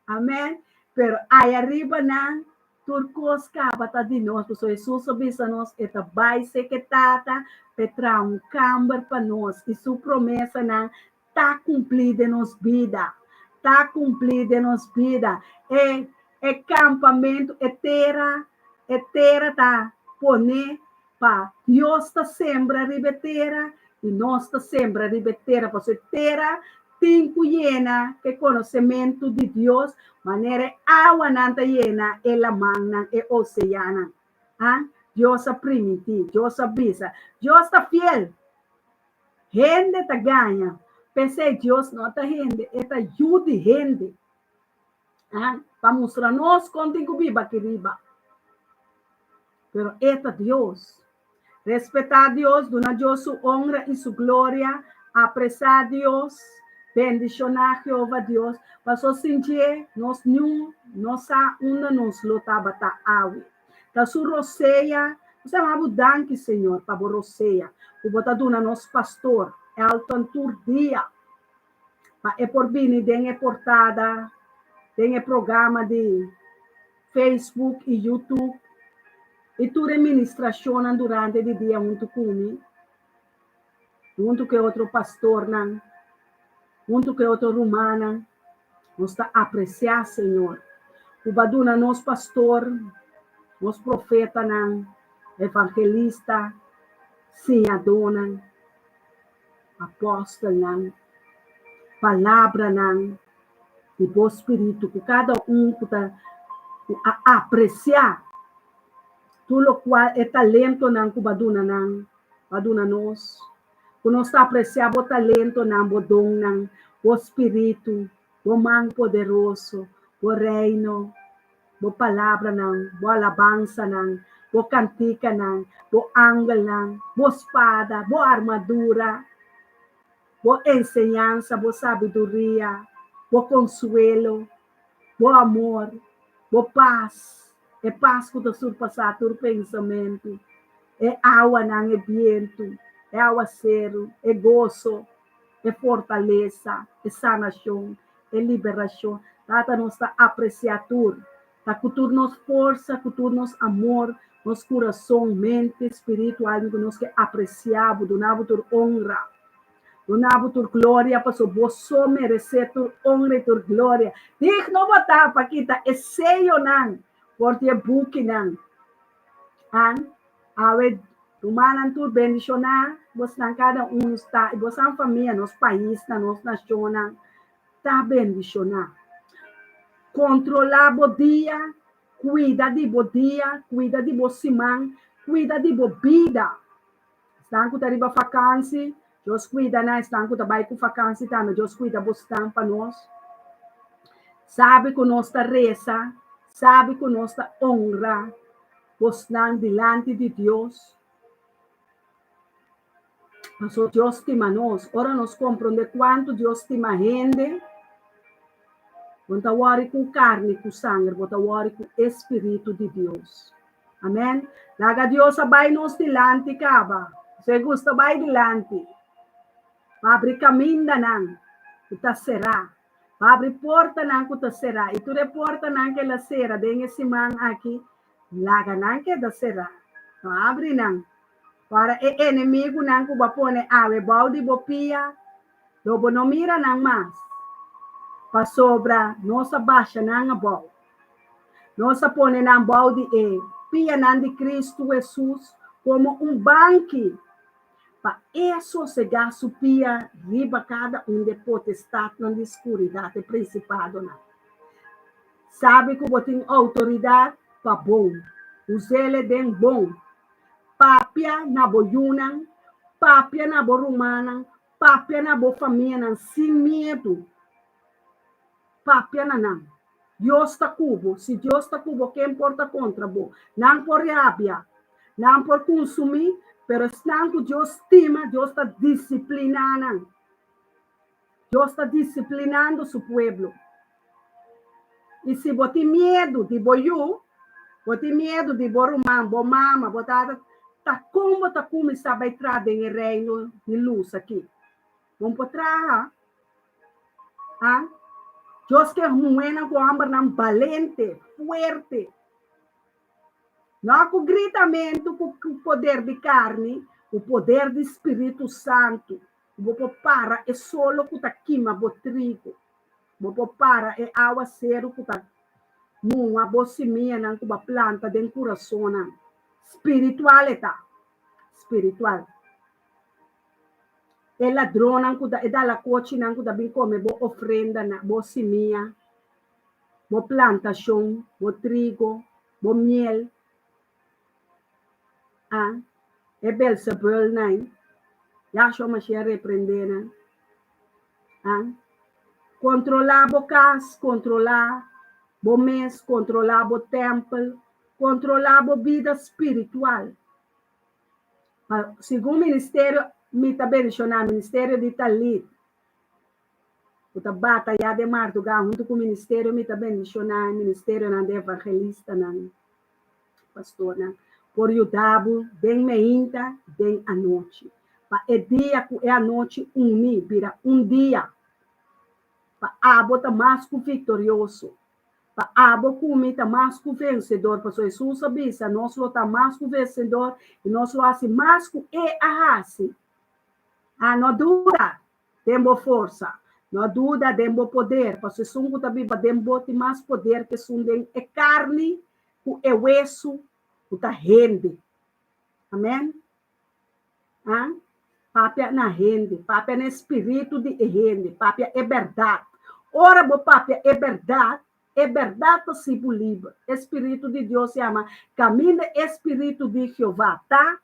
Amém? Pero aí arriba não. Turcos cabata de nós, porque Jesus avisa nós, eta vai ser que tata, petra camber para nós, e sua promessa não está cumprida em nossa vida, está cumprida em nossa vida, é campamento, é terra tá poner para Deus está sembra ribeteira, e nós está sembra ribeteira, porque terra tempo llena que conhecimento de Deus, maneira água nanta llena, ela magna e oceana. Deus a primiti, Deus avisa, Deus está fiel. Gente está ganha. Pensei, Deus não está gente, está ajuda gente. Para mostrar nós contigo viva que riba. Pero está Deus. Respeitar a Deus, donar a Deus sua honra e sua glória, apreciar a Deus, bendicionar Jeová Deus, para sentir nós nossa onda nos lotava tá awe. Da sua roceia, você amava danke Senhor, para roceia. O botar dona nosso pastor, Elton Turdia, é por vir tem portada, tem programa de Facebook e YouTube. E tu administração durante o dia junto comigo, junto com outro pastor, junto com outro romano, nós está apreciar, Senhor. O baduna nosso pastor, nosso profeta, evangelista, senhadona, apóstolo, palavra, e bom espírito, que cada está apreciar tudo qual é talento que baduna nós. Quando nós apreciamos o talento, o dom, o espírito, o man poderoso, o reino, a palavra, a alabança, o cantica, o ángel, a espada, a armadura, a enseñança, a sabedoria, o consuelo, o amor, a paz. É paz que está surpassando o pensamento. É água, é vento. É aguaceiro, é gozo, é fortaleza, é sanação, é liberação. Tata nos apreciar tudo. Tá cultura nos força, cultura nos amor, nosso coração, mente, espírito, alma, que nós que apreciamos, donamos tua honra, donamos tua glória, para você merecer tua honra e tua glória. Diz não botar para que tá seio não, porque é buque não. Awe tumanan tu bendicionar, você na cada está, você na família, nosso país, na nossa nação, tá bendicionar. Controlar o dia, cuida de o dia, cuida de você man, cuida de a vida. Estão com a vacância, Deus cuida, né? Estão com a vacância também, Deus cuida você para nós. Sabe que nós está reza, sabe que nós está honra, você estão delante de Deus. Mas Deus estima nós, ora nós compreendemos quanto Deus estima a gente. Bota wari com carne, com sangue, bota wari com Espírito de Deus. Amém? Laga Deus vai nos delante, caba. Se gusta vai delante. Abre caminho não, que será. Abre porta não, que será. E tu de porta não que ela será, den esse man aqui. Laga não que da será. Não abre não. Para o inimigo não que vai pôr ave, balde bopia. Lobo não mira não mais. Para sobra, nossa baixa não bom. Nossa põe não balde pia não de Cristo Jesus como banque. Para isso se gasto pia riba cada de potestade na escuridade principado não. Sabe que eu tenho autoridade para bom. Usele den bom. Papia na boyuna, papia na borumana, papia na bo família sem medo. Papia não. Deus está cubo. Se Deus está cubo, quem importa contra bo? Não por rabia, não por consumir, pero estão que Deus estima, Deus está disciplinando. Deus está disciplinando seu povo. E se você tem medo de boiú, você tem medo de borumã, bomama, botada, tá como está a entrar em reino de luz aqui. Vamos para trás, Deus quer moena com amor não valente, forte. Não com gritamento, com o poder de carne, o poder do Espírito Santo. Vou para é solo que está queima o trigo. Vou para é água zero que está a bocimia não com a planta dentro do coração. Espiritualidade. Espiritual. É ladrão não que é da coche não que bem come bo ofrenda na bocimia, bo plantação, bo trigo, bo miel. É Belzebul não. Já chama se repreender, controlar bo casa, controlar bo mês, controlar bo templo, controlar bo vida espiritual. Segundo o ministério, me também mencionar ministério de Talit. O tabata já de Martugal, junto com o ministério, me também mencionar ministério de evangelista, pastor, por Yudabo, bem meinta, bem a noite. Para o dia que é a noite, vira dia. Para a bota mais vitorioso. Para a bota mais vencedor. Para Jesus sabe, se nós está mais vencedor, e nós lo assim mais que a raça. Não dura, temos força. Não dura, temos poder. Porque se um também temos mais poder que se é carne, que é osso, que está rende. Amém? Papia na rende, papia no espírito de rende, papia é verdade. Ora, papia é verdade possível livre. Espírito de Deus se chama caminho espírito de Jeová, tá?